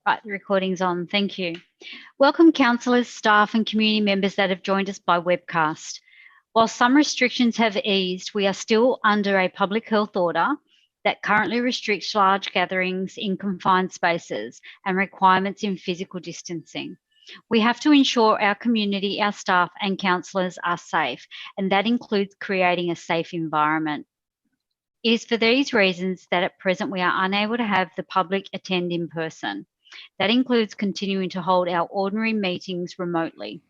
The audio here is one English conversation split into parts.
Right, the recording's on. Thank you. Welcome, councillors, staff and community members that have joined us by webcast. While some restrictions have eased, we are still under a public health order that currently restricts large gatherings in confined spaces and requirements in physical distancing. We have to ensure our community, our staff and councillors are safe, and that includes creating a safe environment. It is for these reasons that at present we are unable to have the public attend in person. That includes continuing to hold our ordinary meetings remotely.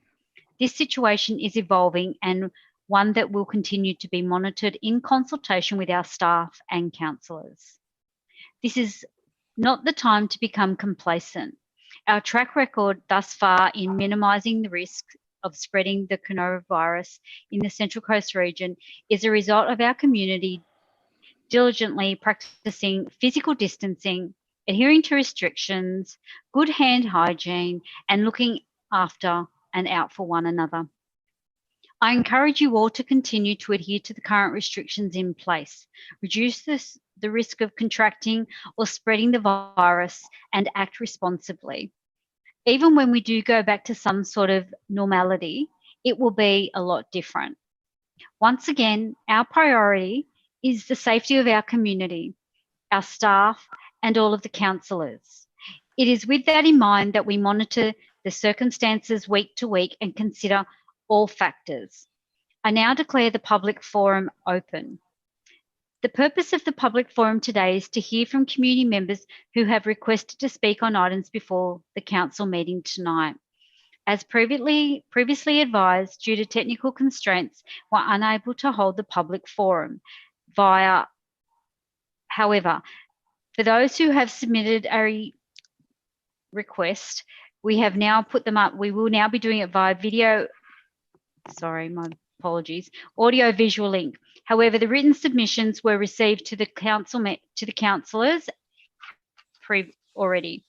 This situation is evolving and one that will continue to be monitored in consultation with our staff and councillors. This is not the time to become complacent. Our track record thus far in minimising the risk of spreading the coronavirus in the Central Coast region is a result of our community diligently practicing physical distancing, adhering to restrictions, good hand hygiene, and looking after and out for one another. I encourage you all to continue to adhere to the current restrictions in place, reduce the risk of contracting or spreading the virus, and act responsibly. Even when we do go back to some sort of normality, it will be a lot different. Once again, our priority is the safety of our community, our staff, and all of the councillors. It is with that in mind that we monitor the circumstances week to week and consider all factors. I now declare the public forum open. The purpose of the public forum today is to hear from community members who have requested to speak on items before the council meeting tonight. As previously advised, due to technical constraints, we're unable to hold the public forum However, for those who have submitted a request, we have now put them up. We will now be doing it via video. Sorry, my apologies. Audio visual link. However, the written submissions were received to the councillors already.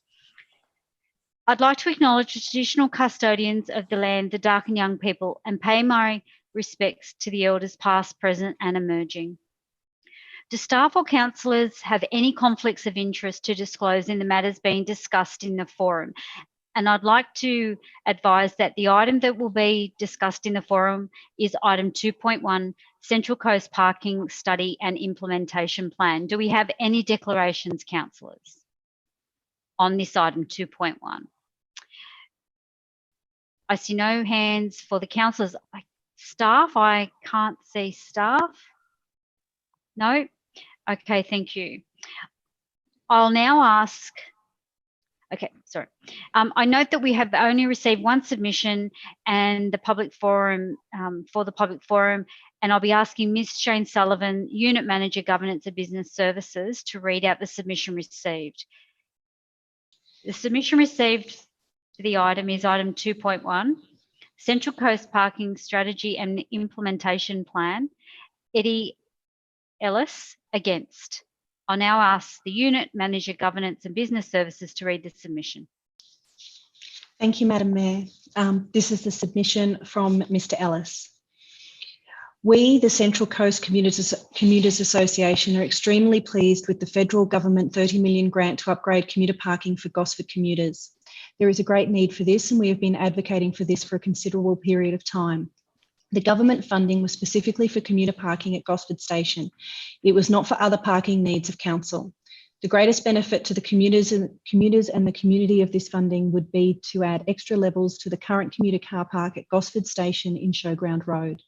I'd like to acknowledge the traditional custodians of the land, the Dark and Young people, and pay my respects to the elders past, present and emerging. Do staff or councillors have any conflicts of interest to disclose in the matters being discussed in the forum? And I'd like to advise that the item that will be discussed in the forum is item 2.1, Central Coast Parking Study and Implementation Plan. Do we have any declarations, councillors, on this item 2.1? I see no hands for the councillors. Staff, I can't see staff. No? Okay, thank you. I'll now ask, okay, sorry. I note that we have only received one submission and the public forum, for the public forum, and I'll be asking Ms. Jane Sullivan, Unit Manager, Governance and Business Services, to read out the submission received. The submission received for the item is item 2.1, Central Coast Parking Strategy and Implementation Plan. Eddie Ellis, against. I'll now ask the Unit Manager, Governance and Business Services to read the submission. Thank you, Madam Mayor. This is the submission from Mr. Ellis. We, the Central Coast Commuters Association, are extremely pleased with the federal government $30 million grant to upgrade commuter parking for Gosford commuters. There is a great need for this, and we have been advocating for this for a considerable period of time. The government funding was specifically for commuter parking at Gosford Station. It was not for other parking needs of council. The greatest benefit to the commuters and the community of this funding would be to add extra levels to the current commuter car park at Gosford Station in Showground Road.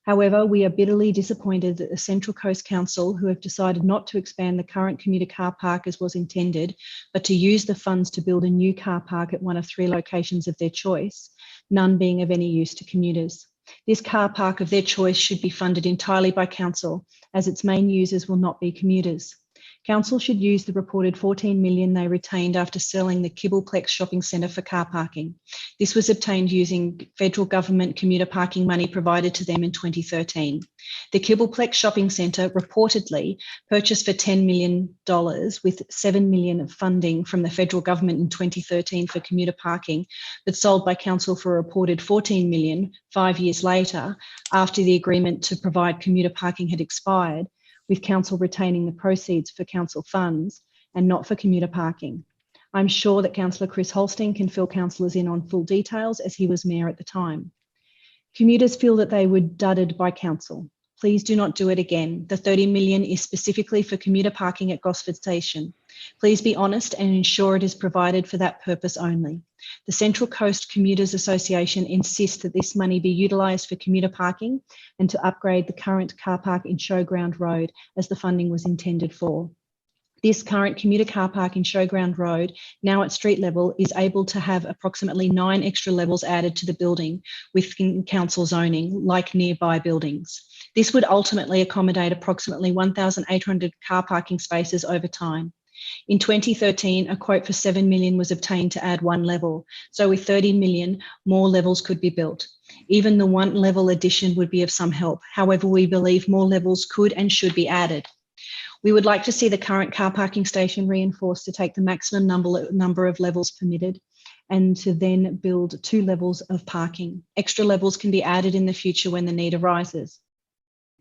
However, we are bitterly disappointed that the Central Coast Council, who have decided not to expand the current commuter car park as was intended, but to use the funds to build a new car park at one of 3 locations of their choice, none being of any use to commuters. This car park of their choice should be funded entirely by council, as its main users will not be commuters. Council should use the reported $14 million they retained after selling the Kibbleplex shopping centre for car parking. This was obtained using federal government commuter parking money provided to them in 2013. The Kibbleplex shopping centre reportedly purchased for $10 million with $7 million of funding from the federal government in 2013 for commuter parking, but sold by council for a reported $14 million 5 years later, after the agreement to provide commuter parking had expired, with council retaining the proceeds for council funds and not for commuter parking. I'm sure that Councillor Chris Holstein can fill councillors in on full details as he was mayor at the time. Commuters feel that they were dudded by council. Please do not do it again. The 30 million is specifically for commuter parking at Gosford Station. Please be honest and ensure it is provided for that purpose only. The Central Coast Commuters Association insists that this money be utilised for commuter parking and to upgrade the current car park in Showground Road as the funding was intended for. This current commuter car park in Showground Road, now at street level, is able to have approximately 9 extra levels added to the building within council zoning, like nearby buildings. This would ultimately accommodate approximately 1,800 car parking spaces over time. In 2013, a quote for 7 million was obtained to add 1 level. So with 30 million, more levels could be built. Even the 1 level addition would be of some help. However, we believe more levels could and should be added. We would like to see the current car parking station reinforced to take the maximum number of levels permitted and to then build 2 levels of parking. Extra levels can be added in the future when the need arises.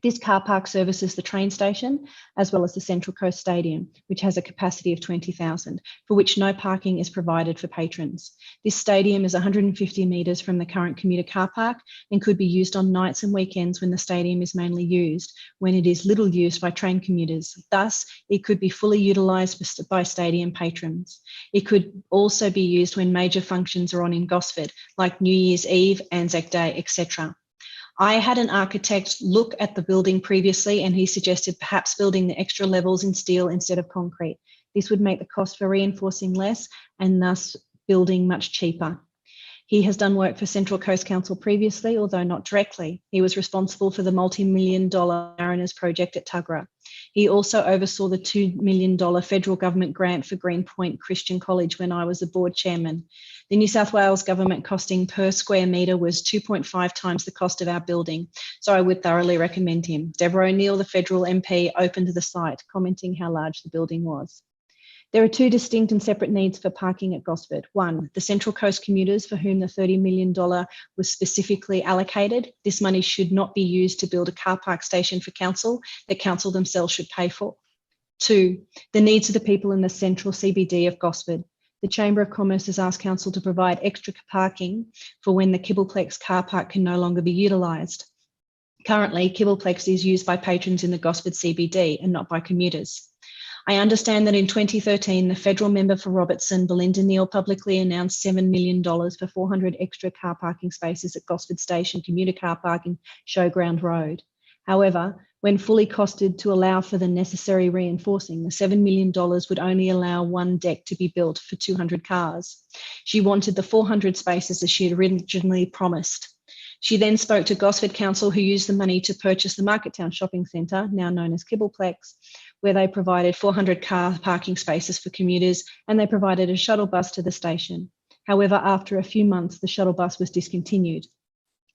This car park services the train station as well as the Central Coast Stadium, which has a capacity of 20,000, for which no parking is provided for patrons. This stadium is 150 metres from the current commuter car park and could be used on nights and weekends when the stadium is mainly used, when it is little used by train commuters. Thus, it could be fully utilised by stadium patrons. It could also be used when major functions are on in Gosford, like New Year's Eve, Anzac Day, etc. I had an architect look at the building previously and he suggested perhaps building the extra levels in steel instead of concrete. This would make the cost for reinforcing less and thus building much cheaper. He has done work for Central Coast Council previously, although not directly. He was responsible for the multi-million-dollar Mariners project at Tuggerah. He also oversaw the $2 million federal government grant for Greenpoint Christian College when I was the board chairman. The New South Wales government costing per square metre was 2.5 times the cost of our building, so I would thoroughly recommend him. Deborah O'Neill, the federal MP, opened the site, commenting how large the building was. There are 2 distinct and separate needs for parking at Gosford. 1, the Central Coast commuters for whom the $30 million was specifically allocated. This money should not be used to build a car park station for council that council themselves should pay for. 2, the needs of the people in the central CBD of Gosford. The Chamber of Commerce has asked council to provide extra parking for when the Kibbleplex car park can no longer be utilised. Currently, Kibbleplex is used by patrons in the Gosford CBD and not by commuters. I understand that in 2013, the federal member for Robertson, Belinda Neal, publicly announced $7 million for 400 extra car parking spaces at Gosford Station commuter car parking Showground Road. However, when fully costed to allow for the necessary reinforcing, the $7 million would only allow 1 deck to be built for 200 cars. She wanted the 400 spaces as she had originally promised. She then spoke to Gosford Council, who used the money to purchase the Marketown Shopping Centre, now known as Kibbleplex, where they provided 400 car parking spaces for commuters and they provided a shuttle bus to the station. However, after a few months, the shuttle bus was discontinued.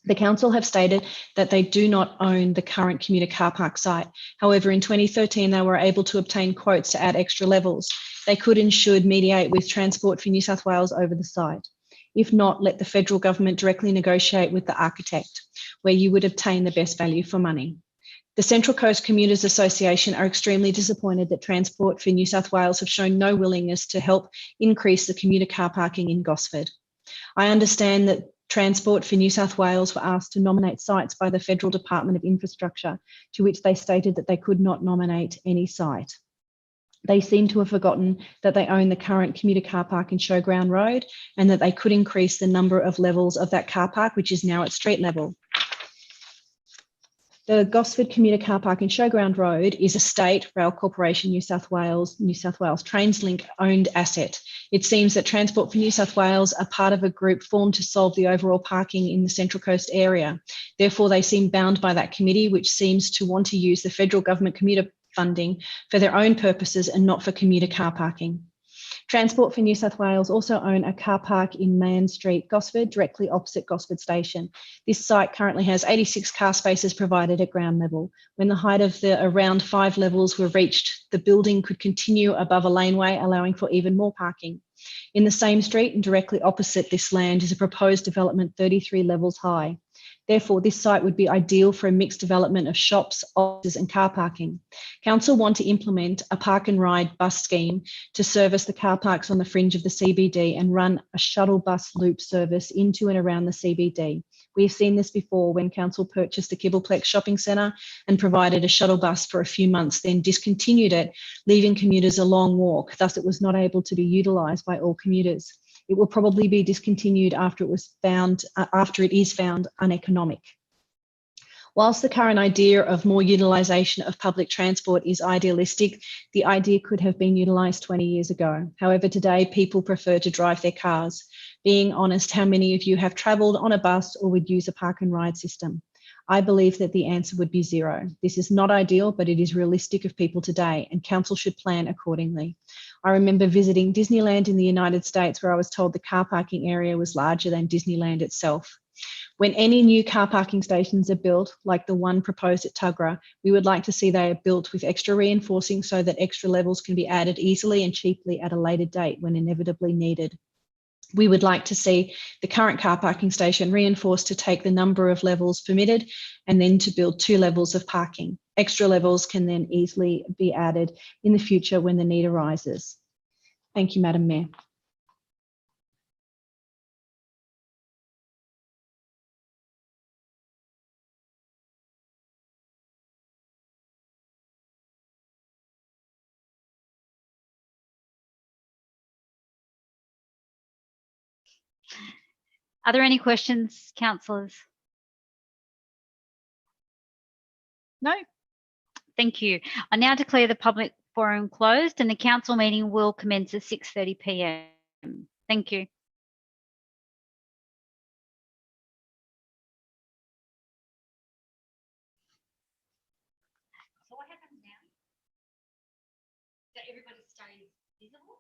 The council have stated that they do not own the current commuter car park site. However, in 2013, they were able to obtain quotes to add extra levels. They could and should mediate with Transport for New South Wales over the site. If not, let the federal government directly negotiate with the architect, where you would obtain the best value for money. The Central Coast Commuters Association are extremely disappointed that Transport for New South Wales have shown no willingness to help increase the commuter car parking in Gosford. I understand that Transport for New South Wales were asked to nominate sites by the Federal Department of Infrastructure, to which they stated that they could not nominate any site. They seem to have forgotten that they own the current commuter car park in Showground Road and that they could increase the number of levels of that car park, which is now at street level. The Gosford commuter car park in Showground Road is a State Rail Corporation New South Wales TransLink owned asset. It seems that Transport for New South Wales are part of a group formed to solve the overall parking in the Central Coast area. Therefore, they seem bound by that committee, which seems to want to use the federal government commuter funding for their own purposes and not for commuter car parking. Transport for New South Wales also own a car park in Mann Street, Gosford, directly opposite Gosford Station. This site currently has 86 car spaces provided at ground level. When the height of the around 5 levels were reached, the building could continue above a laneway, allowing for even more parking. In the same street and directly opposite this land is a proposed development 33 levels high. Therefore, this site would be ideal for a mixed development of shops, offices and car parking. Council want to implement a park and ride bus scheme to service the car parks on the fringe of the CBD and run a shuttle bus loop service into and around the CBD. We have seen this before when Council purchased the Kibbleplex shopping centre and provided a shuttle bus for a few months, then discontinued it, leaving commuters a long walk. Thus, it was not able to be utilised by all commuters. It will probably be discontinued after it is found uneconomic. Whilst the current idea of more utilisation of public transport is idealistic, the idea could have been utilised 20 years ago. However, today people prefer to drive their cars. Being honest, how many of you have travelled on a bus or would use a park and ride system? I believe that the answer would be zero. This is not ideal, but it is realistic of people today, and council should plan accordingly. I remember visiting Disneyland in the United States, where I was told the car parking area was larger than Disneyland itself. When any new car parking stations are built, like the one proposed at Tuggerah, we would like to see they are built with extra reinforcing so that extra levels can be added easily and cheaply at a later date when inevitably needed. We would like to see the current car parking station reinforced to take the number of levels permitted and then to build 2 levels of parking. Extra levels can then easily be added in the future when the need arises. Thank you, Madam Mayor. Are there any questions, councillors? No? Thank you. I now declare the public forum closed and the council meeting will commence at 6:30 p.m. Thank you. So what happens now? That everybody stays visible?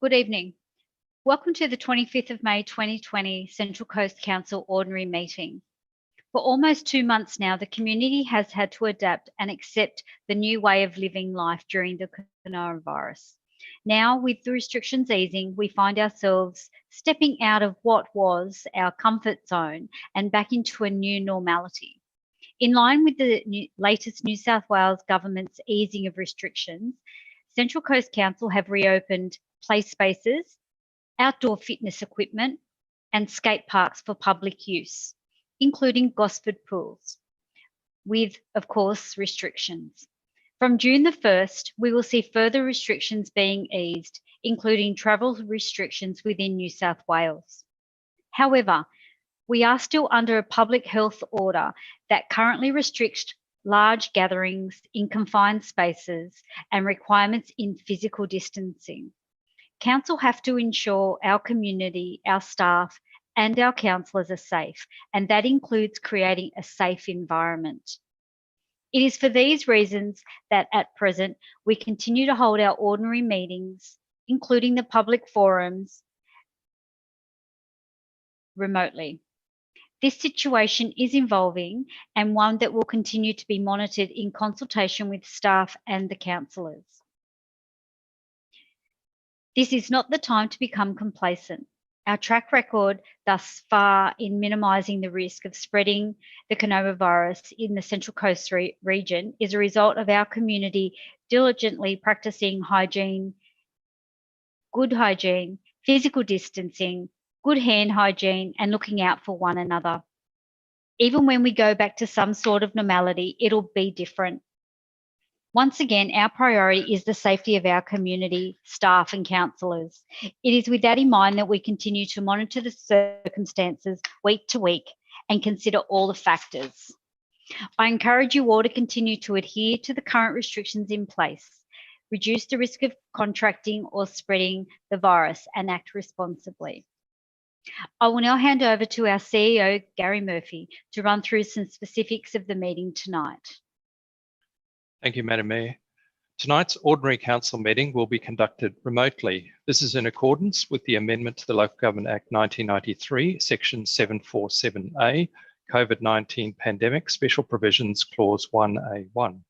Good evening. Welcome to the 25th of May 2020 Central Coast Council Ordinary Meeting. For almost 2 months now, the community has had to adapt and accept the new way of living life during the coronavirus. Now, with the restrictions easing, we find ourselves stepping out of what was our comfort zone and back into a new normality. In line with the latest New South Wales government's easing of restrictions, Central Coast Council have reopened play spaces, outdoor fitness equipment, and skate parks for public use, including Gosford pools, with, of course, restrictions. From June the 1st, we will see further restrictions being eased, including travel restrictions within New South Wales. However, we are still under a public health order that currently restricts large gatherings in confined spaces and requirements in physical distancing. Council have to ensure our community, our staff, and our councillors are safe, and that includes creating a safe environment. It is for these reasons that at present, we continue to hold our ordinary meetings, including the public forums, remotely. This situation is evolving and one that will continue to be monitored in consultation with staff and the councillors. This is not the time to become complacent. Our track record thus far in minimising the risk of spreading the coronavirus in the Central Coast region is a result of our community diligently practising hygiene, good hygiene, physical distancing, good hand hygiene, and looking out for one another. Even when we go back to some sort of normality, it'll be different. Once again, our priority is the safety of our community, staff and councillors. It is with that in mind that we continue to monitor the circumstances week to week and consider all the factors. I encourage you all to continue to adhere to the current restrictions in place, reduce the risk of contracting or spreading the virus, and act responsibly. I will now hand over to our CEO, Gary Murphy, to run through some specifics of the meeting tonight. Thank you, Madam Mayor. Tonight's Ordinary Council meeting will be conducted remotely. This is in accordance with the amendment to the Local Government Act 1993, Section 747A, COVID-19 Pandemic Special Provisions Clause 1A1.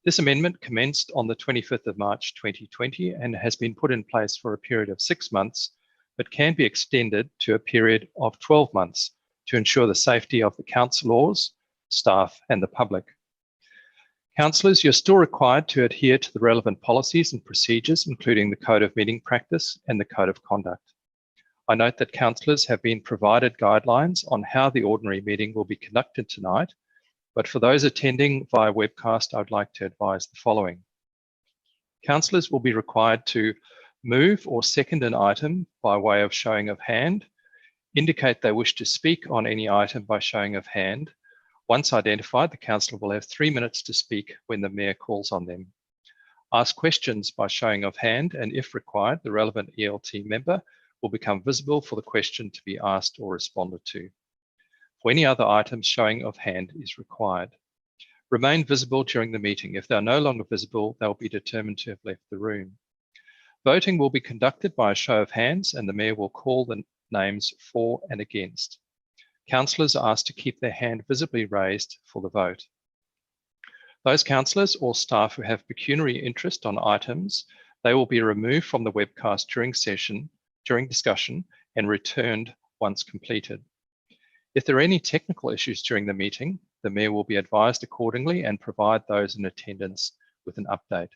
This amendment commenced on the 25th of March 2020 and has been put in place for a period of 6 months, but can be extended to a period of 12 months to ensure the safety of the councillors, staff and the public. Councillors, you're still required to adhere to the relevant policies and procedures, including the Code of Meeting Practice and the Code of Conduct. I note that councillors have been provided guidelines on how the ordinary meeting will be conducted tonight, but for those attending via webcast, I would like to advise the following. Councillors will be required to move or second an item by way of showing of hand, indicate they wish to speak on any item by showing of hand. Once identified, the councillor will have 3 minutes to speak when the Mayor calls on them. Ask questions by showing of hand, and if required, the relevant ELT member will become visible for the question to be asked or responded to. For any other items, showing of hand is required. Remain visible during the meeting. If they are no longer visible, they will be determined to have left the room. Voting will be conducted by a show of hands, and the Mayor will call the names for and against. Councillors are asked to keep their hand visibly raised for the vote. Those councillors or staff who have pecuniary interest on items, they will be removed from the webcast during discussion and returned once completed. If there are any technical issues during the meeting, the Mayor will be advised accordingly and provide those in attendance with an update.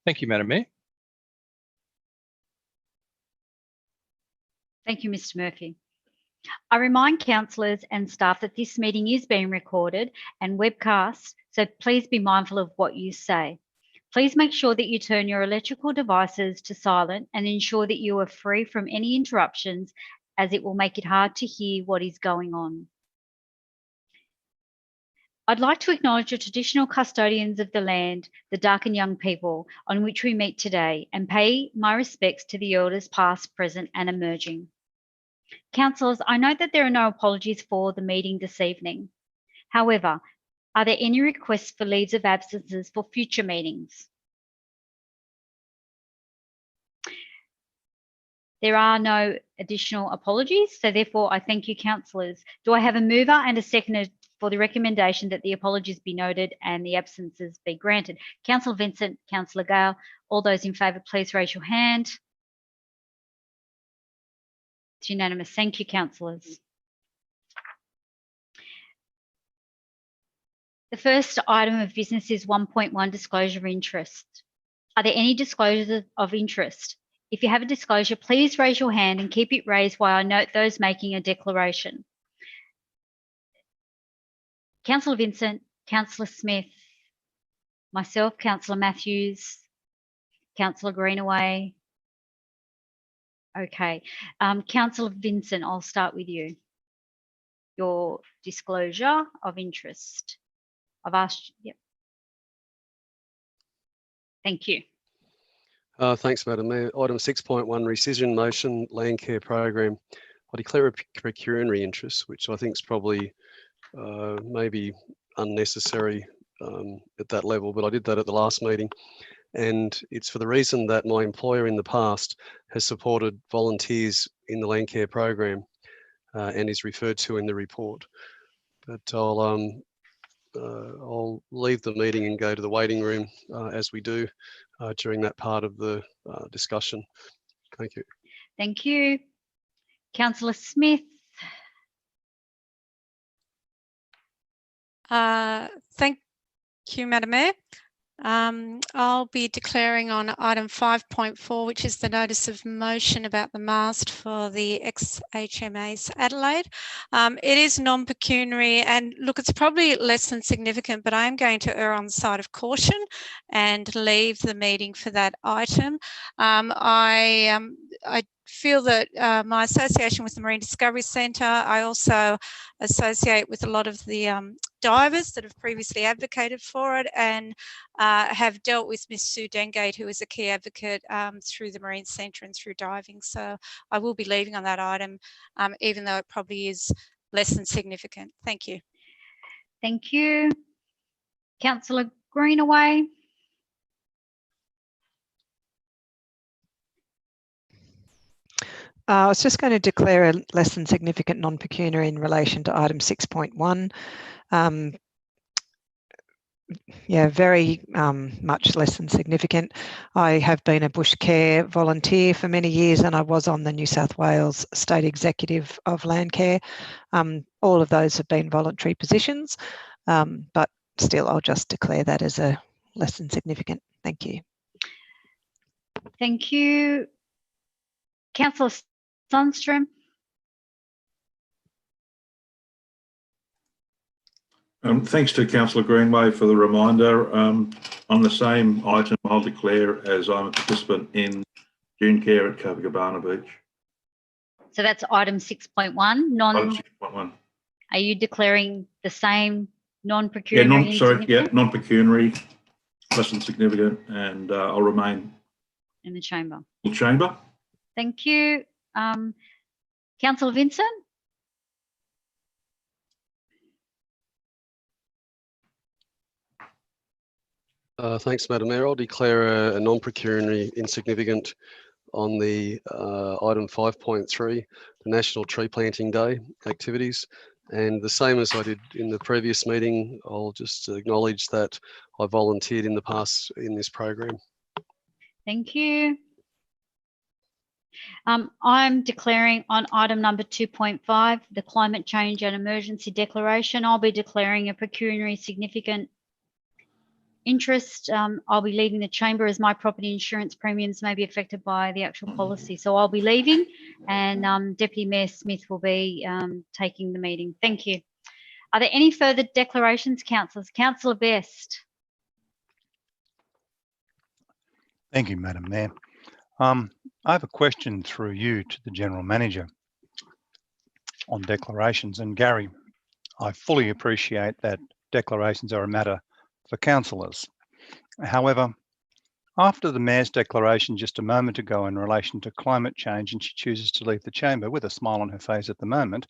Thank you, Madam Mayor. Thank you, Mr. Murphy. I remind councillors and staff that this meeting is being recorded and webcast, so please be mindful of what you say. Please make sure that you turn your electrical devices to silent and ensure that you are free from any interruptions, as it will make it hard to hear what is going on. I'd like to acknowledge the traditional custodians of the land, the Darkin Young people, on which we meet today, and pay my respects to the elders past, present and emerging. Councillors, I note that there are no apologies for the meeting this evening. However, are there any requests for leaves of absences for future meetings? There are no additional apologies, so therefore I thank you, councillors. Do I have a mover and a seconder for the recommendation that the apologies be noted and the absences be granted? Councillor Vincent, Councillor Gale, all those in favour, please raise your hand. It's unanimous. Thank you, councillors. The first item of business is 1.1 disclosure of interest. Are there any disclosures of interest? If you have a disclosure, please raise your hand and keep it raised while I note those making a declaration. Councillor Vincent, Councillor Smith, myself, Councillor Matthews, Councillor Greenaway. Okay. Councillor Vincent, I'll start with you. Your disclosure of interest. I've asked, yep. Thank you. Thanks, Madam Mayor. Item 6.1, rescission motion, land care program. I declare a pecuniary interest, which I think is probably maybe unnecessary at that level, but I did that at the last meeting. And it's for the reason that my employer in the past has supported volunteers in the land care program and is referred to in the report. But I'll leave the meeting and go to the waiting room as we do during that part of the discussion. Thank you. Thank you. Councillor Smith. Thank you, Madam Mayor. I'll be declaring on item 5.4, which is the notice of motion about the mast for the ex-HMAS Adelaide. It is non-pecuniary, and look, it's probably less than significant, but I am going to err on the side of caution and leave the meeting for that item. I feel that my association with the Marine Discovery Centre, I also associate with a lot of the divers that have previously advocated for it, and have dealt with Miss Sue Dengate, who is a key advocate through the Marine Centre and through diving. So I will be leaving on that item, even though it probably is less than significant. Thank you. Thank you. Councillor Greenaway. I was just going to declare a less than significant non-pecuniary in relation to item 6.1. Yeah, very much less than significant. I have been a bush care volunteer for many years, and I was on the New South Wales State Executive of Landcare. All of those have been voluntary positions, but still I'll just declare that as a less than significant. Thank you. Thank you. Councillor Sundstrom. Thanks to Councillor Greenway for the reminder. On the same item, I'll declare as I'm a participant in June Care at Copacabana Beach. So that's item 6.1. Item 6.1. Are you declaring the same non-pecuniary? Non-pecuniary, less than significant, and I'll remain in the chamber. Thank you. Councillor Vincent. Thanks, Madam Mayor. I'll declare a non-pecuniary insignificant on the item 5.3, the National Tree Planting Day activities. And the same as I did in the previous meeting, I'll just acknowledge that I volunteered in the past in this program. Thank you. I'm declaring on item number 2.5, the Climate Change and Emergency Declaration. I'll be declaring a pecuniary significant interest. I'll be leaving the chamber as my property insurance premiums may be affected by the actual policy. So I'll be leaving, and Deputy Mayor Smith will be taking the meeting. Thank you. Are there any further declarations, councillors? Councillor Best. Thank you, Madam Mayor. I have a question through you to the General Manager on declarations. And Gary, I fully appreciate that declarations are a matter for councillors. However, after the Mayor's declaration just a moment ago in relation to climate change, and she chooses to leave the chamber with a smile on her face at the moment,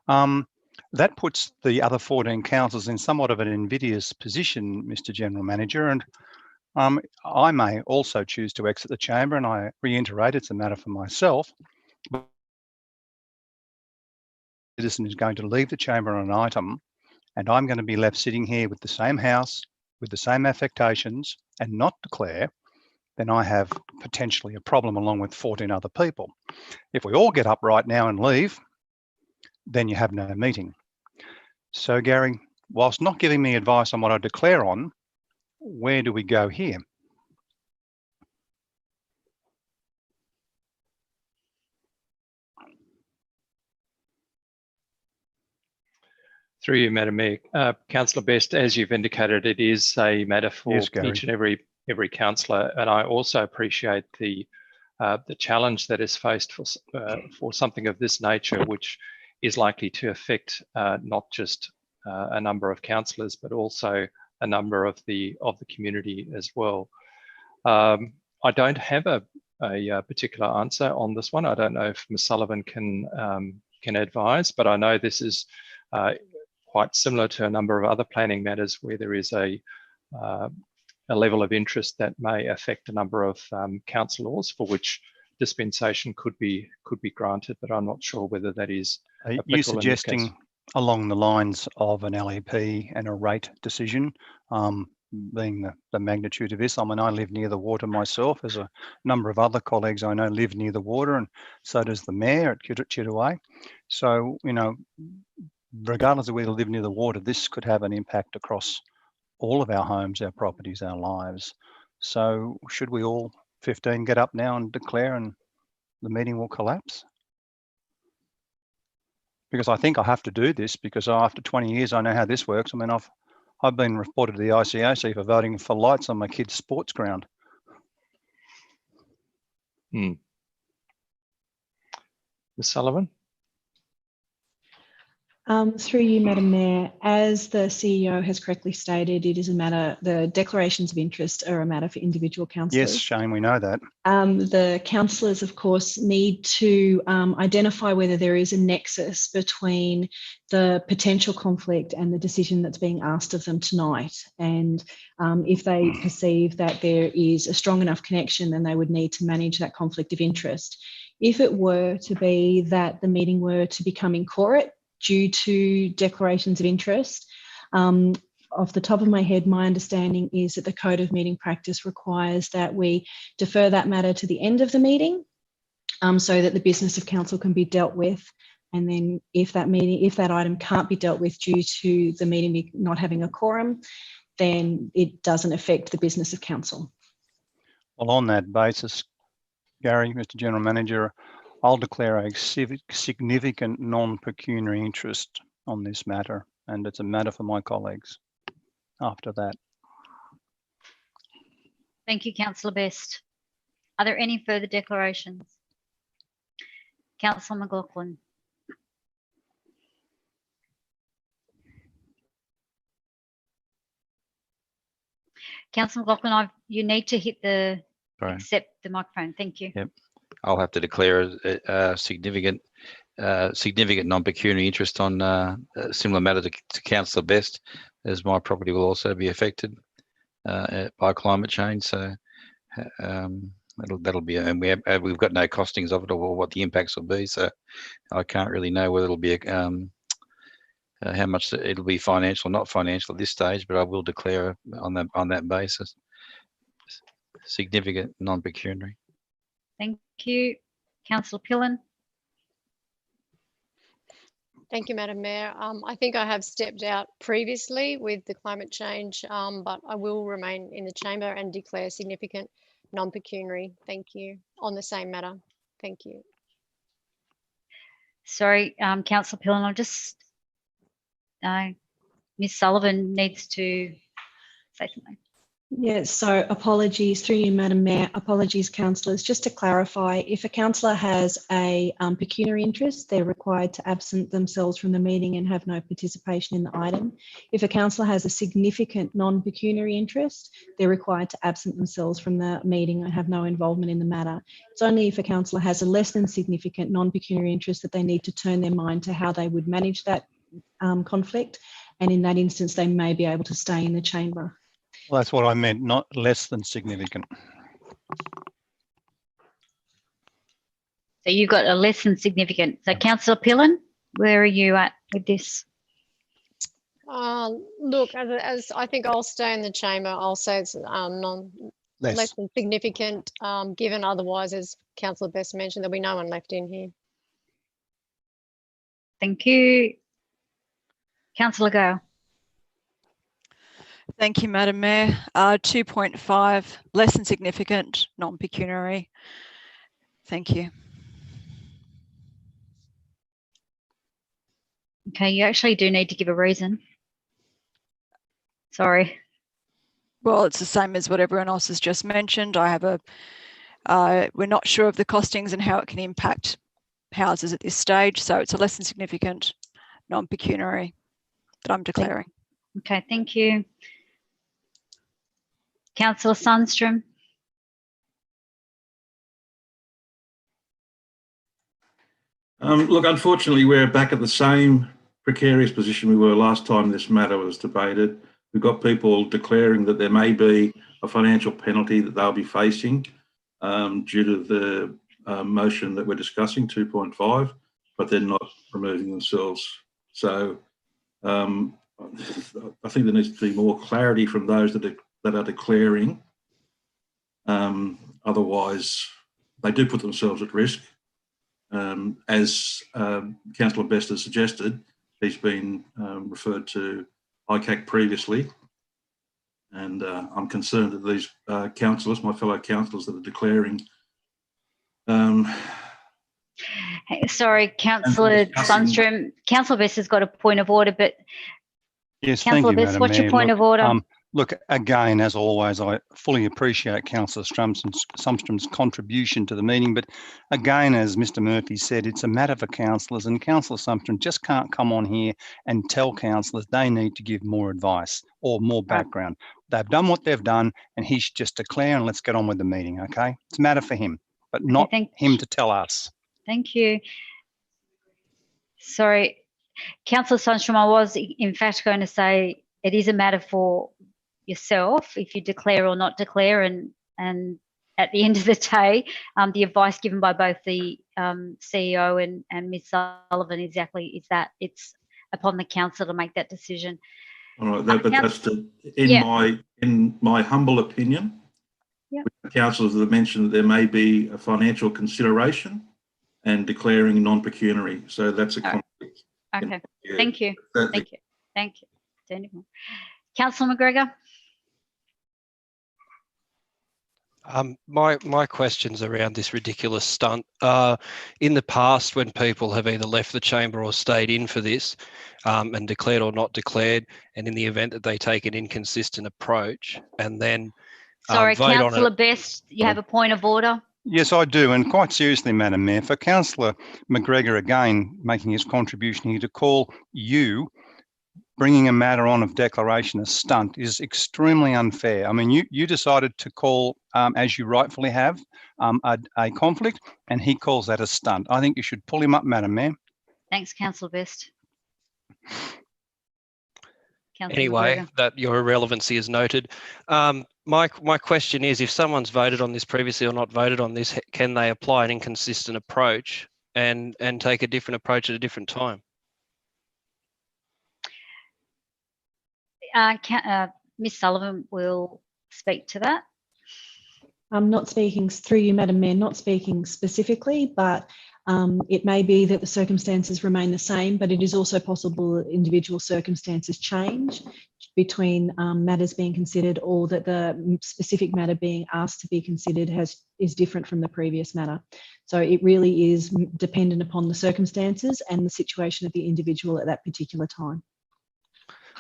that puts the other 14 councillors in somewhat of an invidious position, Mr. General Manager, and I may also choose to exit the chamber, and I reiterate it's a matter for myself. citizen is going to leave the chamber on an item, and I'm going to be left sitting here with the same house, with the same affectations, and not declare, then I have potentially a problem along with 14 other people. If we all get up right now and leave, then you have no meeting. So Gary, whilst not giving me advice on what I declare on, where do we go here? Through you, Madam Mayor. Councillor Best, as you've indicated, it is a matter for each and every councillor, and I also appreciate the challenge that is faced for something of this nature, which is likely to affect not just a number of councillors, but also a number of the community as well. I don't have a particular answer on this one. I don't know if Ms. Sullivan can advise, but I know this is quite similar to a number of other planning matters where there is a level of interest that may affect a number of councillors for which dispensation could be granted, but I'm not sure whether that is applicable. Are you suggesting along the lines of an LEP and a rate decision, being the magnitude of this? I mean, I live near the water myself, as a number of other colleagues I know live near the water, and so does the mayor at Chitaway. So, you know, regardless of where we live near the water, this could have an impact across all of our homes, our properties, our lives. So should we all 15 get up now and declare and the meeting will collapse? Because I think I have to do this because after 20 years, I know how this works. I mean, I've been reported to the ICOC for voting for lights on my kid's sports ground. Ms. Sullivan? Through you, Madam Mayor, as the CEO has correctly stated, it is a matter, the declarations of interest are a matter for individual councillors. Yes, Shane, we know that. The councillors, of course, need to identify whether there is a nexus between the potential conflict and the decision that's being asked of them tonight. And if they perceive that there is a strong enough connection, then they would need to manage that conflict of interest. If it were to be that the meeting were to become inchoate due to declarations of interest, off the top of my head, my understanding is that the Code of Meeting Practice requires that we defer that matter to the end of the meeting so that the business of council can be dealt with. And then if that item can't be dealt with due to the meeting not having a quorum, then it doesn't affect the business of council. Well, on that basis, Gary, Mr. General Manager, I'll declare a significant non-pecuniary interest on this matter, and it's a matter for my colleagues after that. Thank you, Councillor Best. Are there any further declarations? Councillor McLaughlin. Councillor McLaughlin, you need to hit the accept the microphone. Thank you. Yep. I'll have to declare a significant non-pecuniary interest on a similar matter to Councillor Best, as my property will also be affected by climate change. So that'll be, and we've got no costings of it or what the impacts will be. So I can't really know whether it'll be how much it'll be financial or not financial at this stage, but I will declare on that basis significant non-pecuniary. Thank you. Councillor Pillen. Thank you, Madam Mayor. I think I have stepped out previously with the climate change, but I will remain in the chamber and declare significant non-pecuniary. Thank you. On the same matter. Thank you. Sorry, Councillor Pillen, I'll just, Ms. Sullivan needs to say something. Yes, so apologies through you, Madam Mayor. Apologies, councillors. Just to clarify, if a councillor has a pecuniary interest, they're required to absent themselves from the meeting and have no participation in the item. If a councillor has a significant non-pecuniary interest, they're required to absent themselves from the meeting and have no involvement in the matter. It's only if a councillor has a less than significant non-pecuniary interest that they need to turn their mind to how they would manage that conflict. And in that instance, they may be able to stay in the chamber. Well, that's what I meant, not less than significant. So you've got a less than significant. So Councillor Pillen? Where are you at with this? Look, as I think I'll stay in the chamber. I'll say it's less than significant, given otherwise, as Councillor Best mentioned, there'll be no one left in here. Thank you. Councillor Gale. Thank you, Madam Mayor. 2.5, less than significant, non-pecuniary. Thank you. Okay, you actually do need to give a reason. Sorry. Well, it's the same as what everyone else has just mentioned. I have we're not sure of the costings and how it can impact houses at this stage. So it's a less than significant, non-pecuniary that I'm declaring. Okay, thank you. Councillor Sundstrom. Look, unfortunately, we're back at the same precarious position we were last time this matter was debated. We've got people declaring that there may be a financial penalty that they'll be facing due to the motion that we're discussing, 2.5, but they're not removing themselves. So I think there needs to be more clarity from those that are declaring. Otherwise, they do put themselves at risk. As Councillor Best has suggested, he's been referred to ICAC previously, and I'm concerned that these councillors, my fellow councillors that are declaring. Sorry, Councillor Sundstrom. Councillor Best has got a point of order, but yes, Councillor thank you, Best, Madam what's your Mayor. point of order? Look, again, as always, I fully appreciate Councillor Sundstrom's contribution to the meeting, but again, as Mr Murphy said, it's a matter for councillors, and Councillor Sundstrom just can't come on here and tell councillors they need to give more advice or more background. They've done what they've done, and he should just declare and let's get on with the meeting, okay? It's a matter for him, but not him to tell us. Thank you. Sorry, Councillor Sundstrom, I was in fact going to say it is a matter for yourself if you declare or not declare, and at the end of the day, the advice given by both the CEO and Ms Sullivan exactly is that it's upon the council to make that decision. All right, but that's in my humble opinion. Yeah. Councillors have mentioned that there may be a financial consideration and declaring non-pecuniary, so that's a conflict. Okay, thank you. Thank you. Thank you. Councillor McGregor. My questions around this ridiculous stunt. In the past, when people have either left the chamber or stayed in for this and declared or not declared, and in the event that they take an inconsistent approach and then Sorry, vote Councillor on it. Best, you have a point of order? Yes, I do, and quite seriously, Madam Mayor, for Councillor McGregor again making his contribution here to call you bringing a matter on of declaration a stunt is extremely unfair. I mean, you decided to call, as you rightfully have, a conflict, and he calls that a stunt. I think you should pull him up, Madam Mayor. Thanks, Councillor Best. Anyway, McGregor. that your irrelevancy is noted. My question is, if someone's voted on this previously or not voted on this, can they apply an inconsistent approach and take a different approach at a different time? Ms Sullivan will speak to that. I'm not speaking through you, Madam Mayor, not speaking specifically, but it may be that the circumstances remain the same, but it is also possible that individual circumstances change between matters being considered, or that the specific matter being asked to be considered is different from the previous matter. So it really is dependent upon the circumstances and the situation of the individual at that particular time.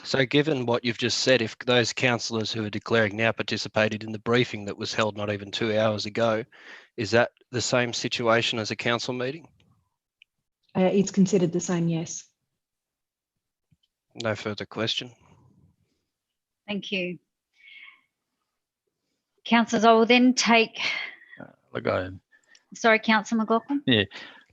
So given what you've just said, if those councillors who are declaring now participated in the briefing that was held not even 2 hours ago, is that the same situation as a council meeting? It's considered the same, yes. No further question. Thank you. Councillors, I will then take... Sorry, Councillor McLaughlin. Yeah.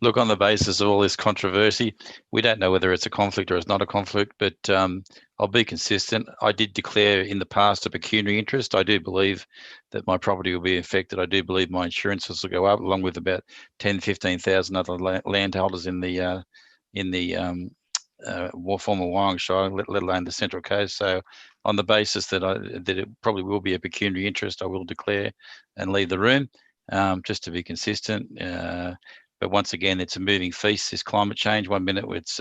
Look, on the basis of all this controversy, we don't know whether it's a conflict or it's not a conflict, but I'll be consistent. I did declare in the past a pecuniary interest. I do believe that my property will be affected. I do believe my insurances will go up, along with about 10,000, 15,000 other landholders in the in the former Warringshire, let alone the Central Coast. So on the basis that it probably will be a pecuniary interest, I will declare and leave the room, just to be consistent. But once again, it's a moving feast, this climate change. 1 minute it's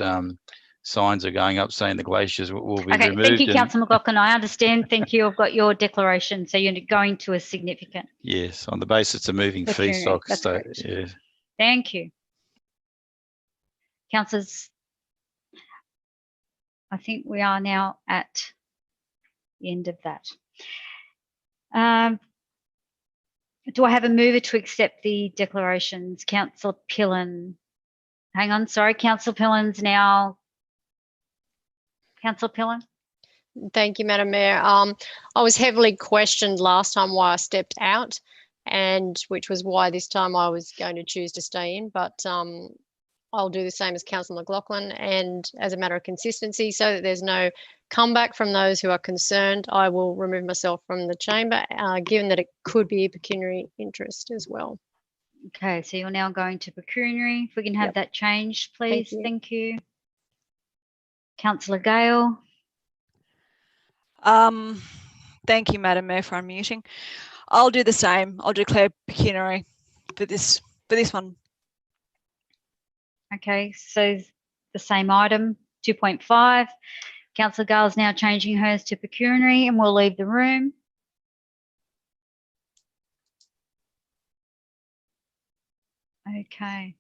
signs are going up saying the glaciers will be removed. Thank you, Councillor McLaughlin. I understand. Thank you. I've got your declaration. So you're going to a significant. Yes, on the basis it's a moving feast. That's So, correct. yeah. Thank you. Councillors, I think we are now at the end of that. Do I have a mover to accept the declarations? Councillor Pillen. Hang on, sorry, Councillor Pillen's now. Councillor Pillen. Thank you, Madam Mayor. I was heavily questioned last time why I stepped out, and which was why this time I was going to choose to stay in, but I'll do the same as Councillor McLaughlin, and as a matter of consistency, so that there's no comeback from those who are concerned, I will remove myself from the chamber, given that it could be a pecuniary interest as well. Okay, so you're now going to pecuniary. If we can have that changed, please. Thank you. Councillor Gale. Thank you, Madam Mayor, for unmuting. I'll do the same. I'll declare pecuniary for this one. Okay, so the same item, 2.5. Councillor Gale is now changing hers to pecuniary, and we'll leave the room. Okay.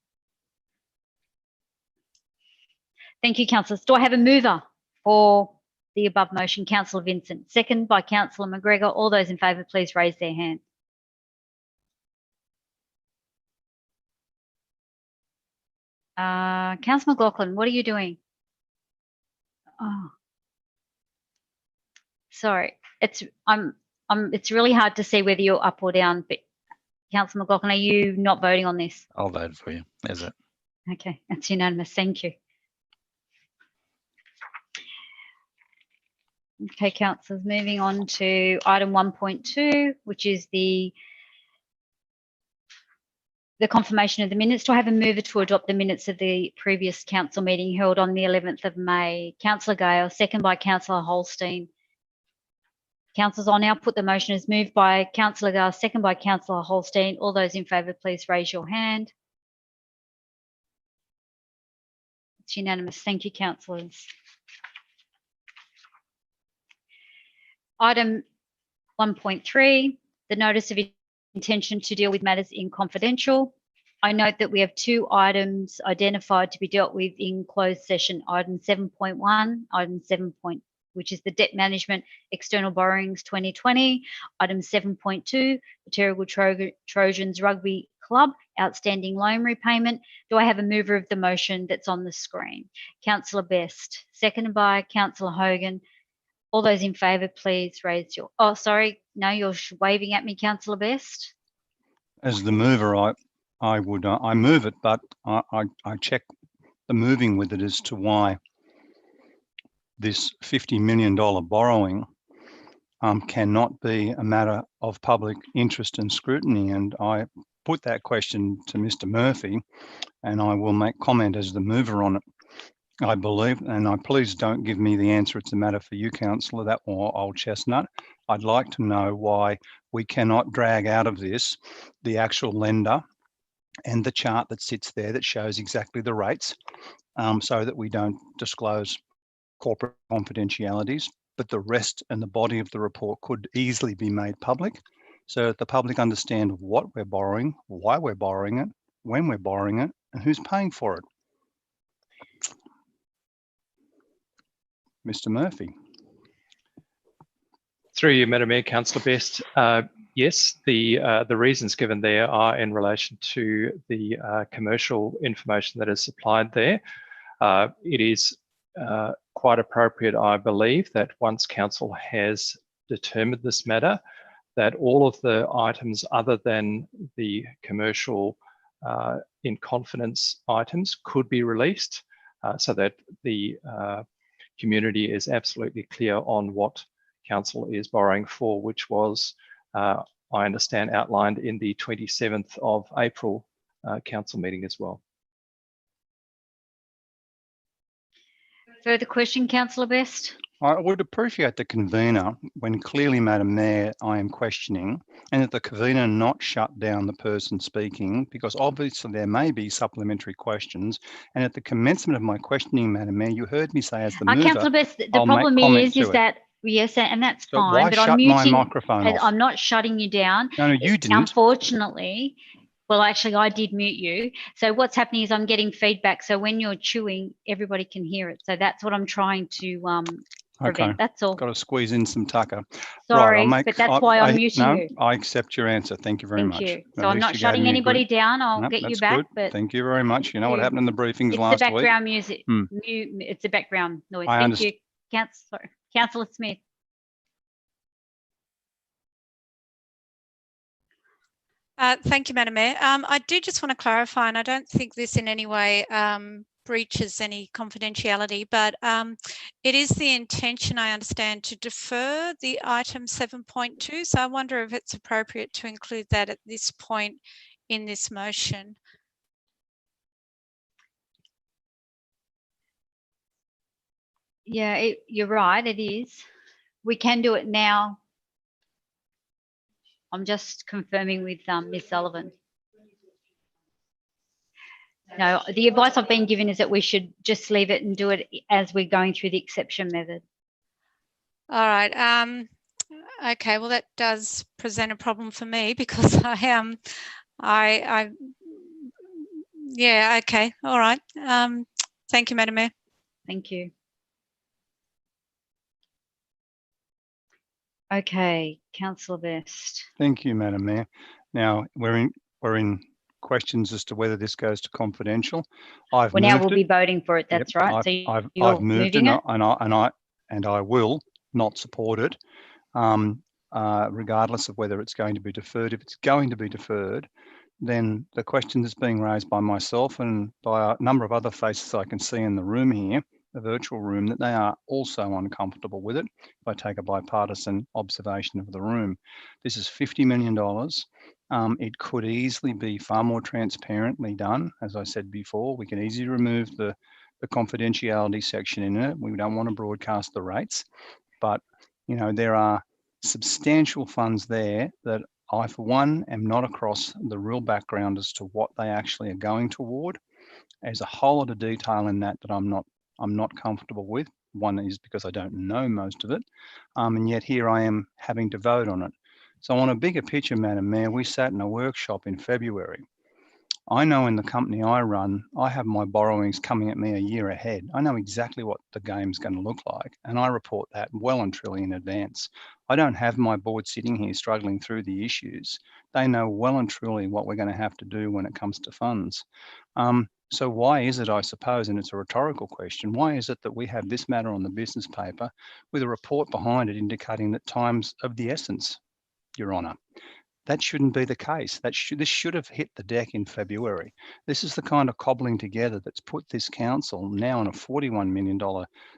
Thank you, councillors. Do I have a mover for the above motion? Councillor Vincent. Second by Councillor McGregor. All those in favour, please raise their hand. Councillor McLaughlin, what are you doing? Oh, sorry. It's really hard to see whether you're up or down. But Councillor McLaughlin, are you not voting on this? I'll vote for you. Is it? Okay, that's unanimous. Thank you. Okay, councillors, moving on to item 1.2, which is the confirmation of the minutes. Do I have a mover to adopt the minutes of the previous council meeting held on the 11th of May? Councillor Gale, second by Councillor Holstein. Councillors, I'll now put the motion as moved by Councillor Gale, second by Councillor Holstein. All those in favour, please raise your hand. It's unanimous. Thank you, councillors. Item 1.3, the notice of intention to deal with matters in confidential. I note that we have 2 items identified to be dealt with in closed session. Item 7.1, item 7. Which is the debt management external borrowings 2020. Item 7.2, the Terrigal Trojans Rugby Club outstanding loan repayment. Do I have a mover of the motion that's on the screen? Councillor Best, seconded by Councillor Hogan. All those in favour, please raise your. Oh, sorry, no, you're waving at me, Councillor Best. As the mover, I would I move it, but I check the moving with it as to why this $50 million borrowing cannot be a matter of public interest and scrutiny. And I put that question to Mr. Murphy, and I will make comment as the mover on it. I believe, and please don't give me the answer, it's a matter for you, Councillor, that or Old Chestnut. I'd like to know why we cannot drag out of this the actual lender and the chart that sits there that shows exactly the rates, so that we don't disclose corporate confidentialities, but the rest and the body of the report could easily be made public so that the public understand what we're borrowing, why we're borrowing it, when we're borrowing it, and who's paying for it. Mr. Murphy. Through you, Madam Mayor, Councillor Best. Yes, the reasons given there are in relation to the commercial information that is supplied there. It is quite appropriate, I believe, that once council has determined this matter, that all of the items other than the commercial in confidence items could be released, so that the community is absolutely clear on what council is borrowing for, which was, I understand, outlined in the 27th of April council meeting as well. Further question, Councillor Best? I would appreciate the convener, when clearly, Madam Mayor, I am questioning, and that the convener not shut down the person speaking, because obviously there may be supplementary questions. And at the commencement of my questioning, Madam Mayor, you heard me say as the mover, Councillor Best, the I'll make problem comment is to it. that, yes, and that's So fine, why but I'm shut my muting. microphone off? I'm not shutting you down. No, you didn't. Unfortunately, well, actually, I did mute you. So what's happening is I'm getting feedback. So when you're chewing, everybody can hear it. So that's what I'm trying to prevent. Okay. That's all. Got to squeeze in some tucker. Sorry, Right, but that's why I'm muting no, you. I accept your answer. Thank you very Thank much. you. At So I'm least not you gave shutting me a anybody good- down. I'll No, get you that's back. good. But Thank you very much. You know what you. happened in the briefings It's last the week? background music. Hmm. It's the background noise. I Thank you, Councillor Smith. Thank you, Madam Mayor. I do just want to clarify, and I don't think this in any way breaches any confidentiality, but it is the intention, I understand, to defer the item 7.2. So I wonder if it's appropriate to include that at this point in this motion. Yeah, you're right. It is. We can do it now. I'm just confirming with Ms. Sullivan. No, the advice I've been given is that we should just leave it and do it as we're going through the exception method. All right. Okay. Well, that does present a problem for me because yeah. Okay. All right. Thank you, Madam Mayor. Thank you. Okay, Councillor Best. Thank you, Madam Mayor. Now we're in questions as to whether this goes to confidential. Well, now we'll be voting for it. That's Yep, right. So I've moved it, and I will not support it, regardless of whether it's going to be deferred. If it's going to be deferred, then the question that's being raised by myself and by a number of other faces I can see in the room here, the virtual room, that they are also uncomfortable with it. If I take a bipartisan observation of the room, this is $50 million. It could easily be far more transparently done. As I said before, we can easily remove the confidentiality section in it. We don't want to broadcast the rates, but you know, there are substantial funds there that I, for one, am not across the real background as to what they actually are going toward. There's a whole lot of detail in that I'm not comfortable with. One is because I don't know most of it, and yet here I am having to vote on it. So on a bigger picture, Madam Mayor, we sat in a workshop in February. I know in the company I run, I have my borrowings coming at me a year ahead. I know exactly what the game's going to look like, and I report that well and truly in advance. I don't have my board sitting here struggling through the issues. They know well and truly what we're going to have to do when it comes to funds. So why is it, I suppose, and it's a rhetorical question, why is it that we have this matter on the business paper with a report behind it indicating that time's of the essence, Your Honour? That shouldn't be the case. This should have hit the deck in February. This is the kind of cobbling together that's put this council now in a $41 million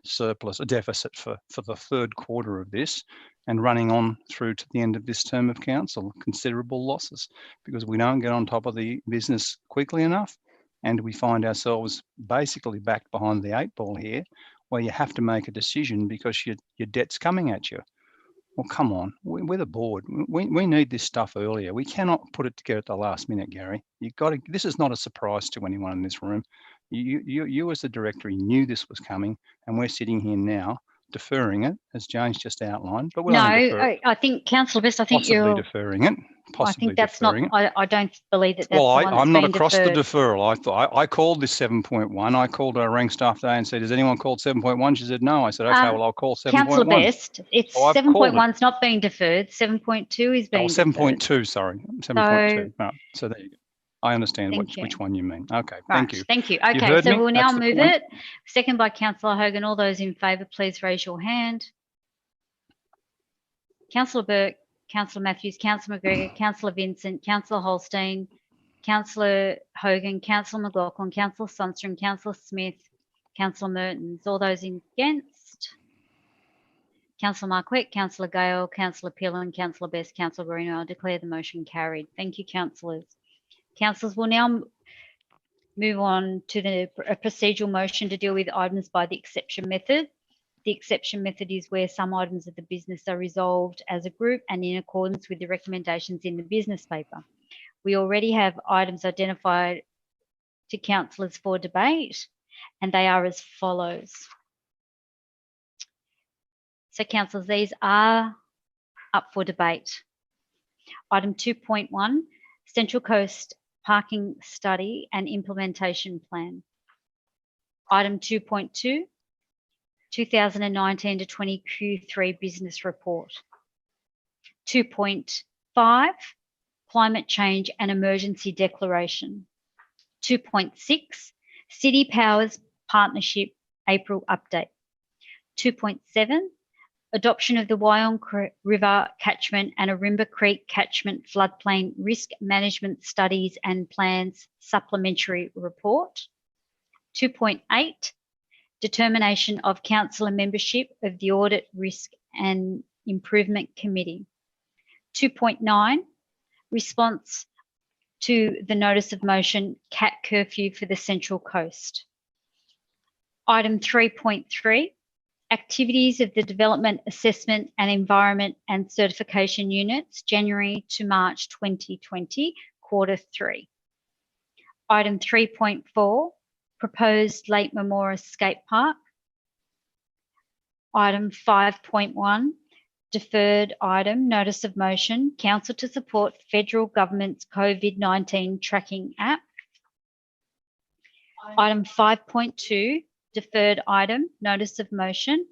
surplus, a deficit for the third quarter of this, and running on through to the end of this term of council, considerable losses, because we don't get on top of the business quickly enough, and we find ourselves basically back behind the 8 ball here, where you have to make a decision because your debt's coming at you. Well, come on, we're the board. We need this stuff earlier. We cannot put it together at the last minute, Gary. You've got to. This is not a surprise to anyone in this room. You as the director knew this was coming, and we're sitting here now deferring it, as James just outlined. But we'll only defer. I think, Councillor Best, I think possibly deferring it. I think that's not. I don't believe that. That's well, the one that's I'm not been across deferred. the deferral. I called this 7.1. I called our rank staff today and said, "Has anyone called 7.1?" She said, "No." I said, "Okay, well, I'll call 7.1." Councillor Best, it's 7.1's not being deferred. 7.2 is being. 7.2. Sorry, 7.2. Right, so there you go. I understand which one you mean. Okay, right, thank you. Thank you. Okay, so we'll now move it. Second by Councillor Hogan. All those in favour, please raise your hand. Councillor Burke, Councillor Matthews, Councillor McGregor, Councillor Vincent, Councillor Holstein, Councillor Hogan, Councillor McLaughlin, Councillor Sunstrom, Councillor Smith, Councillor Mertens. All those against? Councillor Marquette, Councillor Gale, Councillor Pillen, Councillor Best, Councillor Guarino. I declare the motion carried. Thank you, councillors. Councillors will now Move on to a procedural motion to deal with items by the exception method. The exception method is where some items of the business are resolved as a group and in accordance with the recommendations in the business paper. We already have items identified to councillors for debate, and they are as follows. So councillors, these are up for debate. Item 2.1, Central Coast Parking Study and Implementation Plan. Item 2.2, 2019 to 20 Q3 Business Report. 2.5, Climate Change and Emergency Declaration. 2.6, City Powers Partnership April Update. 2.7, Adoption of the Wyong River Catchment and Arimba Creek Catchment Floodplain Risk Management Studies and Plans Supplementary Report. 2.8, Determination of Councillor Membership of the Audit Risk and Improvement Committee. 2.9, Response to the Notice of Motion Cat Curfew for the Central Coast. Item 3.3, Activities of the Development, Assessment and Environment and Certification Units, January to March 2020, Quarter 3. Item 3.4, Proposed Lake Memorial Skate Park. Item 5.1, Deferred Item, Notice of Motion, Council to support Federal Government's COVID-19 tracking app. Item 5.2, Deferred Item, Notice of Motion,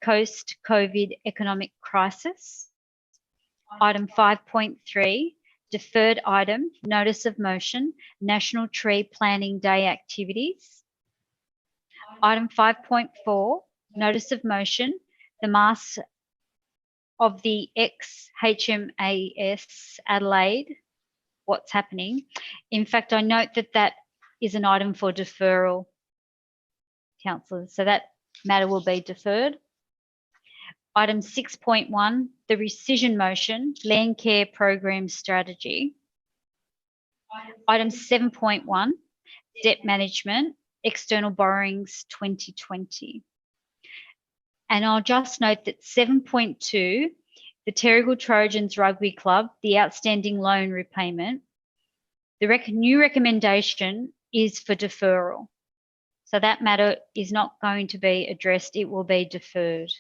Coast COVID Economic Crisis. Item 5.3, Deferred Item, Notice of Motion, National Tree Planting Day Activities. Item 5.4, Notice of Motion, the Mass of the ex-HMAS Adelaide, what's happening. In fact, I note that that is an item for deferral, councillors, so that matter will be deferred. Item 6.1, the rescission motion, Land Care Program Strategy. Item 7.1, Debt Management, External Borrowings 2020. And I'll just note that 7.2, the Terrigal Trojans Rugby Club, the outstanding loan repayment, the new recommendation is for deferral. So that matter is not going to be addressed, it will be deferred.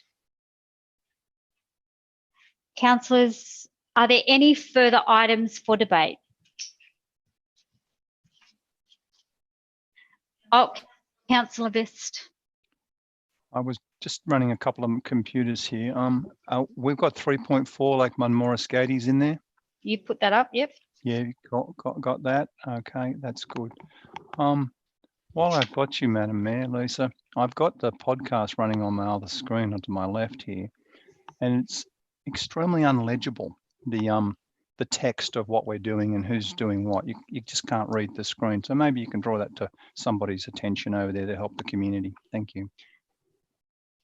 Councillors, are there any further items for debate? Oh, Councillor Best. I was just running a couple of computers here. We've got 3.4 like Munmora Skaties in there. You put that up, yep. Yeah, got that. Okay, that's good. While I've got you, Madam Mayor, Lisa, I've got the podcast running on my other screen onto my left here, and it's extremely unlegible, the text of what we're doing and who's doing what. You just can't read the screen. So maybe you can draw that to somebody's attention over there to help the community. Thank you.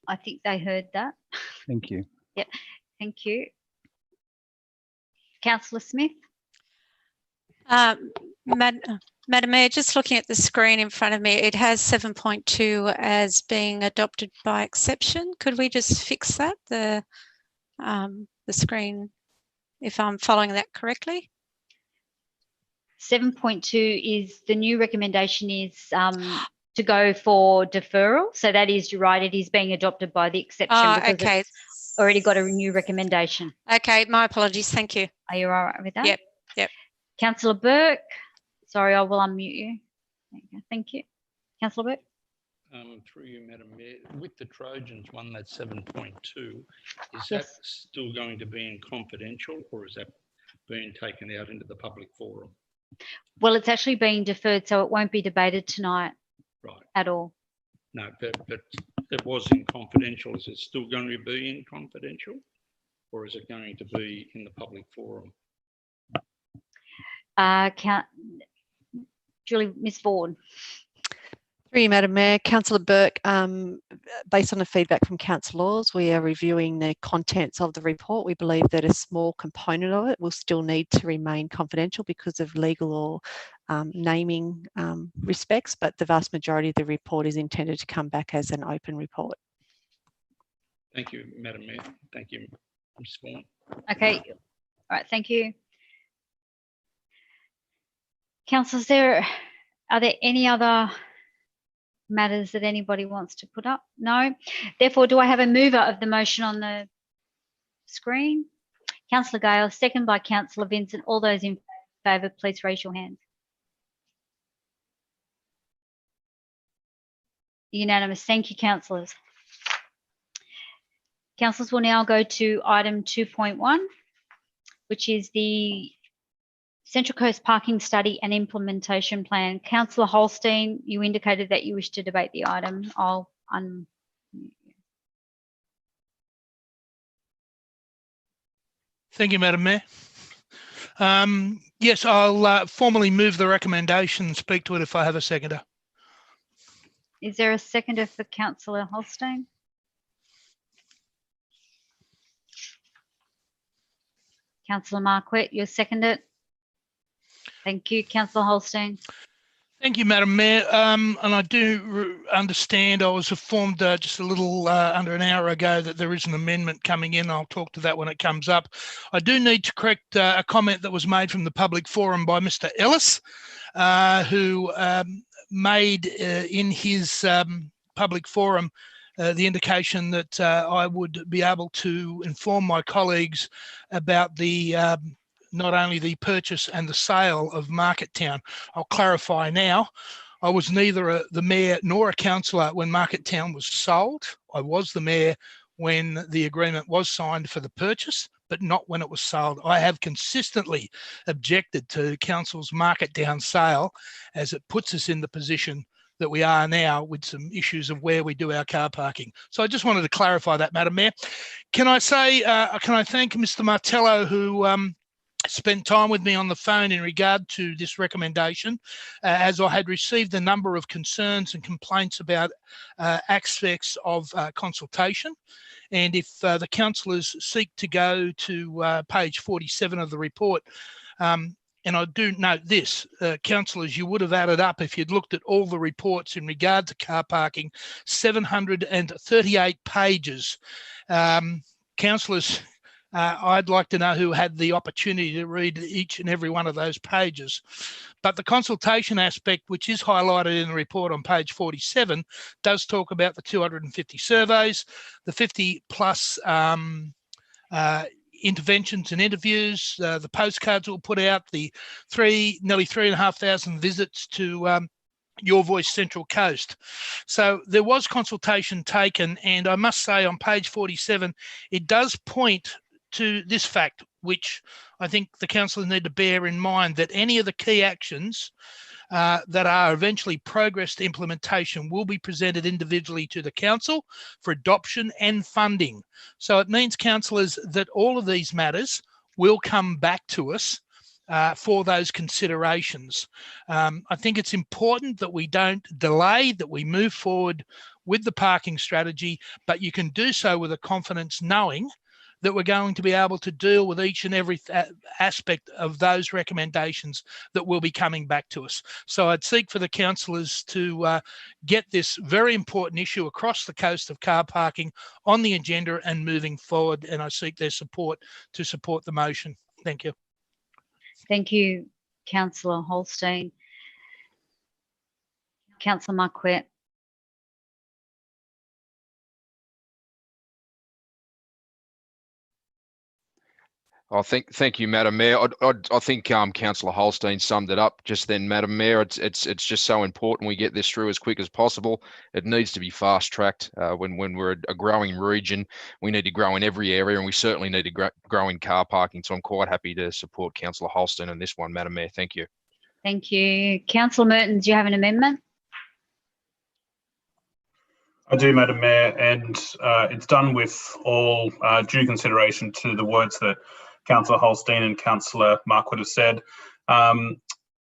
I think they heard that. Thank you. Yep, thank you. Councillor Smith. Madam Mayor, just looking at the screen in front of me, it has 7.2 as being adopted by exception. Could we just fix that, the screen, if I'm following that correctly? 7.2 is the new recommendation is to go for deferral. So that is, you're right, it is being adopted by the exception because okay. It's already got a new recommendation. Okay, my apologies. Thank you. Are you all right with that? Yep, yep. Councillor Burke. Sorry, I will unmute you. Thank you. Councillor Burke. Through you, Madam Mayor, with the Trojans one, that's 7.2, is Yes. that still going to be in confidential, or is that being taken out into the public forum? Well, it's actually being deferred, so it won't be debated tonight. Right. At all. No, but it was in confidential. Is it still going to be in confidential, or is it going to be in the public forum? Julie, Ms. Vaughan. Through you, Madam Mayor, Councillor Burke, based on the feedback from councillors, we are reviewing the contents of the report. We believe that a small component of it will still need to remain confidential because of legal or naming respects, but the vast majority of the report is intended to come back as an open report. Thank you, Madam Mayor. Thank you, Ms. Vaughan. Okay, all right, thank you. Councillors, are there any other matters that anybody wants to put up? No. Therefore, do I have a mover of the motion on the screen? Councillor Gale, second by Councillor Vincent. All those in favour, please raise your hands. Unanimous. Thank you, councillors. Councillors will now go to item 2.1, which is the Central Coast Parking Study and Implementation Plan. Councillor Holstein, you indicated that you wish to debate the item. I'll unmute you. Thank you, Madam Mayor. Yes, I'll formally move the recommendation and speak to it if I have a seconder. Is there a seconder for Councillor Holstein? Councillor Marquette, you second it. Thank you, Councillor Holstein. Thank you, Madam Mayor. And I do understand, I was informed just a little under an hour ago that there is an amendment coming in. I'll talk to that when it comes up. I do need to correct a comment that was made from the public forum by Mr. Ellis, who made in his public forum the indication that I would be able to inform my colleagues about the not only the purchase and the sale of Market Town. I'll clarify now. I was neither the mayor nor a councillor when Market Town was sold. I was the mayor when the agreement was signed for the purchase, but not when it was sold. I have consistently objected to council's Market Town sale, as it puts us in the position that we are now with some issues of where we do our car parking. So I just wanted to clarify that, Madam Mayor. Can I say, can I thank Mr. Martello, who spent time with me on the phone in regard to this recommendation, as I had received a number of concerns and complaints about aspects of consultation. And if the councillors seek to go to page 47 of the report, and I do note this, councillors, you would have added up, if you'd looked at all the reports in regard to car parking, 738 pages. Councillors, I'd like to know who had the opportunity to read each and every one of those pages. But the consultation aspect, which is highlighted in the report on page 47, does talk about the 250 surveys, the 50 plus interventions and interviews, the postcards that were put out, the nearly 3,500 visits to Your Voice Central Coast. So there was consultation taken, and I must say on page 47, it does point to this fact, which I think the councillors need to bear in mind, that any of the key actions that are eventually progress to implementation will be presented individually to the council for adoption and funding. So it means, councillors, that all of these matters will come back to us for those considerations. I think it's important that we don't delay, that we move forward with the parking strategy, but you can do so with a confidence knowing that we're going to be able to deal with each and every aspect of those recommendations that will be coming back to us. So I'd seek for the councillors to get this very important issue across the coast of car parking on the agenda and moving forward, and I seek their support to support the motion. Thank you. Thank you, Councillor Holstein. Councillor Marquette. Thank you, Madam Mayor. I think Councillor Holstein summed it up just then, Madam Mayor. It's just so important we get this through as quick as possible. It needs to be fast tracked. When we're a growing region, we need to grow in every area, and we certainly need to grow in car parking. So I'm quite happy to support Councillor Holstein on this one, Madam Mayor. Thank you. Thank you. Councillor Mertens, do you have an amendment? I do, Madam Mayor, and it's done with all due consideration to the words that Councillor Holstein and Councillor Marquardt have said.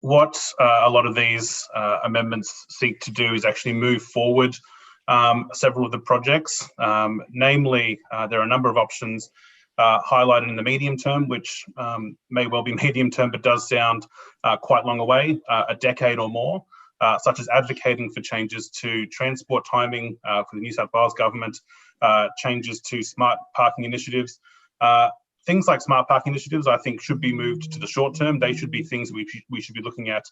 What a lot of these amendments seek to do is actually move forward several of the projects. Namely, there are a number of options highlighted in the medium term, which may well be medium term, but does sound quite long away, a decade or more, such as advocating for changes to transport timing for the New South Wales government, changes to smart parking initiatives. Things like smart parking initiatives, I think, should be moved to the short term. They should be things we should be looking at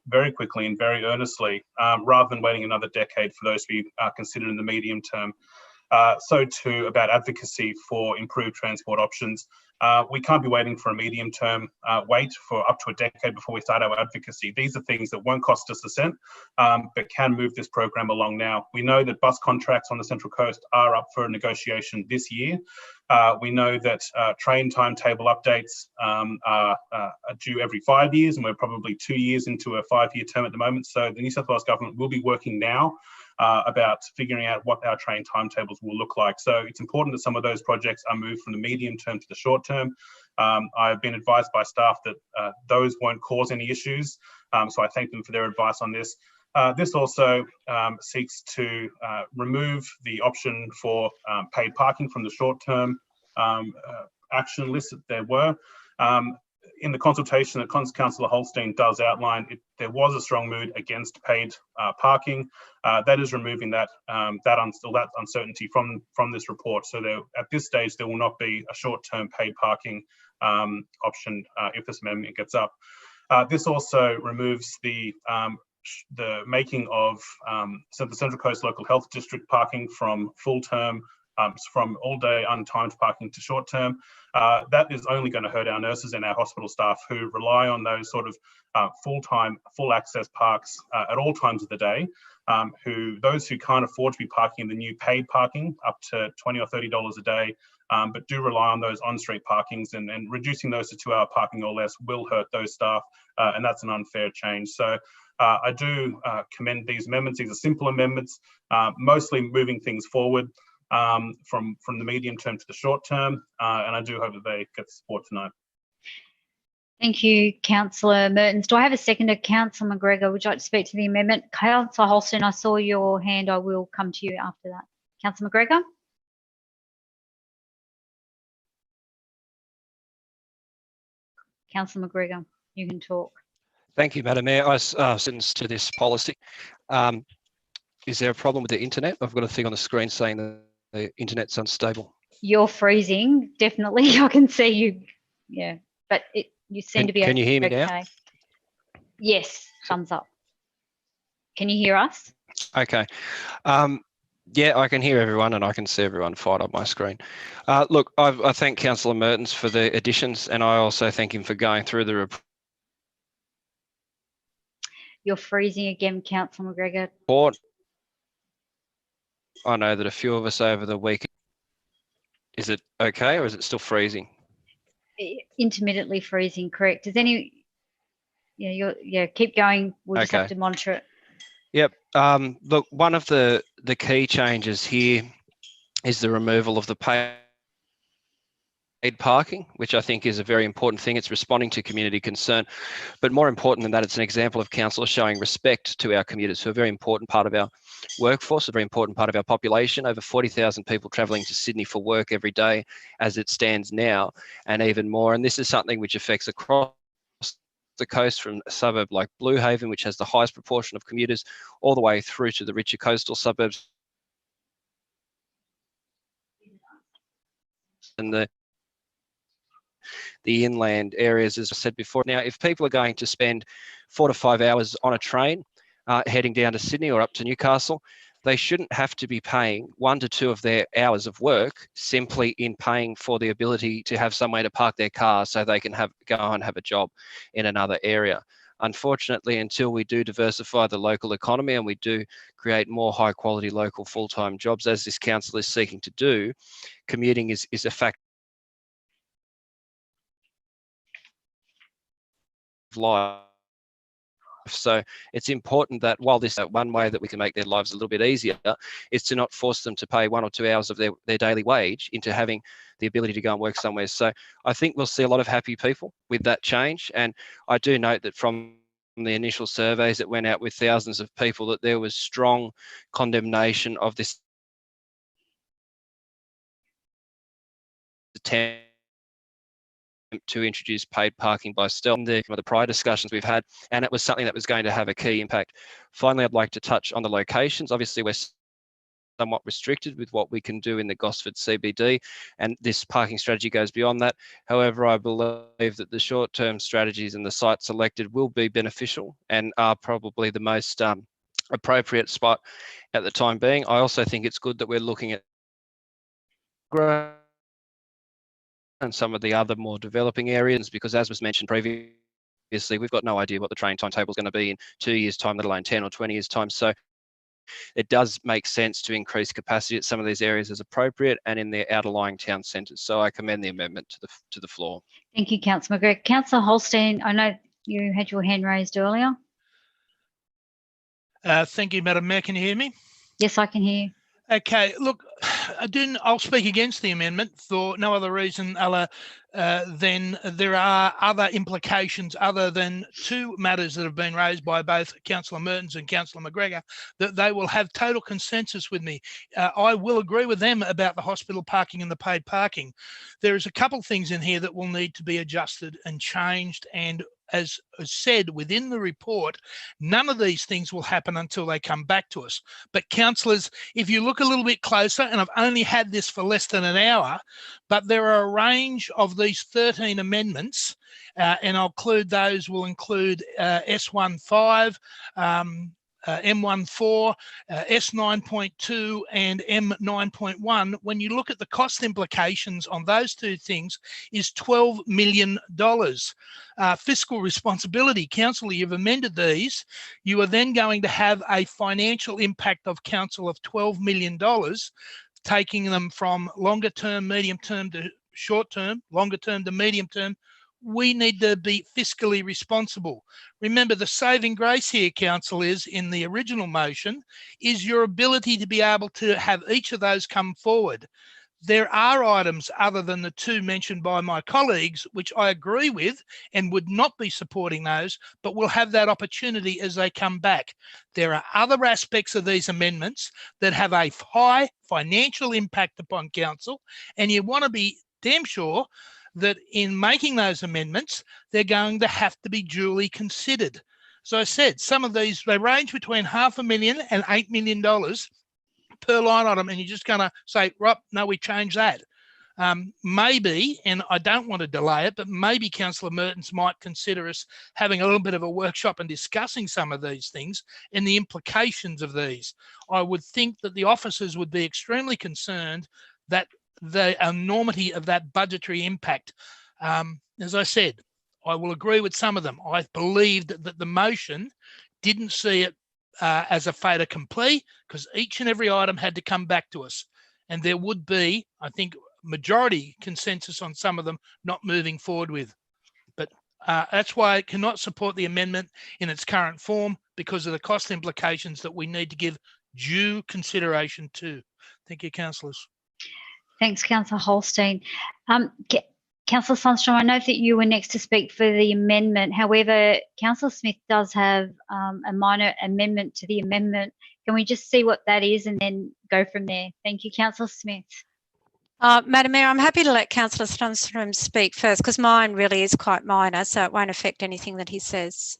very quickly and very earnestly, rather than waiting another decade for those to be considered in the medium term. So too about advocacy for improved transport options. We can't be waiting for a medium term wait for up to a decade before we start our advocacy. These are things that won't cost us a cent, but can move this program along now. We know that bus contracts on the Central Coast are up for negotiation this year. We know that train timetable updates are due every 5 years, and we're probably 2 years into a 5-year term at the moment. So the New South Wales government will be working now about figuring out what our train timetables will look like. So it's important that some of those projects are moved from the medium term to the short term. I've been advised by staff that those won't cause any issues, so I thank them for their advice on this. This also seeks to remove the option for paid parking from the short-term action list that there were. In the consultation that Councillor Holstein does outline, there was a strong mood against paid parking. That is removing that uncertainty from this report. So at this stage, there will not be a short-term paid parking option if this amendment gets up. This also removes the making of the Central Coast Local Health District parking from full-term, from all-day untimed parking to short-term. That is only going to hurt our nurses and our hospital staff who rely on those sort of full-time, full-access parks at all times of the day. Those who can't afford to be parking in the new paid parking up to $20 or $30 a day, but do rely on those on-street parkings, and reducing those to 2-hour parking or less will hurt those staff, and that's an unfair change. So I do commend these amendments. These are simple amendments, mostly moving things forward from the medium term to the short term, and I do hope that they get support tonight. Thank you, Councillor Mertens. Do I have a seconder? Councillor McGregor, would you like to speak to the amendment? Councillor Holstein, I saw your hand. I will come to you after that. Councillor McGregor? Councillor McGregor, you can talk. Thank you, Madam Mayor. I sentence to this policy. Is there a problem with the internet? I've got a thing on the screen saying that the internet's unstable. You're freezing, definitely. I can see you. Yeah, but you seem to be okay. Can you hear me now? Yes, thumbs up. Can you hear us? Okay. Yeah, I can hear everyone and I can see everyone fine on my screen. Look, I thank Councillor Mertens for the additions, and I also thank him for going through the You're freezing again, Councillor McGregor. report. I know that a few of us over the week. Is it okay, or is it still freezing? Intermittently freezing, correct. Does any? Yeah, keep going. We'll just have to monitor it. Yep. Look, one of the key changes here is the removal of the paid parking, which I think is a very important thing. It's responding to community concern, but more important than that, it's an example of council showing respect to our commuters, who are a very important part of our workforce, a very important part of our population. Over 40,000 people travelling to Sydney for work every day as it stands now, and even more. And this is something which affects across the coast, from a suburb like Blue Haven, which has the highest proportion of commuters, all the way through to the richer coastal suburbs and the inland areas, as I said before. Now, if people are going to spend 4 to 5 hours on a train heading down to Sydney or up to Newcastle, they shouldn't have to be paying 1 to 2 of their hours of work simply in paying for the ability to have somewhere to park their car so they can go and have a job in another area. Unfortunately, until we do diversify the local economy and we do create more high quality local full-time jobs, as this council is seeking to do, commuting is a factor of life. So it's important that while this is one way that we can make their lives a little bit easier, is to not force them to pay 1 or 2 hours of their daily wage into having the ability to go and work somewhere. So I think we'll see a lot of happy people with that change. And I do note that from the initial surveys that went out with thousands of people, that there was strong condemnation of this attempt to introduce paid parking by stealth in the prior discussions we've had, and it was something that was going to have a key impact. Finally, I'd like to touch on the locations. Obviously, we're somewhat restricted with what we can do in the Gosford CBD, and this parking strategy goes beyond that. However, I believe that the short-term strategies and the sites selected will be beneficial and are probably the most appropriate spot at the time being. I also think it's good that we're looking at and some of the other more developing areas, because as was mentioned previously, we've got no idea what the train timetable is going to be in 2 years' time, let alone 10 or 20 years' time. So it does make sense to increase capacity at some of these areas as appropriate and in the outlying town centres. So I commend the amendment to the floor. Thank you, Councillor McGregor. Councillor Holstein, I know you had your hand raised earlier. Thank you, Madam Mayor. Can you hear me? Yes, I can hear you. Okay, look, I'll speak against the amendment for no other reason than there are other implications other than two matters that have been raised by both Councillor Mertens and Councillor McGregor, that they will have total consensus with me. I will agree with them about the hospital parking and the paid parking. There is a couple of things in here that will need to be adjusted and changed, and as said within the report, none of these things will happen until they come back to us. But councillors, if you look a little bit closer, and I've only had this for less than an hour, but there are a range of these 13 amendments, and I'll include those, will include S15, M14, S9.2 and M9.1. When you look at the cost implications on those two things, is $12 million. Fiscal responsibility, councillor, you've amended these. You are then going to have a financial impact of council of $12 million, taking them from longer term, medium term to short term, longer term to medium term. We need to be fiscally responsible. Remember, the saving grace here, council, is in the original motion, is your ability to be able to have each of those come forward. There are items other than the two mentioned by my colleagues, which I agree with and would not be supporting those, but we'll have that opportunity as they come back. There are other aspects of these amendments that have a high financial impact upon council, and you want to be damn sure that in making those amendments, they're going to have to be duly considered. So I said, some of these, they range between $500,000 and $8 million per line item, and you're just going to say, right, no, we change that. Maybe, and I don't want to delay it, but maybe Councillor Mertens might consider us having a little bit of a workshop and discussing some of these things and the implications of these. I would think that the officers would be extremely concerned that the enormity of that budgetary impact. As I said, I will agree with some of them. I believed that the motion didn't see it as a fait accompli, because each and every item had to come back to us. And there would be, I think, majority consensus on some of them not moving forward with. But that's why I cannot support the amendment in its current form, because of the cost implications that we need to give due consideration to. Thank you, councillors. Thanks, Councillor Holstein. Councillor Sundstrom, I know that you were next to speak for the amendment. However, Councillor Smith does have a minor amendment to the amendment. Can we just see what that is and then go from there? Thank you, Councillor Smith. Madam Mayor, I'm happy to let Councillor Sundstrom speak first, because mine really is quite minor, so it won't affect anything that he says.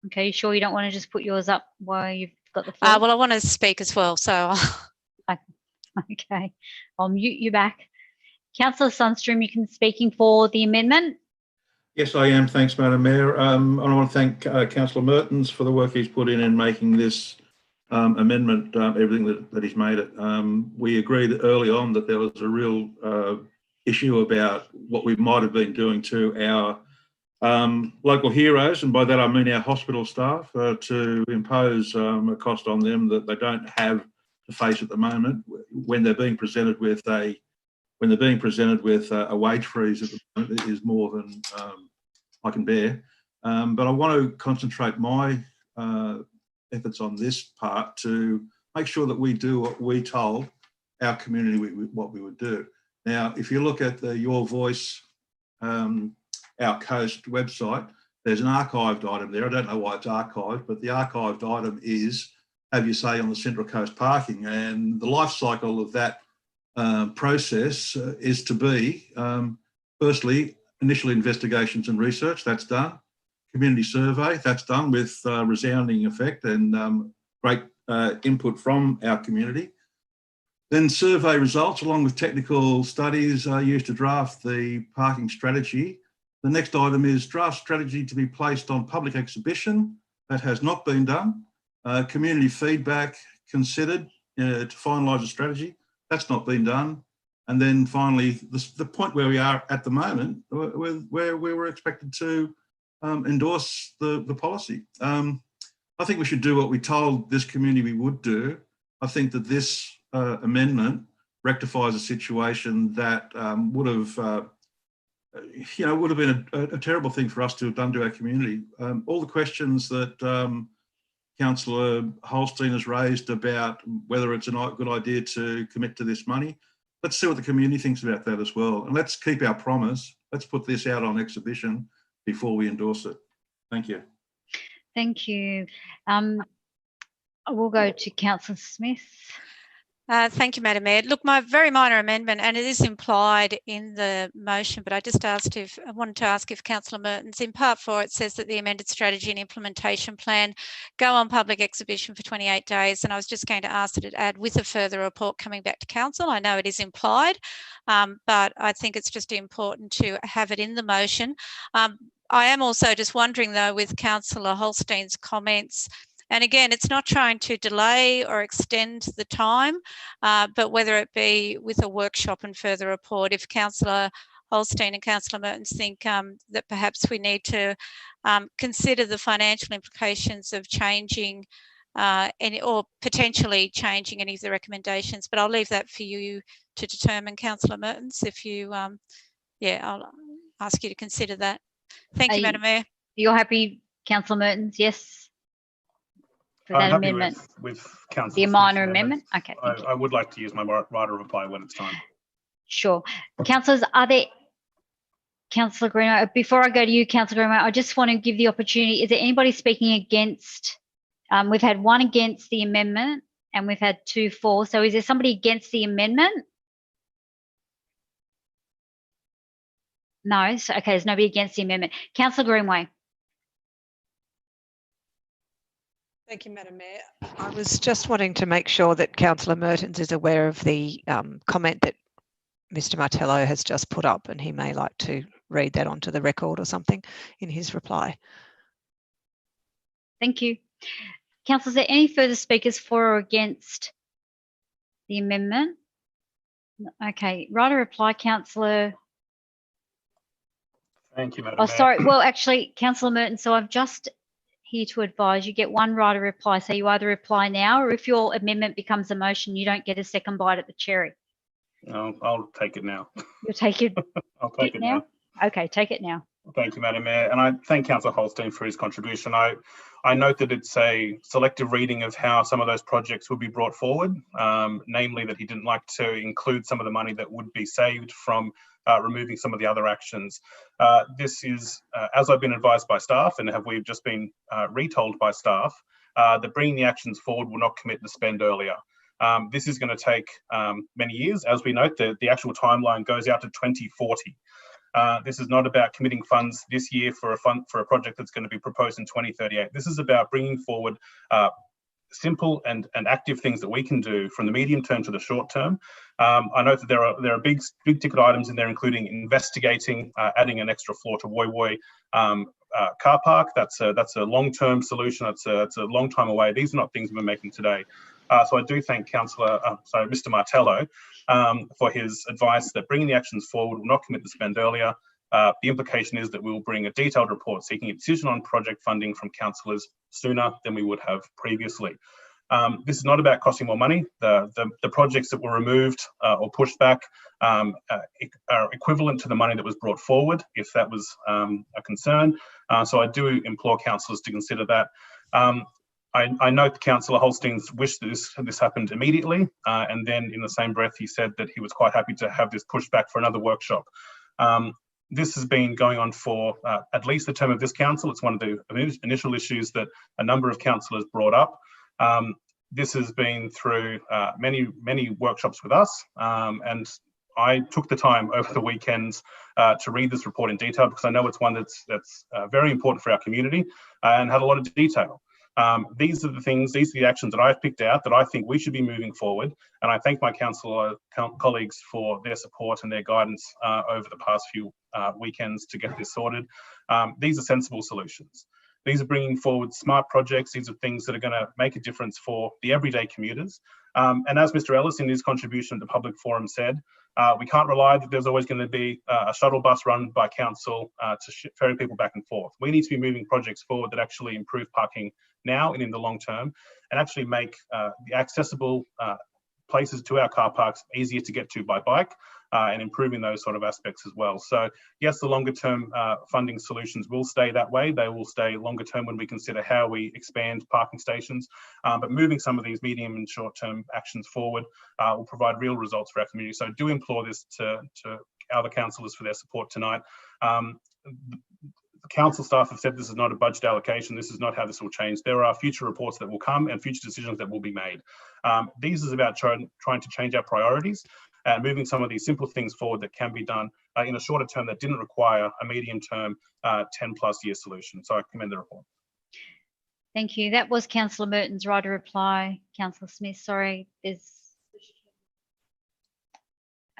Okay, you sure you don't want to just put yours up while you've got the floor? Well, I want to speak as well, so. Okay, I'll mute you back. Councillor Sundstrom, you can speaking for the amendment. Yes, I am. Thanks, Madam Mayor. And I want to thank Councillor Mertens for the work he's put in making this amendment, everything that he's made it. We agreed early on that there was a real issue about what we might have been doing to our local heroes, and by that I mean our hospital staff, to impose a cost on them that they don't have to face at the moment when they're being presented with a wage freeze at the moment. It is more than I can bear. But I want to concentrate my efforts on this part to make sure that we do what we told our community what we would do. Now, if you look at the Your Voice Our Coast website, there's an archived item there. I don't know why it's archived, but the archived item is have your say on the Central Coast parking, and the life cycle of that process is to be, firstly, initial investigations and research, that's done. Community survey, that's done with resounding effect and great input from our community. Then survey results along with technical studies are used to draft the parking strategy. The next item is draft strategy to be placed on public exhibition. That has not been done. Community feedback considered to finalise a strategy. That's not been done. And then finally, the point where we are at the moment, where we were expected to endorse the policy. I think we should do what we told this community we would do. I think that this amendment rectifies a situation that would have been a terrible thing for us to have done to our community. All the questions that Councillor Holstein has raised about whether it's a good idea to commit to this money, let's see what the community thinks about that as well. And let's keep our promise. Let's put this out on exhibition before we endorse it. Thank you. Thank you. I will go to Councillor Smith. Thank you, Madam Mayor. Look, my very minor amendment, and it is implied in the motion, but I wanted to ask if Councillor Mertens, in part 4, it says that the amended strategy and implementation plan go on public exhibition for 28 days. And I was just going to ask that it add with a further report coming back to council. I know it is implied, but I think it's just important to have it in the motion. I am also just wondering though, with Councillor Holstein's comments, and again, it's not trying to delay or extend the time, but whether it be with a workshop and further report, if Councillor Holstein and Councillor Mertens think that perhaps we need to consider the financial implications of changing or potentially changing any of the recommendations. But I'll leave that for you to determine, Councillor Mertens, if you, I'll ask you to consider that. Thank you, Madam Mayor. You're happy, Councillor Mertens? Yes. For that amendment, with Councillor the minor amendment. Okay. I would like to use my right of reply when it's time. Sure. Councillors, are there? Councillor Greenway, before I go to you, Councillor Greenway, I just want to give the opportunity. Is there anybody speaking against? We've had one against the amendment, and we've had 2 for. So, is there somebody against the amendment? No. So, okay. There's nobody against the amendment. Councillor Greenway. Thank you, Madam Mayor. I was just wanting to make sure that Councillor Mertens is aware of the comment that Mr. Martello has just put up, and he may like to read that onto the record or something in his reply. Thank you. Councillors, is there any further speakers for or against the amendment? Okay. Right of reply, Councillor. Thank you, Madam Mayor. Sorry. Well, actually, Councillor Mertens, so I've just here to advise you get one right of reply. So you either reply now, or if your amendment becomes a motion, you don't get a second bite at the cherry. I'll take it now. You'll take it. I'll take it now. Okay, take it now. Thank you, Madam Mayor. And I thank Councillor Holstein for his contribution. I note that it's a selective reading of how some of those projects would be brought forward, namely that he didn't like to include some of the money that would be saved from removing some of the other actions. This is, as I've been advised by staff, and we've just been retold by staff, that bringing the actions forward will not commit the spend earlier. This is going to take many years. As we note, the actual timeline goes out to 2040. This is not about committing funds this year for a project that's going to be proposed in 2038. This is about bringing forward simple and active things that we can do from the medium term to the short term. I know that there are big ticket items in there, including investigating adding an extra floor to Woy Woy car park. That's a long-term solution. It's a long time away. These are not things we're making today. So I do thank Mr. Martello for his advice that bringing the actions forward will not commit the spend earlier. The implication is that we will bring a detailed report seeking a decision on project funding from councillors sooner than we would have previously. This is not about costing more money. The projects that were removed or pushed back are equivalent to the money that was brought forward, if that was a concern. So I do implore councillors to consider that. I note the Councillor Holstein's wish that this happened immediately, and then in the same breath he said that he was quite happy to have this pushed back for another workshop. This has been going on for at least the term of this council. It's one of the initial issues that a number of councillors brought up. this has been through many workshops with us, and I took the time over the weekends to read this report in detail, because I know it's one that's very important for our community and had a lot of detail. These are the things, these are the actions that I've picked out that I think we should be moving forward. And I thank my council colleagues for their support and their guidance over the past few weekends to get this sorted. These are sensible solutions. These are bringing forward smart projects. These are things that are going to make a difference for the everyday commuters. And as Mr. Ellis in his contribution to the public forum said, we can't rely that there's always going to be a shuttle bus run by council to ferry people back and forth. We need to be moving projects forward that actually improve parking now and in the long term, and actually make the accessible places to our car parks easier to get to by bike, and improving those sort of aspects as well. So yes, the longer term funding solutions will stay that way. They will stay longer term when we consider how we expand parking stations, but moving some of these medium and short term actions forward will provide real results for our community. So I do implore this to other councillors for their support tonight. The council staff have said this is not a budget allocation. This is not how this will change. There are future reports that will come and future decisions that will be made. This is about trying to change our priorities and moving some of these simple things forward that can be done in a shorter term that didn't require a medium term 10+ year solution. So I commend the report. Thank you. That was Councillor Merton's right to reply. Councillor Smith, sorry,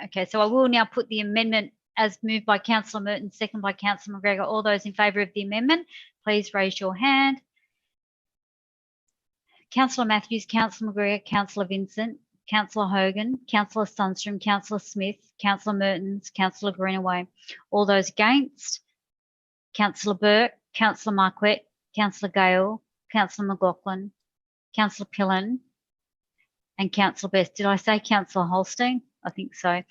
okay, so I will now put the amendment as moved by Councillor Merton, second by Councillor McGregor. All those in favour of the amendment, please raise your hand. Councillor Matthews, Councillor McGregor, Councillor Vincent, Councillor Hogan, Councillor Sundstrom, Councillor Smith, Councillor Mertens, Councillor Greenaway. All those against? Councillor Burke, Councillor Marquette, Councillor Gale, Councillor McLaughlin, Councillor Pillen, and Councillor Best. Did I say Councillor Holstein? I think so.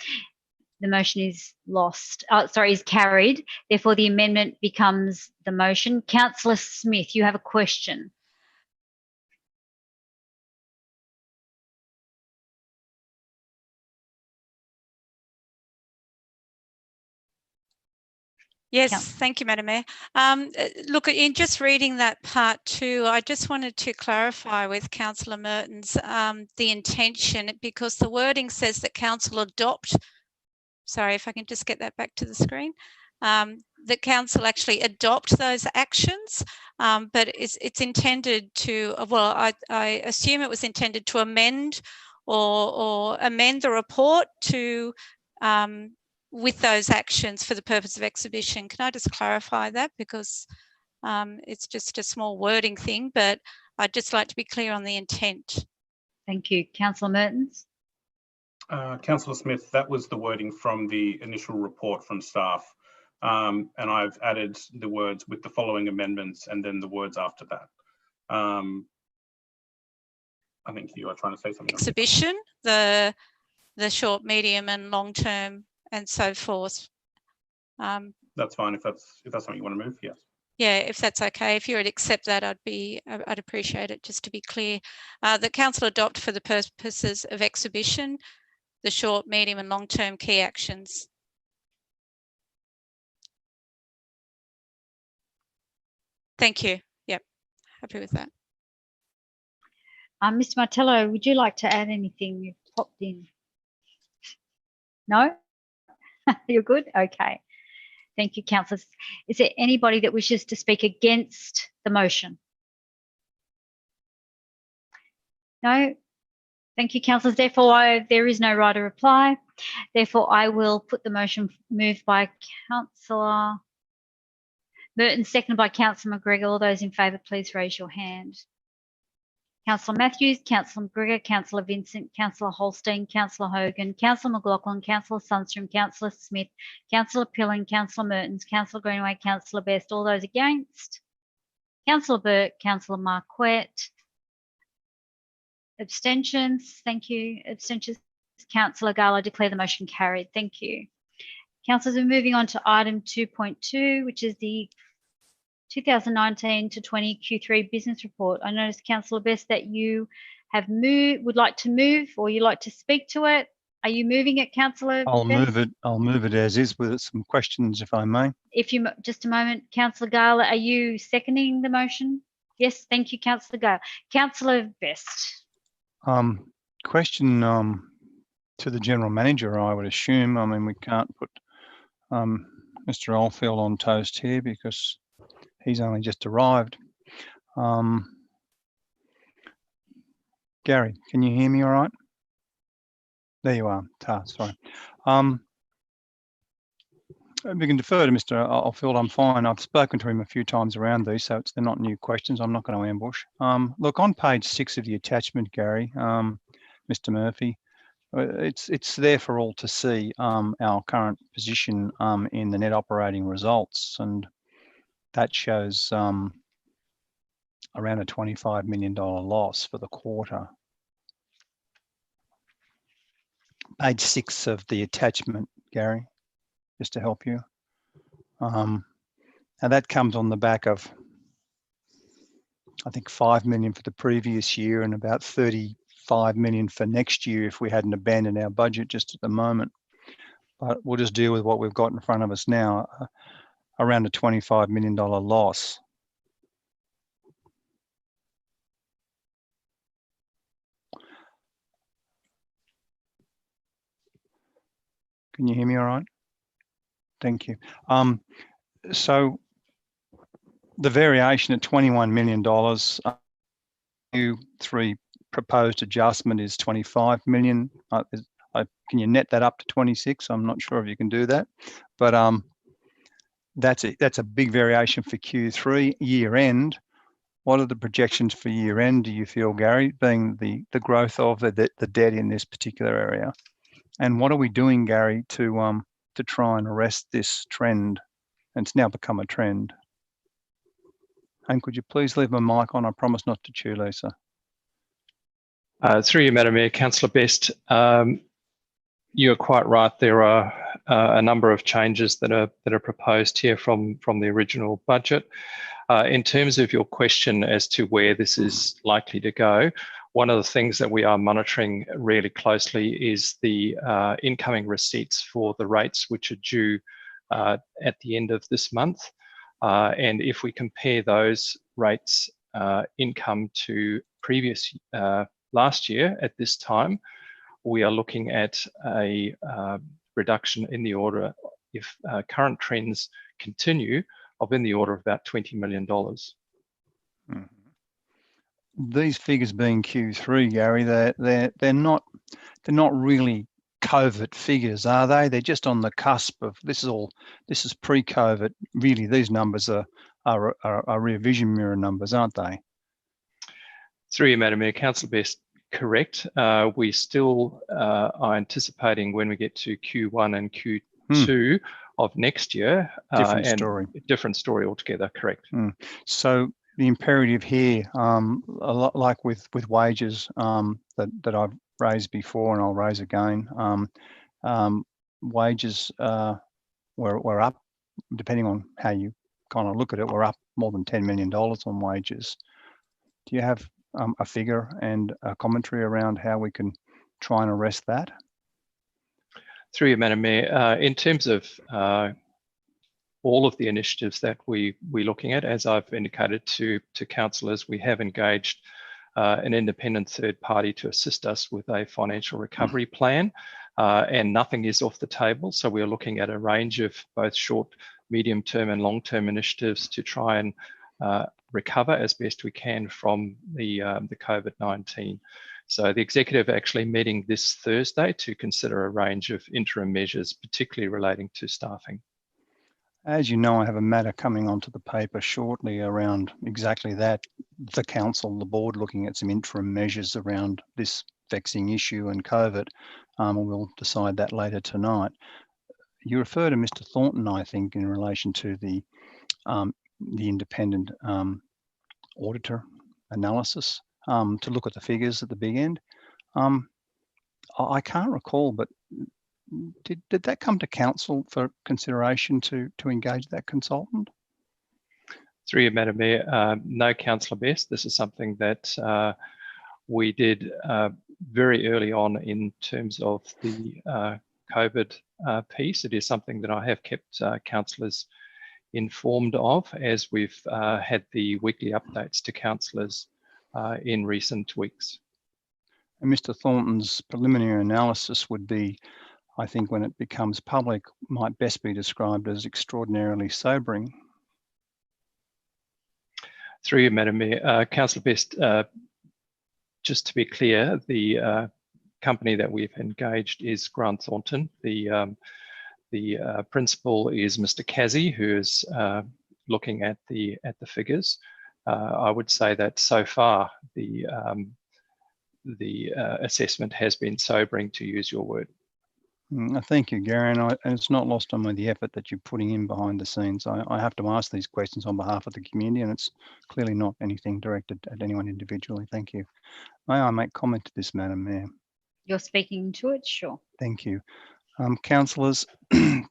The motion is is carried. Therefore, the amendment becomes the motion. Councillor Smith, you have a question. Yes, thank you, Madam Mayor. Look, in just reading that part too, I just wanted to clarify with Councillor Mertens the intention, because the wording says that council adopt, sorry, if I can just get that back to the screen, the council actually adopt those actions, but it's intended to, well, I assume it was intended to amend or amend the report to with those actions for the purpose of exhibition. Can I just clarify that? Because it's just a small wording thing, but I'd just like to be clear on the intent. Thank you. Councillor Mertens. Councillor Smith, that was the wording from the initial report from staff. And I've added the words with the following amendments and then the words after that. I think you are trying to say something. Exhibition, the short, medium and long term and so forth. That's fine if that's something you want to move, yes. Yeah, if that's okay. If you would accept that, I'd appreciate it, just to be clear. The council adopt for the purposes of exhibition the short, medium and long term key actions. Thank you. Yep, happy with that. Mr. Martello, would you like to add anything? You've popped in. No? You're good? Okay. Thank you, councillors. Is there anybody that wishes to speak against the motion? No? Thank you, councillors. Therefore, there is no right of reply. Therefore, I will put the motion moved by Councillor Merton, seconded by Councillor McGregor. All those in favour, please raise your hand. Councillor Matthews, Councillor McGregor, Councillor Vincent, Councillor Holstein, Councillor Hogan, Councillor McLaughlin, Councillor Sundstrom, Councillor Smith, Councillor Pillen, Councillor Mertens, Councillor Greenaway, Councillor Best. All those against? Councillor Burke, Councillor Marquette. Abstentions? Thank you. Abstentions? Councillor Gale, I declare the motion carried. Thank you. Councillors, we're moving on to item 2.2, which is the 2019 to 20 Q3 business report. I noticed, Councillor Best, that you have would like to move, or you like to speak to it. Are you moving it, Councillor Best? I'll move it as is with some questions, if I may. If you just a moment, Councillor Gale, are you seconding the motion? Yes, thank you, Councillor Gale. Councillor Best. Question to the General Manager, I would assume. I mean, we can't put Mr. Oldfield on toast here because he's only just arrived. Gary, can you hear me all right? There you are. Sorry. We can defer to Mr. Oldfield. I'm fine. I've spoken to him a few times around these, so they're not new questions. I'm not going to ambush. Look, on page 6 of the attachment, Gary, Mr. Murphy, it's there for all to see, our current position in the net operating results, and that shows around a $25 million loss for the quarter. Page 6 of the attachment, Gary, just to help you. And that comes on the back of, I think, 5 million for the previous year and about 35 million for next year if we hadn't abandoned our budget just at the moment. But we'll just deal with what we've got in front of us now, around a $25 million loss. Can you hear me all right? Thank you. So the variation at $21 million, Q3 proposed adjustment is 25 million. Can you net that up to 26? I'm not sure if you can do that, but that's a big variation for Q3 year end. What are the projections for year end, do you feel, Gary, being the growth of the debt in this particular area? And what are we doing, Gary, to try and arrest this trend? And it's now become a trend. And could you please leave my mic on? I promise not to chew, Lisa. Through you, Madam Mayor, Councillor Best, you're quite right. There are a number of changes that are proposed here from the original budget. In terms of your question as to where this is likely to go, one of the things that we are monitoring really closely is the incoming receipts for the rates which are due at the end of this month. And if we compare those rates income to previous last year at this time, we are looking at a reduction in the order, if current trends continue, of in the order of about $20 million. These figures being Q3, Gary, they're not really COVID figures, are they? They're just on the cusp of this is pre-COVID. Really, these numbers are rear vision mirror numbers, aren't they? Through you, Madam Mayor, Councillor Best, correct. We still are anticipating when we get to Q1 and Q2 of next year. Different story altogether, correct. So the imperative here, a lot like with wages that I've raised before and I'll raise again, wages we're up, depending on how you kind of look at it, we're up more than $10 million on wages. Do you have a figure and a commentary around how we can try and arrest that? Through you, Madam Mayor, in terms of all of the initiatives that we're looking at, as I've indicated to councillors, we have engaged an independent third party to assist us with a financial recovery plan, and nothing is off the table. So we're looking at a range of both short, medium-term and long-term initiatives to try and recover as best we can from the COVID-19. So the executive actually meeting this Thursday to consider a range of interim measures, particularly relating to staffing. As you know, I have a matter coming onto the paper shortly around exactly that. The council, the board, looking at some interim measures around this vexing issue and COVID, and we'll decide that later tonight. You refer to Mr. Thornton, I think, in relation to the independent auditor analysis to look at the figures at the big end. I can't recall, but did that come to council for consideration to engage that consultant? Through you, Madam Mayor, no, Councillor Best. This is something that we did very early on in terms of the COVID piece. It is something that I have kept councillors informed of as we've had the weekly updates to councillors in recent weeks. And Mr. Thornton's preliminary analysis would be, I think when it becomes public, might best be described as extraordinarily sobering. Through you, Madam Mayor. Councillor Best, just to be clear, the company that we've engaged is Grant Thornton. The principal is Mr. Kazi, who is looking at the figures. I would say that so far the assessment has been sobering, to use your word. Thank you, Gary, and it's not lost on me the effort that you're putting in behind the scenes. I have to ask these questions on behalf of the community, and it's clearly not anything directed at anyone individually. Thank you. May I make comment to this, Madam Mayor? You're speaking to it, sure. Thank you. Councillors,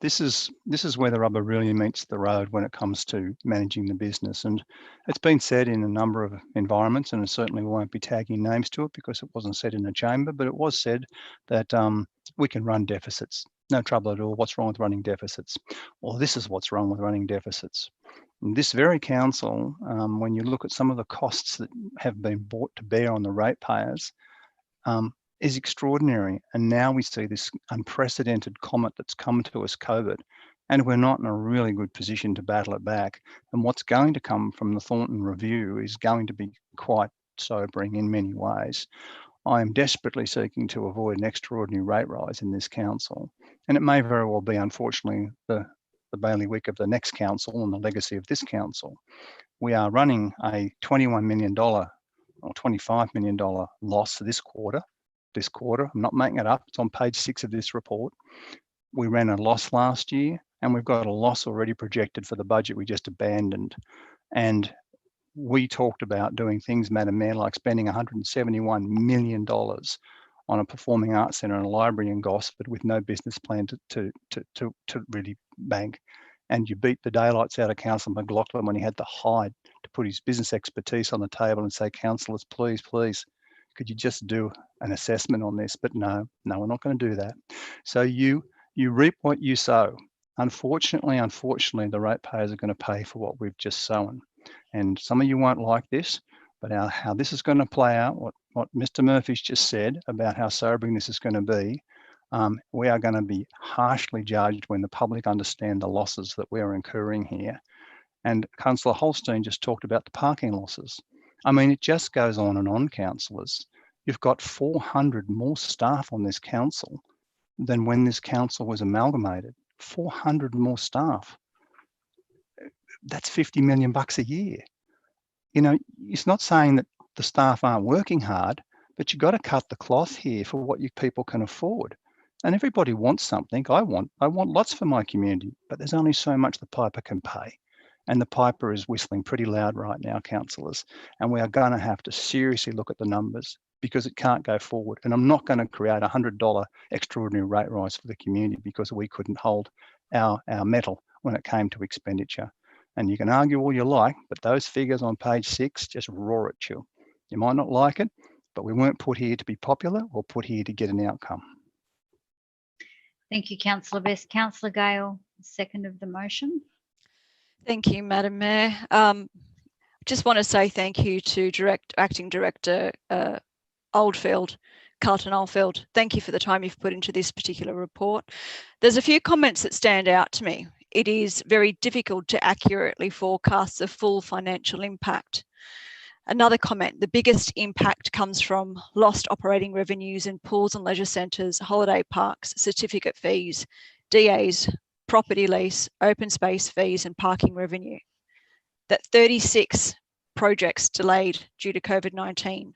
this is where the rubber really meets the road when it comes to managing the business. And it's been said in a number of environments, and it certainly won't be tagging names to it because it wasn't said in the chamber, but it was said that we can run deficits. No trouble at all. What's wrong with running deficits? Well, this is what's wrong with running deficits. And this very council, when you look at some of the costs that have been brought to bear on the ratepayers, is extraordinary. And now we see this unprecedented comet that's come to us, COVID, and we're not in a really good position to battle it back. And what's going to come from the Thornton review is going to be quite sobering in many ways. I am desperately seeking to avoid an extraordinary rate rise in this council. And it may very well be, unfortunately, the bailiwick of the next council and the legacy of this council. We are running a $21 million or $25 million loss this quarter. I'm not making it up. It's on page 6 of this report. We ran a loss last year, and we've got a loss already projected for the budget we just abandoned. And we talked about doing things, Madam Mayor, like spending $171 million on a performing arts centre and a library in Gosford with no business plan to really bank. And you beat the daylights out of Councillor McLaughlin when he had to hide to put his business expertise on the table and say, councillors, please, could you just do an assessment on this? But no, we're not going to do that. So you reap what you sow. Unfortunately, the ratepayers are going to pay for what we've just sown. And some of you won't like this, but how this is going to play out, what Mr. Murphy's just said about how sobering this is going to be, we are going to be harshly judged when the public understand the losses that we are incurring here. And Councillor Holstein just talked about the parking losses. I mean, it just goes on, councillors. You've got 400 more staff on this council than when this council was amalgamated. 400 more staff. That's $50 million a year. You know, it's not saying that the staff aren't working hard, but you've got to cut the cloth here for what you people can afford. And everybody wants something. I want lots for my community, but there's only so much the piper can pay. And the piper is whistling pretty loud right now, councillors. And we are going to have to seriously look at the numbers because it can't go forward. And I'm not going to create a $100 extraordinary rate rise for the community because we couldn't hold our mettle when it came to expenditure. And you can argue all you like, but those figures on page 6 just roar at you. You might not like it, but we weren't put here to be popular. We're put here to get an outcome. Thank you, Councillor Best. Councillor Gale, second of the motion. Thank you, Madam Mayor. Just want to say thank you to Acting Director Carlton Oldfield. Thank you for the time you've put into this particular report. There's a few comments that stand out to me. It is very difficult to accurately forecast the full financial impact. Another comment, the biggest impact comes from lost operating revenues in pools and leisure centres, holiday parks, certificate fees, DAs, property lease, open space fees and parking revenue. That 36 projects delayed due to COVID-19.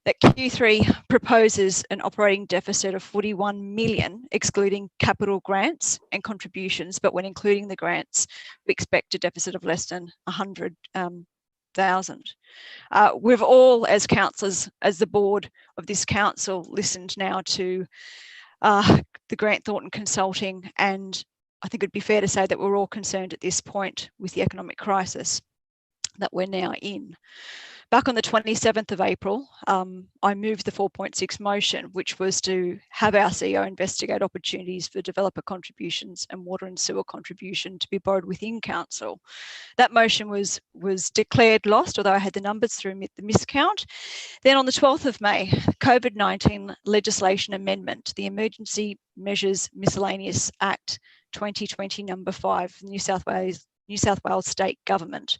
That Q3 proposes an operating deficit of 41 million, excluding capital grants and contributions, but when including the grants, we expect a deficit of less than 100,000. We've all, as councillors, as the board of this council, listened now to the Grant Thornton Consulting, and I think it'd be fair to say that we're all concerned at this point with the economic crisis that we're now in. Back on the 27th of April, I moved the 4.6 motion, which was to have our CEO investigate opportunities for developer contributions and water and sewer contribution to be borrowed within council. That motion was declared lost, although I had the numbers through the miscount. Then on the 12th of May, COVID-19 legislation amendment, the Emergency Measures Miscellaneous Act 2020 number 5, New South Wales State Government.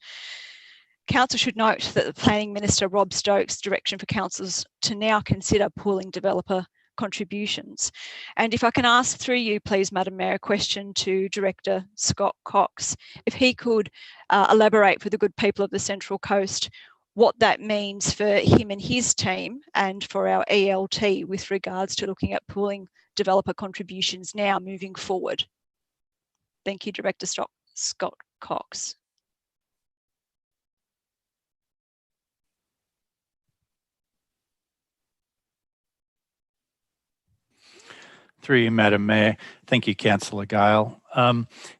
Council should note that the Planning Minister Rob Stokes' direction for councils to now consider pooling developer contributions. And if I can ask through you, please, Madam Mayor, a question to Director Scott Cox, if he could elaborate for the good people of the Central Coast what that means for him and his team and for our ELT with regards to looking at pooling developer contributions now moving forward. Thank you, Director Scott Cox. Through you, Madam Mayor. Thank you, Councillor Gale.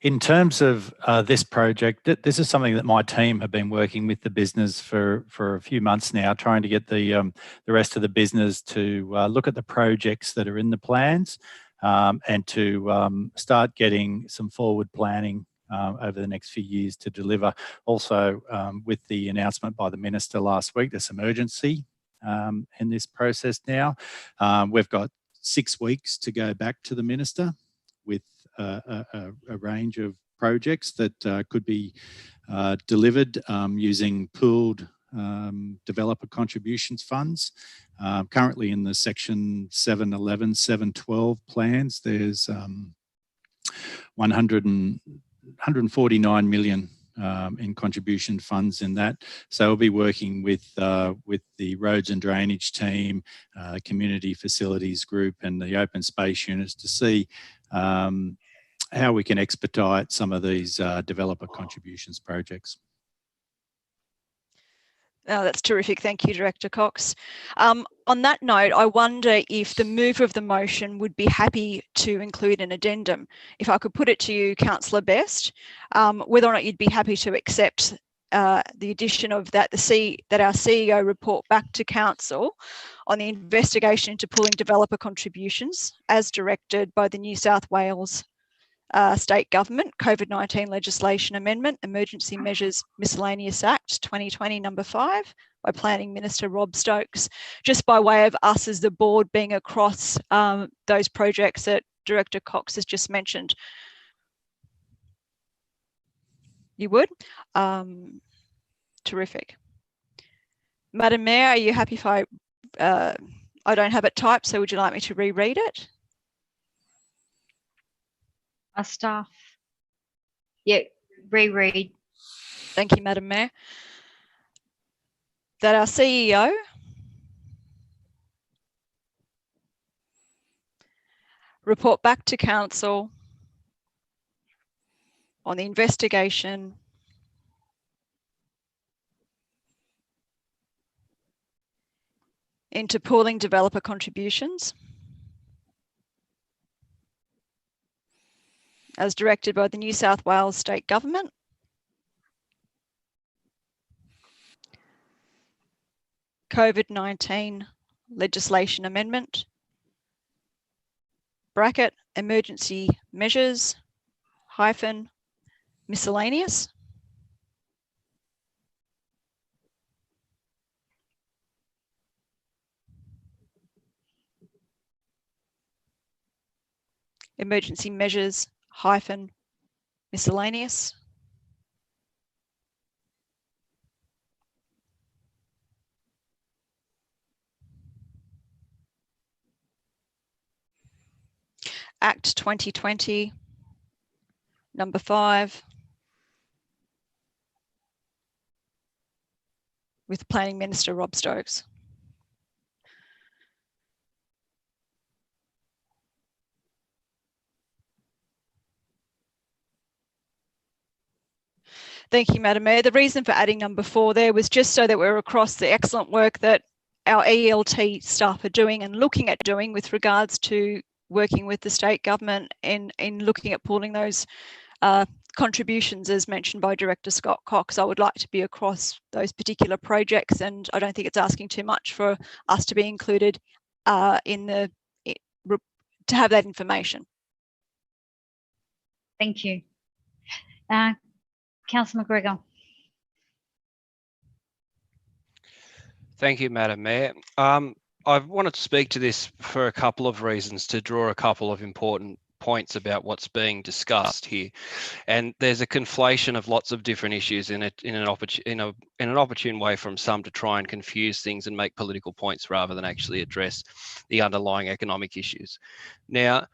In terms of this project, this is something that my team have been working with the business for a few months now, trying to get the rest of the business to look at the projects that are in the plans and to start getting some forward planning over the next few years to deliver. Also, with the announcement by the Minister last week, there's some urgency in this process now. We've got 6 weeks to go back to the Minister with a range of projects that could be delivered using pooled developer contributions funds. Currently in the section 711, 712 plans, there's 149 million in contribution funds in that. So we'll be working with the roads and drainage team, community facilities group and the open space units to see how we can expedite some of these developer contributions projects. Oh, that's terrific. Thank you, Director Cox. On that note, I wonder if the mover of the motion would be happy to include an addendum. If I could put it to you, Councillor Best, whether or not you'd be happy to accept the addition of that our CEO report back to Council on the investigation into pooling developer contributions as directed by the New South Wales State Government, COVID-19 legislation amendment, Emergency Measures Miscellaneous Act 2020 number 5 by Planning Minister Rob Stokes, just by way of us as the board being across those projects that Director Cox has just mentioned. You would? Terrific. Madam Mayor, are you happy if I don't have it typed, so would you like me to reread it? Staff. Yeah, reread. Thank you, Madam Mayor. That our CEO report back to Council on the investigation into pooling developer contributions as directed by the New South Wales State Government, COVID-19 legislation amendment, bracket, emergency measures, hyphen, miscellaneous. Emergency measures, hyphen, miscellaneous. Act 2020, number 5, with Planning Minister Rob Stokes. Thank you, Madam Mayor. The reason for adding number 4 there was just so that we're across the excellent work that our ELT staff are doing and looking at doing with regards to working with the state government in looking at pooling those contributions, as mentioned by Director Scott Cox. I would like to be across those particular projects, and I don't think it's asking too much for us to be included to have that information. Thank you. Councillor McGregor. Thank you, Madam Mayor. I wanted to speak to this for a couple of reasons, to draw a couple of important points about what's being discussed here. And there's a conflation of lots of different issues in an opportune way from some to try and confuse things and make political points rather than actually address the underlying economic issues. Now,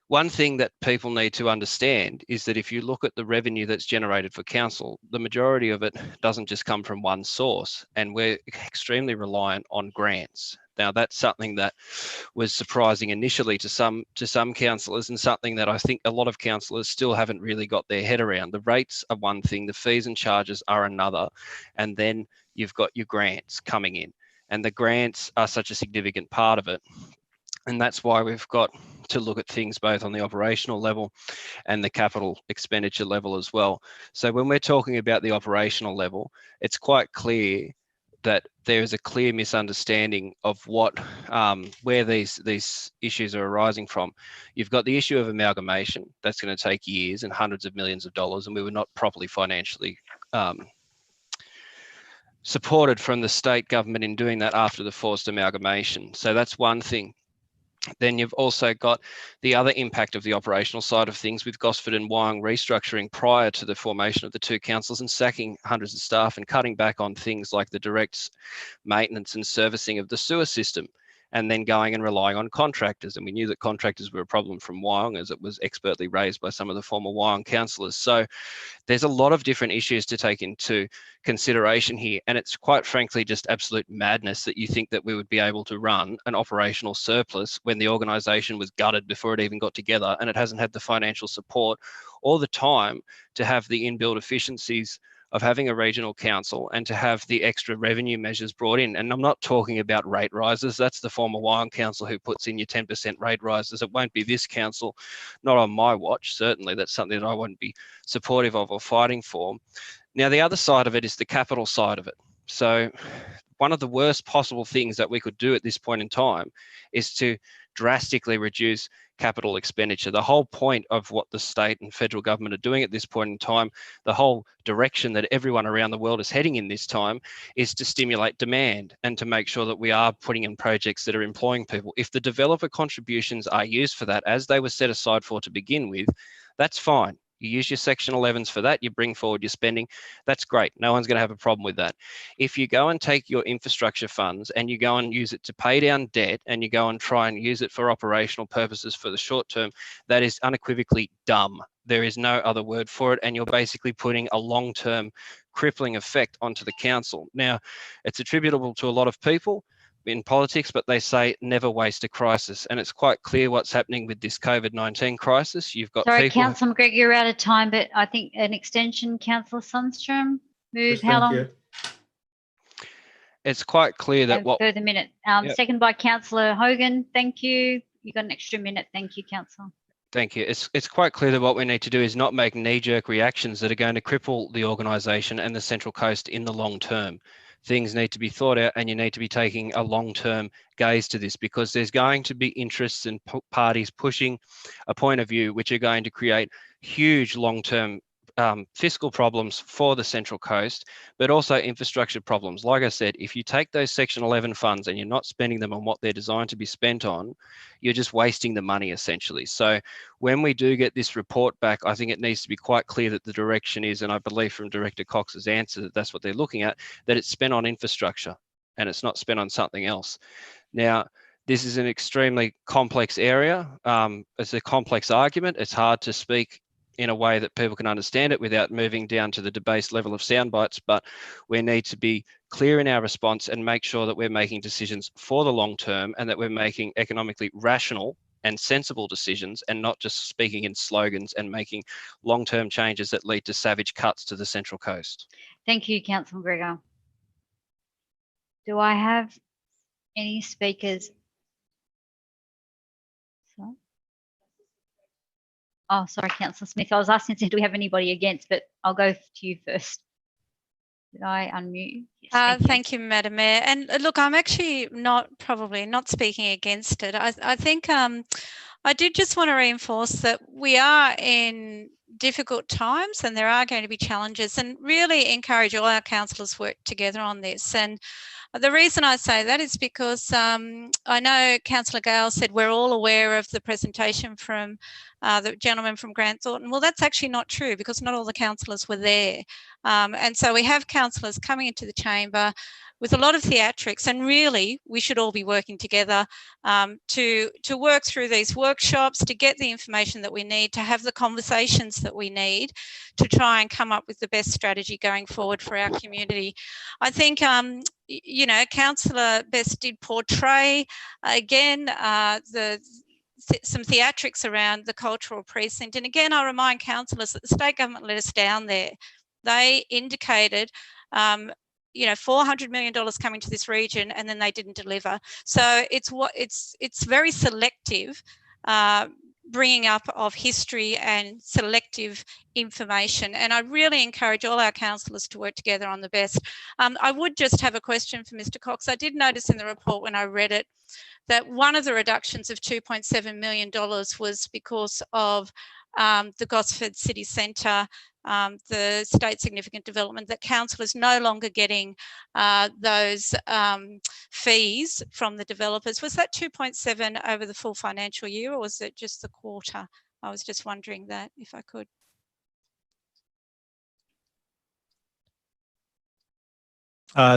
one thing that people need to understand is that if you look at the revenue that's generated for council, the majority of it doesn't just come from one source, and we're extremely reliant on grants. Now, that's something that was surprising initially to some councillors, and something that I think a lot of councillors still haven't really got their head around. The rates are one thing, the fees and charges are another, and then you've got your grants coming in, and the grants are such a significant part of it. And that's why we've got to look at things both on the operational level and the capital expenditure level as well. So when we're talking about the operational level, it's quite clear that there is a clear misunderstanding of where these issues are arising from. You've got the issue of amalgamation. That's going to take years and hundreds of millions of dollars, and we were not properly financially supported from the state government in doing that after the forced amalgamation. So that's one thing. Then you've also got the other impact of the operational side of things with Gosford and Wyong restructuring prior to the formation of the two councils and sacking hundreds of staff and cutting back on things like the direct maintenance and servicing of the sewer system, and then going and relying on contractors. And we knew that contractors were a problem from Wyong, as it was expertly raised by some of the former Wyong councillors. So there's a lot of different issues to take into consideration here. And it's quite frankly just absolute madness that you think that we would be able to run an operational surplus when the organisation was gutted before it even got together, and it hasn't had the financial support or the time to have the inbuilt efficiencies of having a regional council and to have the extra revenue measures brought in. And I'm not talking about rate rises. That's the former Wyong council who puts in your 10% rate rises. It won't be this council, not on my watch. Certainly that's something that I wouldn't be supportive of or fighting for. Now, the other side of it is the capital side of it. So one of the worst possible things that we could do at this point in time is to drastically reduce capital expenditure. The whole point of what the state and federal government are doing at this point in time, the whole direction that everyone around the world is heading in this time, is to stimulate demand and to make sure that we are putting in projects that are employing people. If the developer contributions are used for that, as they were set aside for to begin with, that's fine. You use your Section 11s for that, you bring forward your spending, that's great. No one's going to have a problem with that. If you go and take your infrastructure funds and you go and use it to pay down debt and you go and try and use it for operational purposes for the short term, that is unequivocally dumb. There is no other word for it, and you're basically putting a long-term crippling effect onto the council. Now, it's attributable to a lot of people in politics, but they say never waste a crisis. And it's quite clear what's happening with this COVID-19 crisis. You've got Sorry, people... Councillor McGregor, you're out of time, but I think an extension, Councillor Sundstrom, move Yes, how long? you. It's quite clear that what... Further minute. Yep. Second by Councillor Hogan. Thank you. You got an extra minute. Thank you, Councillor. Thank you. It's quite clear that what we need to do is not make knee-jerk reactions that are going to cripple the organisation and the Central Coast in the long term. Things need to be thought out, and you need to be taking a long-term gaze to this, because there's going to be interests and parties pushing a point of view which are going to create huge long-term fiscal problems for the Central Coast, but also infrastructure problems. Like I said, if you take those Section 11 funds and you're not spending them on what they're designed to be spent on, you're just wasting the money essentially. So when we do get this report back, I think it needs to be quite clear that the direction is, and I believe from Director Cox's answer that that's what they're looking at, that it's spent on infrastructure and it's not spent on something else. Now, this is an extremely complex area. It's a complex argument. It's hard to speak in a way that people can understand it without moving down to the debased level of sound bites, but we need to be clear in our response and make sure that we're making decisions for the long term and that we're making economically rational and sensible decisions, and not just speaking in slogans and making long-term changes that lead to savage cuts to the Central Coast. Thank you, Councillor McGregor. Do I have any speakers? Oh, sorry, Councillor Smith. I was asking, do we have anybody against, but I'll go to you first. Did I unmute? Yes, Thank you, Madam Mayor. And look, I'm actually probably not speaking against it. I think I did just want to reinforce that we are in difficult times and there are going to be challenges, and really encourage all our councillors work together on this. And the reason I say that is because I know Councillor Gale said we're all aware of the presentation from the gentleman from Grant Thornton. Well, that's actually not true, because not all the councillors were there. And so we have councillors coming into the chamber with a lot of theatrics, and really we should all be working together to work through these workshops, to get the information that we need, to have the conversations that we need to try and come up with the best strategy going forward for our community. I think you know, Councillor Best did portray again some theatrics around the cultural precinct, and again I remind councillors that the state government let us down there. They indicated you know, $400 million coming to this region, and then they didn't deliver. So it's very selective bringing up of history and selective information. And I really encourage all our councillors to work together on the best. I would just have a question for Mr. Cox. I did notice in the report when I read it that one of the reductions of $2.7 million was because of the Gosford City Centre, the state significant development, that council is no longer getting those fees from the developers. Was that 2.7 over the full financial year, or was it just the quarter? I was just wondering that, if I could.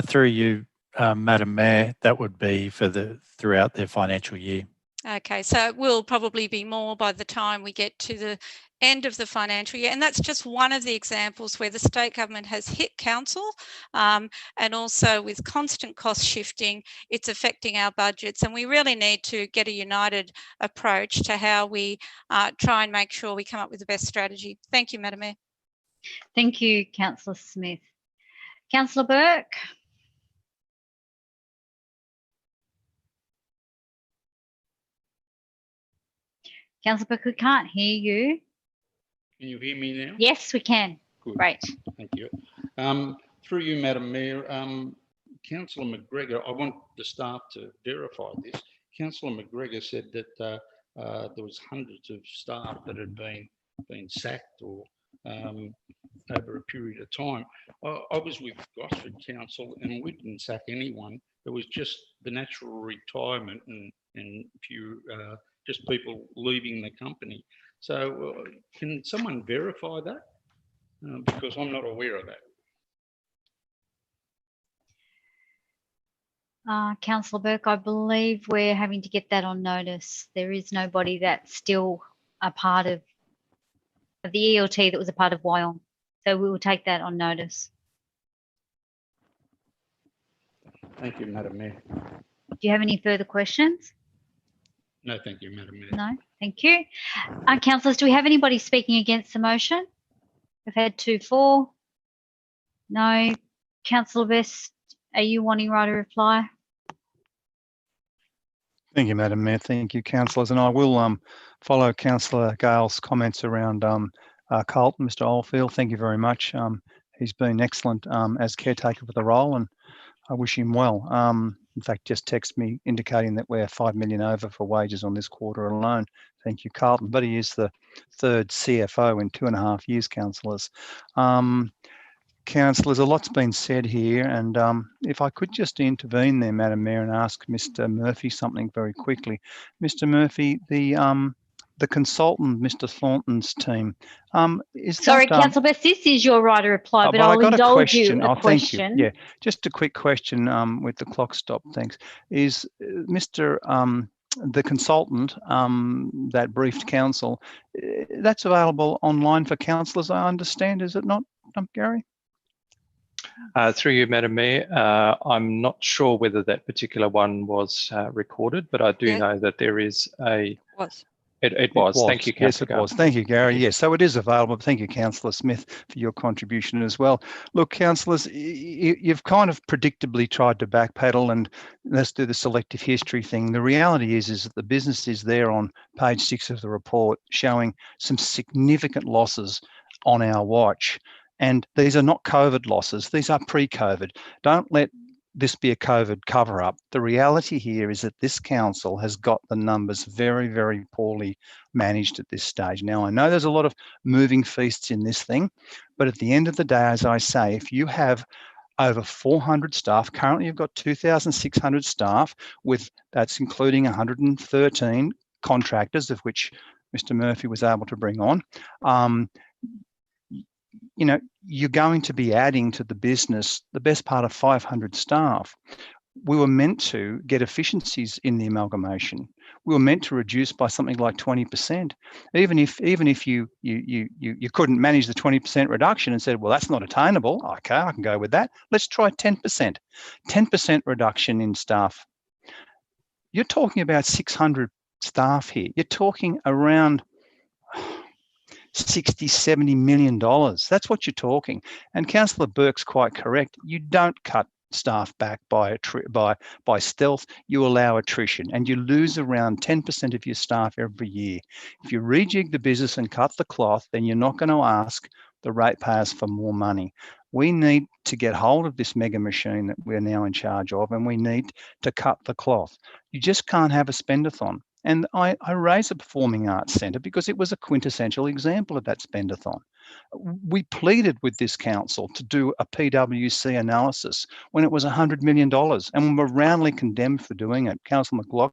Through you, Madam Mayor, that would be for throughout their financial year. Okay, so it will probably be more by the time we get to the end of the financial year. And that's just one of the examples where the state government has hit council, and also with constant cost shifting, it's affecting our budgets. And we really need to get a united approach to how we try and make sure we come up with the best strategy. Thank you, Madam Mayor. Thank you, Councillor Smith. Councillor Burke. Councillor Burke, we can't hear you. Can you hear me now? Yes, we can. Good. Great. Thank you. Through you, Madam Mayor, Councillor McGregor, I want the staff to verify this. Councillor McGregor said that there was hundreds of staff that had been sacked or over a period of time. I was with Gosford Council and we didn't sack anyone. It was just the natural retirement and few just people leaving the company. So can someone verify that? Because I'm not aware of that. Councillor Burke, I believe we're having to get that on notice. There is nobody that's still a part of the ELT that was a part of Wyong. So we will take that on notice. Thank you, Madam Mayor. Do you have any further questions? No, thank you, Madam Mayor. No, thank you. Councillors, do we have anybody speaking against the motion? We've had 2 for. No. Councillor Best, are you wanting right to reply? Thank you, Madam Mayor. Thank you, councillors. And I will follow Councillor Gale's comments around Carlton, Mr. Oldfield. Thank you very much. He's been excellent as caretaker for the role, and I wish him well. In fact, just text me indicating that we're $5 million over for wages on this quarter alone. Thank you, Carlton. But he is the 3rd CFO in 2.5 years, councillors. Councillors, a lot's been said here, and if I could just intervene there, Madam Mayor, and ask Mr. Murphy something very quickly. Mr. Murphy, the consultant, Mr. Thornton's team, is Sorry, that, Councillor Best, this is your right to reply, but I I'll got indulge you Oh, a question. thank you. Yeah, just a quick question with the clock stop, thanks. Is Mr. The consultant that briefed council, that's available online for councillors, I understand, is it not, Gary? Through you, Madam Mayor, I'm not sure whether that particular one was recorded, but I do know that there is a It was. Thank you, Yes, Councillor it Gale. was. Thank you, Gary. Yes, so it is available. Thank you, Councillor Smith, for your contribution as well. Look, councillors, you've kind of predictably tried to backpedal and let's do the selective history thing. The reality is that the business is there on page 6 of the report showing some significant losses on our watch. And these are not COVID losses. These are pre-COVID. Don't let this be a COVID cover-up. The reality here is that this council has got the numbers very, very poorly managed at this stage. Now, I know there's a lot of moving feasts in this thing, but at the end of the day, as I say, if you have over 400 staff, currently you've got 2,600 staff, with that's including 113 contractors, of which Mr. Murphy was able to bring on. You know, you're going to be adding to the business the best part of 500 staff. We were meant to get efficiencies in the amalgamation. We were meant to reduce by something like 20%. Even if you couldn't manage the 20% reduction and said, well, that's not attainable. Okay, I can go with that. Let's try 10%. 10% reduction in staff. You're talking about 600 staff here. You're talking around $60–70 million. That's what you're talking. And Councillor Burke's quite correct. You don't cut staff back by stealth. You allow attrition, and you lose around 10% of your staff every year. If you rejig the business and cut the cloth, then you're not going to ask the ratepayers for more money. We need to get hold of this mega machine that we're now in charge of, and we need to cut the cloth. You just can't have a spendathon. And I raise a performing arts centre because it was a quintessential example of that spendathon. We pleaded with this council to do a PwC analysis when it was $100 million, and we were roundly condemned for doing it. Councillor McLaughlin,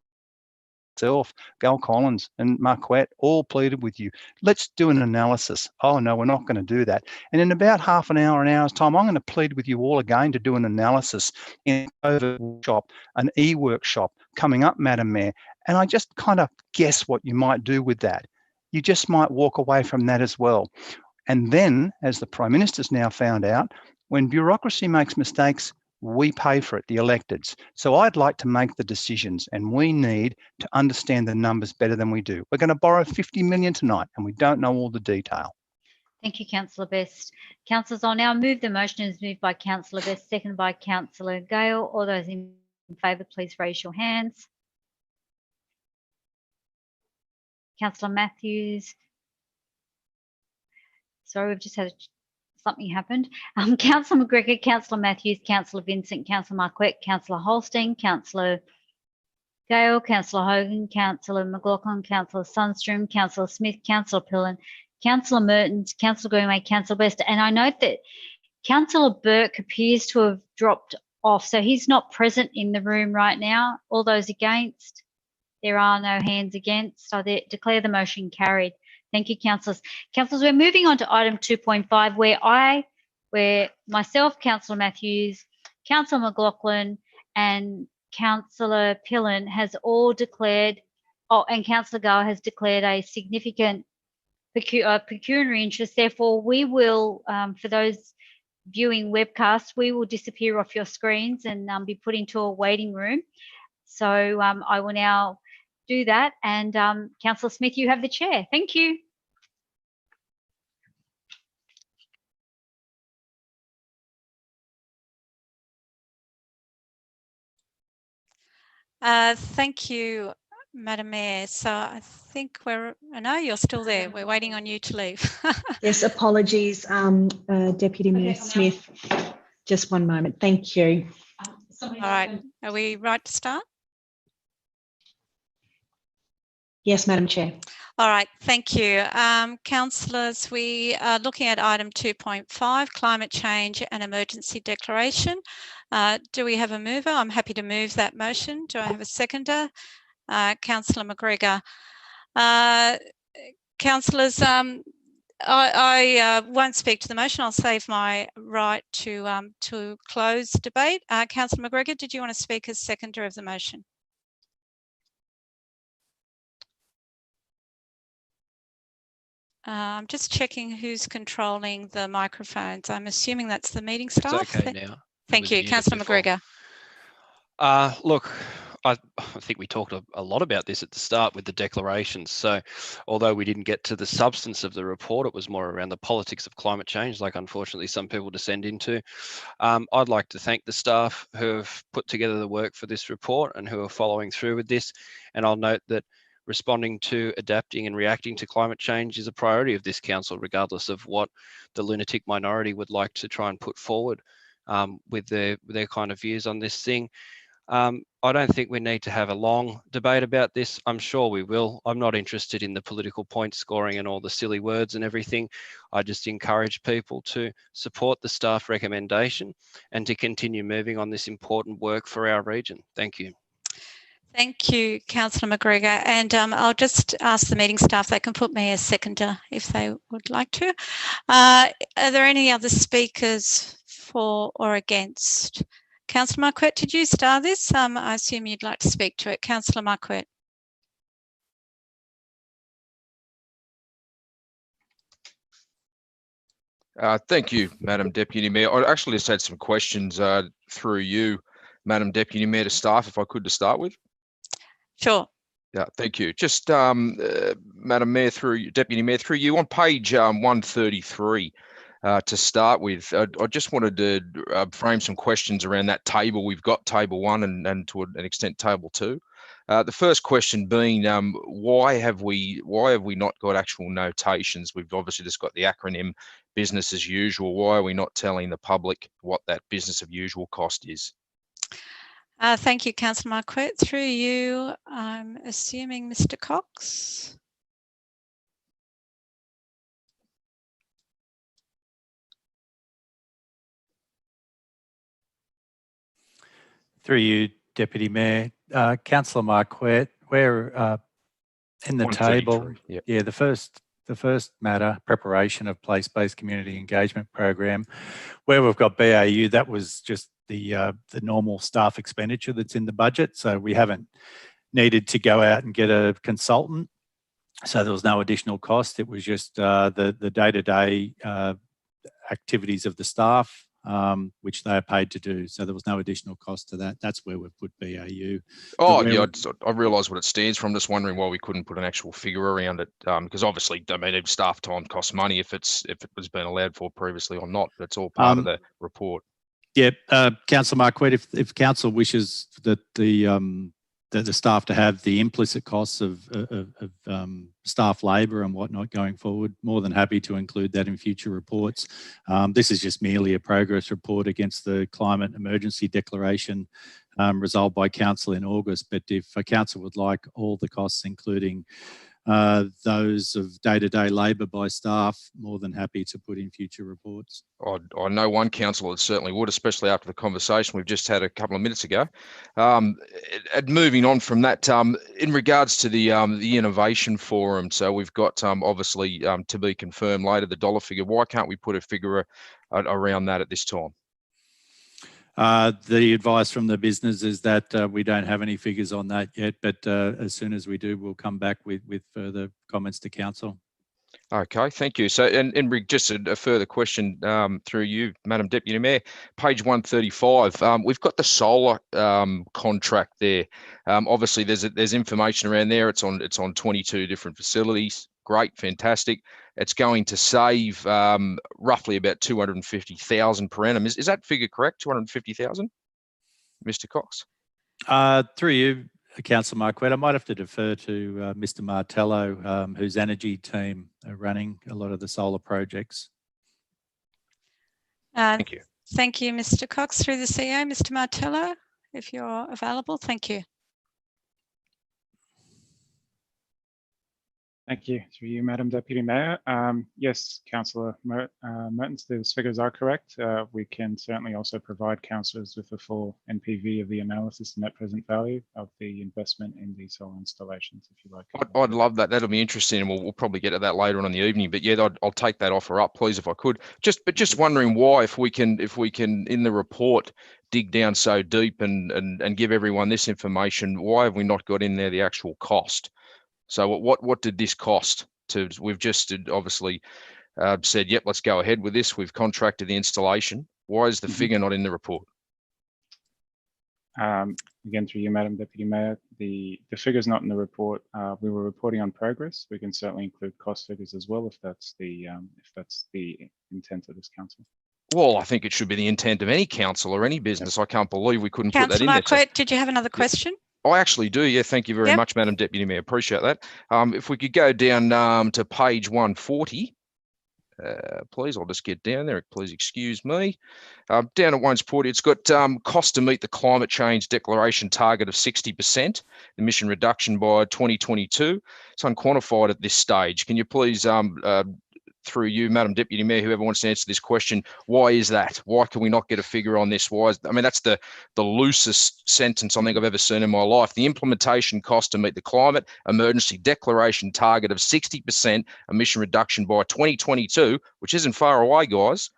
myself, Gal Collins and Marquette all pleaded with you. Let's do an analysis. Oh no, we're not going to do that. And in about half an hour's time, I'm going to plead with you all again to do an analysis in a workshop, an e-workshop coming up, Madam Mayor. And I just kind of guess what you might do with that. You just might walk away from that as well. And then, as the Prime Minister's now found out, when bureaucracy makes mistakes, we pay for it, the electeds. So I'd like to make the decisions, and we need to understand the numbers better than we do. We're going to borrow $50 million tonight, and we don't know all the detail. Thank you, Councillor Best. Councillors, I'll now move the motion as moved by Councillor Best, seconded by Councillor Gale. All those in favour, please raise your hands. Councillor Matthews. Sorry, we've just had something happened. Councillor McGregor, Councillor Matthews, Councillor Vincent, Councillor Marquette, Councillor Holstein, Councillor Gale, Councillor Hogan, Councillor McLaughlin, Councillor Sundstrom, Councillor Smith, Councillor Pillen, Councillor Mertens, Councillor Greenway, Councillor Best. And I note that Councillor Burke appears to have dropped off, so he's not present in the room right now. All those against? There are no hands against. I declare the motion carried. Thank you, councillors. Councillors, we're moving on to item 2.5, where myself, Councillor Matthews, Councillor McLaughlin, and Councillor Pillen has all declared, and Councillor Gale has declared a significant pecuniary interest. Therefore, we will, for those viewing webcasts, we will disappear off your screens and be put into a waiting room. So I will now do that. And Councillor Smith, you have the chair. Thank you. Thank you, Madam Mayor. So I think I know you're still there. We're waiting on you to leave. Yes, apologies, Deputy Mayor Smith. Just one moment. Thank you. All right. Are we right to start? Yes, Madam Chair. All right, thank you. Councillors, we are looking at item 2.5, climate change and emergency declaration. Do we have a mover? I'm happy to move that motion. Do I have a seconder? Councillor McGregor. Councillors, I won't speak to the motion. I'll save my right to close debate. Councillor McGregor, did you want to speak as seconder of the motion? I'm just checking who's controlling the microphones. I'm assuming that's the meeting staff. It's okay now. Thank you, Councillor McGregor. Look, I think we talked a lot about this at the start with the declarations. So although we didn't get to the substance of the report, it was more around the politics of climate change, like unfortunately some people descend into. I'd like to thank the staff who have put together the work for this report and who are following through with this. And I'll note that responding to, adapting and reacting to climate change is a priority of this council, regardless of what the lunatic minority would like to try and put forward with their kind of views on this thing. I don't think we need to have a long debate about this. I'm sure we will. I'm not interested in the political point scoring and all the silly words and everything. I just encourage people to support the staff recommendation and to continue moving on this important work for our region. Thank you. Thank you, Councillor McGregor. And I'll just ask the meeting staff, they can put me as seconder if they would like to. Are there any other speakers for or against? Councillor Marquette, did you start this? I assume you'd like to speak to it. Councillor Marquette. Thank you, Madam Deputy Mayor. I actually just had some questions through you, Madam Deputy Mayor, to staff, if I could, to start with. Sure. Yeah, thank you. Just, Madam Mayor, Deputy Mayor, through you, on page 133, to start with, I just wanted to frame some questions around that table. We've got table 1 and to an extent table 2. The first question being, why have we not got actual notations? We've obviously just got the acronym business as usual. Why are we not telling the public what that business of usual cost is? Thank you, Councillor Marquette. Through you, I'm assuming Mr. Cox. Through you, Deputy Mayor. Councillor Marquette, we're in the table. Yep. Yeah, the first matter, preparation of place-based community engagement program, where we've got BAU, that was just the normal staff expenditure that's in the budget. So we haven't needed to go out and get a consultant. So there was no additional cost. It was just the day-to-day activities of the staff, which they are paid to do. So there was no additional cost to that. That's where we've put BAU. Oh, yeah, I realise what it stands for. I'm just wondering why we couldn't put an actual figure around it, because obviously, I mean, staff time costs money if it was being allowed for previously or not. That's all part of the report. Yeah, Councillor Marquette, if council wishes that the staff to have the implicit costs of staff labour and whatnot going forward, more than happy to include that in future reports. This is just merely a progress report against the climate emergency declaration resolved by council in August. But if a council would like all the costs, including those of day-to-day labour by staff, more than happy to put in future reports. I know one councillor that certainly would, especially after the conversation we've just had a couple of minutes ago. And moving on from that, in regards to the innovation forum, so we've got obviously to be confirmed later the dollar figure. Why can't we put a figure around that at this time? The advice from the business is that we don't have any figures on that yet, but as soon as we do, we'll come back with further comments to council. Okay, thank you. So, and just a further question through you, Madam Deputy Mayor, page 135. We've got the solar contract there. Obviously, there's information around there. It's on 22 different facilities. Great, fantastic. It's going to save roughly about 250,000 per annum. Is that figure correct? 250,000, Mr. Cox? Through you, Councillor Marquette, I might have to defer to Mr. Martello, whose energy team are running a lot of the solar projects. Thank you. Thank you, Mr. Cox. Through the CEO, Mr. Martello, if you're available. Thank you. Thank you. Through you, Madam Deputy Mayor. Yes, Councillor Mertens, those figures are correct. We can certainly also provide councillors with a full NPV of the analysis and net present value of the investment in the solar installations, if you like. I'd love that. That'll be interesting, and we'll probably get to that later on in the evening. But yeah, I'll take that offer up, please, if I could. Just wondering why, if we can in the report dig down so deep and give everyone this information, why have we not got in there the actual cost? So what did this cost? We've just obviously said, yep, let's go ahead with this. We've contracted the installation. Why is the figure not in the report? Again, through you, Madam Deputy Mayor, the figure's not in the report. We were reporting on progress. We can certainly include cost figures as well if that's the intent of this council. Well, I think it should be the intent of any council or any business. I can't believe we couldn't put that in Councillor there. Marquette, did you have another question? I actually do. Yeah, thank you very much, Madam Deputy Mayor. Appreciate that. If we could go down to page 140, please. I'll just get down there. Please excuse me. Down at 140, it's got cost to meet the climate change declaration target of 60% emission reduction by 2022. It's unquantified at this stage. Can you please through you, Madam Deputy Mayor, whoever wants to answer this question, why is that? Why can we not get a figure on this? Why is, I mean, that's the loosest sentence I think I've ever seen in my life. The implementation cost to meet the climate emergency declaration target of 60% emission reduction by 2022, which isn't far away, guys,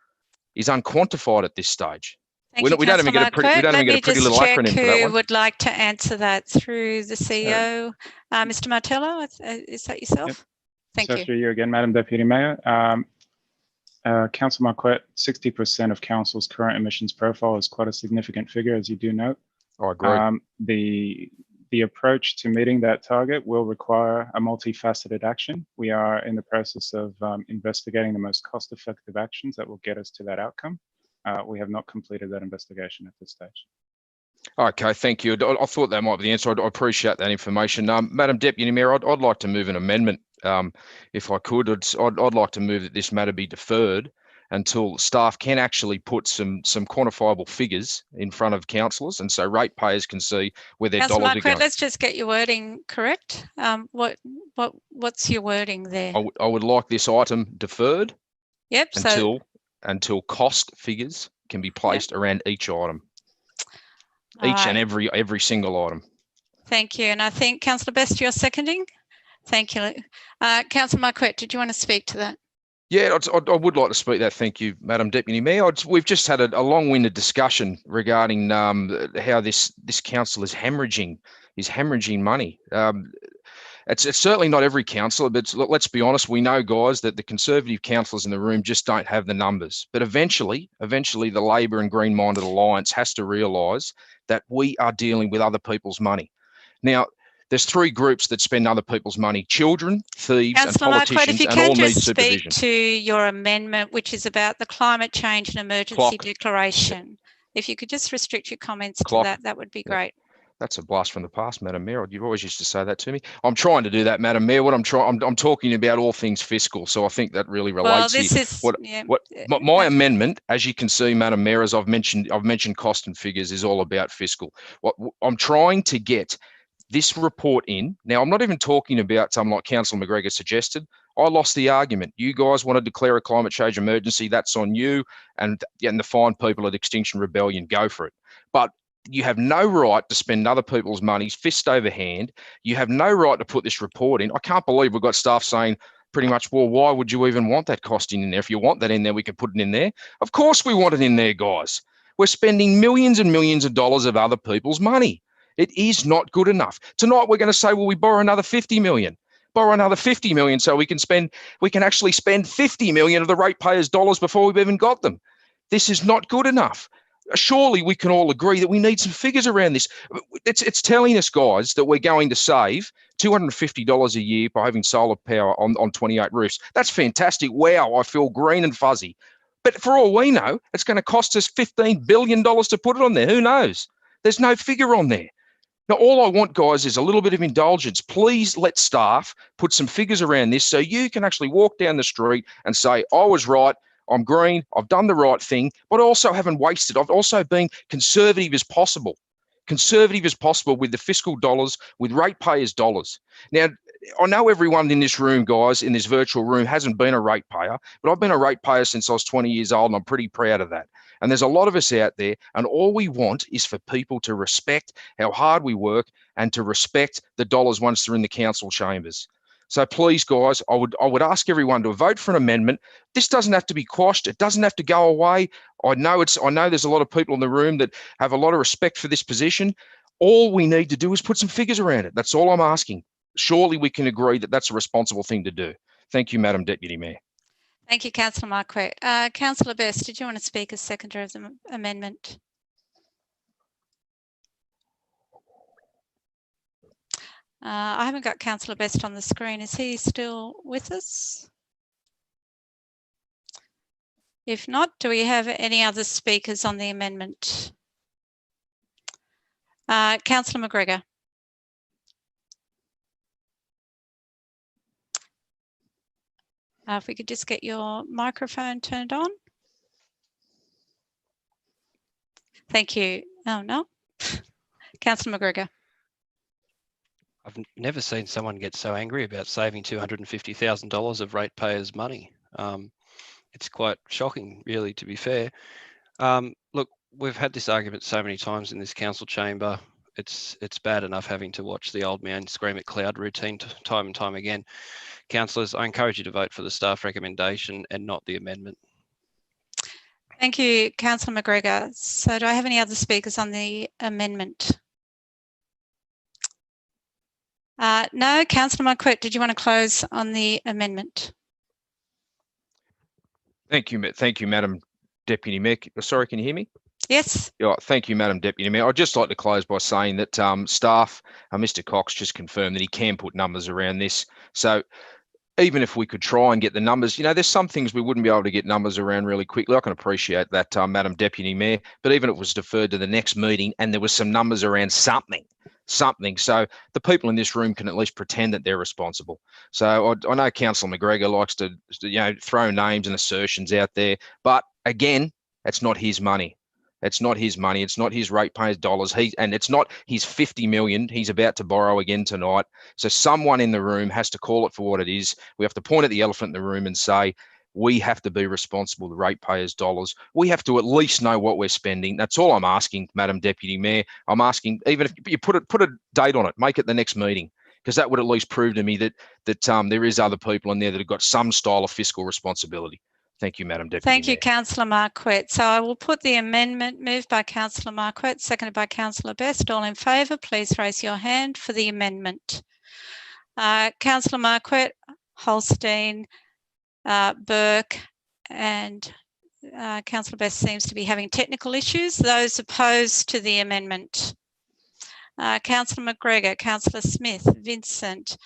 is unquantified at this stage. Thank you, We don't even get a pretty little acronym for that who one. would like to answer that through the CEO. Mr. Martello, is that yourself? Yep. Thank so you. Through you again, Madam Deputy Mayor. Councillor Marquette, 60% of council's current emissions profile is quite a significant figure, as you do note. I agree. The approach to meeting that target will require a multifaceted action. We are in the process of investigating the most cost-effective actions that will get us to that outcome. We have not completed that investigation at this stage. Okay, thank you. I thought that might be the answer. I appreciate that information. Madam Deputy Mayor, I'd like to move an amendment, if I could. I'd like to move that this matter be deferred until staff can actually put some quantifiable figures in front of councillors, and so ratepayers can see where their Councillor dollars are Marquette, going. let's just get your wording correct. What's your wording there? I would like this item deferred. Yep. Until cost figures can be placed around each item. And every single item. Thank you. And I think Councillor Best, you're seconding. Thank you. Councillor Marquette, did you want to speak to that? Yeah, I would like to speak to that. Thank you, Madam Deputy Mayor. We've just had a long-winded discussion regarding how this council is hemorrhaging money. It's certainly not every councillor, but let's be honest, we know, guys, that the Conservative councillors in the room just don't have the numbers. But eventually the Labor and Green-Minded Alliance has to realise that we are dealing with other people's money. Now, there's three groups that spend other people's money: children, thieves, and politicians, and all need supervision. If you can just speak to your amendment, which is about the climate change and emergency declaration. If you could just restrict your comments to that, that would be great. That's a blast from the past, Madam Mayor. You've always used to say that to me. I'm trying to do that, Madam Mayor. What I'm talking about all things fiscal. So I think that really relates here. My amendment, as you can see, Madam Mayor, as I've mentioned cost and figures, is all about fiscal. What I'm trying to get this report in. Now, I'm not even talking about something like Councillor McGregor suggested. I lost the argument. You guys want to declare a climate change emergency. That's on you. And the fine people at Extinction Rebellion, go for it. But you have no right to spend other people's money fist over hand. You have no right to put this report in. I can't believe we've got staff saying pretty much, well, why would you even want that costing in there? If you want that in there, we could put it in there. Of course we want it in there, guys. We're spending millions and millions of dollars of other people's money. It is not good enough. Tonight we're going to say, well, we borrow another 50 million. Borrow another 50 million so we can actually spend 50 million of the ratepayers' dollars before we've even got them. This is not good enough. Surely we can all agree that we need some figures around this. It's telling us, guys, that we're going to save $250 a year by having solar power on 28 roofs. That's fantastic. Wow, I feel green and fuzzy. But for all we know, it's going to cost us $15 billion to put it on there. Who knows? There's no figure on there. Now, all I want, guys, is a little bit of indulgence. Please let staff put some figures around this so you can actually walk down the street and say, I was right. I'm green, I've done the right thing, but I also haven't wasted. I've also been conservative as possible with the fiscal dollars, with ratepayers' dollars. Now, I know everyone in this room, guys, in this virtual room hasn't been a ratepayer, but I've been a ratepayer since I was 20 years old, and I'm pretty proud of that. And there's a lot of us out there, and all we want is for people to respect how hard we work and to respect the dollars once they're in the council chambers. So please, guys, I would ask everyone to vote for an amendment. This doesn't have to be quashed. It doesn't have to go away. I know there's a lot of people in the room that have a lot of respect for this position. All we need to do is put some figures around it. That's all I'm asking. Surely we can agree that that's a responsible thing to do. Thank you, Madam Deputy Mayor. Thank you, Councillor Marquette. Councillor Best, did you want to speak as seconder of the amendment? I haven't got Councillor Best on the screen. Is he still with us? If not, do we have any other speakers on the amendment? Councillor McGregor. If we could just get your microphone turned on. Thank you. Oh, no. Councillor McGregor. I've never seen someone get so angry about saving $250,000 of ratepayers' money. It's quite shocking, really, to be fair. Look, we've had this argument so many times in this council chamber. It's bad enough having to watch the old man scream at cloud routine time and time again. Councillors, I encourage you to vote for the staff recommendation and not the amendment. Thank you, Councillor McGregor. So do I have any other speakers on the amendment? No, Councillor Marquette, did you want to close on the amendment? Thank you, Madam Deputy Mayor. Sorry, can you hear me? Yes. Yeah, thank you, Madam Deputy Mayor. I'd just like to close by saying that staff, Mr. Cox just confirmed that he can put numbers around this. So even if we could try and get the numbers, you know, there's some things we wouldn't be able to get numbers around really quickly. I can appreciate that, Madam Deputy Mayor, but even if it was deferred to the next meeting and there was some numbers around something, so the people in this room can at least pretend that they're responsible. So I know Councillor McGregor likes to, you know, throw names and assertions out there, but again, it's not his money. It's not his money. It's not his ratepayers' dollars. And it's not his 50 million he's about to borrow again tonight. So someone in the room has to call it for what it is. We have to point at the elephant in the room and say, we have to be responsible for the ratepayers' dollars. We have to at least know what we're spending. That's all I'm asking, Madam Deputy Mayor. I'm asking, even if you put a date on it, make it the next meeting, because that would at least prove to me that there is other people in there that have got some style of fiscal responsibility. Thank you, Madam Deputy Thank you, Mayor. Councillor Marquette. So I will put the amendment moved by Councillor Marquette, seconded by Councillor Best. All in favour, please raise your hand for the amendment. Councillor Marquette, Holstein, Burke, and Councillor Best seems to be having technical issues. Those opposed to the amendment. Councillor McGregor, Councillor Smith, Vincent,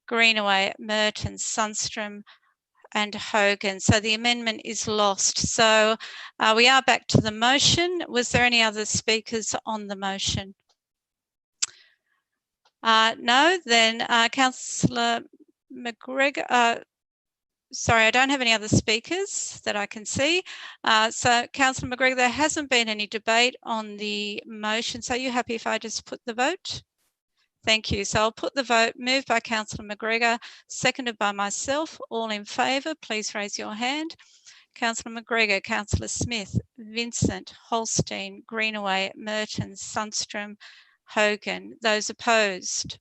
Greenaway, Mertens, Sundstrom, and Hogan. So the amendment is lost. So we are back to the motion. Was there any other speakers on the motion? No, then Councillor McGregor, sorry, I don't have any other speakers that I can see. So Councillor McGregor, there hasn't been any debate on the motion. So are you happy if I just put the vote? Thank you. So I'll put the vote moved by Councillor McGregor, seconded by myself. All in favour, please raise your hand. Councillor McGregor, Councillor Smith, Vincent, Holstein, Greenaway, Mertens, Sundstrom, Hogan. Those opposed?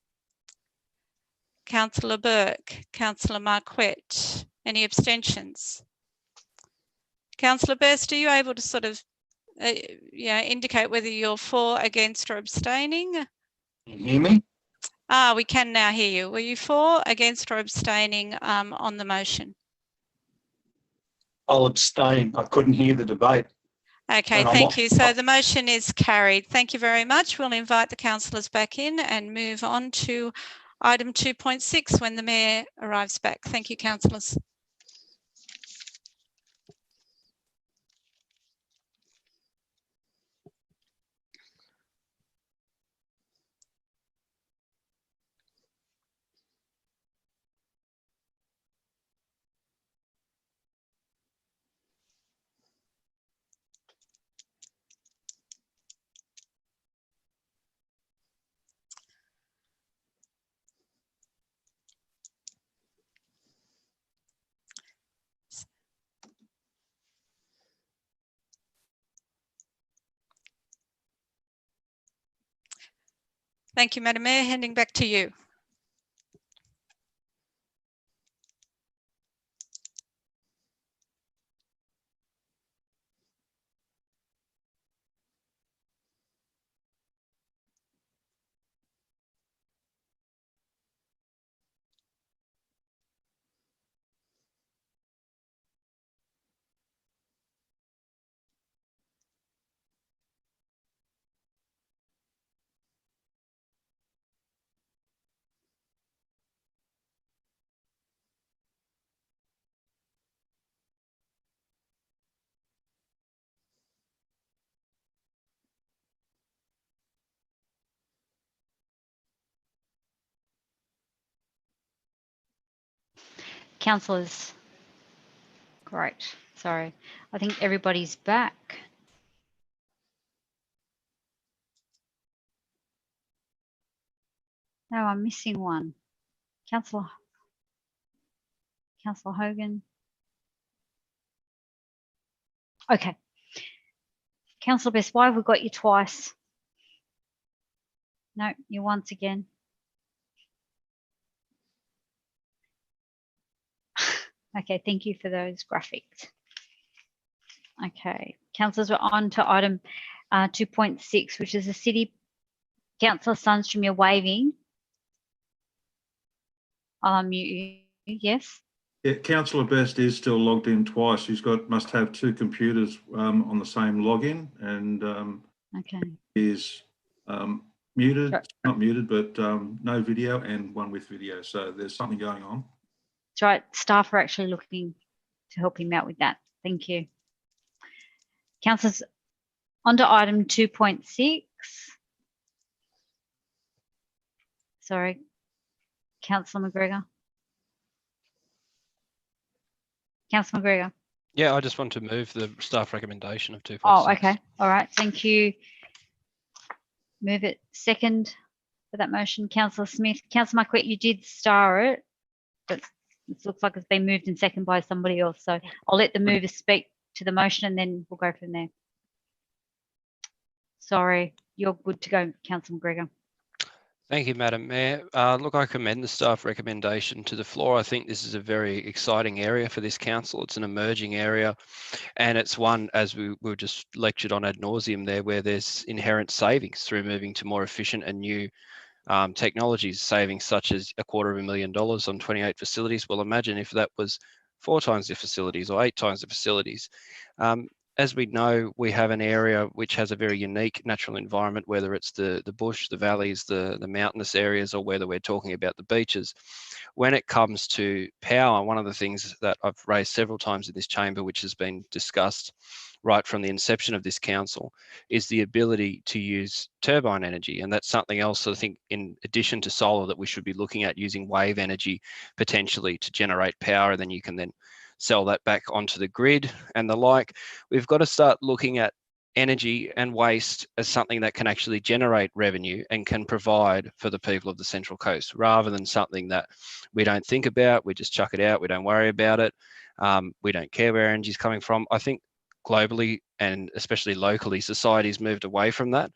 Councillor Burke, Councillor Marquette. Any abstentions? Councillor Best, are you able to sort of indicate whether you're for, against or abstaining? Can you hear me? We can now hear you. Were you for, against or abstaining on the motion? I'll abstain. I couldn't hear the debate. Okay, thank you. So the motion is carried. Thank you very much. We'll invite the councillors back in and move on to item 2.6 when the Mayor arrives back. Thank you, councillors. Thank you, Madam Mayor. Handing back to you. councillors. Great. Sorry. I think everybody's back. No, I'm missing one. Councillor Hogan. Okay. Councillor Best, why have we got you twice? No, you once again. Okay, thank you for those graphics. Okay, councillors, we're on to item 2.6, which is the City Councillor Sundstrom, you're waving. I'll unmute you. Yes. Yeah, Councillor Best is still logged in twice. She's must have two computers on the same login, and okay, is muted, not muted, but no video, and one with video. So there's something going on. That's right. Staff are actually looking to help him out with that. Thank you. Councillors, on to item 2.6. Sorry, Councillor McGregor. Councillor McGregor. Yeah, I just want to move the staff recommendation of 2.6. Oh, okay. All right. Thank you. Move it. Second for that motion, Councillor Smith. Councillor Marquette, you did star it, but it looks like it's been moved and seconded by somebody else. So I'll let the mover speak to the motion and then we'll go from there. Sorry, you're good to go, Councillor McGregor. Thank you, Madam Mayor. Look, I commend the staff recommendation to the floor. I think this is a very exciting area for this council. It's an emerging area, and it's one, as we were just lectured on ad nauseum there, where there's inherent savings through moving to more efficient and new technologies, savings such as $250,000 on 28 facilities. Well, imagine if that was 4 times the facilities or 8 times the facilities. As we know, we have an area which has a very unique natural environment, whether it's the bush, the valleys, the mountainous areas, or whether we're talking about the beaches. When it comes to power, one of the things that I've raised several times in this chamber, which has been discussed right from the inception of this council, is the ability to use turbine energy. And that's something else, I think, in addition to solar, that we should be looking at, using wave energy potentially to generate power, and then you can then sell that back onto the grid and the like. We've got to start looking at energy and waste as something that can actually generate revenue and can provide for the people of the Central Coast, rather than something that we don't think about, we just chuck it out, we don't worry about it, we don't care where energy is coming from. I think globally and especially locally, society's moved away from that.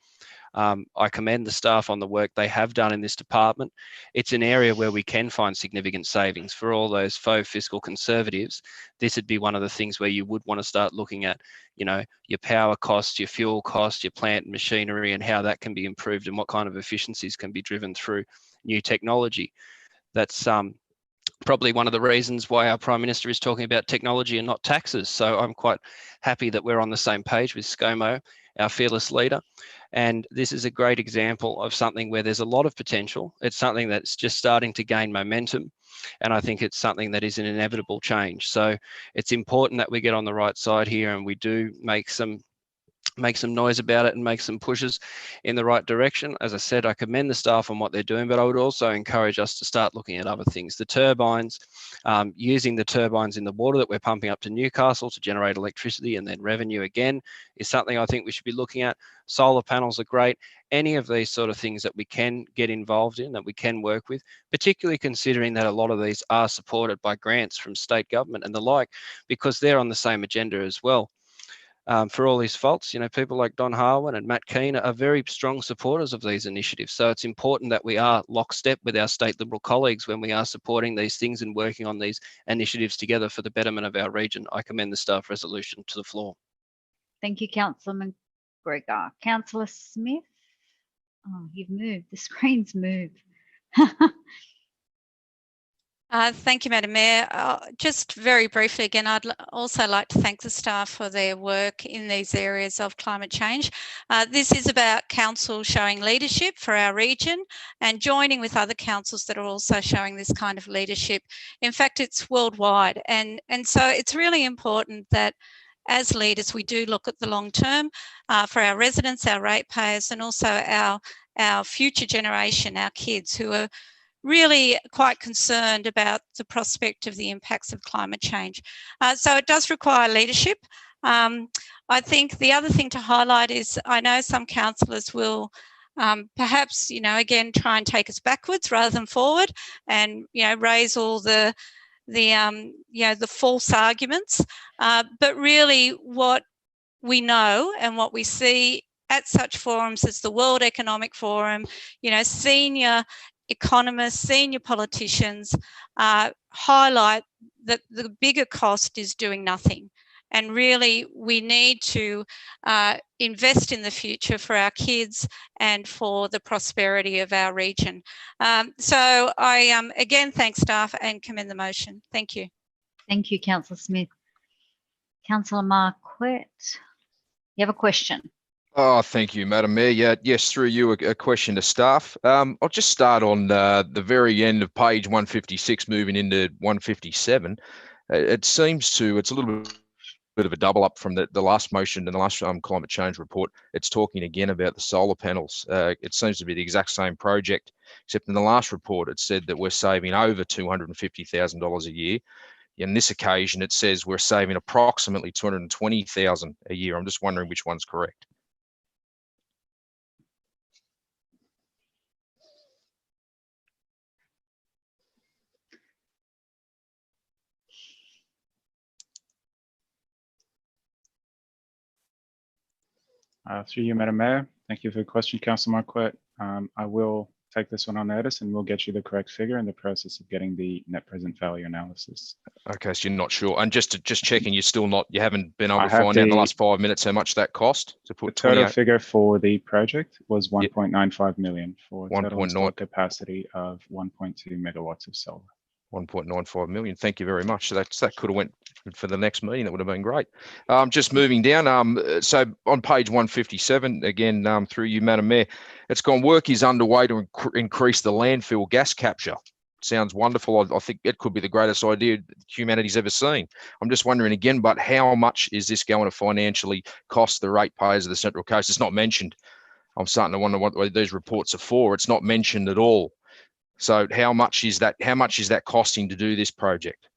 I commend the staff on the work they have done in this department. It's an area where we can find significant savings. For all those faux fiscal conservatives, this would be one of the things where you would want to start looking at, you know, your power costs, your fuel costs, your plant and machinery, and how that can be improved and what kind of efficiencies can be driven through new technology. That's probably one of the reasons why our Prime Minister is talking about technology and not taxes. So I'm quite happy that we're on the same page with ScoMo, our fearless leader. And this is a great example of something where there's a lot of potential. It's something that's just starting to gain momentum. And I think it's something that is an inevitable change. So it's important that we get on the right side here and we do make some noise about it and make some pushes in the right direction. As I said, I commend the staff on what they're doing, but I would also encourage us to start looking at other things. The turbines, using the turbines in the water that we're pumping up to Newcastle to generate electricity and then revenue again, is something I think we should be looking at. Solar panels are great. Any of these sort of things that we can get involved in, that we can work with, particularly considering that a lot of these are supported by grants from state government and the like, because they're on the same agenda as well. For all his faults, you know, people like Don Harwin and Matt Keane are very strong supporters of these initiatives. So it's important that we are lockstep with our state Liberal colleagues when we are supporting these things and working on these initiatives together for the betterment of our region. I commend the staff resolution to the floor. Thank you, Councillor McGregor. Councillor Smith? Oh, you've moved. The screen's moved. Thank you, Madam Mayor. Just very briefly again, I'd also like to thank the staff for their work in these areas of climate change. This is about council showing leadership for our region and joining with other councils that are also showing this kind of leadership. In fact, it's worldwide. And so it's really important that as leaders, we do look at the long term for our residents, our ratepayers, and also our future generation, our kids, who are really quite concerned about the prospect of the impacts of climate change. So it does require leadership. I think the other thing to highlight is I know some councillors will perhaps, again, try and take us backwards rather than forward, and raise all the false arguments. But really, what we know and what we see at such forums as the World Economic Forum, senior economists, senior politicians highlight that the bigger cost is doing nothing. And really, we need to invest in the future for our kids and for the prosperity of our region. So I, again, thank staff and commend the motion. Thank you. Thank you, Councillor Smith. Councillor Marquette, you have a question. Oh, thank you, Madam Mayor. Yeah, yes, through you, a question to staff. I'll just start on the very end of page 156, moving into 157. It seems to, it's a little bit of a double up from the last motion and the last climate change report. It's talking again about the solar panels. It seems to be the exact same project, except in the last report, it said that we're saving over $250,000 a year. In this occasion, it says we're saving approximately $220,000 a year. I'm just wondering which one's correct. Through you, Madam Mayor. Thank you for the question, Councillor Marquette. I will take this one on notice and we'll get you the correct figure in the process of getting the net present value analysis. Okay, so you're not sure. And just checking, you haven't been able to find out in the last 5 minutes how much that cost to put the total figure for the project was 1.95 million for a total installed capacity of 1.2 megawatts of solar. 1.95 million. Thank you very much. So that could have went for the next meeting. That would have been great. Just moving down. So on page 157, again, through you, Madam Mayor, it's gone, work is underway to increase the landfill gas capture. Sounds wonderful. I think it could be the greatest idea humanity's ever seen. I'm just wondering again, but how much is this going to financially cost the ratepayers of the Central Coast? It's not mentioned. I'm starting to wonder what these reports are for. It's not mentioned at all. So how much is that? How much is that costing to do this project?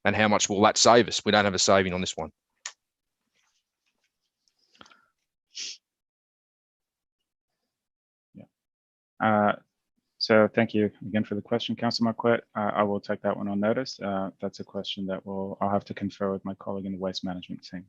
And how much will that save us? We don't have a saving on this one. Yeah. So thank you again for the question, Councillor Marquette. I will take that one on notice. That's a question that I'll have to confer with my colleague in the waste management team.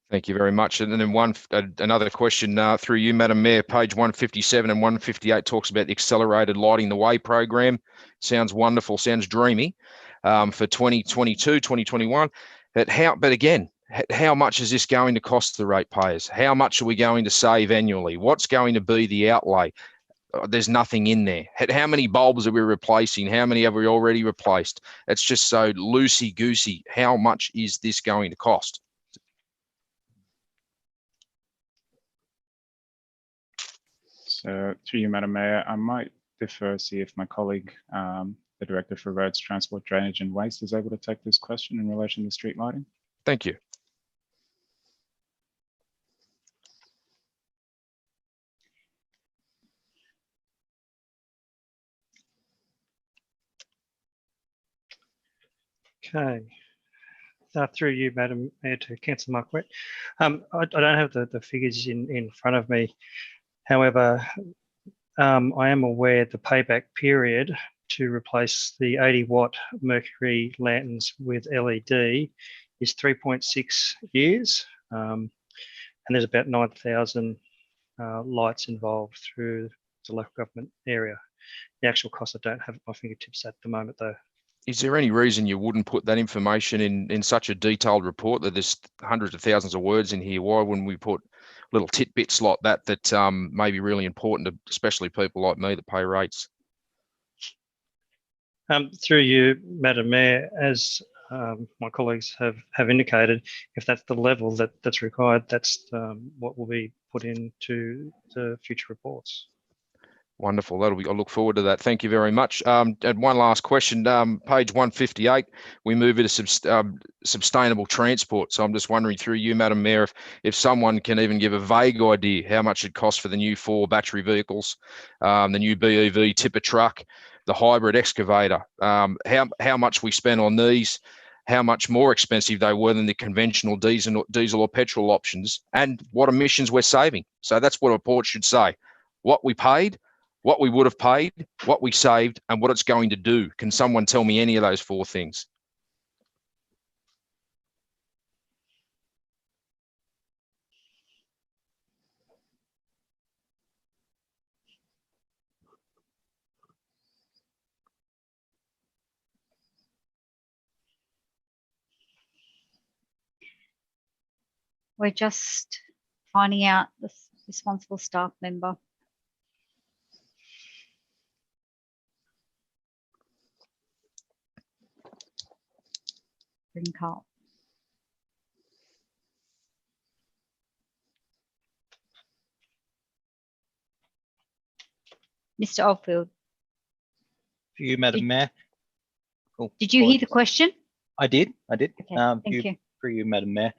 Thank you very much. And then another question through you, Madam Mayor. Page 157 and 158 talks about the accelerated lighting the way program. Sounds wonderful, sounds dreamy for 2022, 2021. But again, how much is this going to cost the ratepayers? How much are we going to save annually? What's going to be the outlay? There's nothing in there. How many bulbs are we replacing? How many have we already replaced? It's just so loosey-goosey. How much is this going to cost? So through you, Madam Mayor, I might defer, see if my colleague, the Director for Roads, Transport, Drainage and Waste is able to take this question in relation to street lighting. Thank you. Okay. Through you, Madam Mayor, to Councillor Marquette. I don't have the figures in front of me. However, I am aware the payback period to replace the 80-watt mercury lanterns with LED is 3.6 years. And there's about 9,000 lights involved through the local government area. The actual cost I don't have at my fingertips at the moment, though. Is there any reason you wouldn't put that information in such a detailed report that there's hundreds of thousands of words in here? Why wouldn't we put little tidbits like that may be really important to especially people like me that pay rates? Through you, Madam Mayor, as my colleagues have indicated, if that's the level that's required, that's what will be put into the future reports. Wonderful. I look forward to that. Thank you very much. And one last question. Page 158, we move into sustainable transport. So I'm just wondering through you, Madam Mayor, if someone can even give a vague idea how much it costs for the new 4 battery vehicles, the new BEV tipper truck, the hybrid excavator, how much we spent on these, how much more expensive they were than the conventional diesel or petrol options, and what emissions we're saving. So that's what a report should say: what we paid, what we would have paid, what we saved, and what it's going to do. Can someone tell me any of those 4 things? We're just finding out the responsible staff member. Bring Carl. Mr. Oldfield. For you, Madam Mayor. Cool. Did you hear the question? I did. Okay, thank you. For you, Madam Mayor.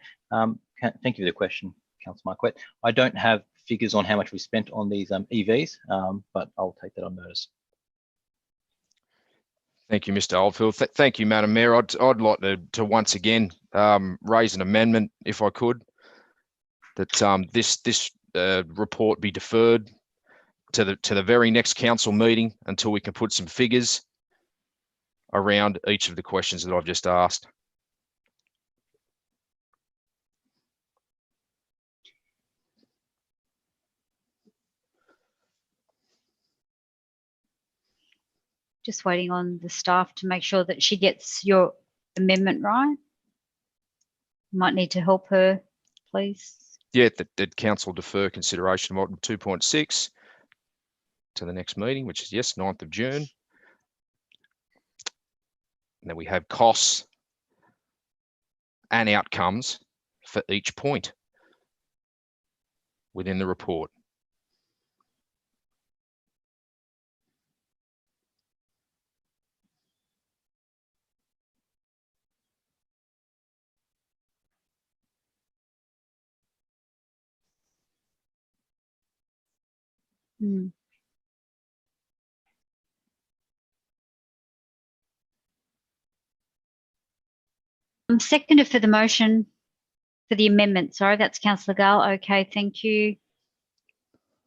Thank you for the question, Councillor Marquette. I don't have figures on how much we spent on these EVs, but I'll take that on notice. Thank you, Mr. Oldfield. Thank you, Madam Mayor. I'd like to once again raise an amendment, if I could, that this report be deferred to the very next council meeting until we can put some figures around each of the questions that I've just asked. Just waiting on the staff to make sure that she gets your amendment right. Might need to help her, please. Yeah, that council defer consideration of item 2.6 to the next meeting, which is, yes, 9th of June. And then we have costs and outcomes for each point within the report. I'm seconded for the motion for the amendment. Sorry, that's Councillor Gale. Okay, thank you.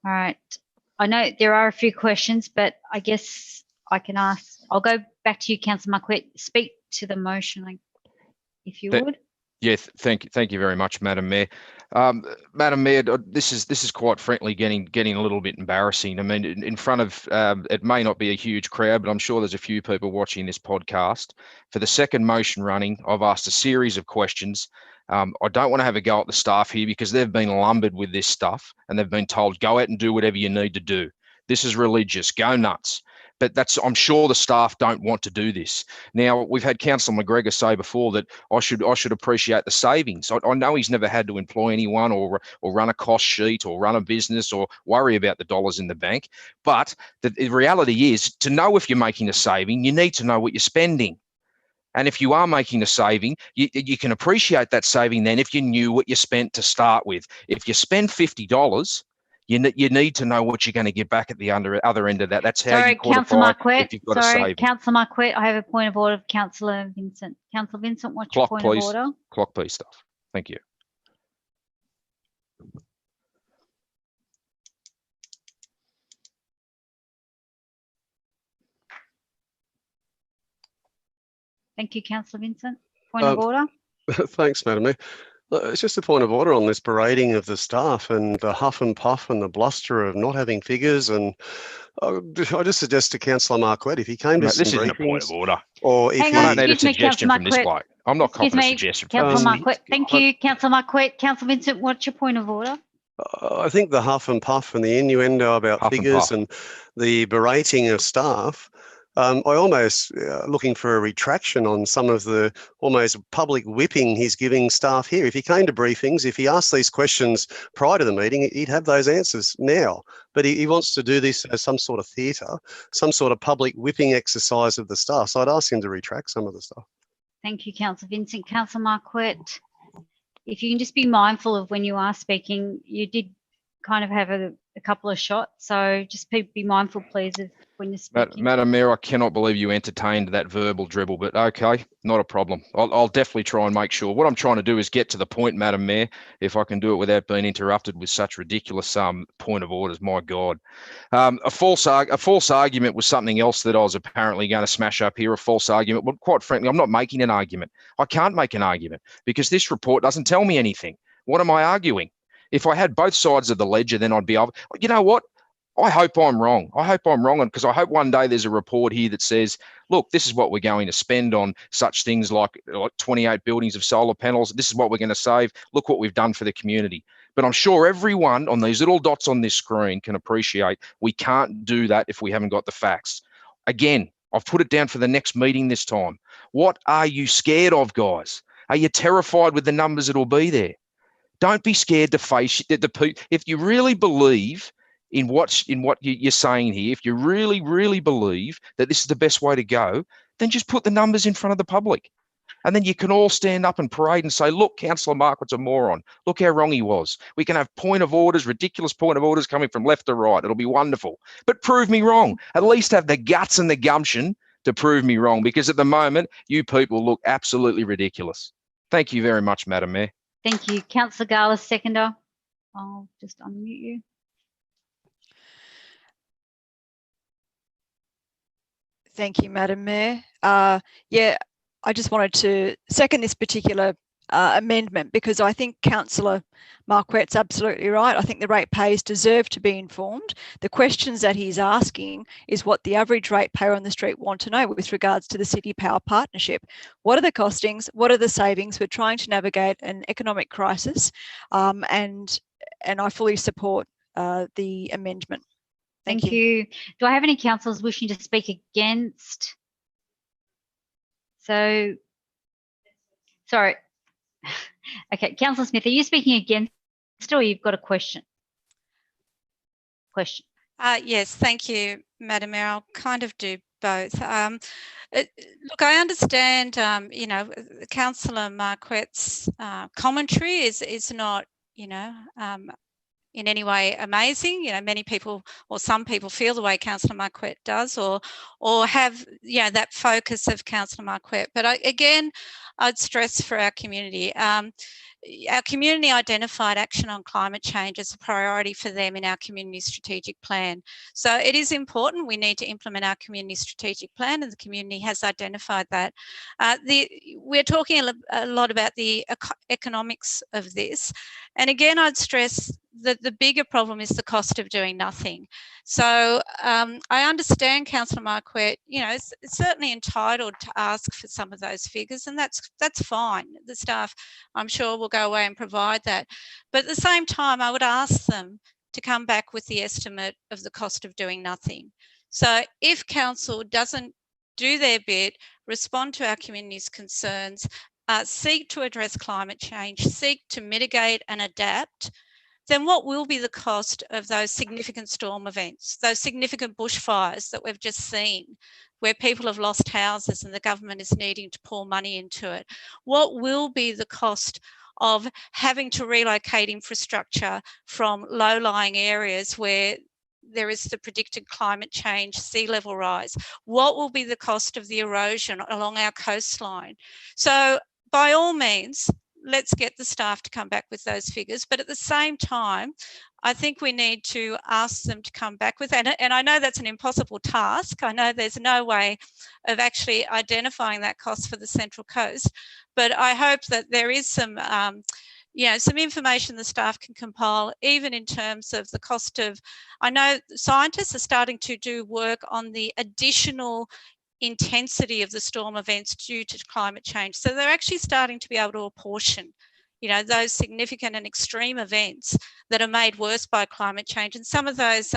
All right. I know there are a few questions, but I guess I can ask. I'll go back to you, Councillor Marquette. Speak to the motion, if you would. Yeah, thank you very much, Madam Mayor. Madam Mayor, this is quite frankly getting a little bit embarrassing. I mean, in front of it may not be a huge crowd, but I'm sure there's a few people watching this podcast. For the second motion running, I've asked a series of questions. I don't want to have a go at the staff here because they've been lumbered with this stuff and they've been told, go out and do whatever you need to do. This is religious, go nuts. But I'm sure the staff don't want to do this. Now, we've had Councillor McGregor say before that I should appreciate the savings. I know he's never had to employ anyone or run a cost sheet or run a business or worry about the dollars in the bank. But the reality is, to know if you're making a saving, you need to know what you're spending. And if you are making a saving, you can appreciate that saving then if you knew what you spent to start with. If you spend $50, you need to know what you're going to get back at the other end of that. That's how you quantify if you've got a saving. Sorry, Councillor Marquette, I have a point of order of Councillor Vincent. Councillor Vincent, what's your point of order? Clock, please, staff. Thank you. Thank you, Councillor Vincent. Point of order. Thanks, Madam Mayor. It's just a point of order on this berating of the staff and the huff and puff and the bluster of not having figures. And I just suggest to Councillor Marquette, if he came to this isn't a point of order. Or if Hang on, excuse me, Councillor Marquette. I'm not copying a suggestion. Councillor Marquette. Thank you, Councillor Marquette. Councillor Vincent, what's your point of order? I think the huff and puff and the innuendo about figures and the berating of staff, I almost looking for a retraction on some of the almost public whipping he's giving staff here. If he came to briefings, if he asked these questions prior to the meeting, he'd have those answers now. But he wants to do this as some sort of theatre, some sort of public whipping exercise of the staff. So I'd ask him to retract some of the stuff. Thank you, Councillor Vincent. Councillor Marquette, if you can just be mindful of when you are speaking, you did kind of have a couple of shots. So just be mindful, please, of when you're speaking. Madam Mayor, I cannot believe you entertained that verbal dribble, but okay, not a problem. I'll definitely try and make sure. What I'm trying to do is get to the point, Madam Mayor, if I can do it without being interrupted with such ridiculous point of orders, my God. A false argument was something else that I was apparently going to smash up here, a false argument. But quite frankly, I'm not making an argument. I can't make an argument because this report doesn't tell me anything. What am I arguing? If I had both sides of the ledger, then I'd be able, you know what? I hope I'm wrong. I hope I'm wrong, because I hope one day there's a report here that says, look, this is what we're going to spend on such things like 28 buildings of solar panels. This is what we're going to save. Look what we've done for the community. But I'm sure everyone on these little dots on this screen can appreciate we can't do that if we haven't got the facts. Again, I've put it down for the next meeting this time. What are you scared of, guys? Are you terrified with the numbers that'll be there? Don't be scared to face it. If you really believe in what you're saying here, if you really, really believe that this is the best way to go, then just put the numbers in front of the public. And then you can all stand up and parade and say, look, Councillor Marquardt's a moron. Look how wrong he was. We can have point of orders, ridiculous point of orders coming from left to right. It'll be wonderful. But prove me wrong. At least have the guts and the gumption to prove me wrong, because at the moment, you people look absolutely ridiculous. Thank you very much, Madam Mayor. Thank you. Councillor Gala, seconder. I'll just unmute you. Thank you, Madam Mayor. Yeah, I just wanted to second this particular amendment, because I think Councillor Marquardt's absolutely right. I think the ratepayers deserve to be informed. The questions that he's asking is what the average ratepayer on the street want to know with regards to the City Power Partnership. What are the costings? What are the savings? We're trying to navigate an economic crisis, and I fully support the amendment. Thank you. Do I have any councillors wishing to speak against? So, sorry. Okay, Councillor Smith, are you speaking against or you've got a question? Yes, thank you, Madam Mayor. I'll kind of do both. Look, I understand, you know, Councillor Marquardt's commentary is not, you know, in any way amazing. You know, many people or some people feel the way Councillor Marquardt does, or have, you know, that focus of Councillor Marquardt. But again, I'd stress for our community. Our community identified action on climate change as a priority for them in our community strategic plan. So it is important. We need to implement our community strategic plan, and the community has identified that. We're talking a lot about the economics of this. And again, I'd stress that the bigger problem is the cost of doing nothing. So I understand Councillor Marquardt, you know, is certainly entitled to ask for some of those figures, and that's fine. The staff, I'm sure, will go away and provide that. But at the same time, I would ask them to come back with the estimate of the cost of doing nothing. So if council doesn't do their bit, respond to our community's concerns, seek to address climate change, seek to mitigate and adapt, then what will be the cost of those significant storm events, those significant bushfires that we've just seen, where people have lost houses and the government is needing to pour money into it? What will be the cost of having to relocate infrastructure from low-lying areas where there is the predicted climate change, sea level rise? What will be the cost of the erosion along our coastline? So by all means, let's get the staff to come back with those figures. But at the same time, I think we need to ask them to come back with that. And I know that's an impossible task. I know there's no way of actually identifying that cost for the Central Coast. But I hope that there is some, you know, some information the staff can compile, even in terms of the cost of, I know scientists are starting to do work on the additional intensity of the storm events due to climate change. So they're actually starting to be able to apportion, you know, those significant and extreme events that are made worse by climate change. And some of those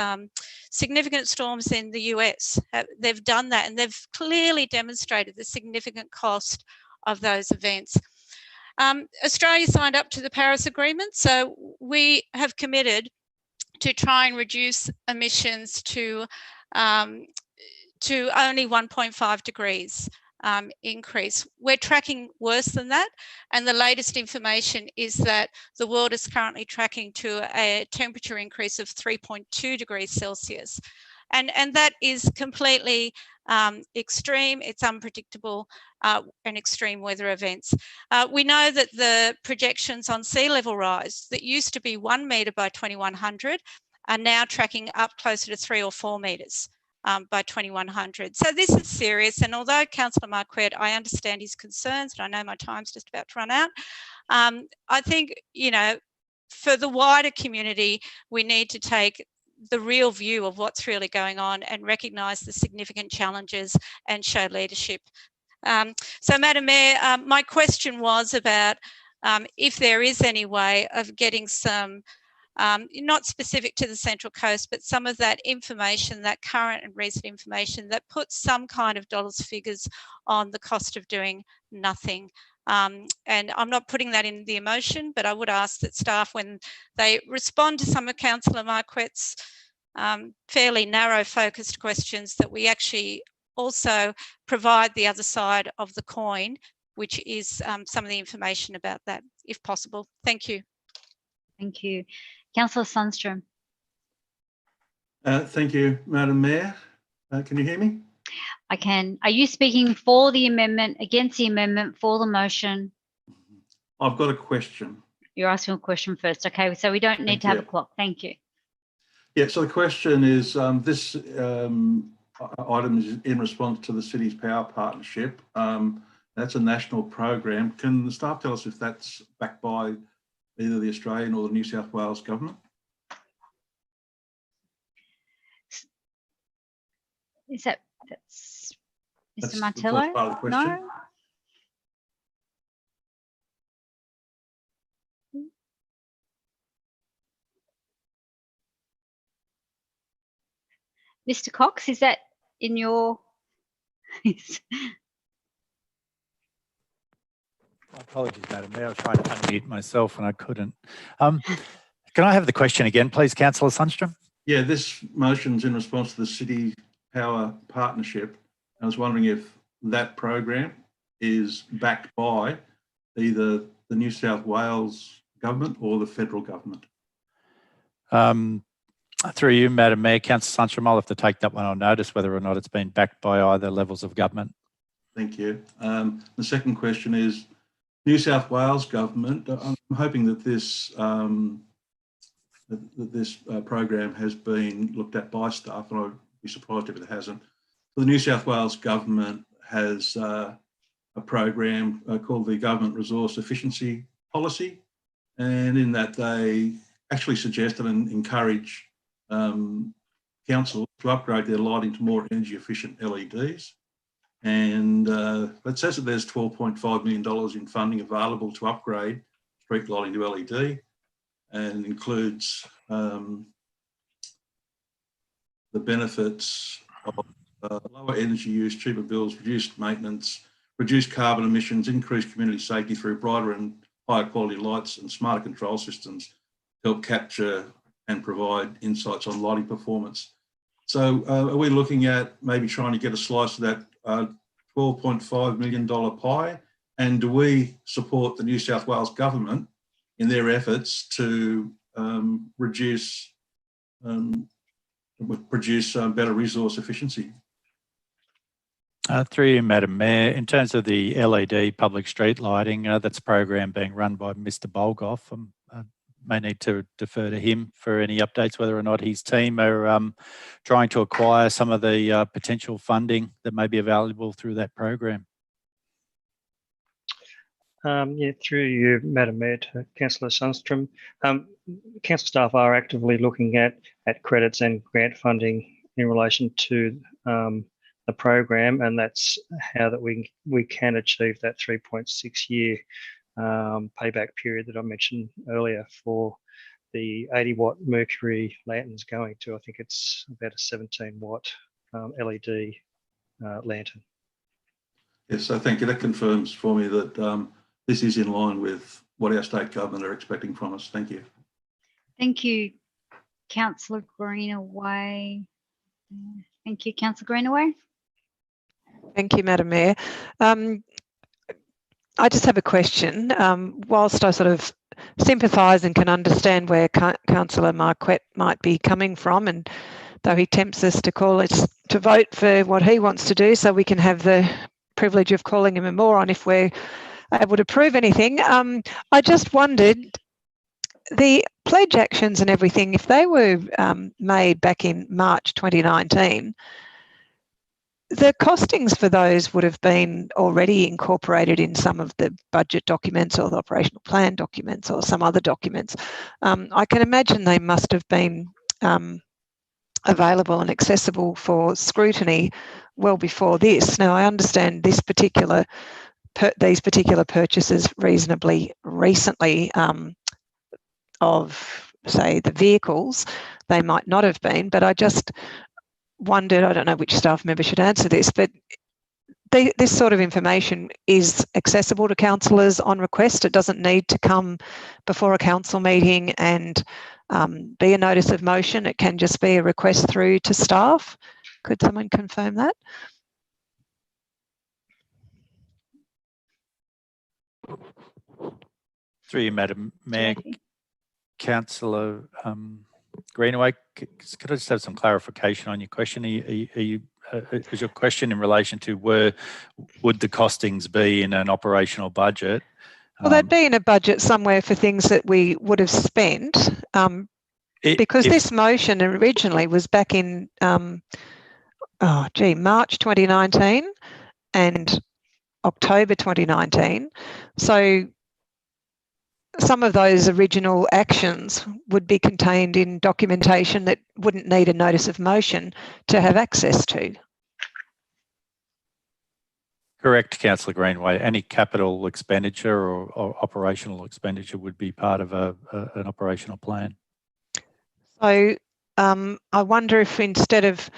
significant storms in the US, they've done that, and they've clearly demonstrated the significant cost of those events. Australia signed up to the Paris Agreement, so we have committed to try and reduce emissions to only 1.5 degrees increase. We're tracking worse than that, and the latest information is that the world is currently tracking to a temperature increase of 3.2 degrees Celsius. And that is completely extreme, it's unpredictable, and extreme weather events. We know that the projections on sea level rise that used to be 1 metre by 2100 are now tracking up closer to 3 or 4 metres by 2100. So this is serious, and although Councillor Marquette, I understand his concerns, and I know my time's just about to run out, I think, you know, for the wider community, we need to take the real view of what's really going on and recognise the significant challenges and show leadership. So, Madam Mayor, my question was about if there is any way of getting some, not specific to the Central Coast, but some of that information, that current and recent information that puts some kind of dollars figures on the cost of doing nothing. And I'm not putting that in the emotion, but I would ask that staff, when they respond to some of Councillor Marquette's fairly narrow focused questions, that we actually also provide the other side of the coin, which is some of the information about that, if possible. Thank you. Thank you. Councillor Sundstrom. Thank you, Madam Mayor. Can you hear me? I can. Are you speaking for the amendment, against the amendment, for the motion? I've got a question. You're asking a question first. Okay, so we don't need to have a clock. Thank you. Yeah, so the question is, this item is in response to the Cities Power Partnership. That's a national program. Can the staff tell us if that's backed by either the Australian or the New South Wales government? Is that's Mr. That's Martello? the first part of the question. No. Mr. Cox, is that in your? Apologies, Madam Mayor. I was trying to unmute myself and I couldn't. Can I have the question again, please, Councillor Sundstrom? Yeah, this motion's in response to the City Power Partnership. I was wondering if that program is backed by either the New South Wales government or the federal government. Through you, Madam Mayor, Councillor Sundstrom, I'll have to take that one on notice, whether or not it's been backed by either levels of government. Thank you. The second question is, New South Wales government, I'm hoping that this program has been looked at by staff, and I'd be surprised if it hasn't. The New South Wales government has a program called the Government Resource Efficiency Policy, and in that they actually suggested and encourage councils to upgrade their lighting to more energy efficient LEDs. And it says that there's $12.5 million in funding available to upgrade street lighting to LED, and includes the benefits of lower energy use, cheaper bills, reduced maintenance, reduced carbon emissions, increased community safety through brighter and higher quality lights and smarter control systems to help capture and provide insights on lighting performance. So are we looking at maybe trying to get a slice of that $12.5 million pie? And do we support the New South Wales government in their efforts to produce better resource efficiency? Through you, Madam Mayor, in terms of the LED public street lighting, that's a program being run by Mr. Bolgoff. I may need to defer to him for any updates, whether or not his team are trying to acquire some of the potential funding that may be available through that program. Yeah, through you, Madam Mayor, to Councillor Sundstrom. Council staff are actively looking at credits and grant funding in relation to the program, and that's how that we can achieve that 3.6 year payback period that I mentioned earlier for the 80 watt mercury lanterns going to, I think it's about a 17 watt LED lantern. Yes, so thank you. That confirms for me that this is in line with what our state government are expecting from us. Thank you. Thank you, Councillor Greenaway. Thank you, Councillor Greenaway. Thank you, Madam Mayor. I just have a question. Whilst I sort of sympathise and can understand where Councillor Marquette might be coming from, and though he tempts us to call us to vote for what he wants to do, so we can have the privilege of calling him a moron if we're able to prove anything. I just wondered, the pledge actions and everything, if they were made back in March 2019, the costings for those would have been already incorporated in some of the budget documents or the operational plan documents or some other documents. I can imagine they must have been available and accessible for scrutiny well before this. Now, I understand these particular purchases reasonably recently of, say, the vehicles, they might not have been, but I just wondered, I don't know which staff member should answer this, but this sort of information is accessible to councillors on request. It doesn't need to come before a council meeting and be a notice of motion. It can just be a request through to staff. Could someone confirm that? Through you, Madam Mayor. Councillor Greenaway, could I just have some clarification on your question? Is your question in relation to would the costings be in an operational budget? Well, they'd be in a budget somewhere for things that we would have spent, because this motion originally was back in, March 2019 and October 2019. So some of those original actions would be contained in documentation that wouldn't need a notice of motion to have access to. Correct, Councillor Greenaway. Any capital expenditure or operational expenditure would be part of an operational plan. So I wonder if instead of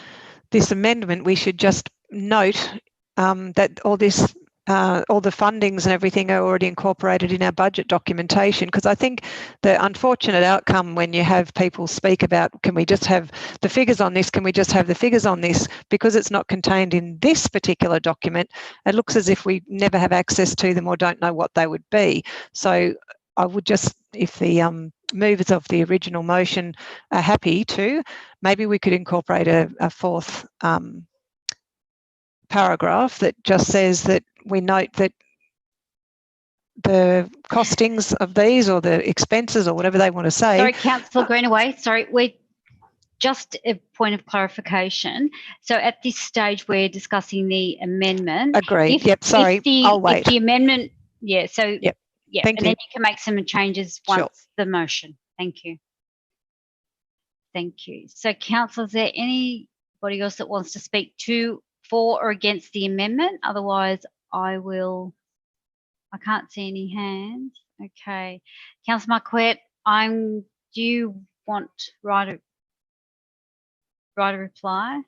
this amendment, we should just note that all the fundings and everything are already incorporated in our budget documentation, because I think the unfortunate outcome when you have people speak about, can we just have the figures on this, can we just have the figures on this, because it's not contained in this particular document, it looks as if we never have access to them or don't know what they would be. So I would just, if the movers of the original motion are happy to, maybe we could incorporate a fourth paragraph that just says that we note that the costings of these or the expenses or whatever they want to say. Sorry, Councillor Greenaway, sorry, we're just a point of clarification. So at this stage, we're discussing the amendment. Agreed. Yep, sorry, I'll wait. If the amendment, yeah, so, yep. Yeah, Thank and you. then you can make some changes once Sure. the motion. Thank you. Thank you. So, Councillor, is there anybody else that wants to speak for or against the amendment? Otherwise, I can't see any hands. Okay. Councillor Marquette, do you want right a reply?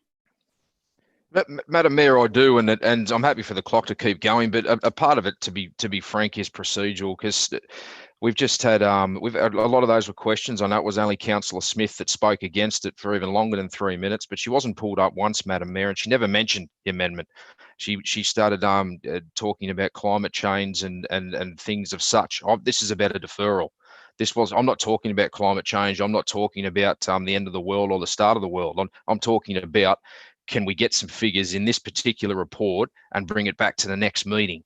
Madam Mayor, I do, and I'm happy for the clock to keep going. But a part of it, to be frank, is procedural, because we've just had a lot of those were questions. I know it was only Councillor Smith that spoke against it for even longer than 3 minutes, but she wasn't pulled up once, Madam Mayor, and she never mentioned the amendment. She started talking about climate change and things of such. This is about a deferral. I'm not talking about climate change. I'm not talking about the end of the world or the start of the world. I'm talking about, can we get some figures in this particular report and bring it back to the next meeting?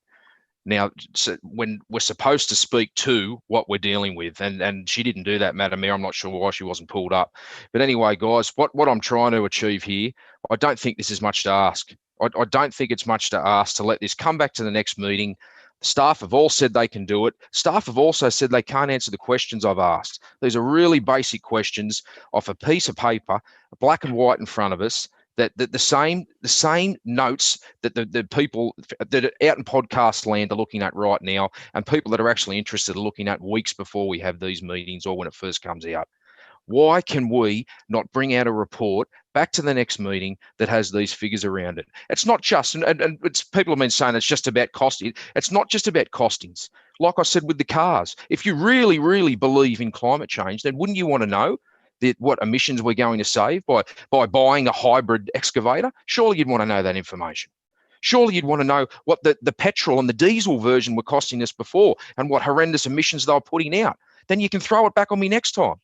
Now, so when we're supposed to speak to what we're dealing with, and she didn't do that, Madam Mayor. I'm not sure why she wasn't pulled up. But anyway, guys, what I'm trying to achieve here, I don't think this is much to ask. I don't think it's much to ask to let this come back to the next meeting. Staff have all said they can do it. Staff have also said they can't answer the questions I've asked. These are really basic questions off a piece of paper, black and white in front of us, that the same notes that the people that are out in podcast land are looking at right now, and people that are actually interested are looking at weeks before we have these meetings or when it first comes out. Why can we not bring out a report back to the next meeting that has these figures around it? It's not just, and people have been saying it's just about costing. It's not just about costings. Like I said with the cars, if you really, really believe in climate change, then wouldn't you want to know what emissions we're going to save by buying a hybrid excavator? Surely you'd want to know that information. Surely you'd want to know what the petrol and the diesel version were costing us before and what horrendous emissions they were putting out. Then you can throw it back on me next time.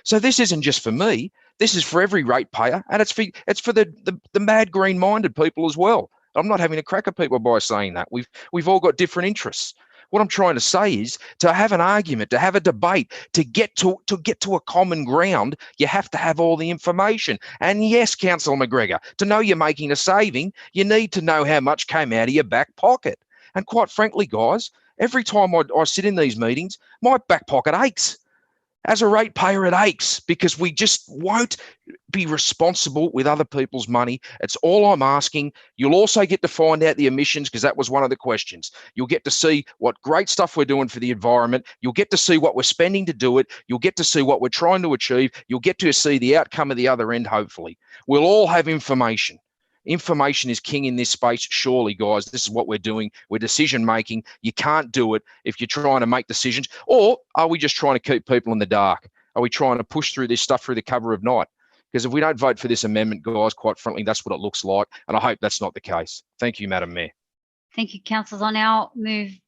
So this isn't just for me. This is for every ratepayer, and it's for the mad green-minded people as well. I'm not having a crack at people by saying that. We've all got different interests. What I'm trying to say is to have an argument, to have a debate, to get to a common ground, you have to have all the information. And yes, Councillor McGregor, to know you're making a saving, you need to know how much came out of your back pocket. And quite frankly, guys, every time I sit in these meetings, my back pocket aches. As a ratepayer, it aches because we just won't be responsible with other people's money. It's all I'm asking. You'll also get to find out the emissions, because that was one of the questions. You'll get to see what great stuff we're doing for the environment. You'll get to see what we're spending to do it. You'll get to see what we're trying to achieve. You'll get to see the outcome at the other end, hopefully. We'll all have information. Information is king in this space, surely, guys. This is what we're doing. We're decision making. You can't do it if you're trying to make decisions. Or are we just trying to keep people in the dark? Are we trying to push through this stuff through the cover of night? Because if we don't vote for this amendment, guys, quite frankly, that's what it looks like. And I hope that's not the case. Thank you, Madam Mayor. Thank you, councillors. I now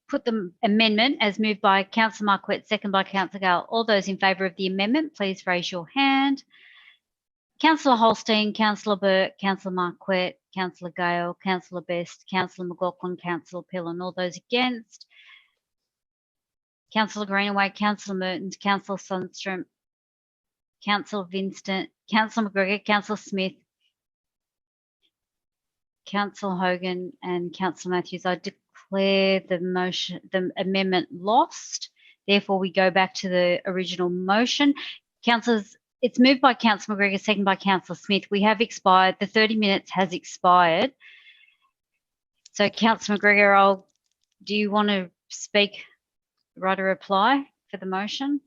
put the amendment as moved by Councillor Marquette, second by Councillor Gale. All those in favour of the amendment, please raise your hand. Councillor Holstein, Councillor Burke, Councillor Marquette, Councillor Gale, Councillor Best, Councillor McLaughlin, Councillor Pill, and all those against. Councillor Greenaway, Councillor Mertens, Councillor Sundstrom, Councillor Vincent, Councillor McGregor, Councillor Smith, Councillor Hogan, and Councillor Matthews. I declare the amendment lost. Therefore, we go back to the original motion. Councillors, it's moved by Councillor McGregor, second by Councillor Smith. We have expired. The 30 minutes has expired. So, Councillor McGregor, do you want to speak, write a reply for the motion?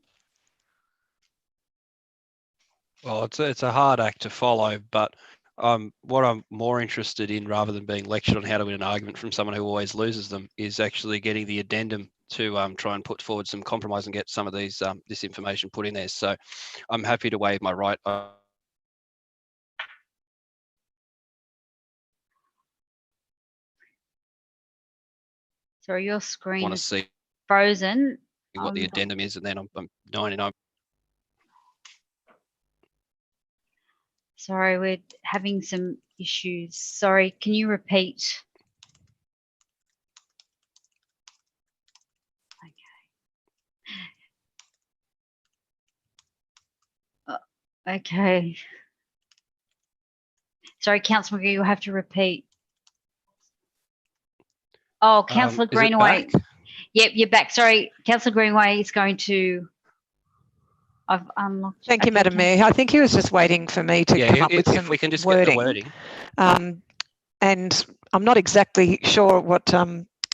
Well, it's a hard act to follow, but what I'm more interested in, rather than being lectured on how to win an argument from someone who always loses them, is actually getting the addendum to try and put forward some compromise and get some of these this information put in there. So I'm happy to waive my right. Sorry, your screen Want to is see frozen. what the addendum is, and then I'm 99. Sorry, we're having some issues. Sorry, can you repeat? Okay. Sorry, Councillor McGee, you'll have to repeat. Oh, Councillor Greenaway. Yep, you're back. Sorry, Councillor Greenaway is going to. I've unlocked. Thank you, Madam Mayor. I think he was just waiting for me to come up with some we can just wording. get the wording. And I'm not exactly sure what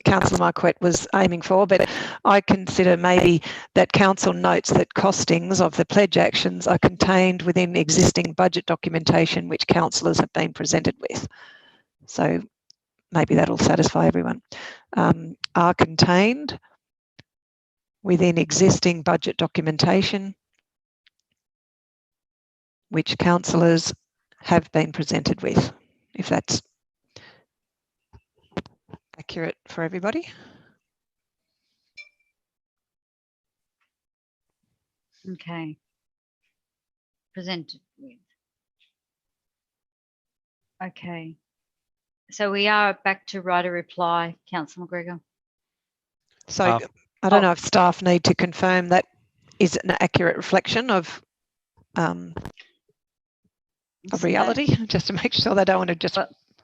Councillor Marquette was aiming for, but I consider maybe that council notes that costings of the pledge actions are contained within existing budget documentation which councillors have been presented with. So maybe that'll satisfy everyone. Are contained within existing budget documentation which councillors have been presented with, if that's accurate for everybody. Okay. Presented with. Okay. So we are back to write a reply, Councillor McGregor. So I don't know if staff need to confirm that is an accurate reflection of reality, just to make sure they don't want to just.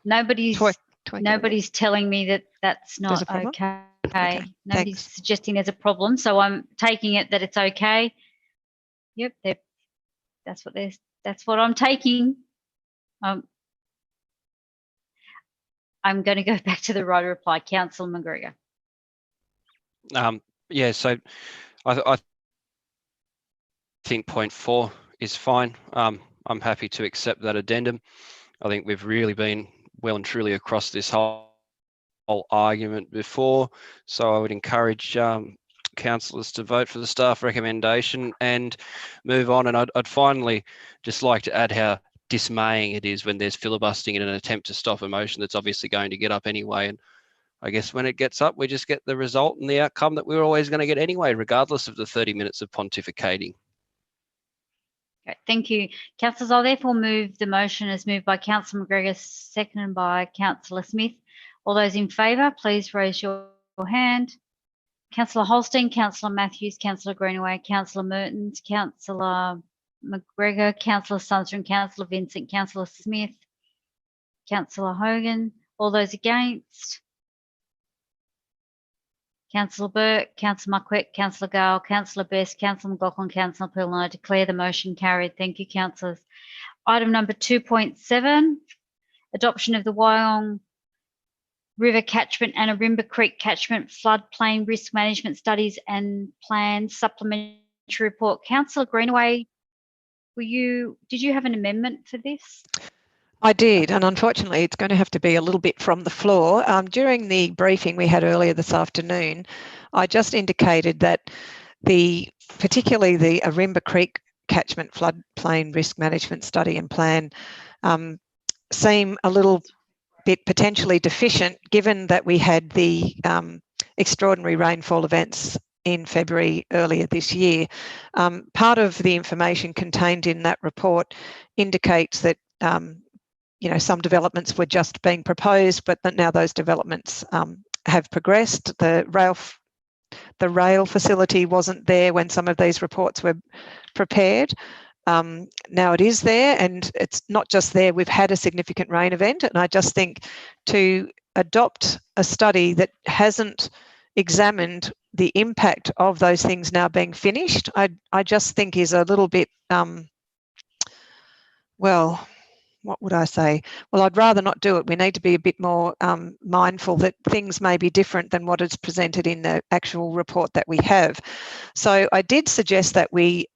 Nobody's telling me that that's not okay. Nobody's suggesting there's a problem, so I'm taking it that it's okay. Yep, that's what I'm taking. I'm going to go back to the right reply, Councillor McGregor. Yeah, so I think point 4 is fine. I'm happy to accept that addendum. I think we've really been well and truly across this whole argument before, so I would encourage councillors to vote for the staff recommendation and move on. And I'd finally just like to add how dismaying it is when there's filibustering in an attempt to stop a motion that's obviously going to get up anyway. And I guess when it gets up, we just get the result and the outcome that we were always going to get anyway, regardless of the 30 minutes of pontificating. Okay, thank you. Councillors, I'll therefore move the motion as moved by Councillor McGregor, seconded by Councillor Smith. All those in favour, please raise your hand. Councillor Holstein, Councillor Matthews, Councillor Greenaway, Councillor Mertens, Councillor McGregor, Councillor Sundstrom, Councillor Vincent, Councillor Smith, Councillor Hogan. All those against? Councillor Burke, Councillor Marquette, Councillor Gale, Councillor Best, Councillor McLaughlin, Councillor Peel, and I declare the motion carried. Thank you, councillors. Item number 2.7, adoption of the Wyong River Catchment and Arimba Creek Catchment Floodplain Risk Management Studies and Plans Supplementary Report. Councillor Greenaway, did you have an amendment for this? I did, and unfortunately it's going to have to be a little bit from the floor. During the briefing we had earlier this afternoon, I just indicated that particularly the Arimba Creek Catchment Floodplain Risk Management Study and Plan seem a little bit potentially deficient, given that we had the extraordinary rainfall events in February earlier this year. Part of the information contained in that report indicates that some developments were just being proposed, but that now those developments have progressed. The rail facility wasn't there when some of these reports were prepared. Now it is there, and it's not just there. We've had a significant rain event, and I just think to adopt a study that hasn't examined the impact of those things now being finished, I just think is a little bit, well, what would I say? Well, I'd rather not do it. We need to be a bit more mindful that things may be different than what is presented in the actual report that we have. So I did suggest that we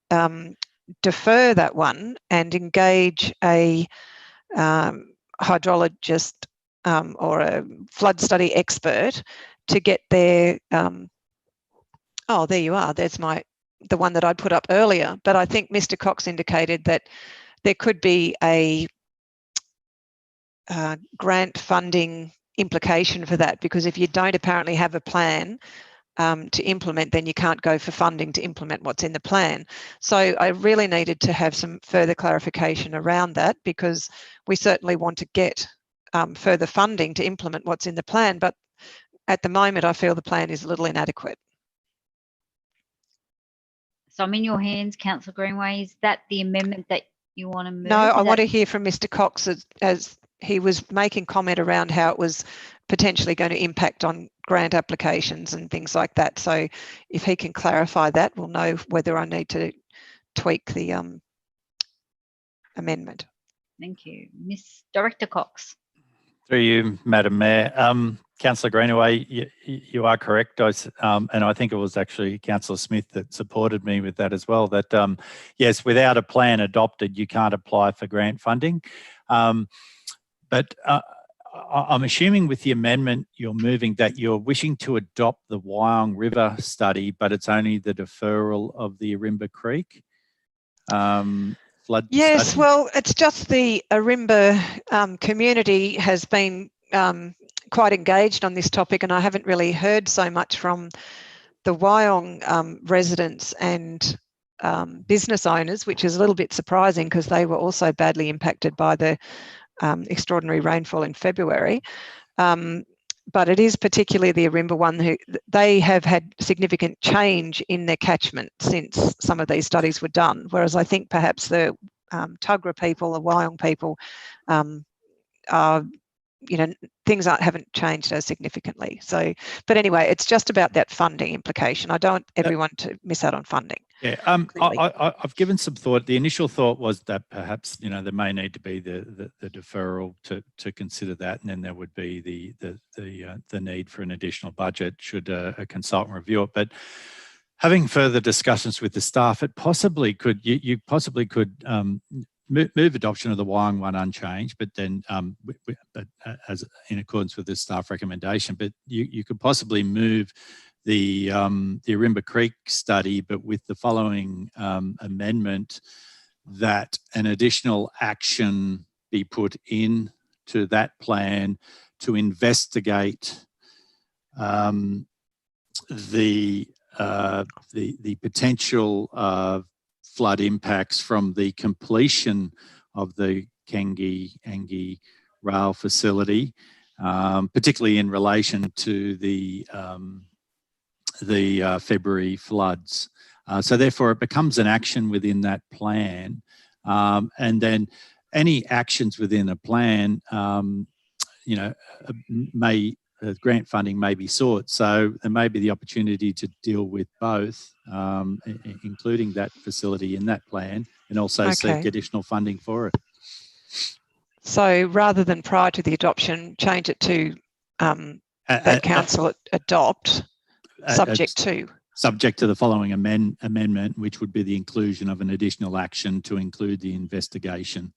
defer that one and engage a hydrologist or a flood study expert to get their, oh, there you are. There's the one that I put up earlier. But I think Mr. Cox indicated that there could be a grant funding implication for that, because if you don't apparently have a plan to implement, then you can't go for funding to implement what's in the plan. So I really needed to have some further clarification around that, because we certainly want to get further funding to implement what's in the plan, but at the moment I feel the plan is a little inadequate. So I'm in your hands, Councillor Greenaway. Is that the amendment that you want to move? No, I want to hear from Mr. Cox as he was making comment around how it was potentially going to impact on grant applications and things like that. So if he can clarify that, we'll know whether I need to tweak the amendment. Thank you. Director Cox. Through you, Madam Mayor. Councillor Greenaway, you are correct. And I think it was actually Councillor Smith that supported me with that as well, that yes, without a plan adopted, you can't apply for grant funding. But I'm assuming with the amendment you're moving that you're wishing to adopt the Wyong River study, but it's only the deferral of the Arimba Creek flood Yes, study? well, it's just the Arimba community has been quite engaged on this topic, and I haven't really heard so much from the Wyong residents and business owners, which is a little bit surprising because they were also badly impacted by the extraordinary rainfall in February. But it is particularly the Arimba one who they have had significant change in their catchment since some of these studies were done, whereas I think perhaps the Tuggerah people, the Wyong people, are, things haven't changed as significantly. So, but anyway, it's just about that funding implication. I don't want everyone to miss out on funding. Yeah, I've given some thought. The initial thought was that perhaps there may need to be the deferral to consider that, and then there would be the need for an additional budget should a consultant review it. But having further discussions with the staff, it possibly could you possibly could move adoption of the Wyong one unchanged, but then as in accordance with the staff recommendation. But you could possibly move the Arimba Creek study, but with the following amendment, that an additional action be put in to that plan to investigate the potential flood impacts from the completion of the Kangi rail facility, particularly in relation to the February floods. So therefore it becomes an action within that plan. And then any actions within a plan, grant funding may be sought. So there may be the opportunity to deal with both, including that facility in that plan, and also seek additional funding for it. So rather than prior to the adoption, change it to that council adopt, subject to. Subject to the following amendment, which would be the inclusion of an additional action to include the investigation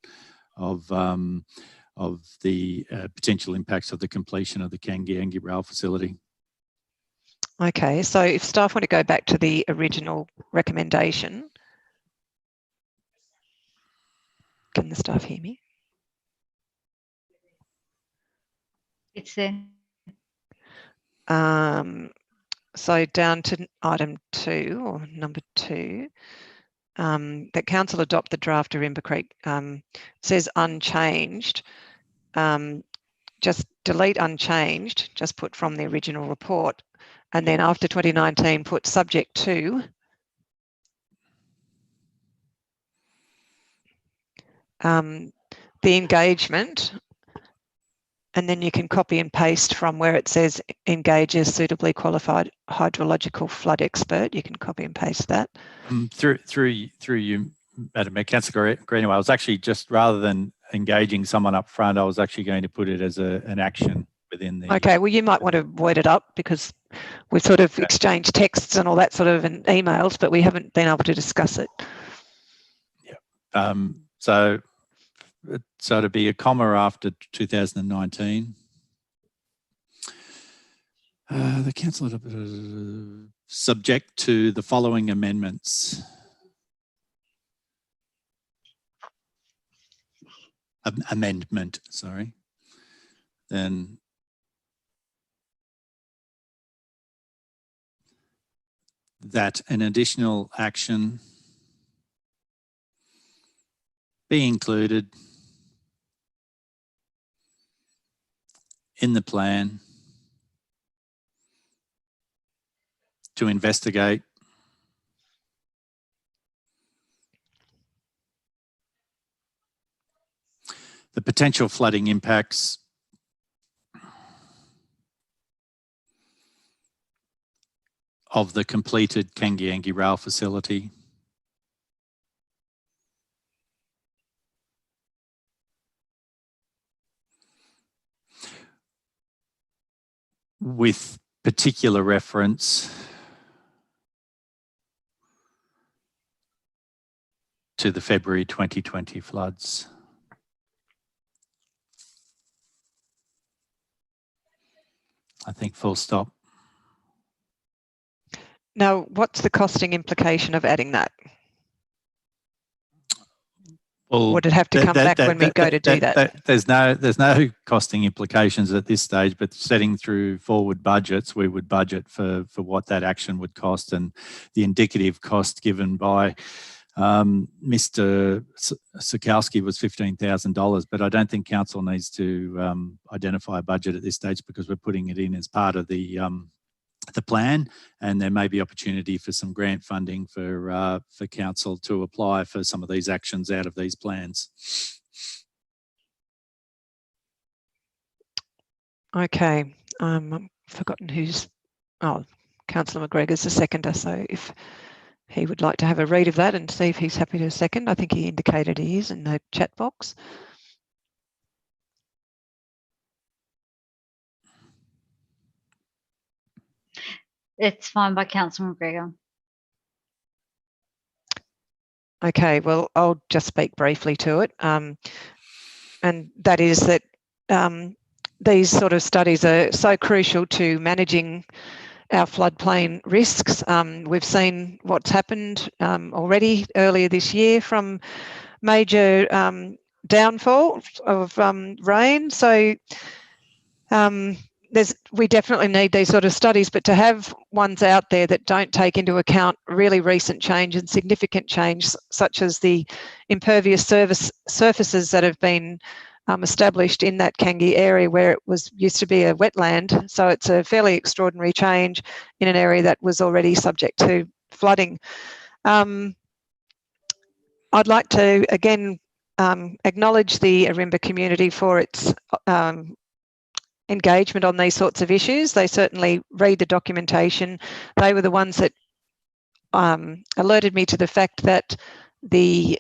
of the potential impacts of the completion of the Kangi rail facility. Okay, so if staff want to go back to the original recommendation, can the staff hear me? It's there. So down to item 2 or number 2, that council adopt the draft Arimba Creek says unchanged. Just delete unchanged, just put from the original report, and then after 2019 put subject to the engagement, and then you can copy and paste from where it says engage a suitably qualified hydrological flood expert. You can copy and paste that. Through you, Madam Mayor, Councillor Greenaway, I was actually just, rather than engaging someone up front, I was actually going to put it as an action within the... Okay, well, you might want to word it up because we've sort of exchanged texts and all that sort of in emails, but we haven't been able to discuss it. Yeah. So to be a comma after 2019. The council subject to the following amendments. Amendment, sorry. Then that an additional action be included in the plan to investigate the potential flooding impacts of the completed Kangi rail facility with particular reference to the February 2020 floods. I think full stop. Now, what's the costing implication of adding that? Well, would it have to come back when we go to do that? There's no costing implications at this stage, but setting through forward budgets, we would budget for what that action would cost, and the indicative cost given by Mr. Sikowski was $15,000, but I don't think council needs to identify a budget at this stage because we're putting it in as part of the plan, and there may be opportunity for some grant funding for council to apply for some of these actions out of these plans. Okay, I've forgotten who's, Councillor McGregor's the seconder, so if he would like to have a read of that and see if he's happy to second. I think he indicated he is in the chat box. It's fine by Councillor McGregor. Okay, well, I'll just speak briefly to it. And that is that these sort of studies are so crucial to managing our floodplain risks. We've seen what's happened already earlier this year from major downfall of rain. So we definitely need these sort of studies, but to have ones out there that don't take into account really recent change and significant change, such as the impervious surfaces that have been established in that Kangi area where it used to be a wetland. So it's a fairly extraordinary change in an area that was already subject to flooding. I'd like to again acknowledge the Arimba community for its engagement on these sorts of issues. They certainly read the documentation. They were the ones that alerted me to the fact that the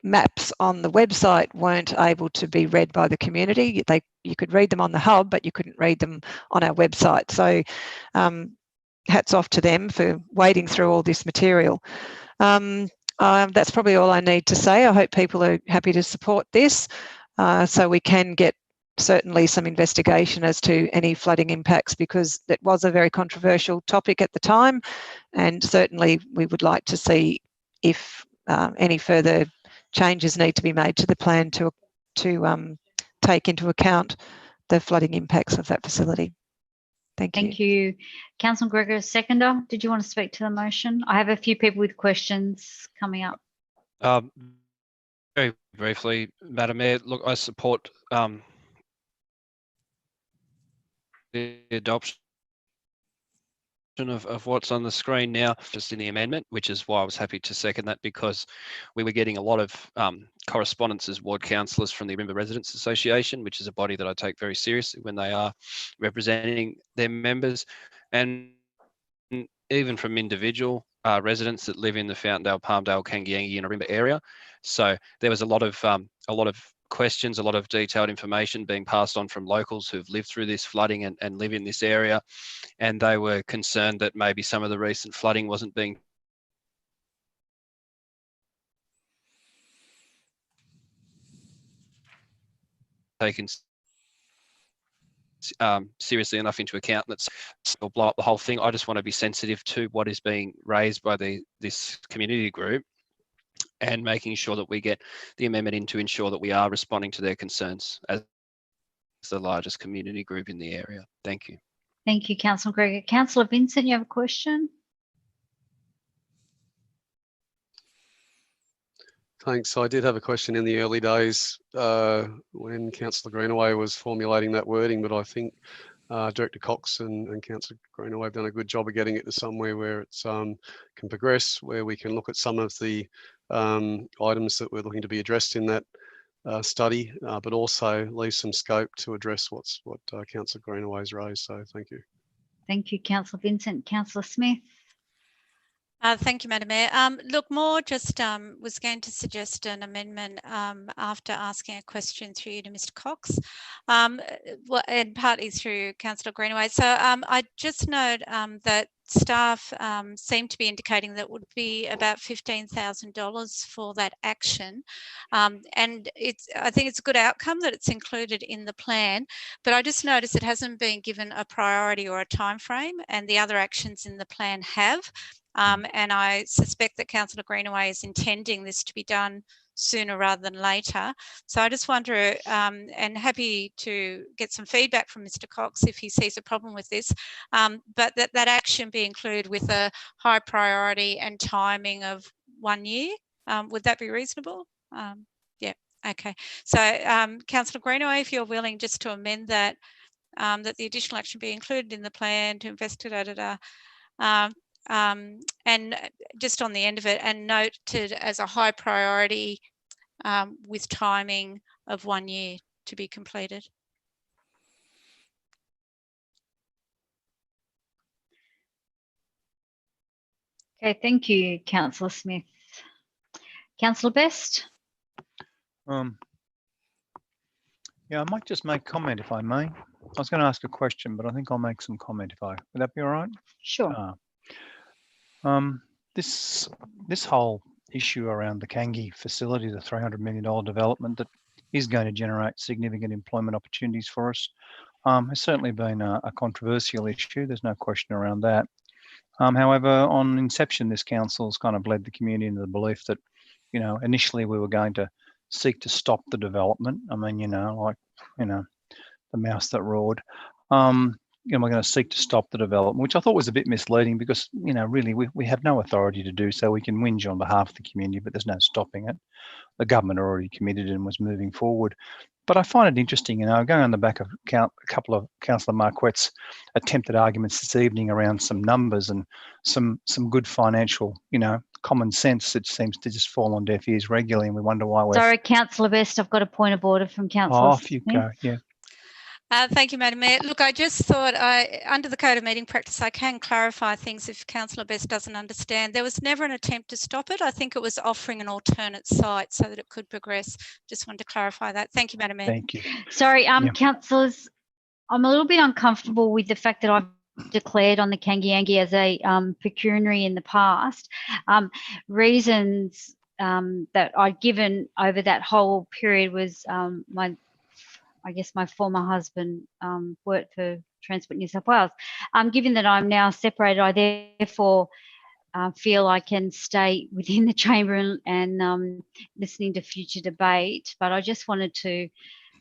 maps on the website weren't able to be read by the community. You could read them on the hub, but you couldn't read them on our website. So hats off to them for wading through all this material. That's probably all I need to say. I hope people are happy to support this so we can get certainly some investigation as to any flooding impacts, because it was a very controversial topic at the time, and certainly we would like to see if any further changes need to be made to the plan to take into account the flooding impacts of that facility. Thank you. Thank you. Councillor Gregor, seconder, did you want to speak to the motion? I have a few people with questions coming up. Very briefly, Madam Mayor, look, I support the adoption of what's on the screen now, just in the amendment, which is why I was happy to second that, because we were getting a lot of correspondence as ward councillors from the Arimba Residents Association, which is a body that I take very seriously when they are representing their members, and even from individual residents that live in the Fountaindale, Palmdale, Kangiangi and Arimba area. So there was a lot of questions, a lot of detailed information being passed on from locals who've lived through this flooding and live in this area. And they were concerned that maybe some of the recent flooding wasn't being taken seriously enough into account, and will blow up the whole thing. I just want to be sensitive to what is being raised by this community group, and making sure that we get the amendment in to ensure that we are responding to their concerns as the largest community group in the area. Thank you. Thank you, Councillor Gregor. Councillor Vincent, you have a question? Thanks. I did have a question in the early days when Councillor Greenaway was formulating that wording, but I think Director Cox and Councillor Greenaway have done a good job of getting it to somewhere where it's can progress, where we can look at some of the items that we're looking to be addressed in that study, but also leave some scope to address what Councillor Greenaway's raised. So thank you. Thank you, Councillor Vincent. Councillor Smith. Thank you, Madam Mayor. Look, more just was going to suggest an amendment after asking a question through you to Mr. Cox, and partly through Councillor Greenaway. So I just note that staff seem to be indicating that would be about $15,000 for that action, and I think it's a good outcome that it's included in the plan. But I just noticed it hasn't been given a priority or a time frame, and the other actions in the plan have. And I suspect that Councillor Greenaway is intending this to be done sooner rather than later. So I just wonder, and happy to get some feedback from Mr. Cox if he sees a problem with this, but that action be included with a high priority and timing of 1 year. Would that be reasonable? Yeah, okay. So Councillor Greenaway, if you're willing just to amend that, that the additional action be included in the plan to investigate and just on the end of it, and noted as a high priority with timing of 1 year to be completed. Okay, thank you, Councillor Smith. Councillor Best. Yeah, I might just make comment if I may. I was going to ask a question, but I think I'll make some comment if would that be all right? Sure. This whole issue around the Kangi facility, the $300 million development that is going to generate significant employment opportunities for us, has certainly been a controversial issue. There's no question around that. However, on inception, this council's kind of led the community into the belief that, initially we were going to seek to stop the development. I mean, the mouse that roared. we're going to seek to stop the development, which I thought was a bit misleading because, really we have no authority to do so. We can whinge on behalf of the community, but there's no stopping it. The government already committed and was moving forward. But I find it interesting, going on the back of a couple of Councillor Marquette's attempted arguments this evening around some numbers and some good financial, common sense that seems to just fall on deaf ears regularly, and we wonder why we're... Sorry, Councillor Best, I've got a point of order from Councillor Off you go, yeah. Thank you, Madam Mayor. Look, I just thought under the Code of Meeting Practice, I can clarify things if Councillor Best doesn't understand. There was never an attempt to stop it. I think it was offering an alternate site so that it could progress. Just wanted to clarify that. Thank you, Madam Mayor. Thank you. Sorry, councillors, I'm a little bit uncomfortable with the fact that I've declared on the Kangiangi as a pecuniary in the past. Reasons that I'd given over that whole period was my former husband worked for Transport New South Wales. Given that I'm now separated, I therefore feel I can stay within the chamber and listening to future debate. But I just wanted to,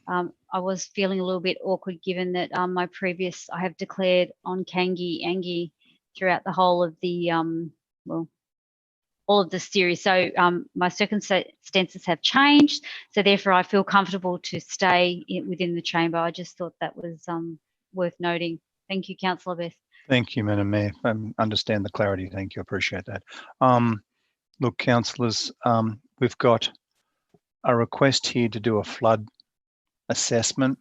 I was feeling a little bit awkward given that I have declared on Kangiangi throughout the whole of the, all of the series. So my circumstances have changed. So therefore I feel comfortable to stay within the chamber. I just thought that was worth noting. Thank you, Councillor Best. Thank you, Madam Mayor. I understand the clarity. Thank you. I appreciate that. Look, councillors, we've got a request here to do a flood assessment,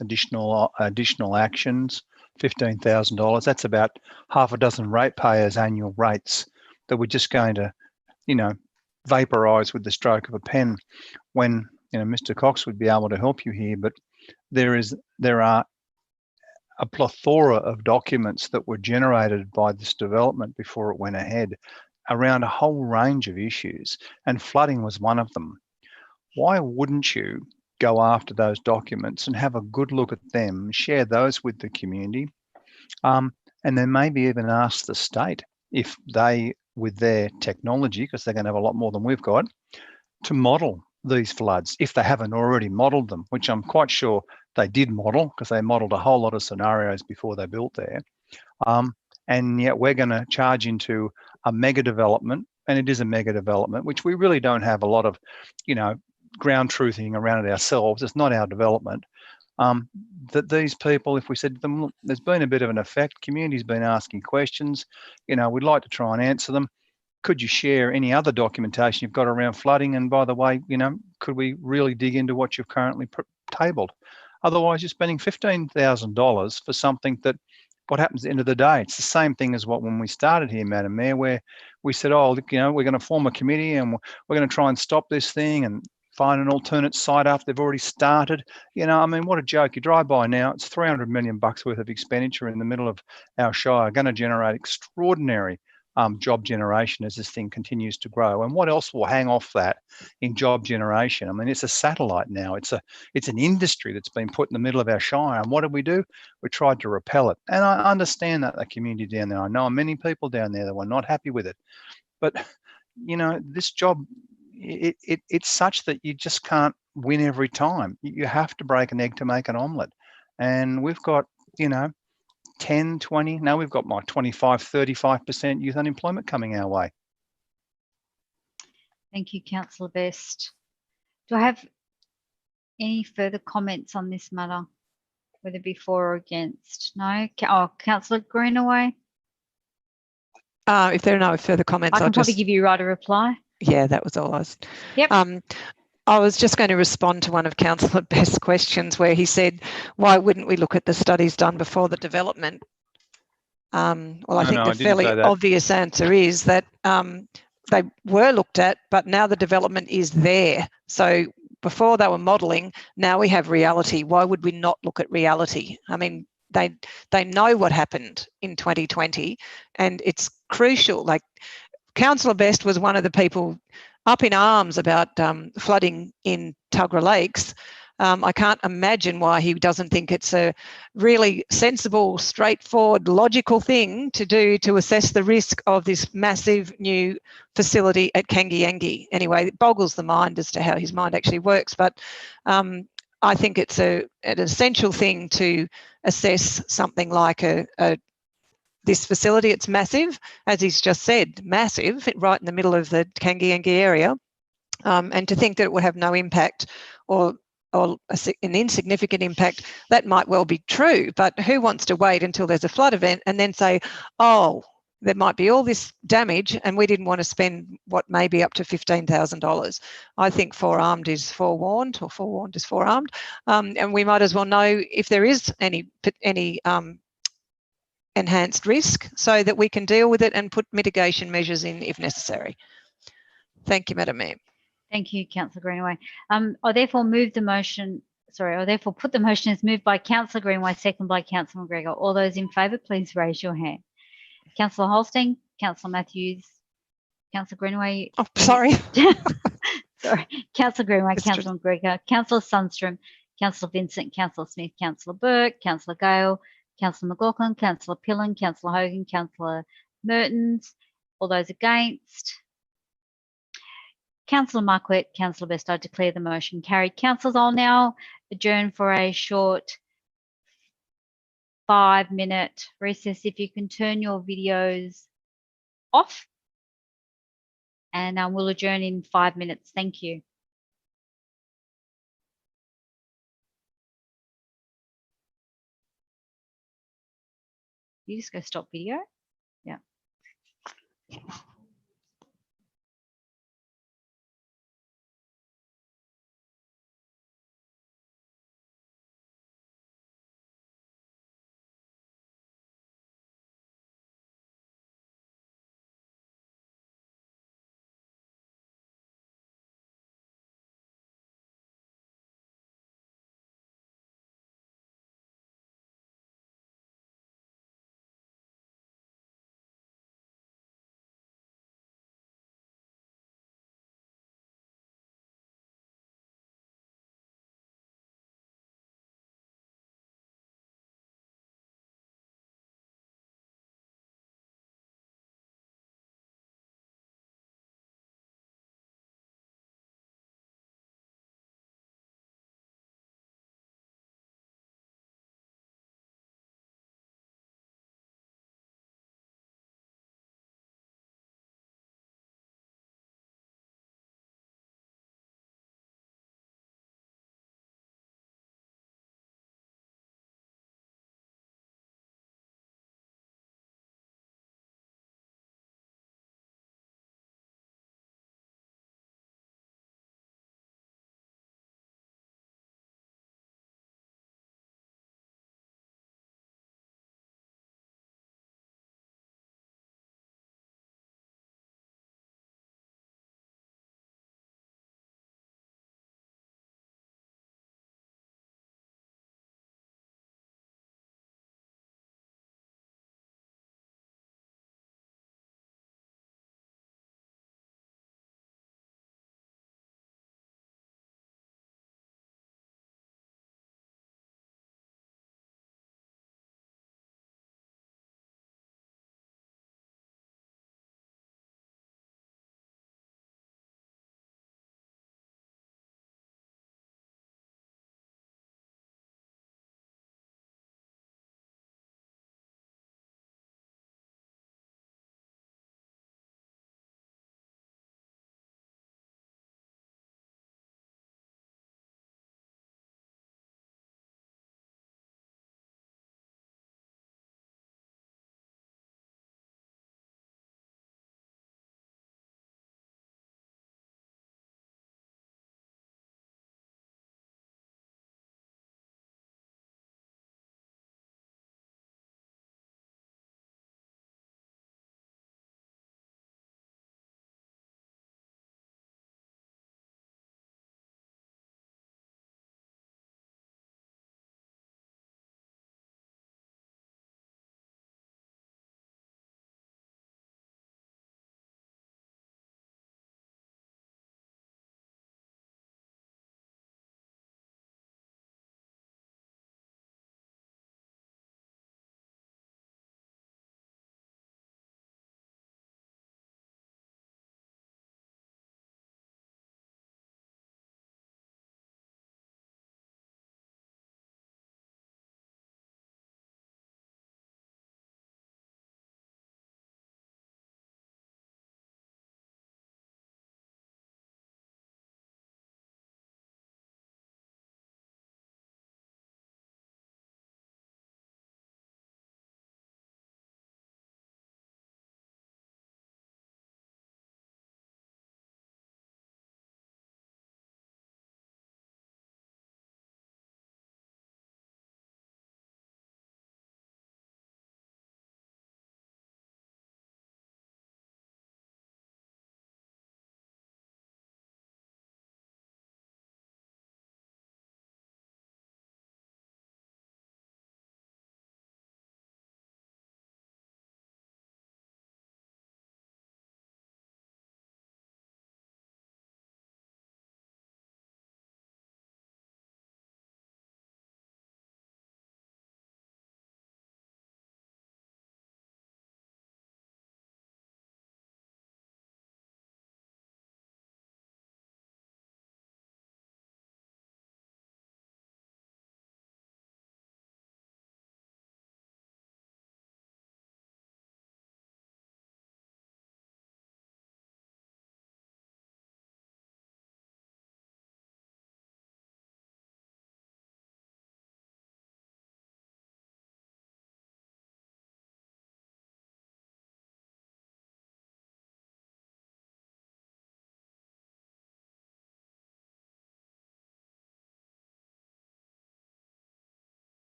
additional actions, $15,000. That's about half a dozen ratepayers' annual rates that we're just going to, vaporise with the stroke of a pen. When Mr. Cox would be able to help you here, but there are a plethora of documents that were generated by this development before it went ahead around a whole range of issues, and flooding was one of them. Why wouldn't you go after those documents and have a good look at them, share those with the community, and then maybe even ask the state if they, with their technology, because they're going to have a lot more than we've got, to model these floods if they haven't already modelled them, which I'm quite sure they did model because they modelled a whole lot of scenarios before they built there. And yet we're going to charge into a mega development, and it is a mega development, which we really don't have a lot of, ground truthing around it ourselves. It's not our development. That these people, if we said to them, look, there's been a bit of an effect, community's been asking questions, we'd like to try and answer them. Could you share any other documentation you've got around flooding? And by the way, could we really dig into what you've currently tabled? Otherwise, you're spending $15,000 for something that, what happens at the end of the day? It's the same thing as when we started here, Madam Mayor, where we said, oh, look, we're going to form a committee and we're going to try and stop this thing and find an alternate site after they've already started. What a joke. You drive by now, it's $300 million worth of expenditure in the middle of our shire, going to generate extraordinary job generation as this thing continues to grow. And what else will hang off that in job generation? It's a satellite now. It's an industry that's been put in the middle of our shire. And what did we do? We tried to repel it. And I understand that the community down there, I know many people down there that were not happy with it. But, this job, it's such that you just can't win every time. You have to break an egg to make an omelette. And we've got, 10, 20, now we've got 25, 35% youth unemployment coming our way. Thank you, Councillor Best. Do I have any further comments on this matter, whether be for or against? No? Councillor Greenaway? If there are no further comments, I can probably give you right a reply. Yeah, that was all I was. Yep. I was just going to respond to one of Councillor Best's questions where he said, why wouldn't we look at the studies done before the development? Well, I think the fairly obvious answer is that they were looked at, but now the development is there. So before they were modelling, now we have reality. Why would we not look at reality? They know what happened in 2020, and it's crucial. Like Councillor Best was one of the people up in arms about flooding in Tuggerah Lakes. I can't imagine why he doesn't think it's a really sensible, straightforward, logical thing to do to assess the risk of this massive new facility at Kangiangi. Anyway, it boggles the mind as to how his mind actually works. But I think it's an essential thing to assess something like this facility. It's massive, as he's just said, massive, right in the middle of the Kangiangi area. And to think that it would have no impact or an insignificant impact, that might well be true, but who wants to wait until there's a flood event and then say, oh, there might be all this damage and we didn't want to spend what may be up to $15,000. I think forearmed is forewarned, or forewarned is forearmed, and we might as well know if there is any enhanced risk so that we can deal with it and put mitigation measures in if necessary. Thank you, Madam Mayor. Thank you, Councillor Greenaway. I therefore move the motion, I therefore put the motion as moved by Councillor Greenaway, second by Councillor McGregor. All those in favour, please raise your hand. Councillor Holstein, Councillor Matthews, Councillor Greenaway. Oh, sorry. Sorry. Councillor Greenaway, Councillor McGregor, Councillor Sundstrom, Councillor Vincent, Councillor Smith, Councillor Burke, Councillor Gale, Councillor McLaughlin, Councillor Pillen, Councillor Hogan, Councillor Mertens. All those against? Councillor Marquette, Councillor Best, I declare the motion carried. Councillors, I'll now adjourn for a short 5-minute recess. If you can turn your videos off, and we'll adjourn in 5 minutes. Thank you. You just go stop video. Yeah.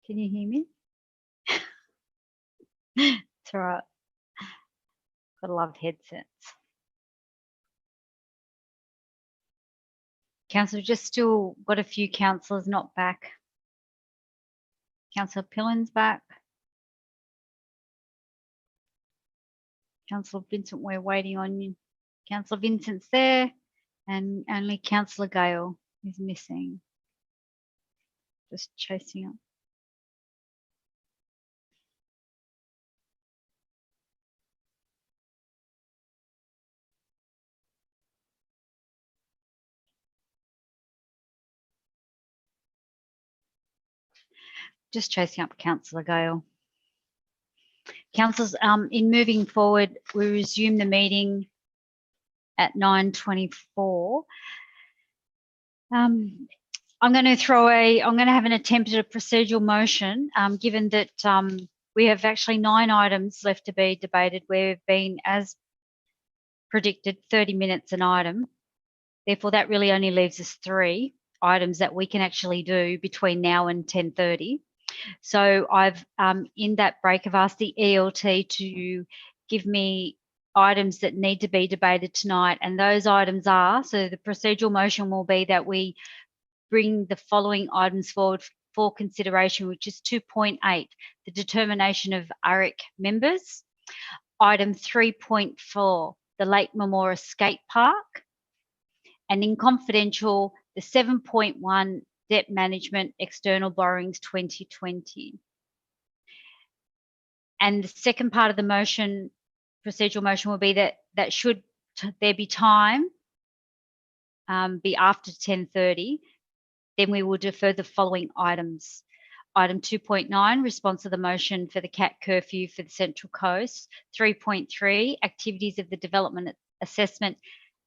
Can you hear me? It's all right. Gotta love headsets. Councillor, just still got a few councillors not back. Councillor Pillin's back. Councillor Vincent, we're waiting on you. Councillor Vincent's there, and only Councillor Gale is missing. Just chasing up. Just chasing up Councillor Gale. Councillors, in moving forward, we resume the meeting at 9:24. I'm going to have an attempt at a procedural motion, given that we have actually 9 items left to be debated. We've been, as predicted, 30 minutes an item. Therefore, that really only leaves us 3 items that we can actually do between now and 10:30. So I've, in that break, I've asked the ELT to give me items that need to be debated tonight. And those items are, so the procedural motion will be that we bring the following items forward for consideration, which is 2.8, the determination of ARIC members. Item 3.4, the Lake Memorial Skate Park. And in confidential, the 7.1, debt management, external borrowings 2020. And the second part of the motion, procedural motion, will be that should there be time, be after 10:30, then we will defer the following items. Item 2.9, response to the motion for the CAT curfew for the Central Coast. 3.3, activities of the Development Assessment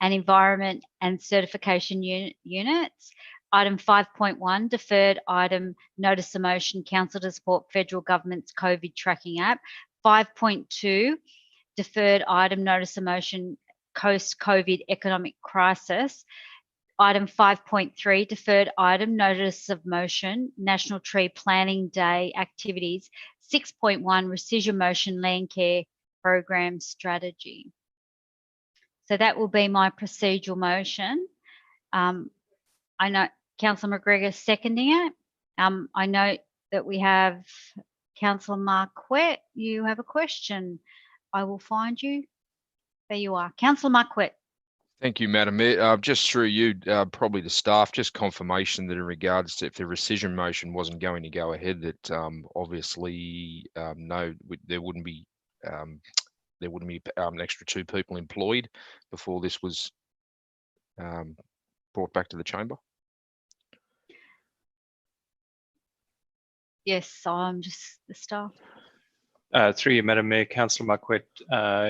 and Environment and Certification Units. Item 5.1, deferred item, notice of motion, council to support federal government's COVID tracking app. 5.2, deferred item, notice of motion, post-COVID economic crisis. Item 5.3, deferred item, notice of motion, National Tree Planting Day activities. 6.1, rescission motion, land care program strategy. So that will be my procedural motion. I know Councillor McGregor seconding it. I note that we have Councillor Marquette. You have a question. I will find you. There you are. Councillor Marquette. Thank you, Madam Mayor. Just through you, probably the staff, just confirmation that in regards to if the rescission motion wasn't going to go ahead, that obviously no, there wouldn't be an extra 2 people employed before this was brought back to the chamber. Yes, I'm just the staff. Through you, Madam Mayor, Councillor Marquette,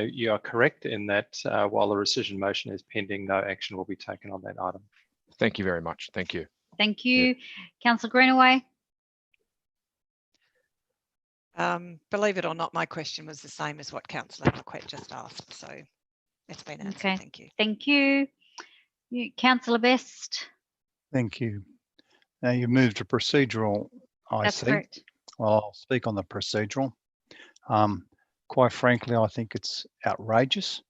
you are correct in that while the rescission motion is pending, no action will be taken on that item. Thank you very much. Thank you. Thank you. Yeah. Councillor Greenaway. Believe it or not, my question was the same as what Councillor Marquette just asked, so it's been answered. Okay. Thank you. Thank you. Councillor Best. Thank you. Now you moved to procedural, That's correct. Well, I'll speak on the procedural. Quite frankly, I think it's outrageous,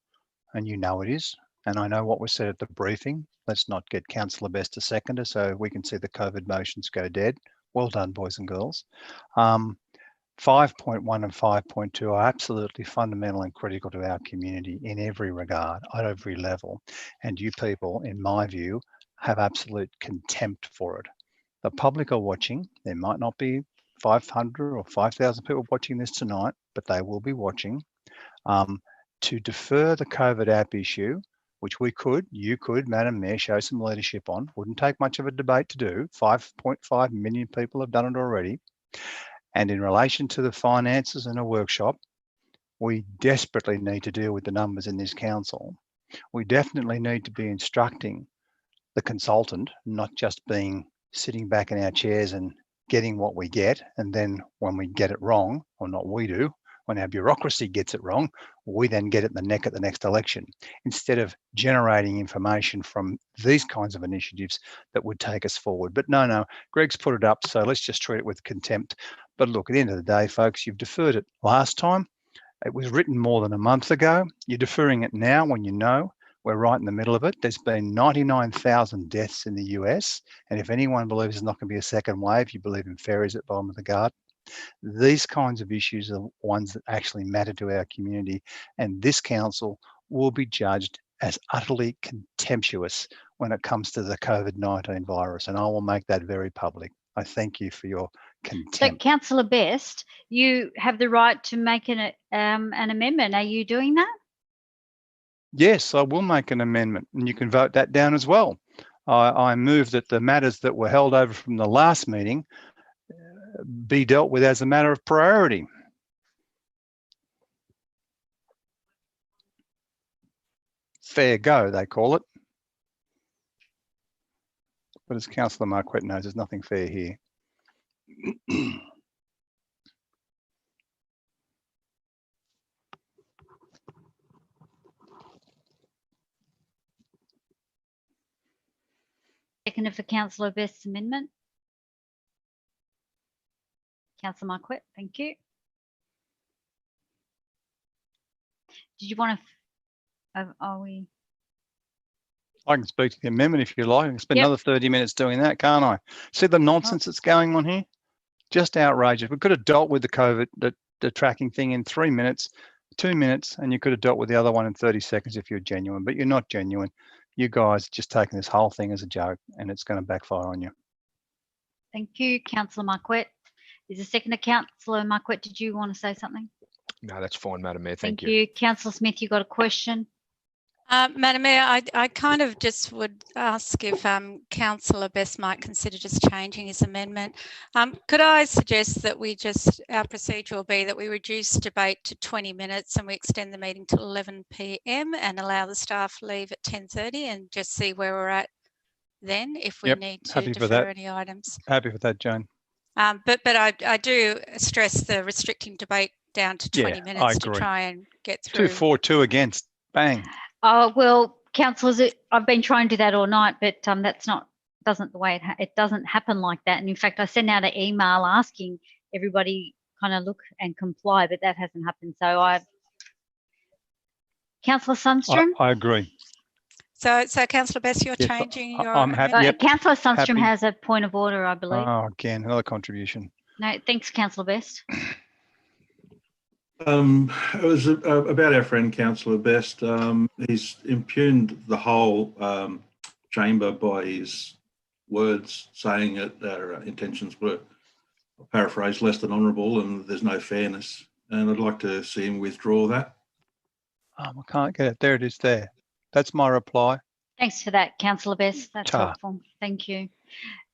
and you know it is. And I know what was said at the briefing. Let's not get Councillor Best a seconder so we can see the COVID motions go dead. Well done, boys and girls. 5.1 and 5.2 are absolutely fundamental and critical to our community in every regard, at every level. And you people, in my view, have absolute contempt for it. The public are watching. There might not be 500 or 5,000 people watching this tonight, but they will be watching. To defer the COVID app issue, which you could, Madam Mayor, show some leadership on, wouldn't take much of a debate to do. 5.5 million people have done it already. And in relation to the finances and a workshop, we desperately need to deal with the numbers in this council. We definitely need to be instructing the consultant, not just sitting back in our chairs and getting what we get, and then when we get it wrong, or not we do, when our bureaucracy gets it wrong, we then get it in the neck at the next election, instead of generating information from these kinds of initiatives that would take us forward. But no, Greg's put it up, so let's just treat it with contempt. But look, at the end of the day, folks, you've deferred it last time. It was written more than a month ago. You're deferring it now when you know we're right in the middle of it. There's been 99,000 deaths in the US. And if anyone believes there's not going to be a second wave, you believe in fairies at the bottom of the garden. These kinds of issues are ones that actually matter to our community. And this council will be judged as utterly contemptuous when it comes to the COVID-19 virus. And I will make that very public. I thank you for your contempt. So, Councillor Best, you have the right to make an amendment. Are you doing that? Yes, I will make an amendment, and you can vote that down as well. I move that the matters that were held over from the last meeting be dealt with as a matter of priority. Fair go, they call it. But as Councillor Marquette knows, there's nothing fair here. Second for Councillor Best's amendment. Councillor Marquette, thank you. Did you want to? Are we? I can speak to the amendment if you like. I can spend another 30 minutes doing that, can't I? See the nonsense that's going on here? Just outrageous. We could have dealt with the COVID, the tracking thing in 3 minutes, 2 minutes, and you could have dealt with the other one in 30 seconds if you're genuine, but you're not genuine. You guys just taking this whole thing as a joke, and it's going to backfire on you. Thank you, Councillor Marquette. Is a second to Councillor Marquette. Did you want to say something? No, that's fine, Madam Mayor. Thank you. Councillor Smith, you got a question? Madam Mayor, I kind of just would ask if Councillor Best might consider just changing his amendment. Could I suggest that our procedure will be that we reduce debate to 20 minutes and we extend the meeting to 11 p.m. and allow the staff leave at 10:30 and just see where we're at then if we need to defer any items. Happy with that, Joan. But I do stress the restricting debate down to 20 minutes to try and get through. 2 for, 2 against. Bang. Well, councillors, I've been trying to do that all night, but it doesn't happen like that. And in fact, I sent out an email asking everybody kind of look and comply, but that hasn't happened. So Councillor Sundstrom? I agree. So Councillor Best, you're changing your amendment? Yep, Councillor Sundstrom has a point of order, I believe. Oh, again, another contribution. No, thanks, Councillor Best. It was about our friend Councillor Best. He's impugned the whole chamber by his words, saying that our intentions were, paraphrased, less than honourable, and there's no fairness. And I'd like to see him withdraw that. I can't get it. There it is there. That's my reply. Thanks for that, Councillor Best. That's helpful. Thank you.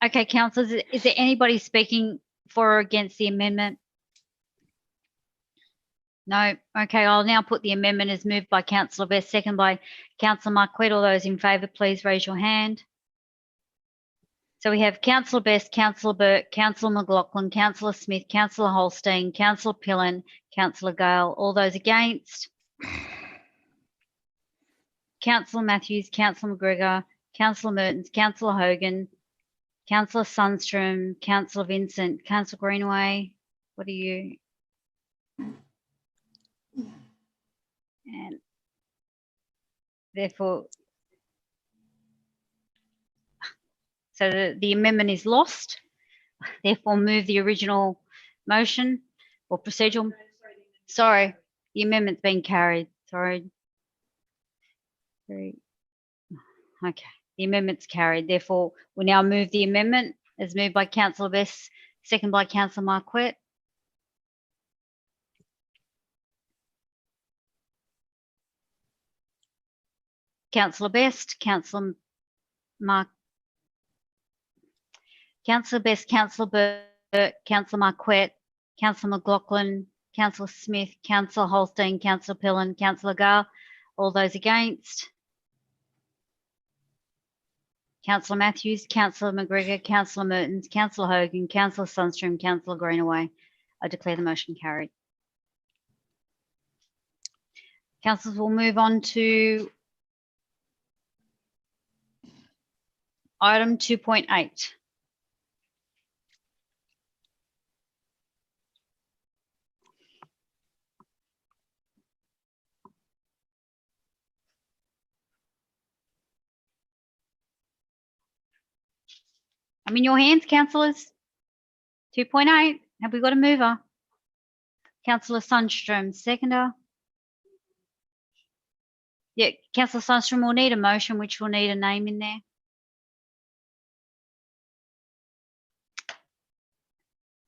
Okay, councillors, is there anybody speaking for or against the amendment? No. Okay, I'll now put the amendment as moved by Councillor Best, second by Councillor Marquette. All those in favour, please raise your hand. So we have Councillor Best, Councillor Burke, Councillor McLaughlin, Councillor Smith, Councillor Holstein, Councillor Pillen, Councillor Gale. All those against? Councillor Matthews, Councillor McGregor, Councillor Mertens, Councillor Hogan, Councillor Sundstrom, Councillor Vincent, Councillor Greenaway. What are you? And therefore, so the amendment is lost. Therefore, move the original motion or procedural. Sorry, the amendment's been carried. Sorry. Okay, the amendment's carried. Therefore, we now move the amendment as moved by Councillor Best, second by Councillor Marquette. Councillor Best, Councillor Best, Councillor Burke, Councillor Marquette, Councillor McLaughlin, Councillor Smith, Councillor Holstein, Councillor Pillen, Councillor Gale. All those against? Councillor Matthews, Councillor McGregor, Councillor Mertens, Councillor Hogan, Councillor Sundstrom, Councillor Greenaway. I declare the motion carried. Councillors, will move on to item 2.8. I'm in your hands, councillors. 2.8. Have we got a mover? Councillor Sundstrom, seconder. Yeah, Councillor Sundstrom will need a motion, which will need a name in there.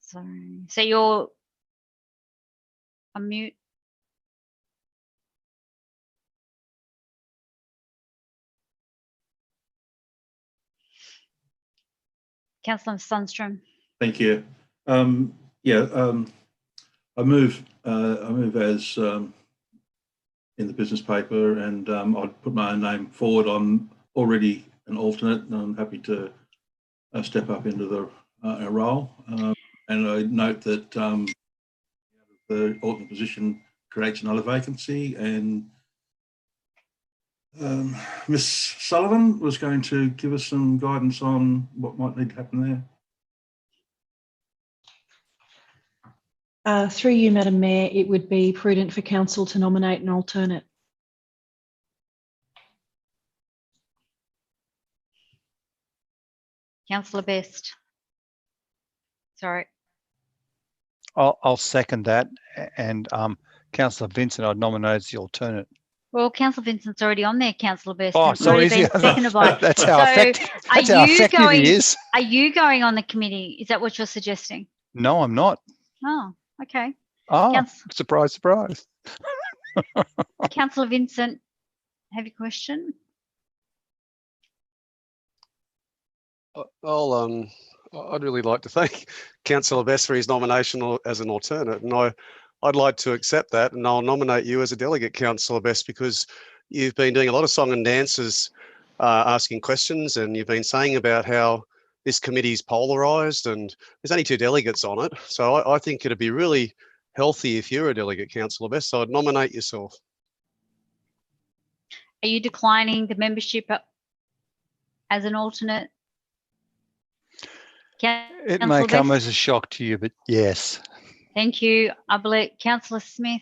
Sorry. So you're on mute. Councillor Sundstrom. Thank you. I move as in the business paper, and I'd put my own name forward. I'm already an alternate, and I'm happy to step up into the role. And I note that the alternate position creates another vacancy, and Ms. Sullivan was going to give us some guidance on what might need to happen there. Through you, Madam Mayor, it would be prudent for council to nominate an alternate. Councillor Best. Sorry. I'll second that, and Councillor Vincent, I'd nominate as the alternate. Well, Councillor Vincent's already on there, Councillor Best. Oh, It's so already is he? been seconded by. That's how effective. That's how effective he is. Are you going on the committee? Is that what you're suggesting? No, I'm not. Oh, okay. Oh, surprise, surprise. Councillor Vincent, have your question? Well, I'd really like to thank Councillor Best for his nomination as an alternate, and I'd like to accept that, and I'll nominate you as a delegate, Councillor Best, because you've been doing a lot of song and dances, asking questions, and you've been saying about how this committee's polarised, and there's only 2 delegates on it. So I think it'd be really healthy if you're a delegate, Councillor Best. So I'd nominate yourself. Are you declining the membership as an alternate? It may come as a shock to you, but yes. Thank you. I believe Councillor Smith.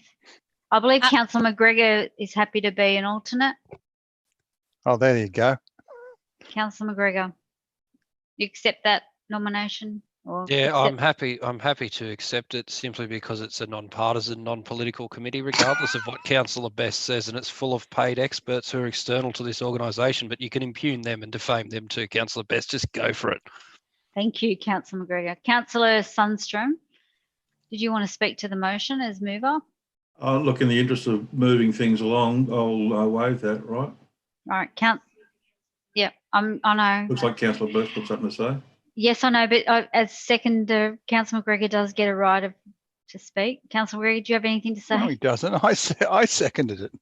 I believe Councillor McGregor is happy to be an alternate. Oh, there you go. Councillor McGregor, you accept that nomination? Or Yeah, I'm happy to accept it simply because it's a non-partisan, non-political committee, regardless of what Councillor Best says, and it's full of paid experts who are external to this organisation, but you can impugn them and defame them too, Councillor Best. Just go for it. Thank you, Councillor McGregor. Councillor Sundstrom, did you want to speak to the motion as mover? Look, in the interest of moving things along, I'll waive that, right? All right, yeah, I know. Looks like Councillor Best got something to say. Yes, I know, but as seconder, Councillor McGregor does get a right to speak. Councillor McGregor, do you have anything to say? No, he doesn't. I seconded it.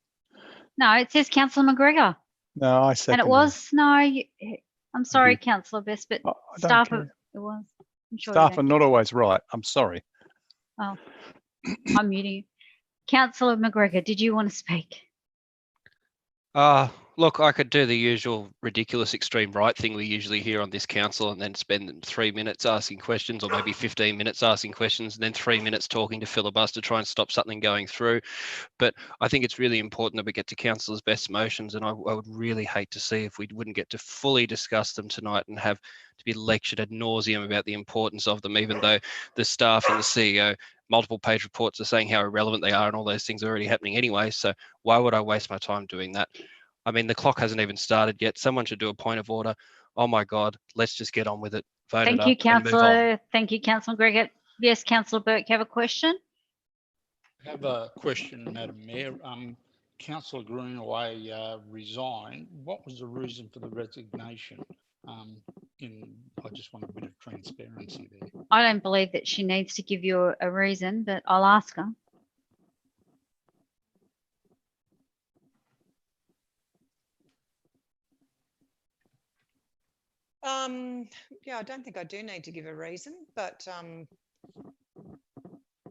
No, it says Councillor McGregor. No, I seconded it. And it was, I'm sorry, Councillor Best, but staff, it was. I'm sure staff are not always right. I'm sorry. Oh, I'm muting you. Councillor McGregor, did you want to speak? Look, I could do the usual ridiculous extreme right thing we usually hear on this council and then spend 3 minutes asking questions, or maybe 15 minutes asking questions, and then 3 minutes talking to filibuster to try and stop something going through. But I think it's really important that we get to Councillors' Best motions, and I would really hate to see if we wouldn't get to fully discuss them tonight and have to be lectured ad nauseum about the importance of them, even though the staff and the CEO multiple page reports are saying how irrelevant they are, and all those things are already happening anyway. So why would I waste my time doing that? I mean, the clock hasn't even started yet. Someone should do a point of order. Oh my God, let's just get on with it. Vote Thank you, Councillor. Thank you, Councillor McGregor. Yes, Councillor Burke, you have a question? I have a question, Madam Mayor. Councillor Greenaway resigned. What was the reason for the resignation? I just want a bit of transparency there. I don't believe that she needs to give you a reason, but I'll ask her. Yeah, I don't think I do need to give a reason, but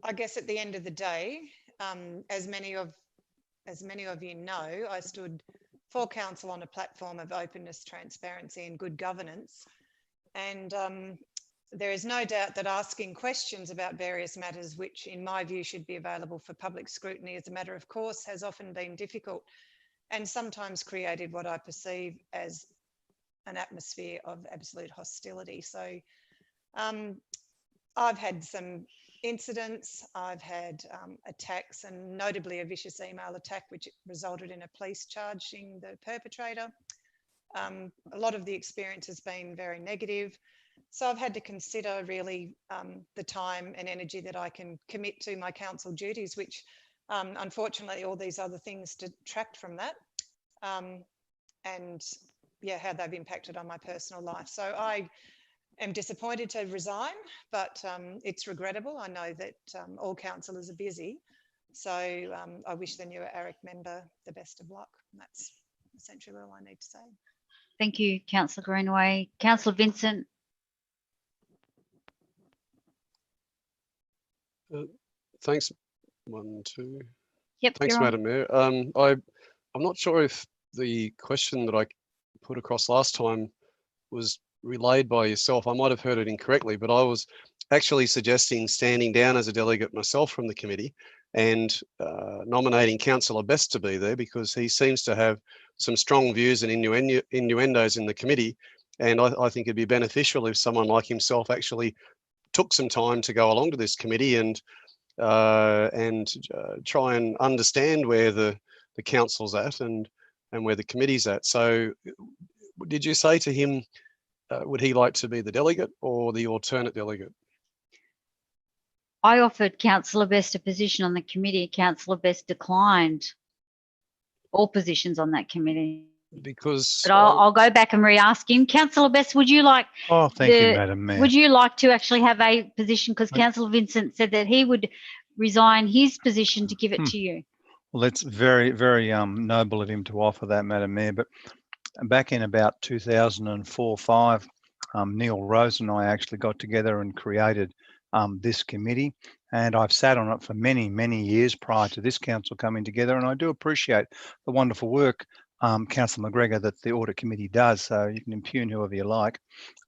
I guess at the end of the day, as many of you know, I stood for council on a platform of openness, transparency and good governance. And there is no doubt that asking questions about various matters, which in my view should be available for public scrutiny as a matter of course, has often been difficult and sometimes created what I perceive as an atmosphere of absolute hostility. So I've had some incidents, I've had attacks, and notably a vicious email attack which resulted in a police charging the perpetrator. A lot of the experience has been very negative. So I've had to consider really the time and energy that I can commit to my council duties, which unfortunately all these other things detract from that. And yeah, how they've impacted on my personal life. So I am disappointed to resign, but it's regrettable. I know that all councillors are busy. So I wish the new ARIC member the best of luck. And that's essentially all I need to say. Thank you, Councillor Greenaway. Councillor Vincent. Thanks. 1, 2. Yep. Thanks, Madam Mayor. I'm not sure if the question that I put across last time was relayed by yourself. I might have heard it incorrectly, but I was actually suggesting standing down as a delegate myself from the committee and nominating Councillor Best to be there, because he seems to have some strong views and innuendos in the committee. And I think it'd be beneficial if someone like himself actually took some time to go along to this committee and try and understand where the council's at and where the committee's at. So did you say to him, would he like to be the delegate or the alternate delegate? I offered Councillor Best a position on the committee. Councillor Best declined all positions on that committee. Because but I'll go back and re-ask him. Councillor Best, would you like? Oh, thank you, Madam Mayor. Would you like to actually have a position? Because Councillor Vincent said that he would resign his position to give it to you. Well, that's very, very noble of him to offer that, Madam Mayor. But back in about 2004-05, Neil Rose and I actually got together and created this committee, and I've sat on it for many, many years prior to this council coming together, and I do appreciate the wonderful work, Councillor McGregor, that the audit committee does, so you can impugn whoever you like.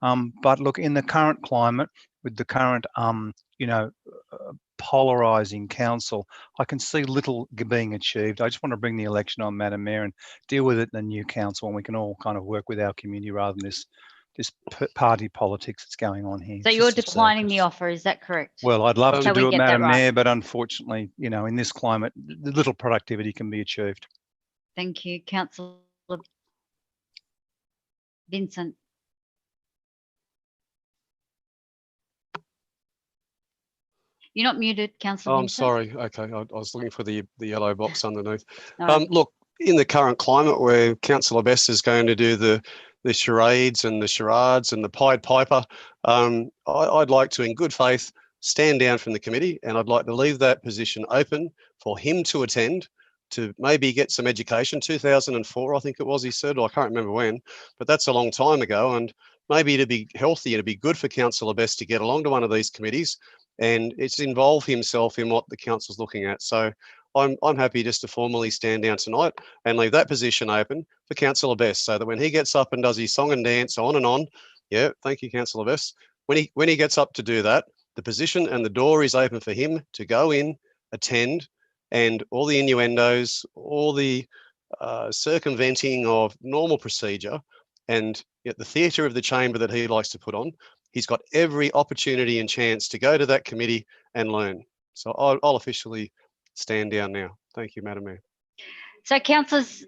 But look, in the current climate, with the current, polarising council, I can see little being achieved. I just want to bring the election on, Madam Mayor, and deal with it in the new council, and we can all kind of work with our community rather than this party politics that's going on here. So you're declining the offer, is that correct? Well, I'd love to do it, Madam right. Mayor, but unfortunately, in this climate, the little productivity can be achieved. Thank you, Councillor Vincent. You're not muted, Councillor Vincent. I'm sorry. Okay, I was looking for the yellow box underneath. No. Look, in the current climate where Councillor Best is going to do the charades and the charades and the Pied Piper, I'd like to, in good faith, stand down from the committee, and I'd like to leave that position open for him to attend, to maybe get some education. 2004, I think it was, he said, or I can't remember when, but that's a long time ago, and maybe it'd be healthy, it'd be good for Councillor Best to get along to one of these committees and it's involve himself in what the council's looking at. So I'm happy just to formally stand down tonight and leave that position open for Councillor Best, so that when he gets up and does his song and dance on and on, yeah, thank you, Councillor Best. When he gets up to do that, the position and the door is open for him to go in, attend, and all the innuendos, all the circumventing of normal procedure, and the theatre of the chamber that he likes to put on, he's got every opportunity and chance to go to that committee and learn. So I'll officially stand down now. Thank you, Madam Mayor. So councillors,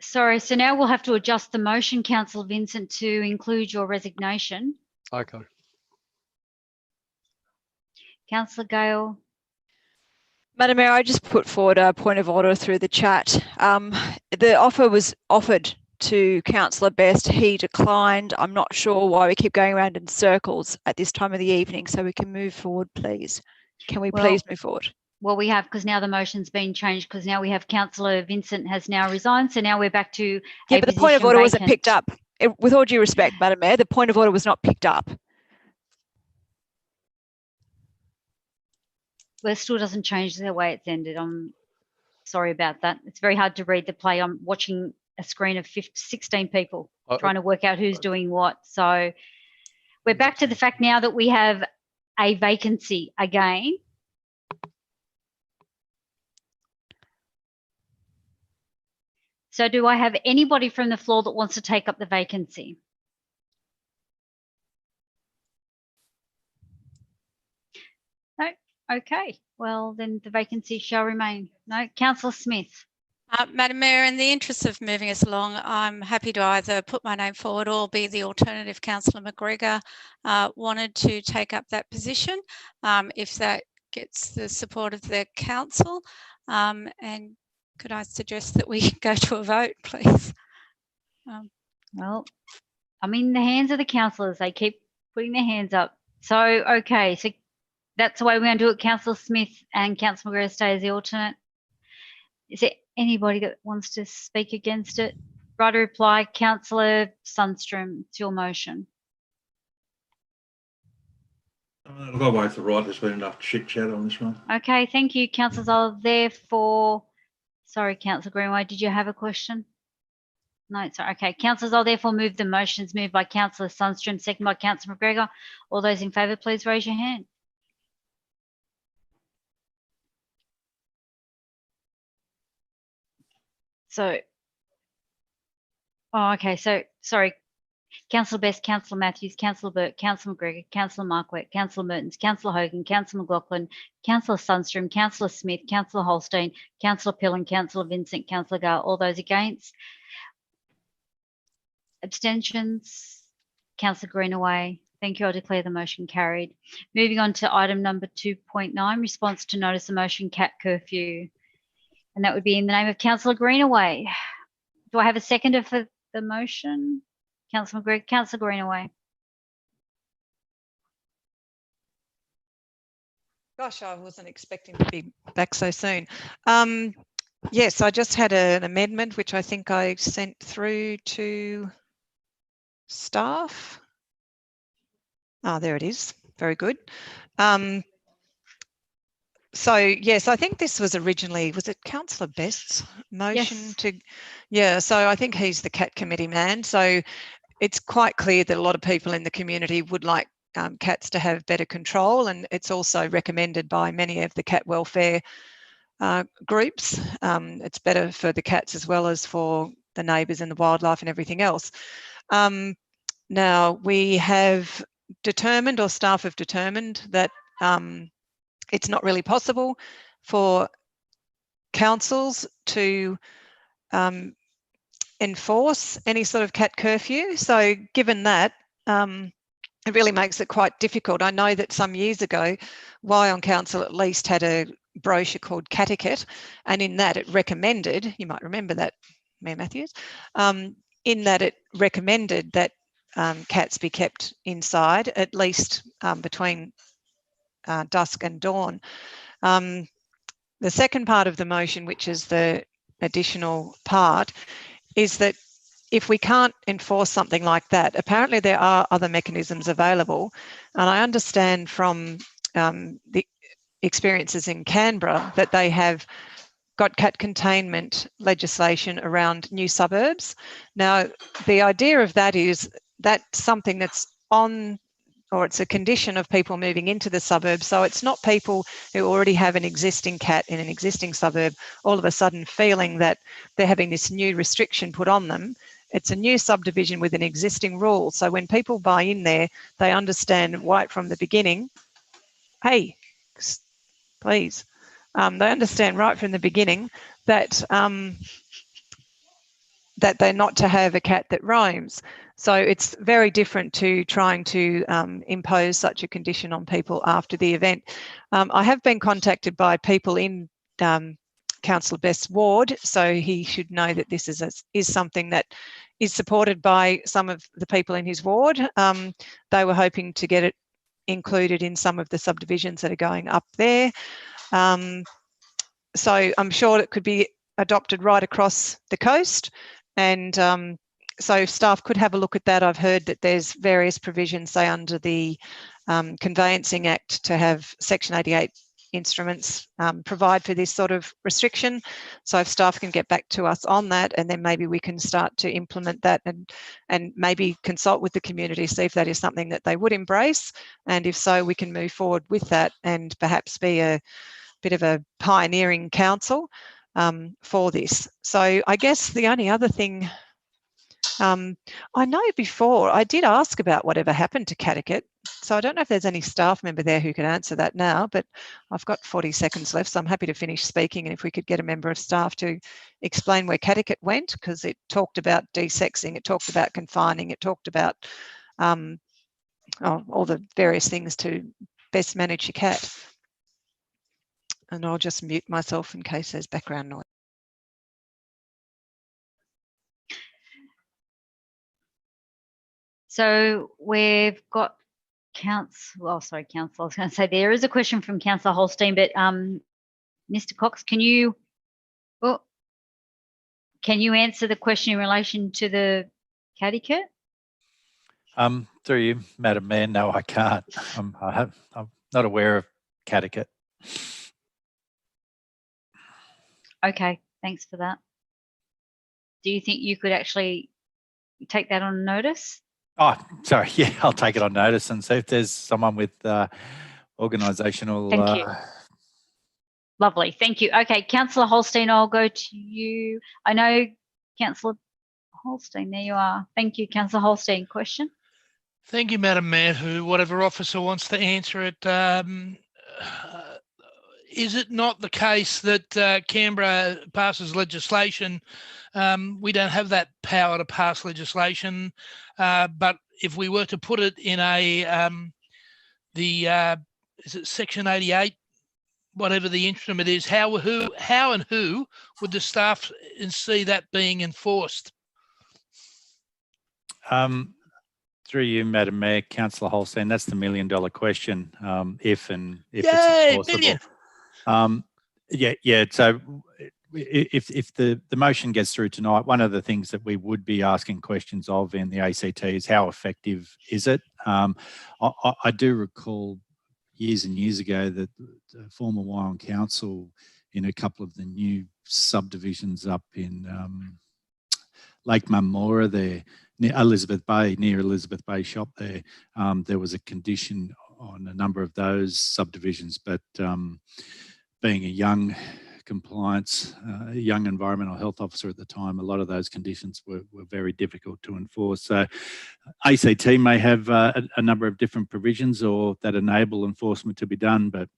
sorry, so now we'll have to adjust the motion, Councillor Vincent, to include your resignation. Okay. Councillor Gale. Madam Mayor, I just put forward a point of order through the chat. The offer was offered to Councillor Best. He declined. I'm not sure why we keep going around in circles at this time of the evening, so we can move forward, please. Can we please move forward? Well, we have, because now the motion's been changed, because now we have Councillor Vincent has now resigned, so now we're back to but the point of order wasn't picked up. With all due respect, Madam Mayor, the point of order was not picked up. Well, it still doesn't change the way it's ended. I'm sorry about that. It's very hard to read the play. I'm watching a screen of 16 people trying to work out who's doing what. So we're back to the fact now that we have a vacancy again. So do I have anybody from the floor that wants to take up the vacancy? No? Okay. Well, then the vacancy shall remain. No? Councillor Smith. Madam Mayor, in the interest of moving us along, I'm happy to either put my name forward or be the alternative. Councillor McGregor wanted to take up that position, if that gets the support of the council. And could I suggest that we go to a vote, please? Well, I'm in the hands of the councillors. They keep putting their hands up. So, okay, so that's the way we're going to do it. Councillor Smith and Councillor McGregor stay as the alternate. Is there anybody that wants to speak against it? Right to reply, Councillor Sundstrom, it's your motion. Look, I'll wait for right. There's been enough chit chat on this one. Okay, thank you. Councillors are therefore, sorry, Councillor Greenway, did you have a question? No, sorry. Okay, councillors, I'll therefore move the motions moved by Councillor Sundstrom, second by Councillor McGregor. All those in favour, please raise your hand. So, oh, okay, so, sorry. Councillor Best, Councillor Matthews, Councillor Burke, Councillor McGregor, Councillor Marquette, Councillor Mertens, Councillor Hogan, Councillor McLaughlin, Councillor Sundstrom, Councillor Smith, Councillor Holstein, Councillor Pillen, Councillor Vincent, Councillor Gale. All those against? Abstentions? Councillor Greenaway. Thank you. I declare the motion carried. Moving on to item number 2.9, response to notice of motion cat curfew. And that would be in the name of Councillor Greenaway. Do I have a seconder for the motion? Councillor McGregor, Councillor Greenaway. Gosh, I wasn't expecting to be back so soon. Yes, I just had an amendment which I think I sent through to staff. Oh, there it is. Very good. So yes, I think this was originally, was it Councillor Best's motion? Yes. Yeah, so I think he's the CAT committee man. So it's quite clear that a lot of people in the community would like cats to have better control, and it's also recommended by many of the cat welfare groups. It's better for the cats as well as for the neighbours and the wildlife and everything else. Now, we have determined, or staff have determined, that it's not really possible for councils to enforce any sort of cat curfew. So given that, it really makes it quite difficult. I know that some years ago, Wyong Council at least had a brochure called Cattiquette, and in that it recommended, you might remember that, Mayor Matthews, in that it recommended that cats be kept inside at least between dusk and dawn. The second part of the motion, which is the additional part, is that if we can't enforce something like that, apparently there are other mechanisms available. And I understand from the experiences in Canberra that they have got cat containment legislation around new suburbs. Now, the idea of that is that's something that's on, or it's a condition of people moving into the suburb. So it's not people who already have an existing cat in an existing suburb all of a sudden feeling that they're having this new restriction put on them. It's a new subdivision with an existing rule. So when people buy in there, they understand right from the beginning, hey, please, they understand right from the beginning that that they're not to have a cat that roams. So it's very different to trying to impose such a condition on people after the event. I have been contacted by people in Councillor Best's ward, so he should know that this is something that is supported by some of the people in his ward. They were hoping to get it included in some of the subdivisions that are going up there. So I'm sure it could be adopted right across the coast, and so staff could have a look at that. I've heard that there's various provisions, say under the Conveyancing Act, to have Section 88 instruments provide for this sort of restriction. So if staff can get back to us on that, and then maybe we can start to implement that and maybe consult with the community, see if that is something that they would embrace. And if so, we can move forward with that and perhaps be a bit of a pioneering council. for this. So I guess the only other thing, I know before I did ask about whatever happened to Cattegat. So I don't know if there's any staff member there who can answer that now, but I've got 40 seconds left, so I'm happy to finish speaking. And if we could get a member of staff to explain where Cattegat went, because it talked about desexing, it talked about confining, it talked about all the various things to best manage your cat. And I'll just mute myself in case there's background noise. So we've got Councillor, I was going to say there is a question from Councillor Holstein, but Mr. Cox, can you answer the question in relation to the Cattegat? Through you, Madam Mayor, no, I can't. I'm not aware of Cattegat. Okay, thanks for that. Do you think you could actually take that on notice? Oh, sorry. Yeah, I'll take it on notice and see if there's someone with organisational. Thank you. Lovely, thank you. Okay, Councillor Holstein, I'll go to you. I know Councillor Holstein, there you are. Thank you, Councillor Holstein. Question? Thank you, Madam Mayor, who whatever officer wants to answer it. Is it not the case that Canberra passes legislation? We don't have that power to pass legislation, but if we were to put it in a is it Section 88, whatever the instrument is, how and who would the staff see that being enforced? Through you, Madam Mayor, Councillor Holstein, that's the $1 million question. If Yay, it's million. enforceable. Yeah. So if the motion gets through tonight, one of the things that we would be asking questions of in the ACT is how effective is it? I do recall years and years ago that the former Wyong Council, in a couple of the new subdivisions up in Lake Mamora there, near Elizabeth Bay shop there, there was a condition on a number of those subdivisions, but being a young young environmental health officer at the time, a lot of those conditions were very difficult to enforce. So ACT may have a number of different provisions or that enable enforcement to be done, but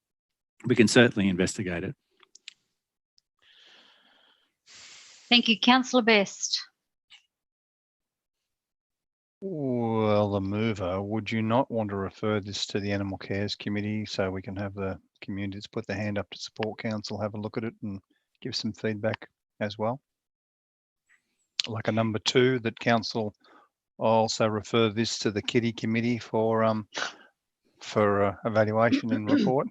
we can certainly investigate it. Thank you, Councillor Best. Well, the mover, would you not want to refer this to the Animal Cares Committee so we can have the communities put their hand up to support council, have a look at it and give some feedback as well? Like a number 2, that council also refer this to the Kitty Committee for evaluation and report.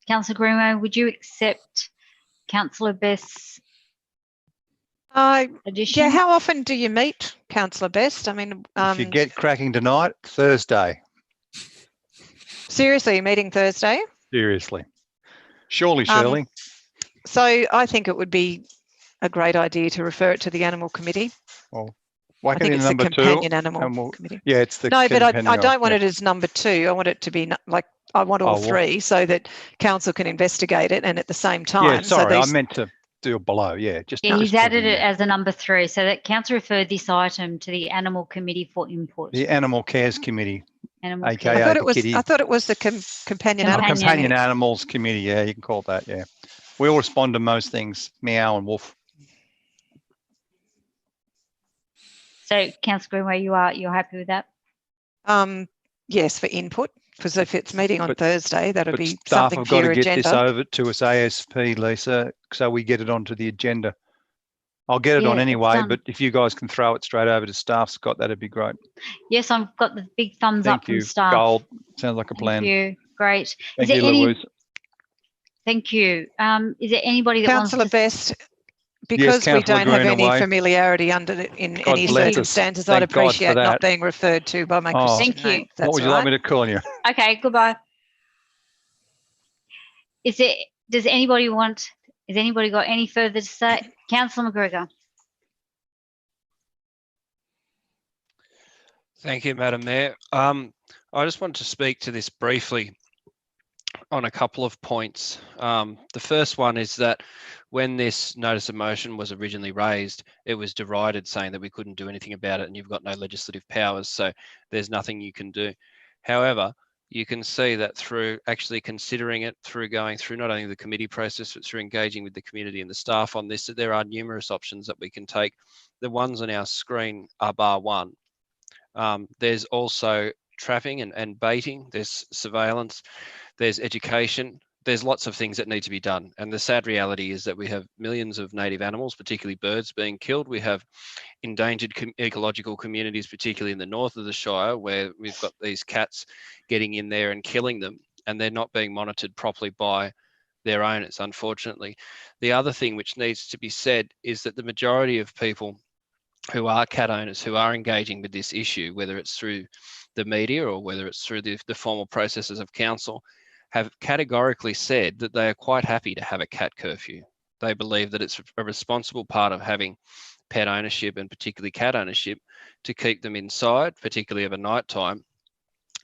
Councillor Greenway, would you accept Councillor Best's addition? Yeah, how often do you meet, Councillor Best? I mean, if you get cracking tonight, Thursday. Seriously, meeting Thursday? Seriously. Surely, Shirley. So I think it would be a great idea to refer it to the Animal Committee. Well, I think it's the companion animal committee. Yeah, it's the no, but I don't want it as number 2. I want it to be like, I want all 3 so that council can investigate it, and at the same time. Yeah, sorry, I meant to do it below. Yeah, he's added it as a number 3, so that council referred this item to the Animal Committee for input. The Animal Cares Committee. AKA I thought it was the companion animals committee. Yeah, you can call it that. Yeah, we'll respond to most things. Meow and woof. So, Councillor Greenway, you're happy with that? Yes, for input, because if it's meeting on Thursday, that'll be staff something have for got your to get agenda. this over to us ASP, Lisa, so we get it onto the agenda. I'll get it on anyway, but if you guys can throw it straight over to staff, Scott, that'd be great. Yes, I've got the big thumbs up from staff. Gold. Sounds like a plan. Thank you. Great. Thank you, Louise. Thank you. Is there anybody that Councillor Best, because we don't have any familiarity in any circumstances, I'd appreciate not being referred to by my Christian name. Thank you. What would you like me to call you? Okay, goodbye. Has anybody got any further to say? Councillor McGregor. Thank you, Madam Mayor. I just wanted to speak to this briefly. on a couple of points. The first one is that when this notice of motion was originally raised, it was derided, saying that we couldn't do anything about it and you've got no legislative powers, so there's nothing you can do. However, you can see that through actually considering it, through going through not only the committee process, but through engaging with the community and the staff on this, that there are numerous options that we can take. The ones on our screen are bar one. There's also trapping and baiting, there's surveillance, there's education, there's lots of things that need to be done. And the sad reality is that we have millions of native animals, particularly birds, being killed. We have endangered ecological communities, particularly in the north of the Shire, where we've got these cats getting in there and killing them, and they're not being monitored properly by their owners, unfortunately. The other thing which needs to be said is that the majority of people who are cat owners, who are engaging with this issue, whether it's through the media or whether it's through the formal processes of council, have categorically said that they are quite happy to have a cat curfew. They believe that it's a responsible part of having pet ownership, and particularly cat ownership, to keep them inside, particularly of a night time,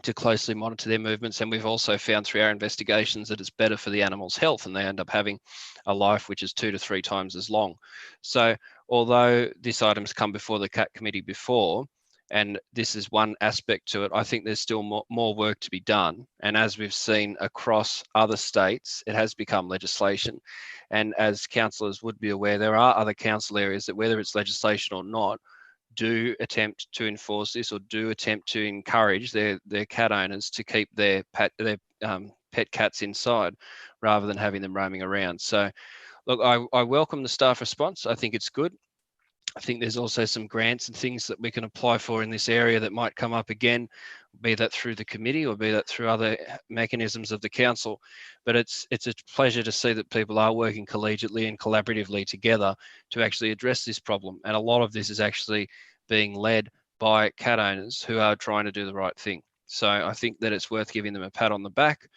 to closely monitor their movements. And we've also found through our investigations that it's better for the animal's health, and they end up having a life which is 2 to 3 times as long. So although this item's come before the Cat Committee before, and this is one aspect to it, I think there's still more work to be done. And as we've seen across other states, it has become legislation. And as councillors would be aware, there are other council areas that, whether it's legislation or not, do attempt to enforce this, or do attempt to encourage their cat owners to keep their pet cats inside rather than having them roaming around. So look, I welcome the staff response. I think it's good. I think there's also some grants and things that we can apply for in this area that might come up again, be that through the committee or be that through other mechanisms of the council. But it's a pleasure to see that people are working collegiately and collaboratively together to actually address this problem. And a lot of this is actually being led by cat owners who are trying to do the right thing. So I think that it's worth giving them a pat on the back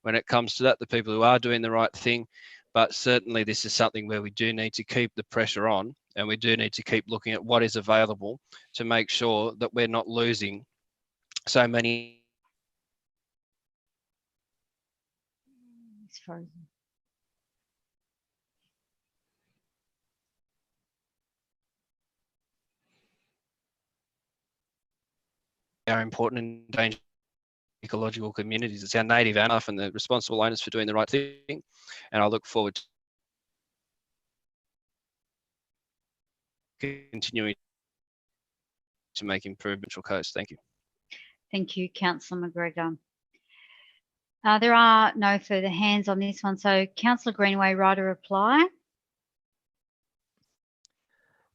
when it comes to that, the people who are doing the right thing. But certainly this is something where we do need to keep the pressure on, and we do need to keep looking at what is available to make sure that we're not losing so many. It's frozen. Are important and endangered ecological communities. It's our native animal and the responsible owners for doing the right thing. And I look forward to continuing to make improvements for Coast. Thank you. Thank you, Councillor McGregor. There are no further hands on this one. So Councillor Greenaway, right, a reply?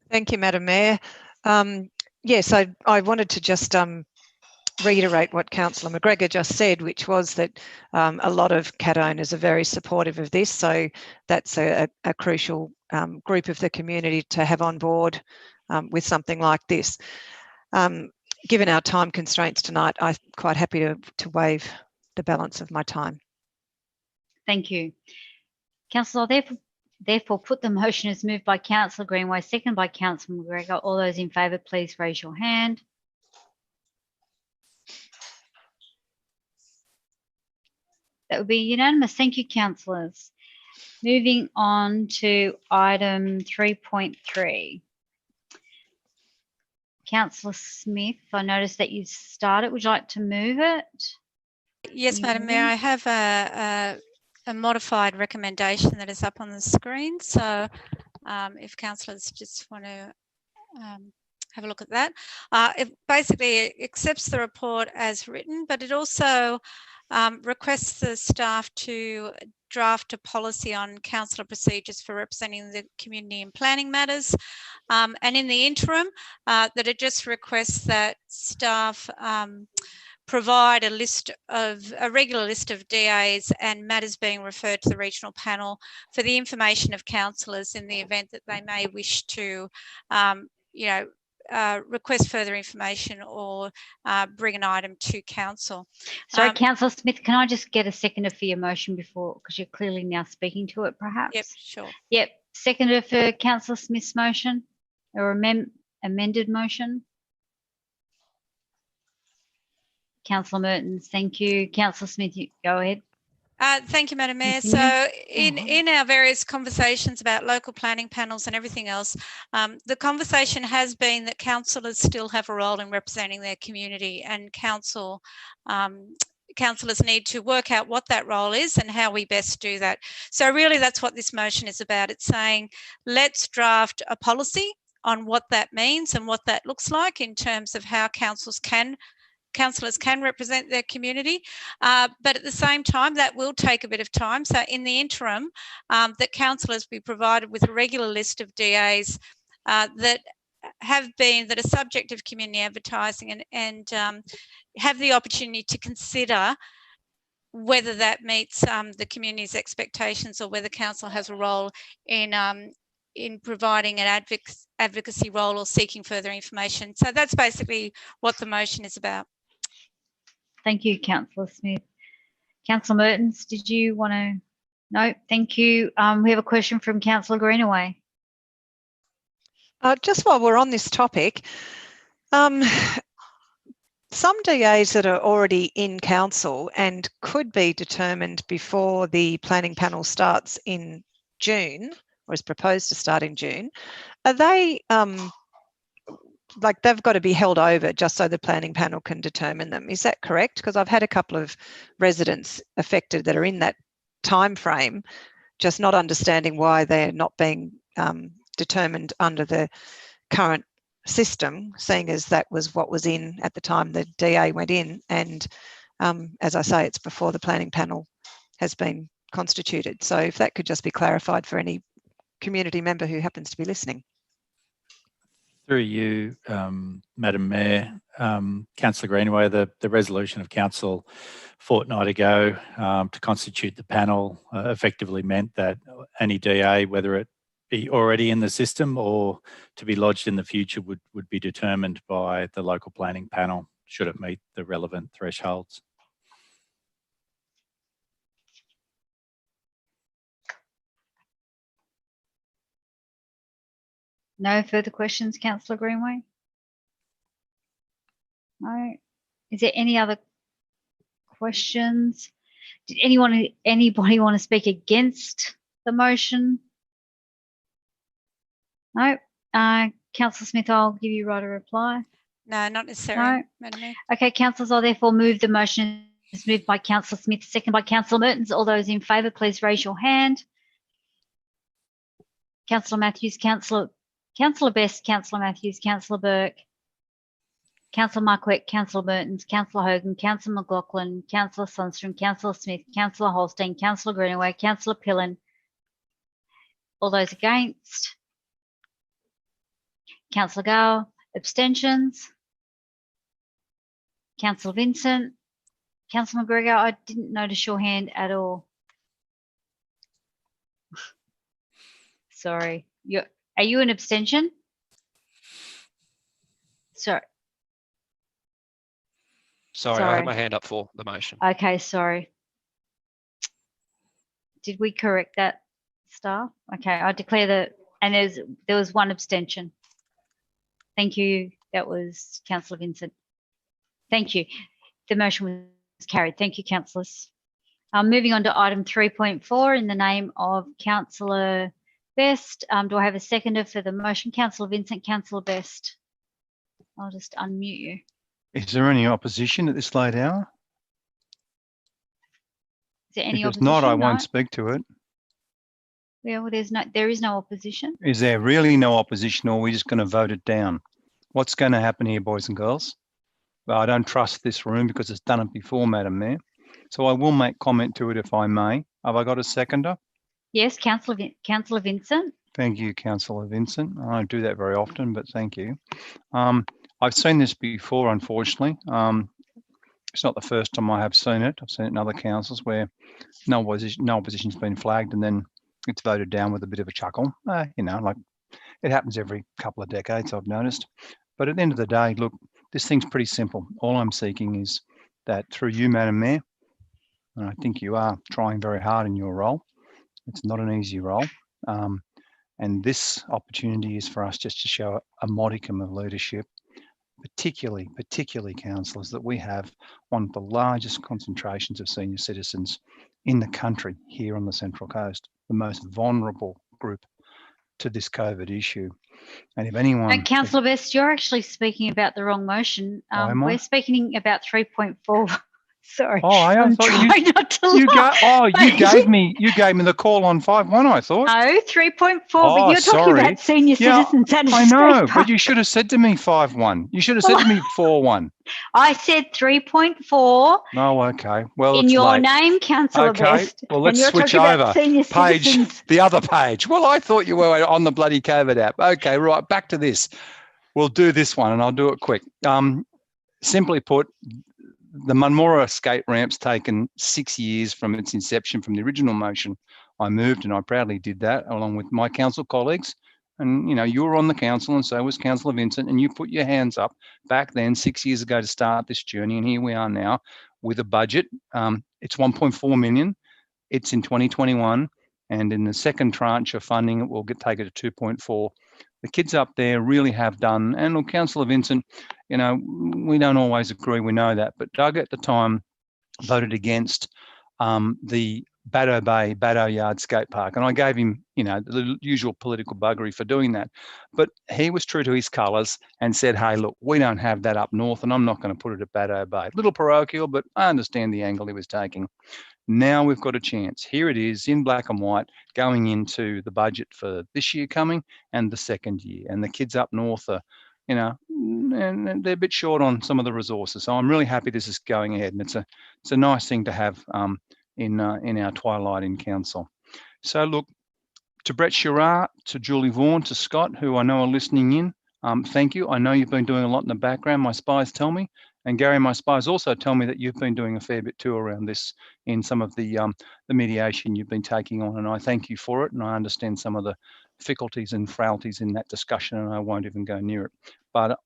Thank you, Madam Mayor. Yes, I wanted to just reiterate what Councillor McGregor just said, which was that a lot of cat owners are very supportive of this. So that's a crucial group of the community to have on board with something like this. Given our time constraints tonight, I'm quite happy to waive the balance of my time. Thank you. Councillor, therefore put the motion as moved by Councillor Greenaway, second by Councillor McGregor. All those in favour, please raise your hand. That would be unanimous. Thank you, councillors. Moving on to item 3.3. Councillor Smith, I noticed that you started. Would you like to move it? Yes, Madam Mayor, I have a modified recommendation that is up on the screen. So if councillors just want to have a look at that. It basically accepts the report as written, but it also requests the staff to draft a policy on councillor procedures for representing the community in planning matters. And in the interim, that it just requests that staff provide a regular list of DAs and matters being referred to the regional panel for the information of councillors in the event that they may wish to, request further information or bring an item to council. Sorry, Councillor Smith, can I just get a seconder for your motion before, because you're clearly now speaking to it, perhaps? Yep, sure. Yep, seconder for Councillor Smith's motion or amended motion. Councillor Mertens, thank you. Councillor Smith, you go ahead. Thank you, Madam Mayor. Continue. So in our various conversations about local planning panels and everything else, the conversation has been that councillors still have a role in representing their community, and councillors need to work out what that role is and how we best do that. So really that's what this motion is about. It's saying, let's draft a policy on what that means and what that looks like in terms of how councillors can represent their community, but at the same time that will take a bit of time. So in the interim, that councillors be provided with a regular list of DAs that are subject of community advertising and have the opportunity to consider whether that meets the community's expectations, or whether council has a role in providing an advocacy role or seeking further information. So that's basically what the motion is about. Thank you, Councillor Smith. Councillor Mertens, did you want to? No, thank you. We have a question from Councillor Greenaway. Just while we're on this topic, some DAs that are already in council and could be determined before the planning panel starts in June, or is proposed to start in June, are they like they've got to be held over just so the planning panel can determine them? Is that correct? Because I've had a couple of residents affected that are in that time frame, just not understanding why they're not being determined under the current system, seeing as that was what was in at the time the DA went in. And as I say, it's before the planning panel has been constituted. So if that could just be clarified for any community member who happens to be listening. Through you, Madam Mayor, Councillor Greenaway, the resolution of council a fortnight ago to constitute the panel effectively meant that any DA, whether it be already in the system or to be lodged in the future, would be determined by the local planning panel should it meet the relevant thresholds. No further questions, Councillor Greenaway? No. Is there any other questions? Did anybody want to speak against the motion? No. Councillor Smith, I'll give you right to reply. No, not necessarily, No. Madam Mayor. Okay, councillors, I'll therefore move the motion. It's moved by Councillor Smith, second by Councillor Mertens. All those in favour, please raise your hand. Councillor Matthews, Councillor Best, Councillor Matthews, Councillor Burke, Councillor Marquette, Councillor Mertens, Councillor Hogan, Councillor McLaughlin, Councillor Sundstrom, Councillor Smith, Councillor Holstein, Councillor Greenaway, Councillor Pillen. All those against? Councillor Gale, abstentions? Councillor Vincent, Councillor McGregor, I didn't notice your hand at all. Sorry, are you an abstention? Sorry. Sorry, I had my hand up for the motion. Okay, sorry. Did we correct that, staff? Okay, I declare that, and there was one abstention. Thank you. That was Councillor Vincent. Thank you. The motion was carried. Thank you, councillors. Moving on to item 3.4 in the name of Councillor Best. Do I have a seconder for the motion? Councillor Vincent, Councillor Best. I'll just unmute you. Is there any opposition at this late hour? Is there any If opposition? not, I No? won't speak to it. Yeah, well, there is no opposition. Is there really no opposition, or are we just going to vote it down? What's going to happen here, boys and girls? Well, I don't trust this room because it's done it before, Madam Mayor. So I will make comment to it if I may. Have I got a seconder? Yes, Councillor Vincent. Thank you, Councillor Vincent. I don't do that very often, but thank you. I've seen this before, unfortunately. It's not the first time I have seen it. I've seen it in other councils where no opposition's been flagged and then it's voted down with a bit of a chuckle. You know, like it happens every couple of decades, I've noticed. But at the end of the day, look, this thing's pretty simple. All I'm seeking is that through you, Madam Mayor, and I think you are trying very hard in your role. It's not an easy role. And this opportunity is for us just to show a modicum of leadership, particularly councillors, that we have one of the largest concentrations of senior citizens in the country here on the Central Coast, the most vulnerable group to this COVID issue. And if anyone... Councillor Best, you're actually speaking about the wrong motion. am I? We're speaking about 3.4. Sorry, Oh, I'm trying not to lie. You gave me the call on 5.1, I thought. No, 3.4, Oh, but you're talking sorry. about senior citizens at a I skate know, park. but you should have said to me 5.1. You should have said to me 4.1. I said 3.4 No, okay. Well, in it's your late. name, Councillor Okay, Best. well, let's and you're switch talking over. about senior Page, citizens. the other page. Well, I thought you were on the bloody COVID app. Okay, right, back to this. We'll do this one, and I'll do it quick. Simply put, the Munmorah skate ramp's taken 6 years from its inception, from the original motion. I moved, and I proudly did that along with my council colleagues. And, you know, you were on the council, and so was Councillor Vincent, and you put your hands up back then 6 years ago to start this journey. And here we are now with a budget. It's 1.4 million. It's in 2021. And in the second tranche of funding, it will take it to 2.4. The kids up there really have done, and look, Councillor Vincent, you know, we don't always agree, we know that, but Doug at the time voted against the Baddo Yard skate park, and I gave him, you know, the usual political buggery for doing that. But he was true to his colours and said, hey, look, we don't have that up north, and I'm not going to put it at Baddo Bay. Little parochial, but I understand the angle he was taking. Now we've got a chance. Here it is in black and white going into the budget for this year coming and the second year. And the kids up north are, you know, and they're a bit short on some of the resources. So I'm really happy this is going ahead, and it's a nice thing to have in our twilight in council. So look, to Brett Sherrard, to Julie Vaughan, to Scott, who I know are listening in, thank you. I know you've been doing a lot in the background, my spies tell me. And Gary, my spies also tell me that you've been doing a fair bit too around this in some of the mediation you've been taking on, and I thank you for it. And I understand some of the difficulties and frailties in that discussion, and I won't even go near it. But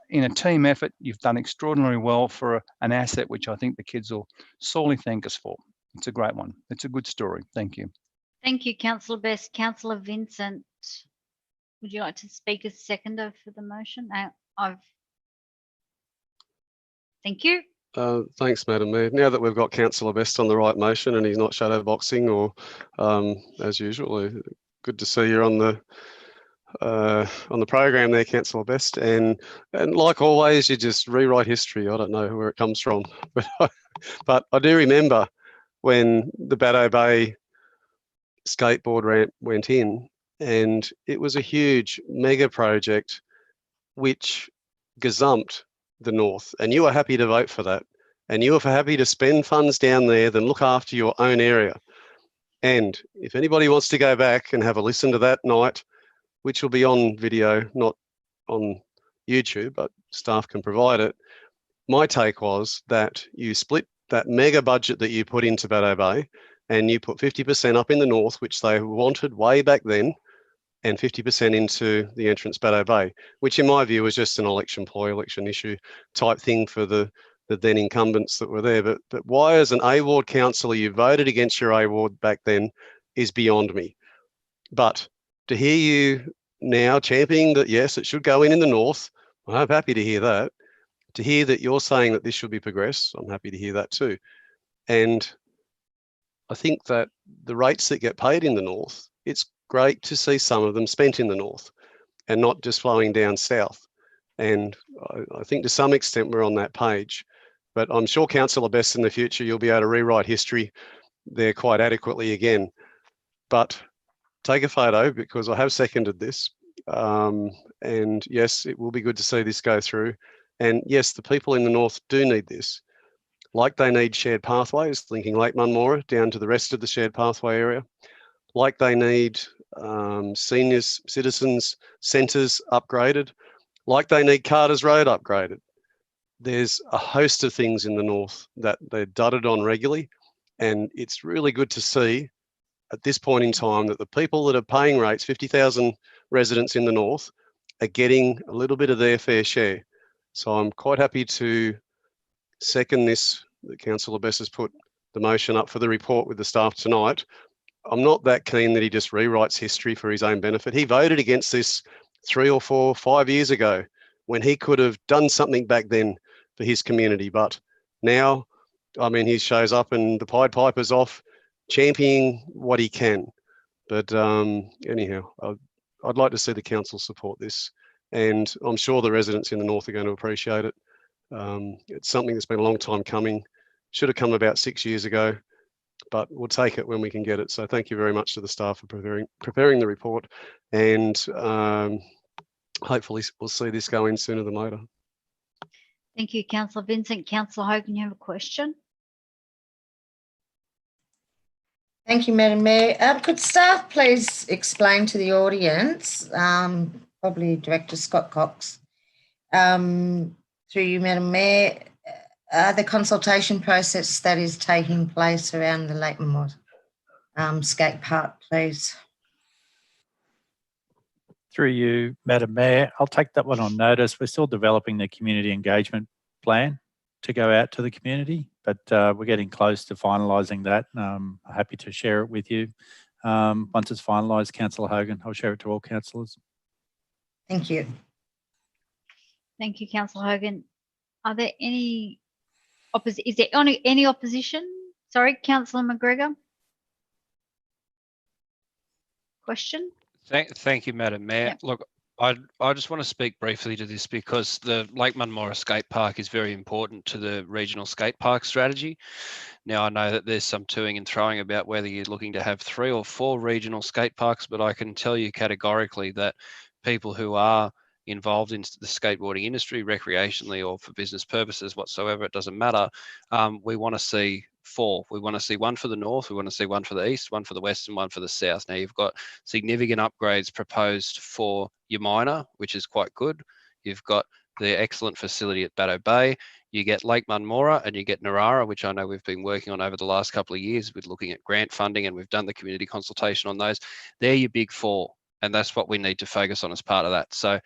in a team effort, you've done extraordinarily well for an asset which I think the kids will sorely thank us for. It's a great one. It's a good story. Thank you. Thank you, Councillor Best. Councillor Vincent, would you like to speak as seconder for the motion? Thank you. Thanks, Madam Mayor. Now that we've got Councillor Best on the right motion and he's not shadow boxing or, as usual, good to see you on the program there, Councillor Best. And like always, you just rewrite history. I don't know where it comes from, but I do remember when the Baddo Bay skateboard ramp went in, and it was a huge mega project which gazumped the north, and you were happy to vote for that, and you were happy to spend funds down there than look after your own area. And if anybody wants to go back and have a listen to that night, which will be on video, not on YouTube, but staff can provide it, my take was that you split that mega budget that you put into Baddo Bay, and you put 50% up in the north, which they wanted way back then, and 50% into the entrance Baddo Bay, which in my view was just an election ploy, election issue type thing for the then incumbents that were there. But why, as an A Ward councillor, you voted against your A Ward back then is beyond me. But to hear you now championing that, yes, it should go in the north, I'm happy to hear that. To hear that you're saying that this should be progressed, I'm happy to hear that too. And I think that the rates that get paid in the north, it's great to see some of them spent in the north and not just flowing down south. And I think to some extent we're on that page, but I'm sure Councillor Best, in the future, you'll be able to rewrite history there quite adequately again. But take a photo, because I have seconded this. And yes, it will be good to see this go through. And yes, the people in the north do need this. Like they need shared pathways linking Lake Munmorah down to the rest of the shared pathway area. Like they need senior citizens centres upgraded. Like they need Carter's Road upgraded. There's a host of things in the north that they're dudded on regularly. And it's really good to see at this point in time that the people that are paying rates, 50,000 residents in the north, are getting a little bit of their fair share. So I'm quite happy to second this, that Councillor Best has put the motion up for the report with the staff tonight. I'm not that keen that he just rewrites history for his own benefit. He voted against this 3 or 4, 5 years ago when he could have done something back then for his community. But now, I mean, he shows up and the Pied Piper's off championing what he can. But anyhow, I'd like to see the council support this, and I'm sure the residents in the north are going to appreciate it. It's something that's been a long time coming. Should have come about 6 years ago, but we'll take it when we can get it. So thank you very much to the staff for preparing the report, and hopefully we'll see this go in sooner than later. Thank you, Councillor Vincent. Councillor Hogan, you have a question? Thank you, Madam Mayor. Could staff please explain to the audience, probably Director Scott Cox, through you, Madam Mayor, the consultation process that is taking place around the Lake Mammoth skate park, please? Through you, Madam Mayor, I'll take that one on notice. We're still developing the community engagement plan to go out to the community, but we're getting close to finalising that. I'm happy to share it with you. Once it's finalised, Councillor Hogan, I'll share it to all councillors. Thank you. Thank you, Councillor Hogan. Are there any is there any opposition? Sorry, Councillor McGregor. Question? Thank you, Madam Mayor. Yep. Look, I just want to speak briefly to this because the Lake Munmorah Skate Park is very important to the regional skate park strategy. Now, I know that there's some toing and throwing about whether you're looking to have 3 or 4 regional skate parks, but I can tell you categorically that people who are involved in the skateboarding industry, recreationally or for business purposes whatsoever, it doesn't matter. We want to see 4. We want to see 1 for the north, we want to see 1 for the east, 1 for the west, and 1 for the south. Now, you've got significant upgrades proposed for Yamina, which is quite good. You've got the excellent facility at Baddo Bay. You get Lake Munmorah and you get Narara, which I know we've been working on over the last couple of years with looking at grant funding, and we've done the community consultation on those. They're your big 4. And that's what we need to focus on as part of that. So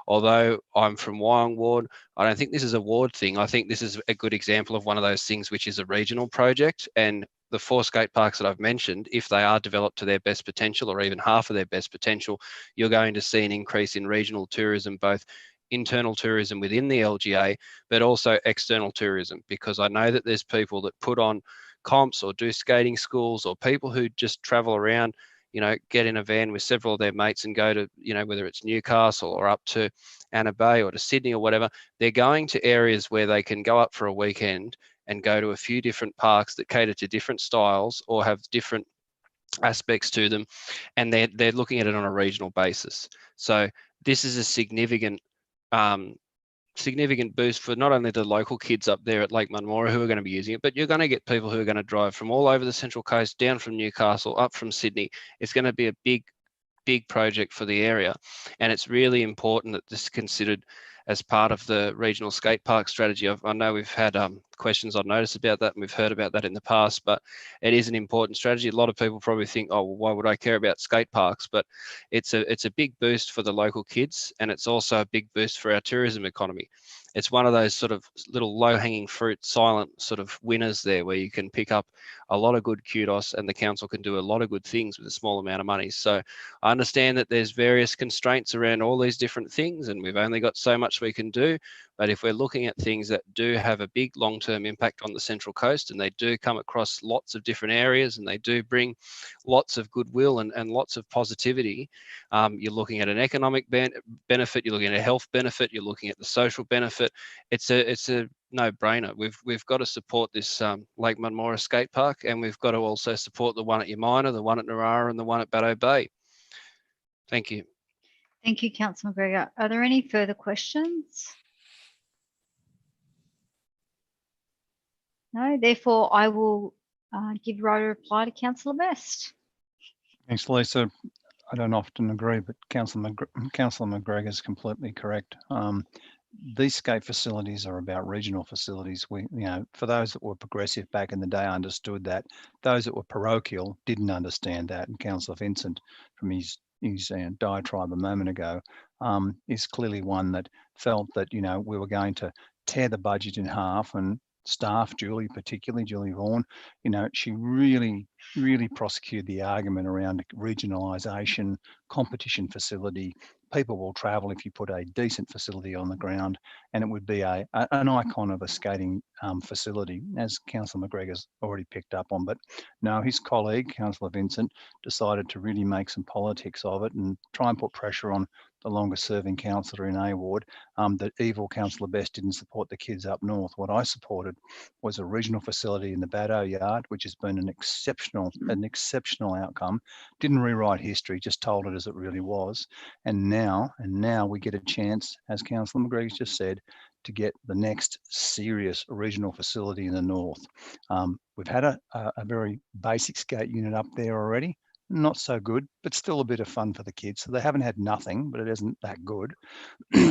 although I'm from Wyong Ward, I don't think this is a ward thing. I think this is a good example of one of those things which is a regional project. And the 4 skate parks that I've mentioned, if they are developed to their best potential or even half of their best potential, you're going to see an increase in regional tourism, both internal tourism within the LGA, but also external tourism, because I know that there's people that put on comps or do skating schools, or people who just travel around, you know, get in a van with several of their mates and go to, you know, whether it's Newcastle or up to Anna Bay or to Sydney or whatever, they're going to areas where they can go up for a weekend and go to a few different parks that cater to different styles or have different aspects to them, and they're looking at it on a regional basis. So this is a significant boost for not only the local kids up there at Lake Munmorah who are going to be using it, but you're going to get people who are going to drive from all over the Central Coast, down from Newcastle, up from Sydney. It's going to be a big project for the area. And it's really important that this is considered as part of the regional skate park strategy. I know we've had questions on notice about that, and we've heard about that in the past, but it is an important strategy. A lot of people probably think, oh, well, why would I care about skate parks? But it's a big boost for the local kids, and it's also a big boost for our tourism economy. It's one of those sort of little low-hanging fruit, silent sort of winners there, where you can pick up a lot of good kudos and the council can do a lot of good things with a small amount of money. So I understand that there's various constraints around all these different things, and we've only got so much we can do. But if we're looking at things that do have a big long-term impact on the Central Coast, and they do come across lots of different areas, and they do bring lots of goodwill and lots of positivity, you're looking at an economic benefit, you're looking at a health benefit, you're looking at the social benefit. It's a no-brainer. We've got to support this Lake Munmorah skate park, and we've got to also support the one at Yamina, the one at Narara, and the one at Baddo Bay. Thank you. Thank you, Councillor McGregor. Are there any further questions? No, therefore I will give right a reply to Councillor Best. Thanks, Lisa. I don't often agree, but Councillor McGregor is completely correct. These skate facilities are about regional facilities. For those that were progressive back in the day, understood that. Those that were parochial didn't understand that. And Councillor Vincent, from his diatribe a moment ago, is clearly one that felt that we were going to tear the budget in half, and staff, particularly Julie Vaughan, she really prosecuted the argument around regionalisation, competition facility, people will travel if you put a decent facility on the ground, and it would be an icon of a skating facility, as Councillor McGregor's already picked up on. But no, his colleague, Councillor Vincent, decided to really make some politics of it and try and put pressure on the longest serving councillor in A Ward. The evil Councillor Best didn't support the kids up north. What I supported was a regional facility in the Baddo Yard, which has been an exceptional outcome. Didn't rewrite history, just told it as it really was. And now we get a chance, as Councillor McGregor's just said, to get the next serious regional facility in the north. We've had a very basic skate unit up there already. Not so good, but still a bit of fun for the kids. So they haven't had nothing, but it isn't that good.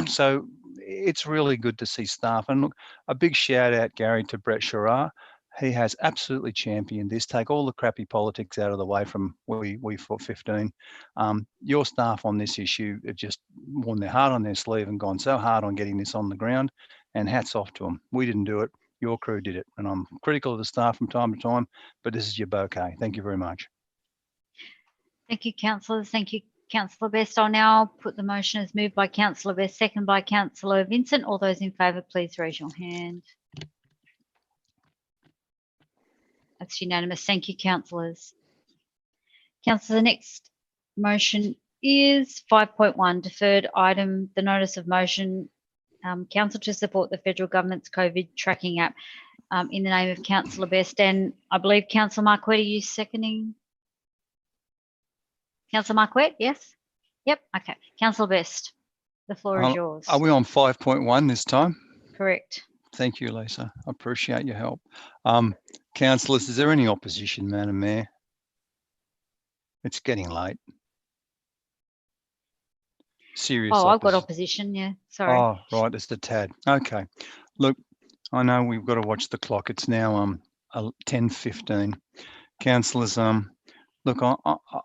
So it's really good to see staff. And look, a big shout out, Gary, to Brett Sherrar. He has absolutely championed this. Take all the crappy politics out of the way from we fought 15. Your staff on this issue have just worn their heart on their sleeve and gone so hard on getting this on the ground, and hats off to them. We didn't do it. Your crew did it. And I'm critical of the staff from time to time, but this is your bouquet. Thank you very much. Thank you, councillors. Thank you, Councillor Best. I'll now put the motion as moved by Councillor Best, second by Councillor Vincent. All those in favour, please raise your hand. That's unanimous. Thank you, councillors. Councillor, the next motion is 5.1, deferred item, the notice of motion, council to support the federal government's COVID tracking app in the name of Councillor Best. And I believe Councillor Marquette, are you seconding? Councillor Marquette, yes? Yep, okay. Councillor Best, the floor is yours. Are we on 5.1 this time? Correct. Thank you, Lisa. I appreciate your help. Councillors, is there any opposition, Madam Mayor? It's getting late. Serious I've got opposition, yeah, sorry. Oh, right, it's the tad. Okay. Look, I know we've got to watch the clock. It's now 10:15. Councillors, look,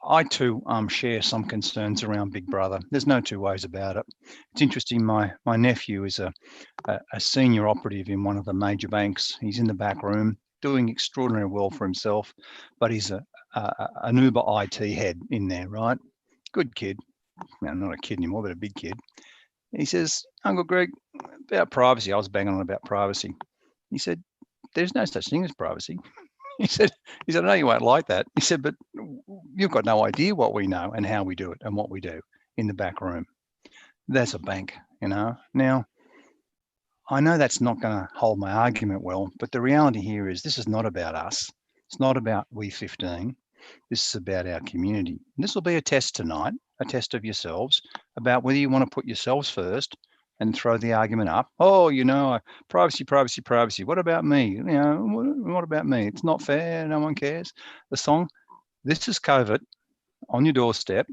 I too share some concerns around Big Brother. There's no two ways about it. It's interesting, my nephew is a senior operative in one of the major banks. He's in the back room doing extraordinarily well for himself, but he's an Uber IT head in there, right? Good kid. No, not a kid anymore, but a big kid. He says, Uncle Greg, about privacy. I was banging on about privacy. He said, there's no such thing as privacy. He said, I know you won't like that. He said, but you've got no idea what we know and how we do it and what we do in the back room. That's a bank, you know. Now, I know that's not going to hold my argument well, but the reality here is this is not about us. It's not about we 15. This is about our community. And this will be a test tonight, a test of yourselves about whether you want to put yourselves first and throw the argument up. Oh, you know, privacy, privacy, privacy. What about me? You know, what about me? It's not fair. No one cares. The song, this is COVID on your doorstep.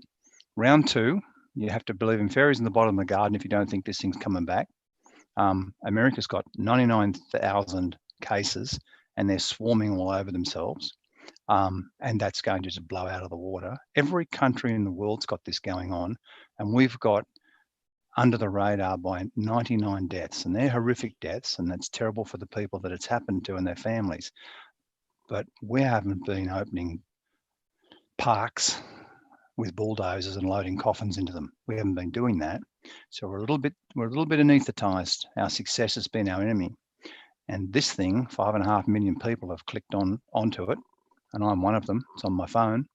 Round 2, you have to believe in fairies in the bottom of the garden if you don't think this thing's coming back. America's got 99,000 cases and they're swarming all over themselves. And that's going to just blow out of the water. Every country in the world's got this going on, and we've got under the radar by 99 deaths, and they're horrific deaths, and that's terrible for the people that it's happened to and their families. But we haven't been opening parks with bulldozers and loading coffins into them. We haven't been doing that. So we're a little bit anaesthetised. Our success has been our enemy. And this thing, 5.5 million people have clicked onto it, and I'm one of them. It's on my phone.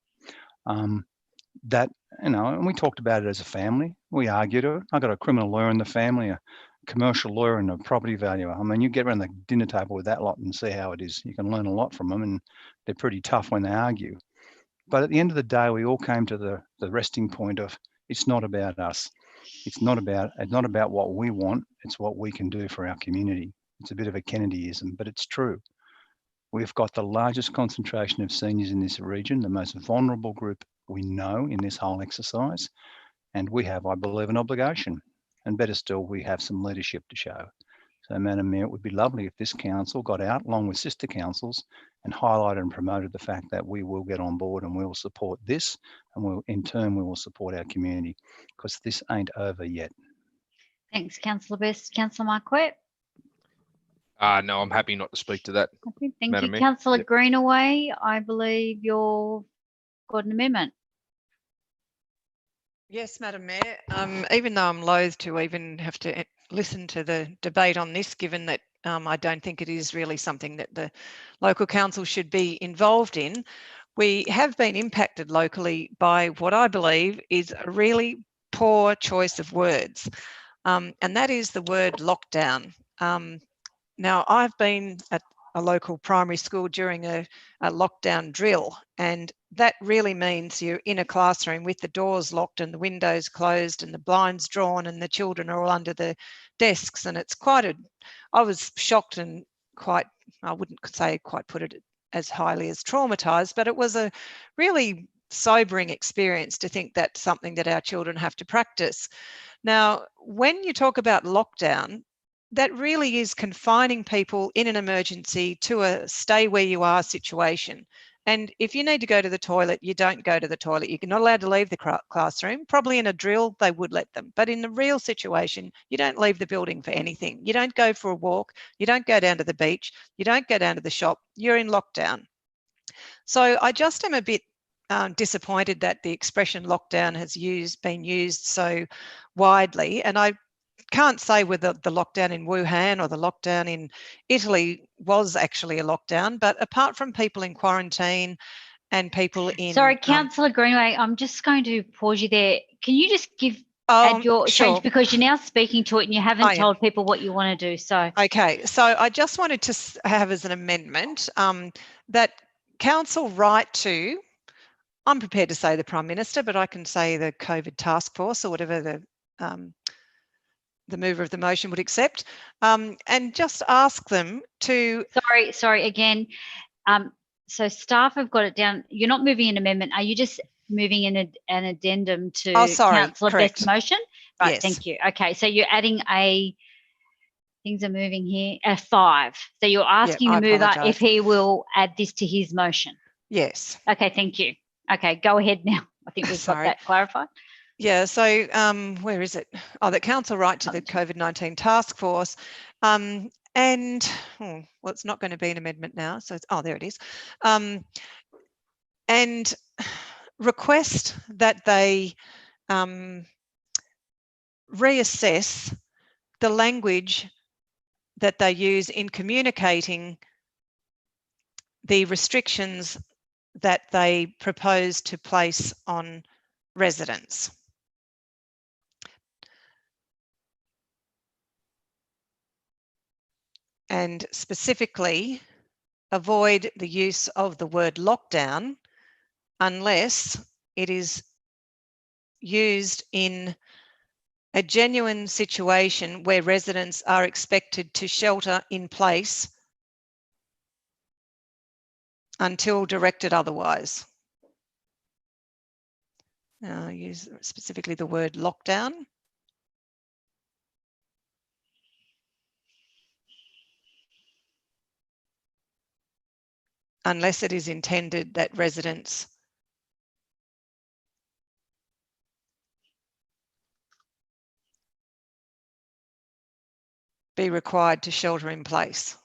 That, you know, and we talked about it as a family. We argued it. I got a criminal lawyer in the family, a commercial lawyer, and a property valuer. I mean, you get around the dinner table with that lot and see how it is. You can learn a lot from them, and they're pretty tough when they argue. But at the end of the day, we all came to the resting point of it's not about us. It's not about what we want. It's what we can do for our community. It's a bit of a Kennedyism, but it's true. We've got the largest concentration of seniors in this region, the most vulnerable group we know in this whole exercise. And we have, I believe, an obligation. And better still, we have some leadership to show. So, Madam Mayor, it would be lovely if this council got out along with sister councils and highlighted and promoted the fact that we will get on board and we will support this, and in turn we will support our community, because this ain't over yet. Thanks, Councillor Best. Councillor Marquette? No, I'm happy not to speak to that. Okay, thank Madam you. Mayor. Councillor Yep. Greenaway, I believe you've got an amendment. Yes, Madam Mayor. Even though I'm loath to even have to listen to the debate on this, given that I don't think it is really something that the local council should be involved in, we have been impacted locally by what I believe is a really poor choice of words, and that is the word lockdown. Now, I've been at a local primary school during a lockdown drill, and that really means you're in a classroom with the doors locked and the windows closed and the blinds drawn and the children are all under the desks. And it's I was shocked and I wouldn't say quite put it as highly as traumatized, but it was a really sobering experience to think that's something that our children have to practice. Now, when you talk about lockdown, that really is confining people in an emergency to a stay where you are situation. And if you need to go to the toilet, you don't go to the toilet. You're not allowed to leave the classroom. Probably in a drill, they would let them. But in the real situation, you don't leave the building for anything. You don't go for a walk. You don't go down to the beach. You don't go down to the shop. You're in lockdown. So I just am a bit disappointed that the expression lockdown has been used so widely. And I can't say whether the lockdown in Wuhan or the lockdown in Italy was actually a lockdown, but apart from people in quarantine and people in... Sorry, Councillor Greenaway, I'm just going to pause you there. Can you just add your change, because you're now speaking to it and you haven't told people what you want to do. So okay, so I just wanted to have as an amendment that council write to, I'm prepared to say the Prime Minister, but I can say the COVID task force or whatever the mover of the motion would accept, and just ask them to... Sorry, again. So staff have got it down. You're not moving an amendment. Are you just moving in an addendum to Councillor Best's motion? Right, yes. Thank you. Okay, so you're adding things are moving here, 5. So you're asking the mover if he will add this to his motion? Yes. Okay, thank you. Okay, go ahead now. I think we've got that clarified. Yeah, so where is it? Oh, that council right to the COVID-19 task force. Well, it's not going to be an amendment now. So there it is. And request that they reassess the language that they use in communicating the restrictions that they propose to place on residents. And specifically avoid the use of the word lockdown unless it is used in a genuine situation where residents are expected to shelter in place until directed otherwise. Use specifically the word lockdown. Unless it is intended that residents be required to shelter in place.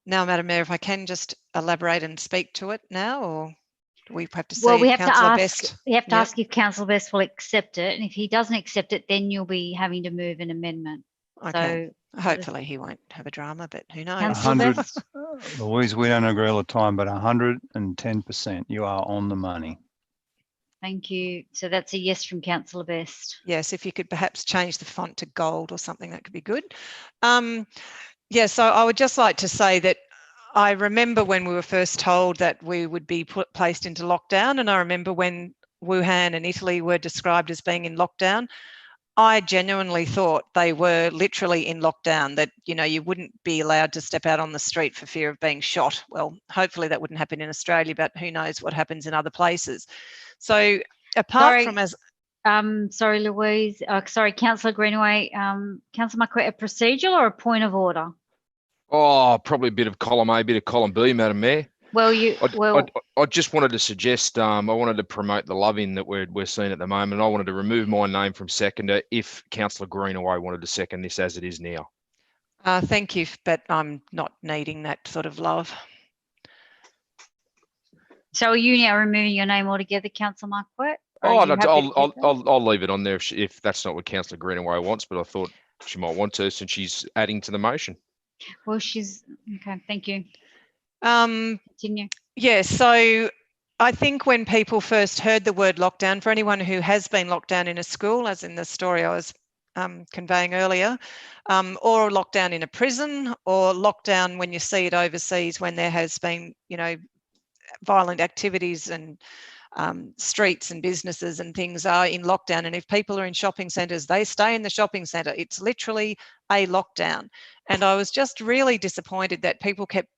Now, Madam Mayor, if I can just elaborate and speak to it now, or do we have to see Councillor Best? We have to ask if Councillor Best will accept it, and if he doesn't accept it, then you'll be having to move an amendment. Okay. So hopefully he won't have a drama, but who knows? 100, Louise, we don't agree all the time, but 110%, you are on the money. Thank you. So that's a yes from Councillor Best. Yes, if you could perhaps change the font to gold or something, that could be good. Yeah, so I would just like to say that I remember when we were first told that we would be placed into lockdown, and I remember when Wuhan and Italy were described as being in lockdown. I genuinely thought they were literally in lockdown, that, you know, you wouldn't be allowed to step out on the street for fear of being shot. Well, hopefully that wouldn't happen in Australia, but who knows what happens in other places. So apart from as... sorry, Louise. Sorry, Councillor Greenaway. Councillor McQueen, a procedural or a point of order? Oh, probably a bit of column A, bit of column B, Madam Mayor. Well, I just wanted to suggest, I wanted to promote the love-in that we're seeing at the moment. I wanted to remove my name from seconder if Councillor Greenaway wanted to second this as it is now. Thank you, but I'm not needing that sort of love. So are you now removing your name altogether, Councillor Marquette? Or Oh, are you no, happy to keep that? I'll leave it on there if that's not what Councillor Greenaway wants, but I thought she might want to since she's adding to the motion. Well, she's okay. Thank you. Continue. Yeah, so I think when people first heard the word lockdown, for anyone who has been locked down in a school, as in the story I was conveying earlier, or lockdown in a prison, or lockdown when you see it overseas when there has been, you know, violent activities and streets and businesses and things are in lockdown. And if people are in shopping centres, they stay in the shopping centre. It's literally a lockdown. And I was just really disappointed that people kept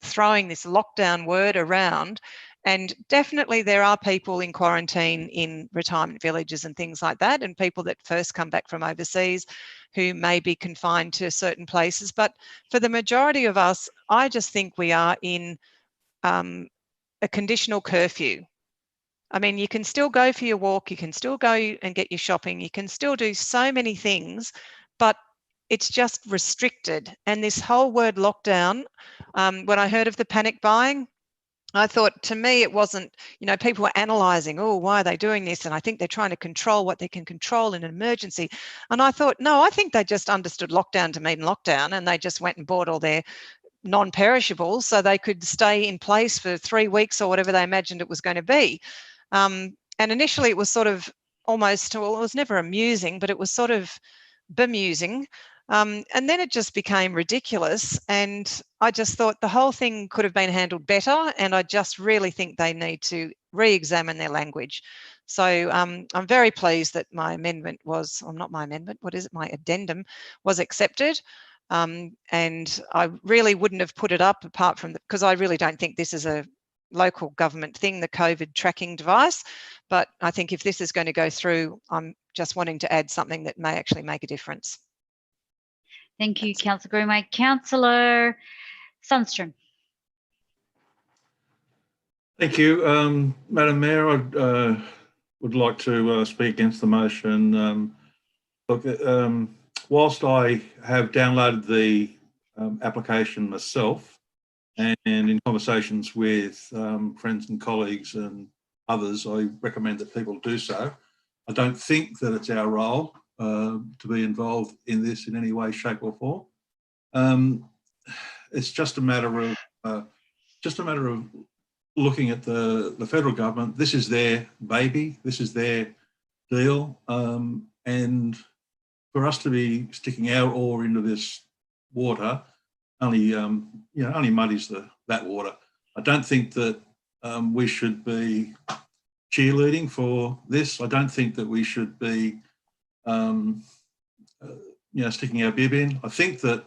throwing this lockdown word around. And definitely there are people in quarantine in retirement villages and things like that, and people that first come back from overseas who may be confined to certain places. But for the majority of us, I just think we are in a conditional curfew. I mean, you can still go for your walk, you can still go and get your shopping, you can still do so many things, but it's just restricted. And this whole word lockdown, when I heard of the panic buying, I thought, to me, it wasn't, you know, people were analysing, oh, why are they doing this? And I think they're trying to control what they can control in an emergency. And I thought, no, I think they just understood lockdown to mean lockdown, and they just went and bought all their non-perishables so they could stay in place for 3 weeks or whatever they imagined it was going to be. And initially it was sort of almost, well, it was never amusing, but it was sort of bemusing. And then it just became ridiculous. And I just thought the whole thing could have been handled better. And I just really think they need to re-examine their language. So I'm very pleased that my amendment was, or not my amendment, what is it? My addendum was accepted. And I really wouldn't have put it up apart from, because I really don't think this is a local government thing, the COVID tracking device. But I think if this is going to go through, I'm just wanting to add something that may actually make a difference. Thank you, Councillor Greenway. Councillor Sundstrom. Thank you, Madam Mayor. I would like to speak against the motion. Look, whilst I have downloaded the application myself, and in conversations with friends and colleagues and others, I recommend that people do so. I don't think that it's our role to be involved in this in any way, shape, or form. It's just a matter of looking at the federal government. This is their baby. This is their deal, and for us to be sticking our oar into this water only only muddies that water. I don't think that we should be cheerleading for this. I don't think that we should be sticking our bib in. I think that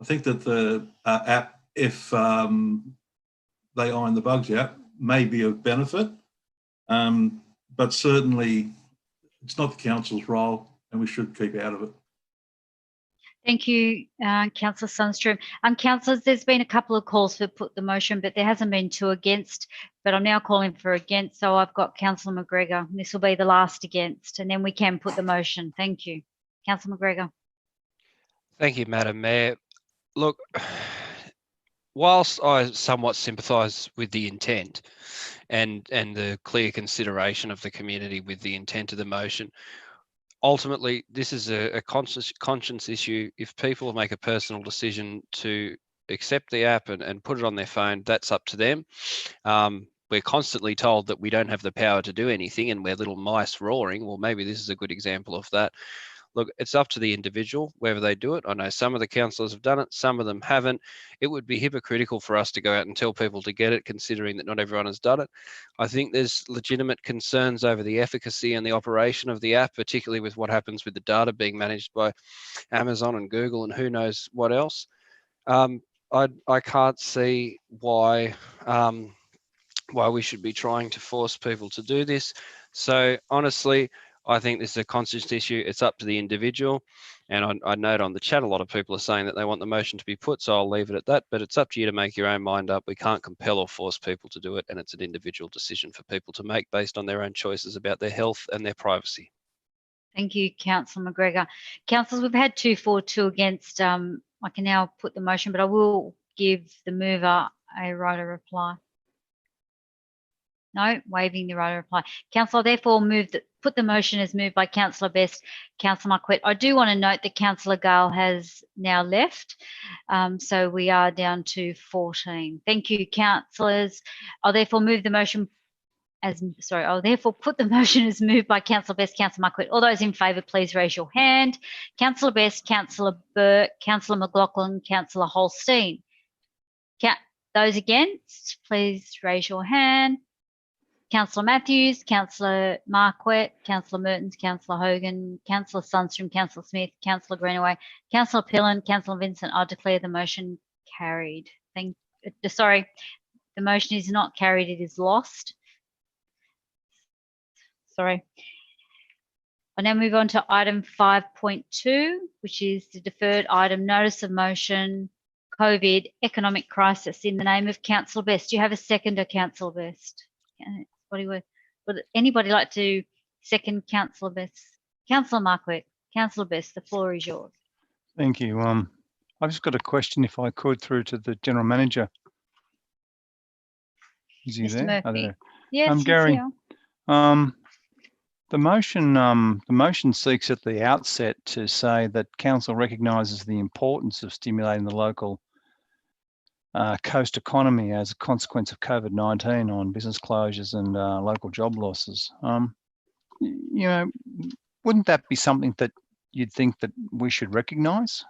the app, if they iron the bugs out, may be of benefit, but certainly it's not the council's role, and we should keep out of it. Thank you, Councillor Sundstrom. Councillors, there's been a couple of calls for put the motion, but there hasn't been two against, but I'm now calling for against. So I've got Councillor McGregor. This will be the last against, and then we can put the motion. Thank you. Councillor McGregor. Thank you, Madam Mayor. Look, whilst I somewhat sympathise with the intent and the clear consideration of the community with the intent of the motion, ultimately, this is a conscience issue. If people make a personal decision to accept the app and put it on their phone, that's up to them. We're constantly told that we don't have the power to do anything and we're little mice roaring. Well, maybe this is a good example of that. Look, it's up to the individual, whether they do it. I know some of the councillors have done it, some of them haven't. It would be hypocritical for us to go out and tell people to get it, considering that not everyone has done it. I think there's legitimate concerns over the efficacy and the operation of the app, particularly with what happens with the data being managed by Amazon and Google and who knows what else. I can't see why we should be trying to force people to do this. So honestly, I think this is a conscious issue. It's up to the individual. And I note on the chat, a lot of people are saying that they want the motion to be put, so I'll leave it at that. But it's up to you to make your own mind up. We can't compel or force people to do it. And it's an individual decision for people to make based on their own choices about their health and their privacy. Thank you, Councillor McGregor. Councillors, we've had 2 for, 2 against. I can now put the motion, but I will give the mover a right of reply. No, waiving the right of reply. Councillor, therefore put the motion as moved by Councillor Best, Councillor Marquette. I do want to note that Councillor Gale has now left, so we are down to 14. Thank you, councillors. I'll therefore move the motion I'll therefore put the motion as moved by Councillor Best, Councillor Marquette. All those in favour, please raise your hand. Councillor Best, Councillor Burke, Councillor McLaughlin, Councillor Holstein. Those against, please raise your hand. Councillor Matthews, Councillor Marquette, Councillor Mertens, Councillor Hogan, Councillor Sundstrom, Councillor Smith, Councillor Greenaway, Councillor Pillen, Councillor Vincent. I declare the motion carried. Sorry, the motion is not carried, it is lost. Sorry. I'll now move on to item 5.2, which is the deferred item notice of motion, COVID economic crisis, in the name of Councillor Best. Do you have a seconder, Councillor Best? Would anybody like to second Councillor Best? Councillor Marquette, Councillor Best, the floor is yours. Thank you. I've just got a question, if I could, through to the General Manager. Is he Mr. there? Murphy. Yes, Gary, he's here. the motion seeks at the outset to say that Council recognises the importance of stimulating the local coast economy as a consequence of COVID-19 on business closures and local job losses. You know, wouldn't that be something that you'd think that we should recognise?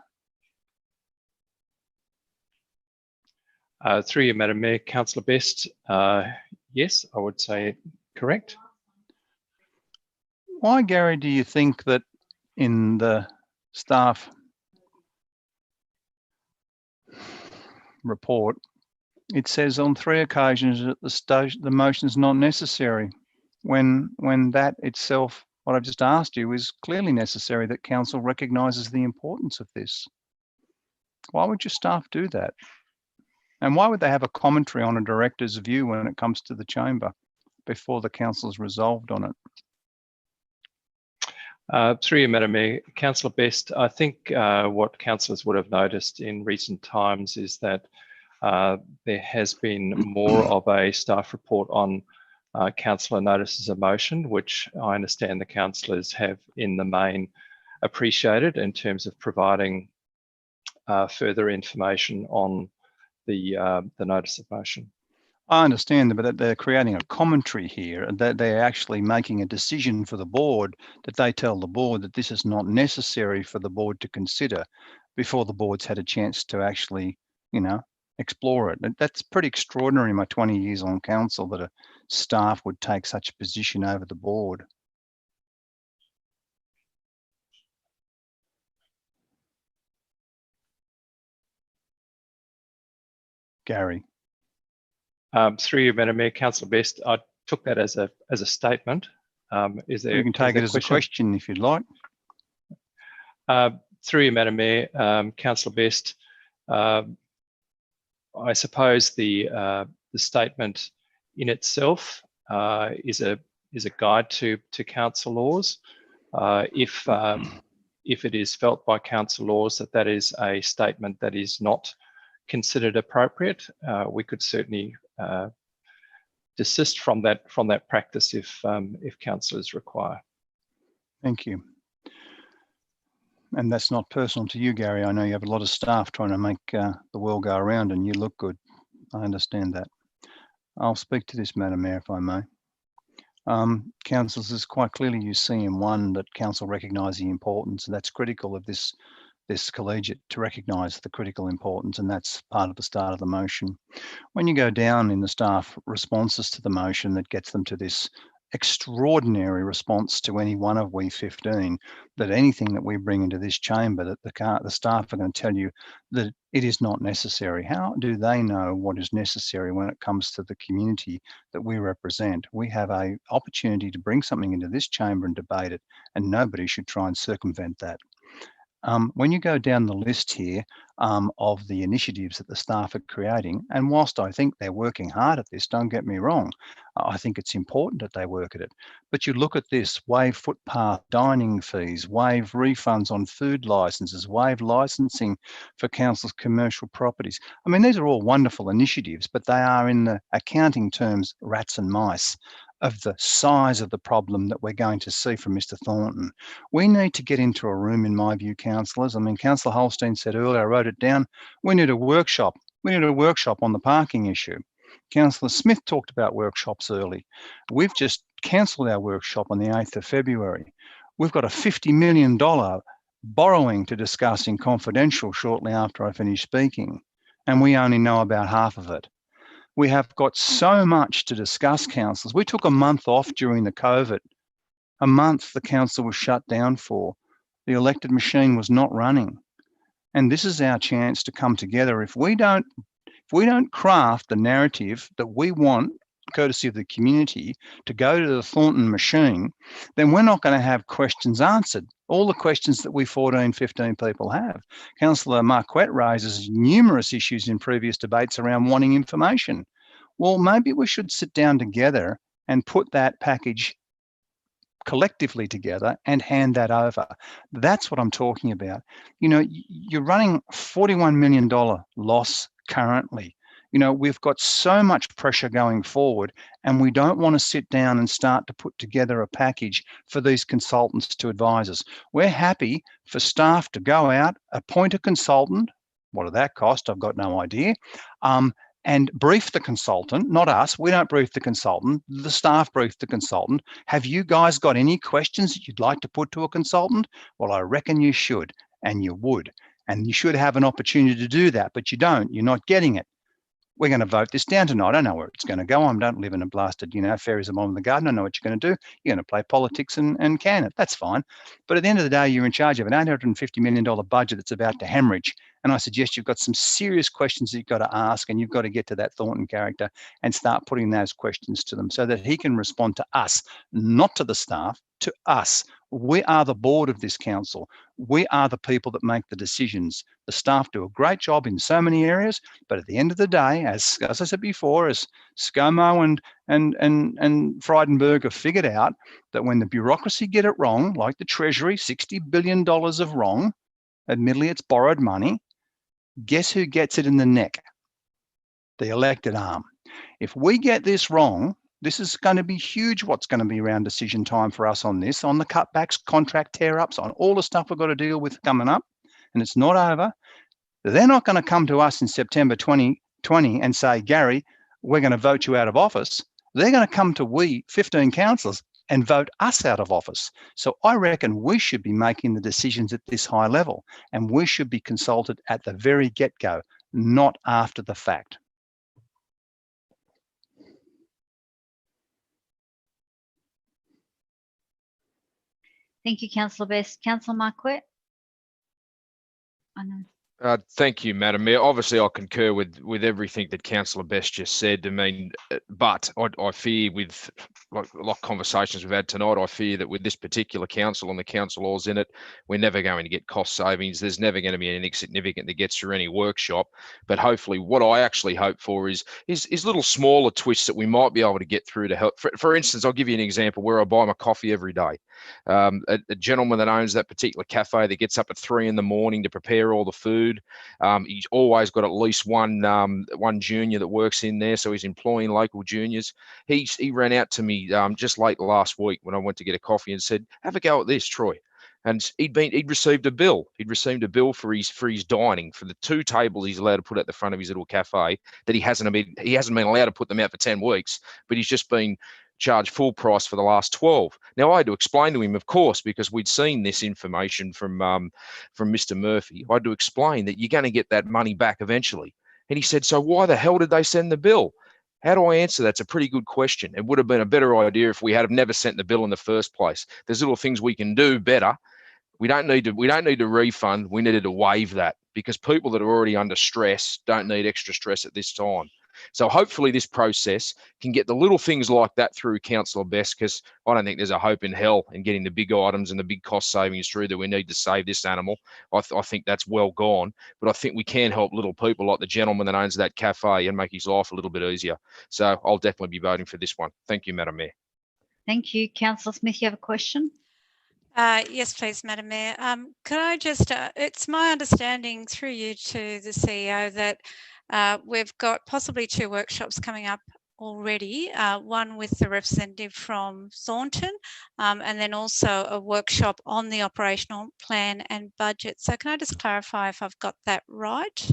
Through you, Madam Mayor, Councillor Best, yes, I would say correct. Why, Gary, do you think that in the staff report, it says on 3 occasions that the motion is not necessary, when that itself, what I've just asked you, is clearly necessary, that Council recognises the importance of this? Why would your staff do that? And why would they have a commentary on a director's view when it comes to the chamber before the Council's resolved on it? Through you, Madam Mayor, Councillor Best, I think what councillors would have noticed in recent times is that there has been more of a staff report on councillor notices of motion, which I understand the councillors have in the main appreciated in terms of providing further information on the notice of motion. I understand, but they're creating a commentary here, and that they're actually making a decision for the board, that they tell the board that this is not necessary for the board to consider before the board's had a chance to actually, you know, explore it. And that's pretty extraordinary in my 20 years on council, that a staff would take such a position over the board. Gary. Through you, Madam Mayor, Councillor Best, I took that as a statement. Is there? You can take it as a question if you'd like. Through you, Madam Mayor, Councillor Best, I suppose the statement in itself is a guide to council laws. If it is felt by council laws that is a statement that is not considered appropriate, we could certainly desist from that practice if councillors require. Thank you. And that's not personal to you, Gary. I know you have a lot of staff trying to make the world go around, and you look good. I understand that. I'll speak to this, Madam Mayor, if I may. Councillors, quite clearly you see in one that council recognise the importance, and that's critical of this collegiate, to recognise the critical importance, and that's part of the start of the motion. When you go down in the staff responses to the motion, that gets them to this extraordinary response to any one of we 15, that anything that we bring into this chamber, that the staff are going to tell you that it is not necessary. How do they know what is necessary when it comes to the community that we represent? We have an opportunity to bring something into this chamber and debate it, and nobody should try and circumvent that. When you go down the list here of the initiatives that the staff are creating, and whilst I think they're working hard at this, don't get me wrong, I think it's important that they work at it. But you look at this: waive footpath dining fees, waive refunds on food licenses, waive licensing for council's commercial properties. I mean, these are all wonderful initiatives, but they are, in the accounting terms, rats and mice of the size of the problem that we're going to see from Mr. Thornton. We need to get into a room, in my view, councillors. I mean, Councillor Holstein said earlier, I wrote it down, we need a workshop. We need a workshop on the parking issue. Councillor Smith talked about workshops early. We've just cancelled our workshop on the 8th of February. We've got a $50 million borrowing to discuss in confidential shortly after I finish speaking, and we only know about half of it. We have got so much to discuss, councillors. We took a month off during the COVID. A month the council was shut down for. The elected machine was not running. And this is our chance to come together. If we don't craft the narrative that we want, courtesy of the community, to go to the Thornton machine, then we're not going to have questions answered. All the questions that we 14, 15 people have. Councillor Marquette raises numerous issues in previous debates around wanting information. Well, maybe we should sit down together and put that package collectively together and hand that over. That's what I'm talking about. You know, you're running $41 million loss currently. You know, we've got so much pressure going forward, and we don't want to sit down and start to put together a package for these consultants to advise us. We're happy for staff to go out, appoint a consultant. What did that cost? I've got no idea. And brief the consultant, not us. We don't brief the consultant. The staff brief the consultant. Have you guys got any questions that you'd like to put to a consultant? Well, I reckon you should, and you would. And you should have an opportunity to do that, but you don't. You're not getting it. We're going to vote this down tonight. I don't know where it's going to go. I don't live in a blasted, fairies are bomb in the garden. I know what you're going to do. You're going to play politics and can it. That's fine. But at the end of the day, you're in charge of an $850 million budget that's about to hemorrhage. And I suggest you've got some serious questions that you've got to ask, and you've got to get to that Thornton character and start putting those questions to them so that he can respond to us, not to the staff, to us. We are the board of this council. We are the people that make the decisions. The staff do a great job in so many areas, but at the end of the day, as I said before, as ScoMo and Frydenberg have figured out, that when the bureaucracy get it wrong, like the Treasury, $60 billion of wrong, admittedly it's borrowed money, guess who gets it in the neck? The elected arm. If we get this wrong, this is going to be huge what's going to be around decision time for us on this, on the cutbacks, contract tear-ups, on all the stuff we've got to deal with coming up, and it's not over. They're not going to come to us in September 2020 and say, Gary, we're going to vote you out of office. They're going to come to we, 15 councillors, and vote us out of office. So I reckon we should be making the decisions at this high level, and we should be consulted at the very get-go, not after the fact. Thank you, Councillor Best. Councillor Marquette? I know. Thank you, Madam Mayor. Obviously, I concur with everything that Councillor Best just said. I mean, but I fear with like conversations we've had tonight, I fear that with this particular council and the council laws in it, we're never going to get cost savings. There's never going to be anything significant that gets through any workshop. But hopefully, what I actually hope for is little smaller twists that we might be able to get through to help. For instance, I'll give you an example where I buy my coffee every day. A gentleman that owns that particular cafe that gets up at 3 in the morning to prepare all the food. He's always got at least one junior that works in there, so he's employing local juniors. He ran out to me just late last week when I went to get a coffee and said, "Have a go at this, Troy." And he'd received a bill. He'd received a bill for his dining, for the 2 tables he's allowed to put at the front of his little cafe that he hasn't been allowed to put them out for 10 weeks, but he's just been charged full price for the last 12. Now, I had to explain to him, of course, because we'd seen this information from Mr. Murphy. I had to explain that you're going to get that money back eventually. And he said, "So why the hell did they send the bill?" How do I answer that? It's a pretty good question. It would have been a better idea if we had never sent the bill in the first place. There's little things we can do better. We don't need to refund. We needed to waive that, because people that are already under stress don't need extra stress at this time. So hopefully this process can get the little things like that through, Councillor Best, because I don't think there's a hope in hell in getting the big items and the big cost savings through that we need to save this animal. I think that's well gone, but I think we can help little people like the gentleman that owns that cafe and make his life a little bit easier. So I'll definitely be voting for this one. Thank you, Madam Mayor. Thank you. Councillor Smith, you have a question? Yes, please, Madam Mayor. Could I just, it's my understanding through you to the CEO that we've got possibly 2 workshops coming up already, one with the representative from Thornton, and then also a workshop on the operational plan and budget. So can I just clarify if I've got that right?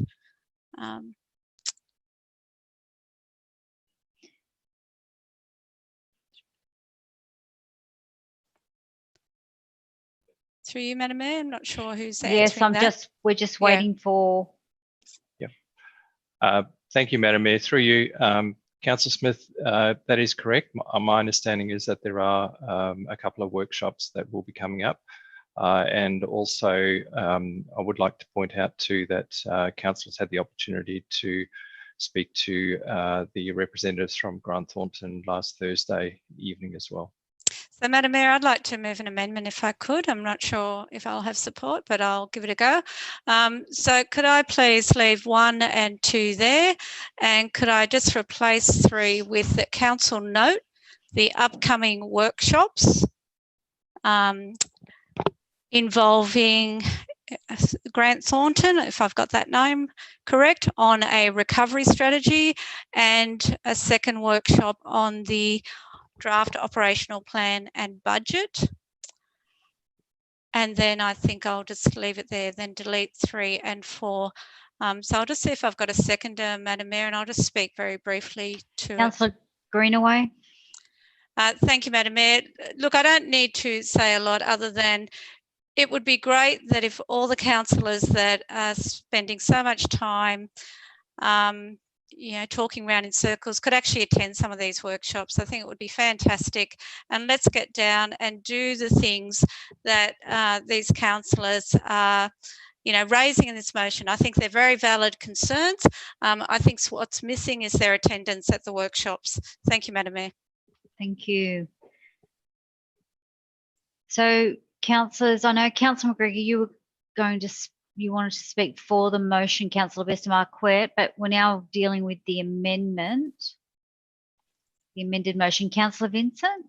Through you, Madam Mayor, I'm not sure who's answering that. Yes, we're just waiting for. Yeah. Thank you, Madam Mayor. Through you, Councillor Smith, that is correct. My understanding is that there are a couple of workshops that will be coming up. And also, I would like to point out too that councillors had the opportunity to speak to the representatives from Grant Thornton last Thursday evening as well. So, Madam Mayor, I'd like to move an amendment if I could. I'm not sure if I'll have support, but I'll give it a go. So could I please leave 1 and 2 there? And could I just replace 3 with the council note, the upcoming workshops involving Grant Thornton, if I've got that name correct, on a recovery strategy, and a second workshop on the draft operational plan and budget. And then I think I'll just leave it there, then delete 3 and 4. So I'll just see if I've got a seconder, Madam Mayor, and I'll just speak very briefly to Councillor Greenaway. Thank you, Madam Mayor. Look, I don't need to say a lot other than it would be great that if all the councillors that are spending so much time talking around in circles could actually attend some of these workshops. I think it would be fantastic. And let's get down and do the things that these councillors are raising in this motion. I think they're very valid concerns. I think what's missing is their attendance at the workshops. Thank you, Madam Mayor. Thank you. So, councillors, I know Councillor McGregor, you wanted to speak for the motion, Councillor Best Marquette, but we're now dealing with the amendment, the amended motion. Councillor Vincent?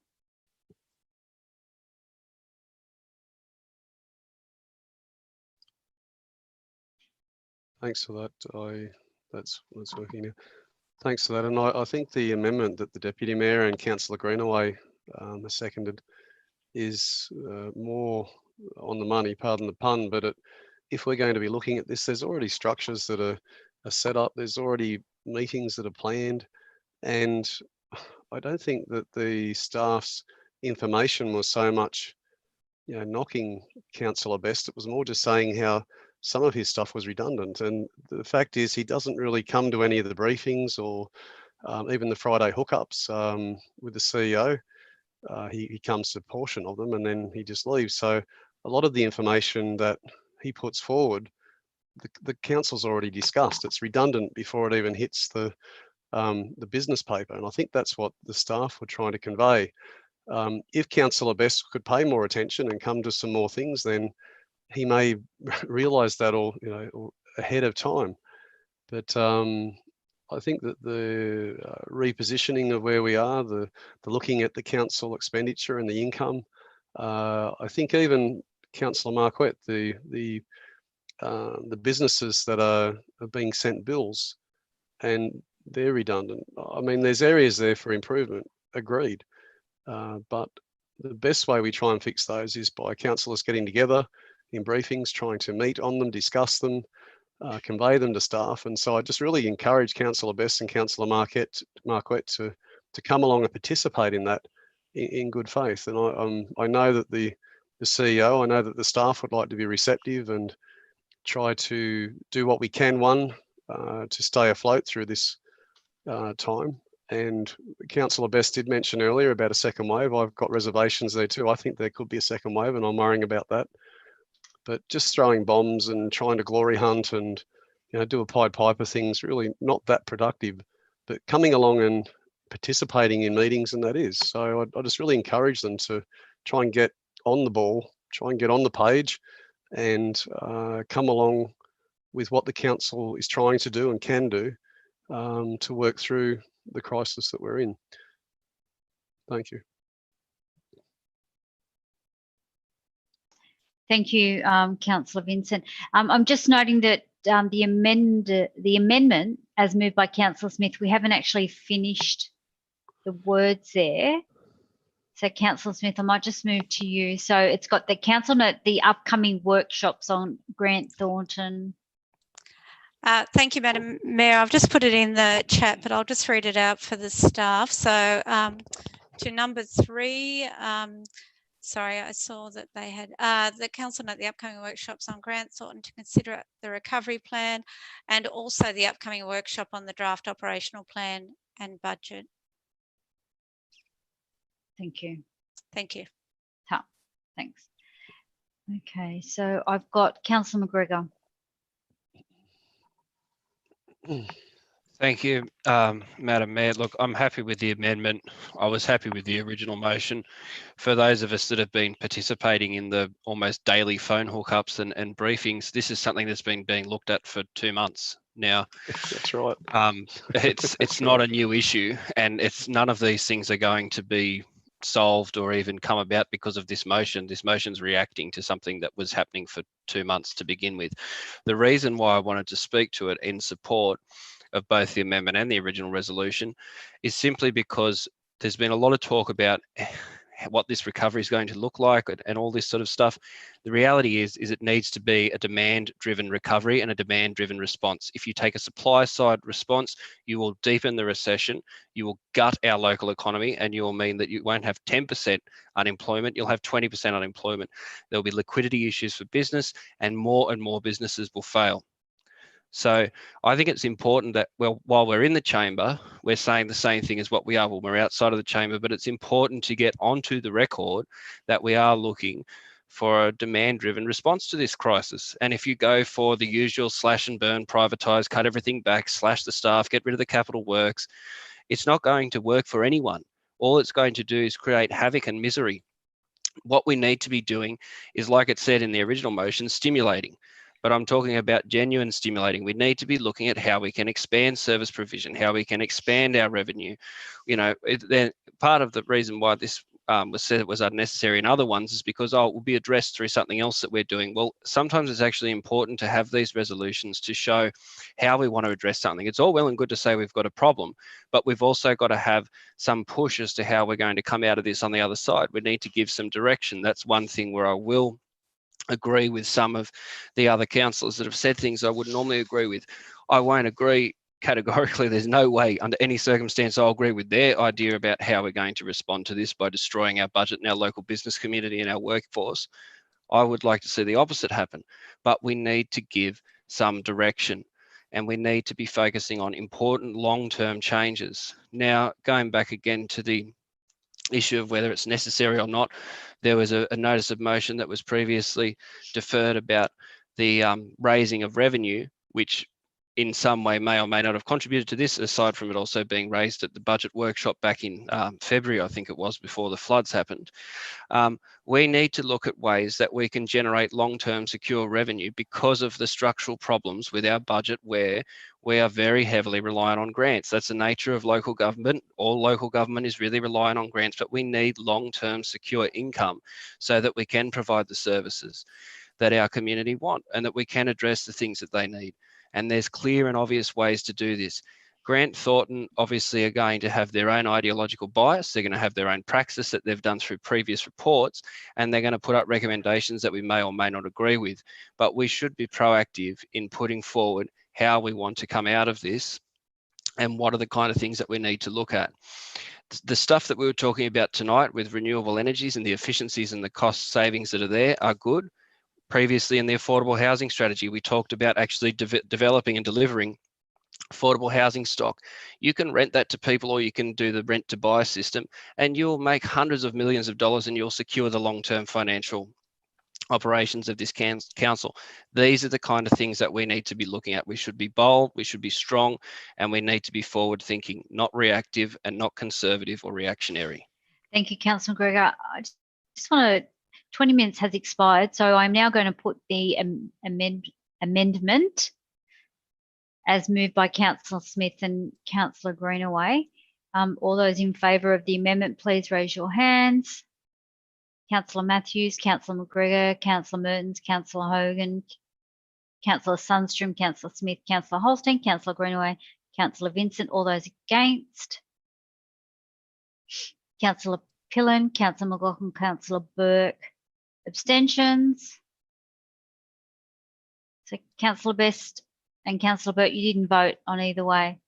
Thanks for that. That's working now. Thanks for that. And I think the amendment that the Deputy Mayor and Councillor Greenaway has seconded is more on the money, pardon the pun, but if we're going to be looking at this, there's already structures that are set up, there's already meetings that are planned, and I don't think that the staff's information was so much knocking Councillor Best. It was more just saying how some of his stuff was redundant, and the fact is he doesn't really come to any of the briefings or even the Friday hookups with the CEO. He comes to a portion of them and then he just leaves. So a lot of the information that he puts forward, the council's already discussed. It's redundant before it even hits the business paper, and I think that's what the staff were trying to convey. If Councillor Best could pay more attention and come to some more things, then he may realise that all ahead of time. But I think that the repositioning of where we are, the looking at the council expenditure and the income, I think even Councillor Marquette, the businesses that are being sent bills and they're redundant. I mean, there's areas there for improvement, agreed. But the best way we try and fix those is by councillors getting together in briefings, trying to meet on them, discuss them, convey them to staff. And so I just really encourage Councillor Best and Councillor Marquette to come along and participate in that in good faith. And I know that the CEO, I know that the staff would like to be receptive and try to do what we can, to stay afloat through this time. And Councillor Best did mention earlier about a second wave. I've got reservations there too. I think there could be a second wave and I'm worrying about that. But just throwing bombs and trying to glory hunt and do a Pied Piper thing is really not that productive but coming along and participating in meetings, and that is. So I just really encourage them to try and get on the ball, try and get on the page, and come along with what the council is trying to do and can do to work through the crisis that we're in. Thank you. Thank you, Councillor Vincent. I'm just noting that the amendment, as moved by Councillor Smith, we haven't actually finished the words there. So, Councillor Smith, I might just move to you. So it's got the council note, the upcoming workshops on Grant Thornton. Thank you, Madam Mayor. I've just put it in the chat, but I'll just read it out for the staff. So to number 3, sorry, I saw that they had the council note the upcoming workshops on Grant Thornton to consider the recovery plan, and also the upcoming workshop on the draft operational plan and budget. Thank you. Thank you. Thanks. Okay, so I've got Councillor McGregor. Thank you, Madam Mayor. Look, I'm happy with the amendment. I was happy with the original motion. For those of us that have been participating in the almost daily phone hookups and briefings, this is something that's been being looked at for 2 months now. That's right. It's not a new issue, and it's none of these things are going to be solved or even come about because of this motion. This motion's reacting to something that was happening for 2 months to begin with. The reason why I wanted to speak to it in support of both the amendment and the original resolution is simply because there's been a lot of talk about what this recovery is going to look like and all this sort of stuff. The reality is it needs to be a demand-driven recovery and a demand-driven response. If you take a supply-side response, you will deepen the recession, you will gut our local economy, and you will mean that you won't have 10% unemployment, you'll have 20% unemployment. There'll be liquidity issues for business, and more businesses will fail. So I think it's important that, well, while we're in the chamber, we're saying the same thing as what we are when we're outside of the chamber, but it's important to get onto the record that we are looking for a demand-driven response to this crisis. And if you go for the usual slash and burn, privatise, cut everything back, slash the staff, get rid of the capital works, it's not going to work for anyone. All it's going to do is create havoc and misery. What we need to be doing is, like it said in the original motion, stimulating. But I'm talking about genuine stimulating. We need to be looking at how we can expand service provision, how we can expand our revenue. You know, part of the reason why this was said it was unnecessary in other ones is because, it will be addressed through something else that we're doing. Well, sometimes it's actually important to have these resolutions to show how we want to address something. It's all well and good to say we've got a problem, but we've also got to have some push as to how we're going to come out of this on the other side. We need to give some direction. That's one thing where I will agree with some of the other councillors that have said things I wouldn't normally agree with. I won't agree categorically. There's no way under any circumstance I'll agree with their idea about how we're going to respond to this by destroying our budget and our local business community and our workforce. I would like to see the opposite happen, but we need to give some direction and we need to be focusing on important long-term changes. Now, going back again to the issue of whether it's necessary or not, there was a notice of motion that was previously deferred about the raising of revenue, which in some way may or may not have contributed to this, aside from it also being raised at the budget workshop back in February, I think it was, before the floods happened. We need to look at ways that we can generate long-term secure revenue because of the structural problems with our budget where we are very heavily reliant on grants. That's the nature of local government. All local government is really reliant on grants, but we need long-term secure income so that we can provide the services that our community want and that we can address the things that they need. And there's clear and obvious ways to do this. Grant Thornton obviously are going to have their own ideological bias. They're going to have their own praxis that they've done through previous reports, and they're going to put up recommendations that we may or may not agree with. But we should be proactive in putting forward how we want to come out of this and what are the kind of things that we need to look at. The stuff that we were talking about tonight with renewable energies and the efficiencies and the cost savings that are there are good. Previously in the affordable housing strategy, we talked about actually developing and delivering affordable housing stock. You can rent that to people or you can do the rent to buy system and you'll make hundreds of millions of dollars and you'll secure the long-term financial operations of this council. These are the kind of things that we need to be looking at. We should be bold, we should be strong, and we need to be forward thinking, not reactive and not conservative or reactionary. Thank you, Councillor McGregor. I just want to, 20 minutes has expired, so I'm now going to put the amendment as moved by Councillor Smith and Councillor Greenaway. All those in favour of the amendment, please raise your hands. Councillor Matthews, Councillor McGregor, Councillor Mertens, Councillor Hogan, Councillor Sundstrom, Councillor Smith, Councillor Holstein, Councillor Greenaway, Councillor Vincent. All those against? Councillor Pillen, Councillor McLaughlin, Councillor Burke. Abstentions? So Councillor Best and Councillor Burke, you didn't vote on either way.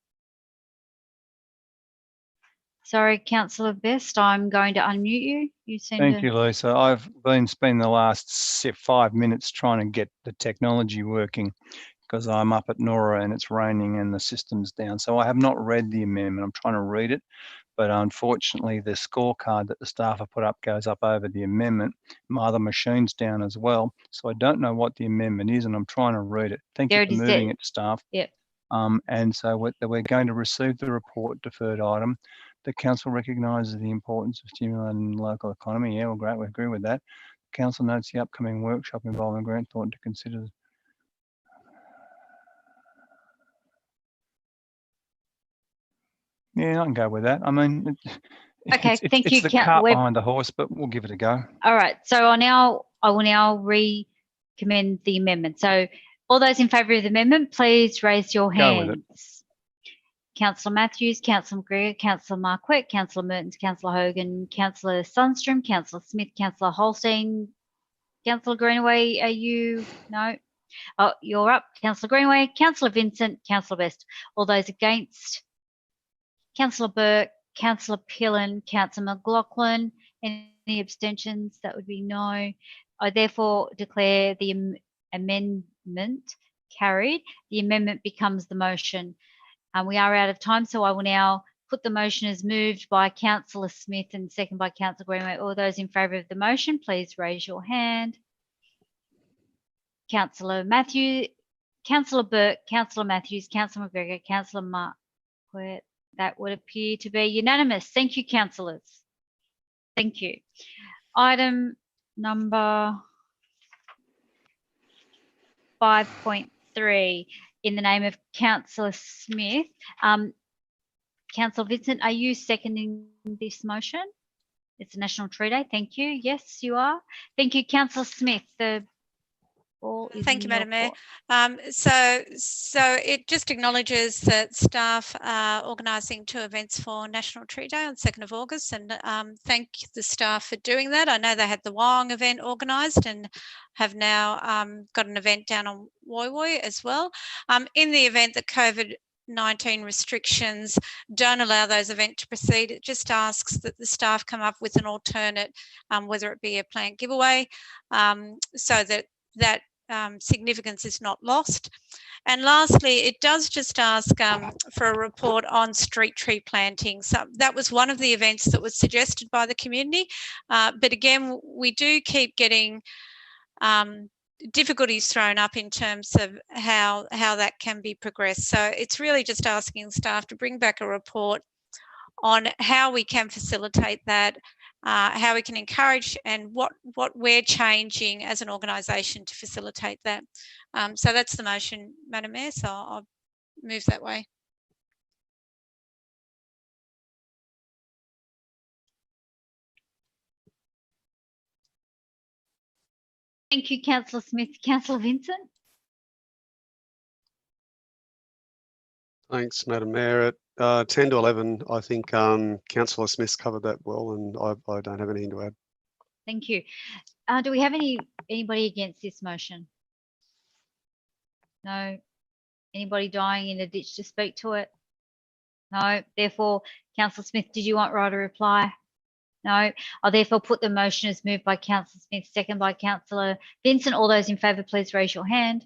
Sorry, Councillor Best, I'm going to unmute you. You seem Thank you, Lisa. I've been spending the last 5 minutes trying to get the technology working because I'm up at Nora and it's raining and the system's down. So I have not read the amendment. I'm trying to read it, but unfortunately the scorecard that the staff have put up goes up over the amendment. My other machine's down as well. So I don't know what the amendment is and I'm trying to read it. Thank you for moving it, staff. Yep. And so we're going to receive the report deferred item. The council recognises the importance of stimulating the local economy. Yeah, well, great, we agree with that. Council notes the upcoming workshop involving grant thought to consider. Yeah, I can go with that. I mean, okay, thank you. It's the cart behind the horse, but we'll give it a go. All right, so I will now recommend the amendment. So all those in favour of the amendment, please raise your hands. Go with it. Councillor Matthews, Councillor McGregor, Councillor Marquette, Councillor Mertens, Councillor Hogan, Councillor Sundstrom, Councillor Smith, Councillor Holstein, Councillor Greenaway, are you? No. Oh, you're up. Councillor Greenaway, Councillor Vincent, Councillor Best. All those against? Councillor Burke, Councillor Pillen, Councillor McLaughlin. Any abstentions? That would be no. I therefore declare the amendment carried. The amendment becomes the motion. We are out of time, so I will now put the motion as moved by Councillor Smith and second by Councillor Greenaway. All those in favour of the motion, please raise your hand. Councillor Matthews, Councillor Burke, Councillor Matthews, Councillor McGregor, Councillor Marquette. That would appear to be unanimous. Thank you, councillors. Thank you. Item number 5.3. In the name of Councillor Smith. Councillor Vincent, are you seconding this motion? It's a National Tree Day. Thank you. Yes, you are. Thank you, Councillor Smith. The ball is Thank in you, your Madam Mayor. court. So it just acknowledges that staff are organising 2 events for National Tree Day on 2nd of August, and thank the staff for doing that. I know they had the Wyong event organised and have now got an event down on Woy Woy as well. In the event that COVID-19 restrictions don't allow those events to proceed, it just asks that the staff come up with an alternate, whether it be a plant giveaway, so that significance is not lost. And lastly, it does just ask for a report on street tree planting. So that was one of the events that was suggested by the community. But again, we do keep getting difficulties thrown up in terms of how that can be progressed. So it's really just asking staff to bring back a report on how we can facilitate that, how we can encourage, and what we're changing as an organisation to facilitate that. So that's the motion, Madam Mayor, so I'll move that way. Thank you, Councillor Smith. Councillor Vincent? Thanks, Madam Mayor. At 10 to 11, I think Councillor Smith's covered that well, and I don't have anything to add. Thank you. Do we have anybody against this motion? No. Anybody dying in a ditch to speak to it? No. Therefore, Councillor Smith, did you want right to reply? No. I'll therefore put the motion as moved by Councillor Smith, second by Councillor Vincent. All those in favour, please raise your hand.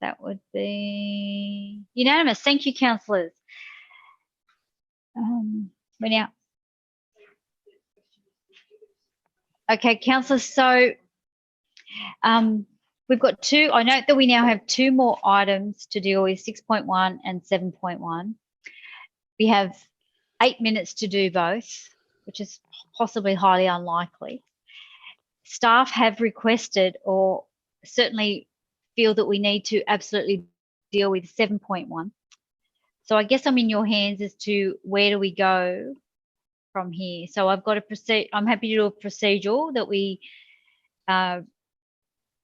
That would be unanimous. Thank you, councillors. We're now. Okay, councillors, so We've got two. I note that we now have two more items to deal with, 6.1 and 7.1. We have 8 minutes to do both, which is possibly highly unlikely. Staff have requested, or certainly feel that we need to absolutely deal with 7.1. So I guess I'm in your hands as to where do we go from here. So I've got a proceed. I'm happy to do a procedural that we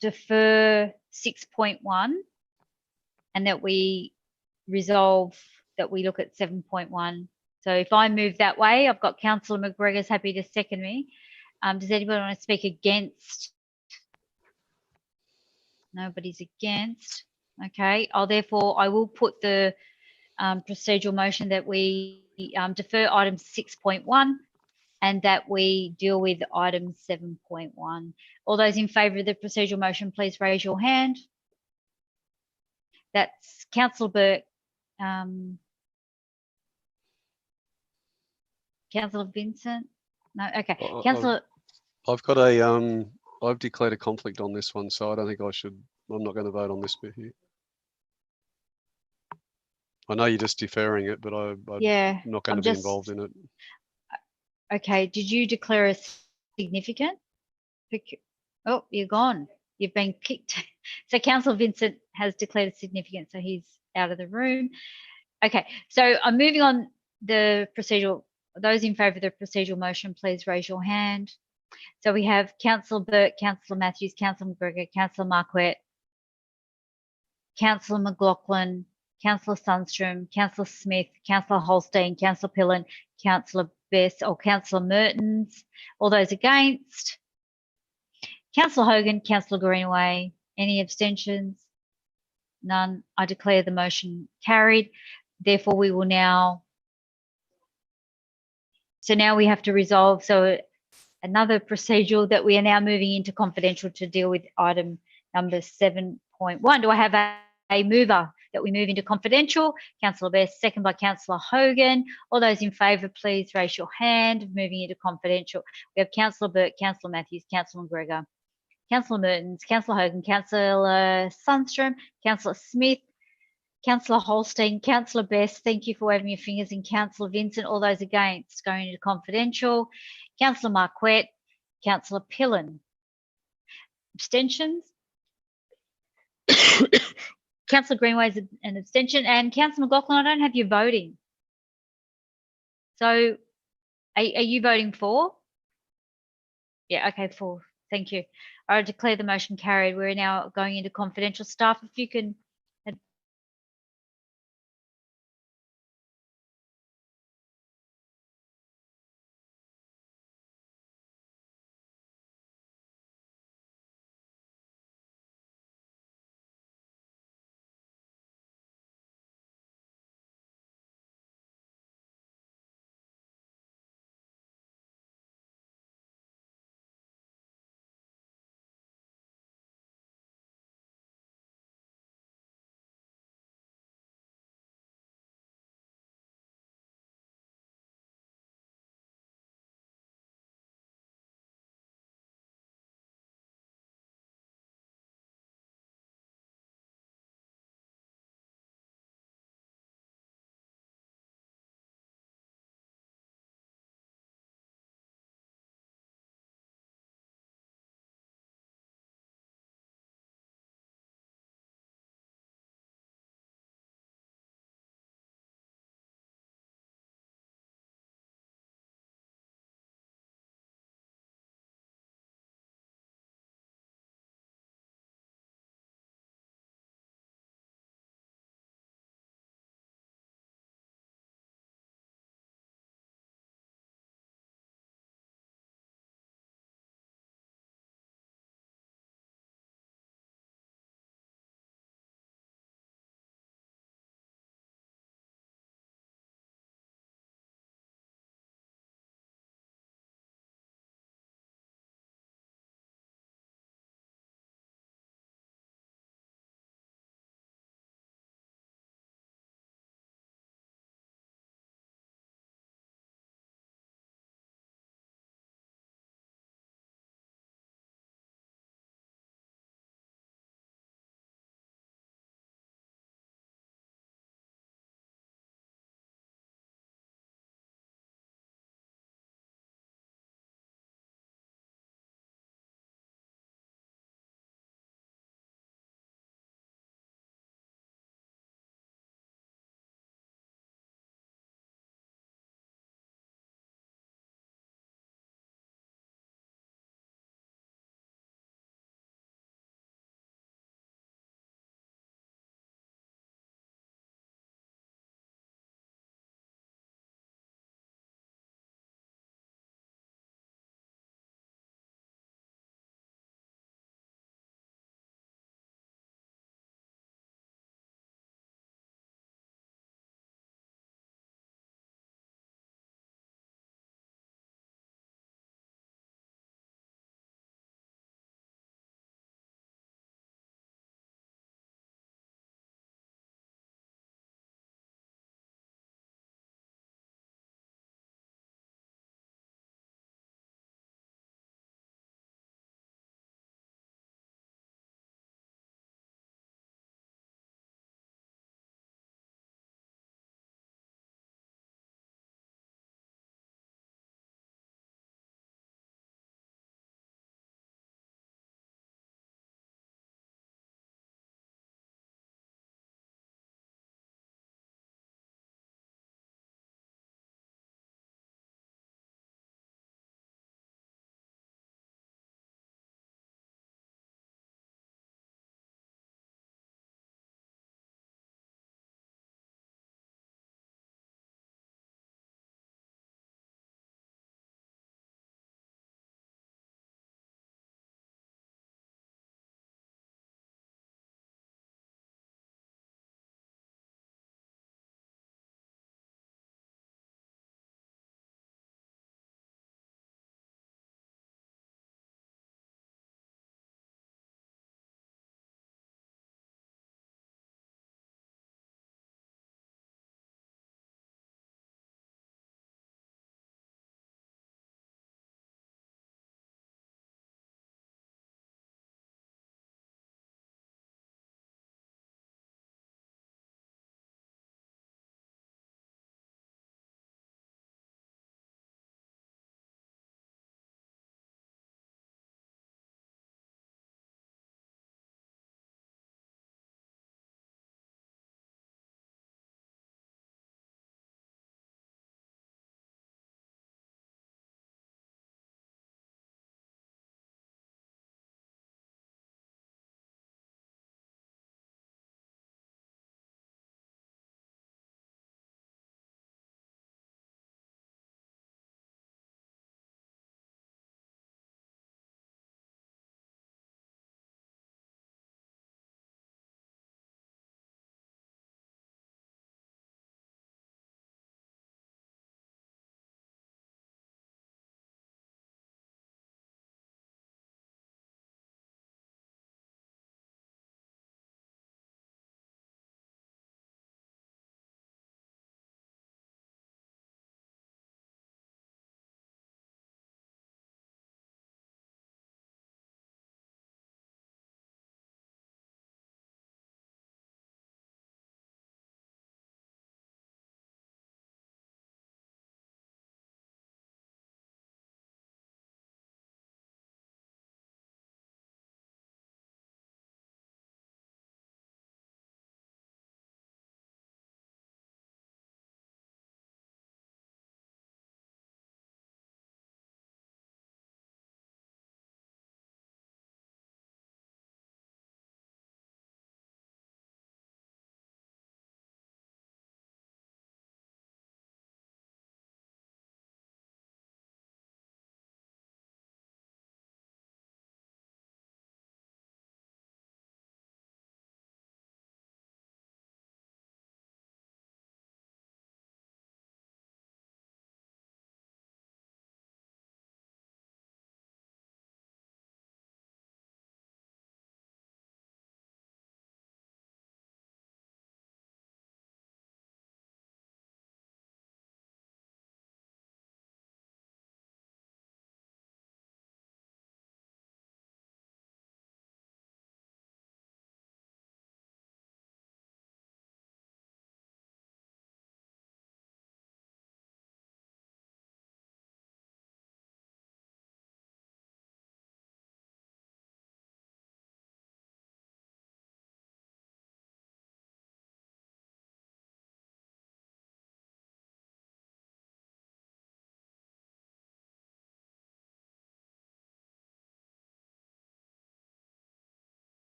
defer 6.1 and that we resolve that we look at 7.1. So if I move that way, I've got Councillor McGregor's happy to second me. Does anybody want to speak against? Nobody's against. Okay, I will put the procedural motion that we defer item 6.1 and that we deal with item 7.1. All those in favour of the procedural motion, please raise your hand. That's Councillor Burke, Councillor Vincent. No, okay. Councillor. I've got a I've declared a conflict on this one, so I don't think I should. I'm not going to vote on this bit here. I know you're just deferring it, but I'm not going to be involved in it. Okay, did you declare a significant? Oh, you're gone. You've been kicked. So Councillor Vincent has declared a significant, so he's out of the room. Okay, so I'm moving on the procedural. Those in favour of the procedural motion, please raise your hand. So we have Councillor Burke, Councillor Matthews, Councillor McGregor, Councillor Marquette, Councillor McLaughlin, Councillor Sundstrom, Councillor Smith, Councillor Holstein, Councillor Pillen, Councillor Best or Councillor Mertens. All those against? Councillor Hogan, Councillor Greenaway. Any abstentions? None. I declare the motion carried. Therefore, we will now. So now we have to resolve. So another procedural that we are now moving into confidential to deal with item number 7.1. Do I have a mover that we move into confidential? Councillor Best, second by Councillor Hogan. All those in favour, please raise your hand. Moving into confidential. We have Councillor Burke, Councillor Matthews, Councillor McGregor, Councillor Mertens, Councillor Hogan, Councillor Sundstrom, Councillor Smith, Councillor Holstein, Councillor Best. Thank you for waving your fingers. And Councillor Vincent. All those against going into confidential. Councillor Marquette, Councillor Pillen. Abstentions? Councillor Greenway is an abstention, and Councillor McLaughlin, I don't have you voting. So are you voting for? Yeah, okay, for. Thank you. I declare the motion carried. We're now going into confidential. Staff, if you can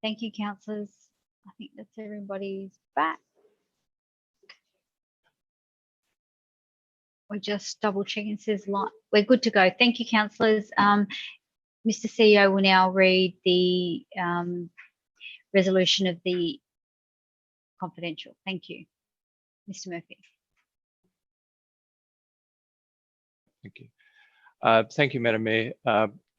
Thank you, councillors. I think that's everybody's back. We're just double checking. It says we're good to go. Thank you, councillors. Mr. CEO will now read the resolution of the confidential. Thank you. Mr. Murphy. Thank you. Thank you, Madam Mayor.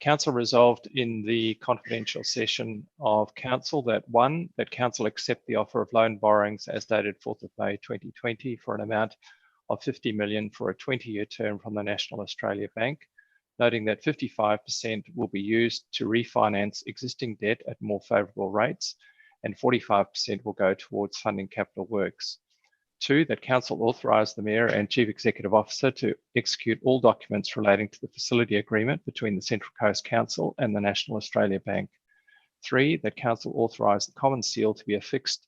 Council resolved in the confidential session of Council that 1, that Council accept the offer of loan borrowings as dated 4th of May 2020 for an amount of 50 million for a 20-year term from the National Australia Bank, noting that 55% will be used to refinance existing debt at more favourable rates and 45% will go towards funding capital works. 2, that Council authorise the Mayor and Chief Executive Officer to execute all documents relating to the facility agreement between the Central Coast Council and the National Australia Bank. 3, that Council authorise the common seal to be affixed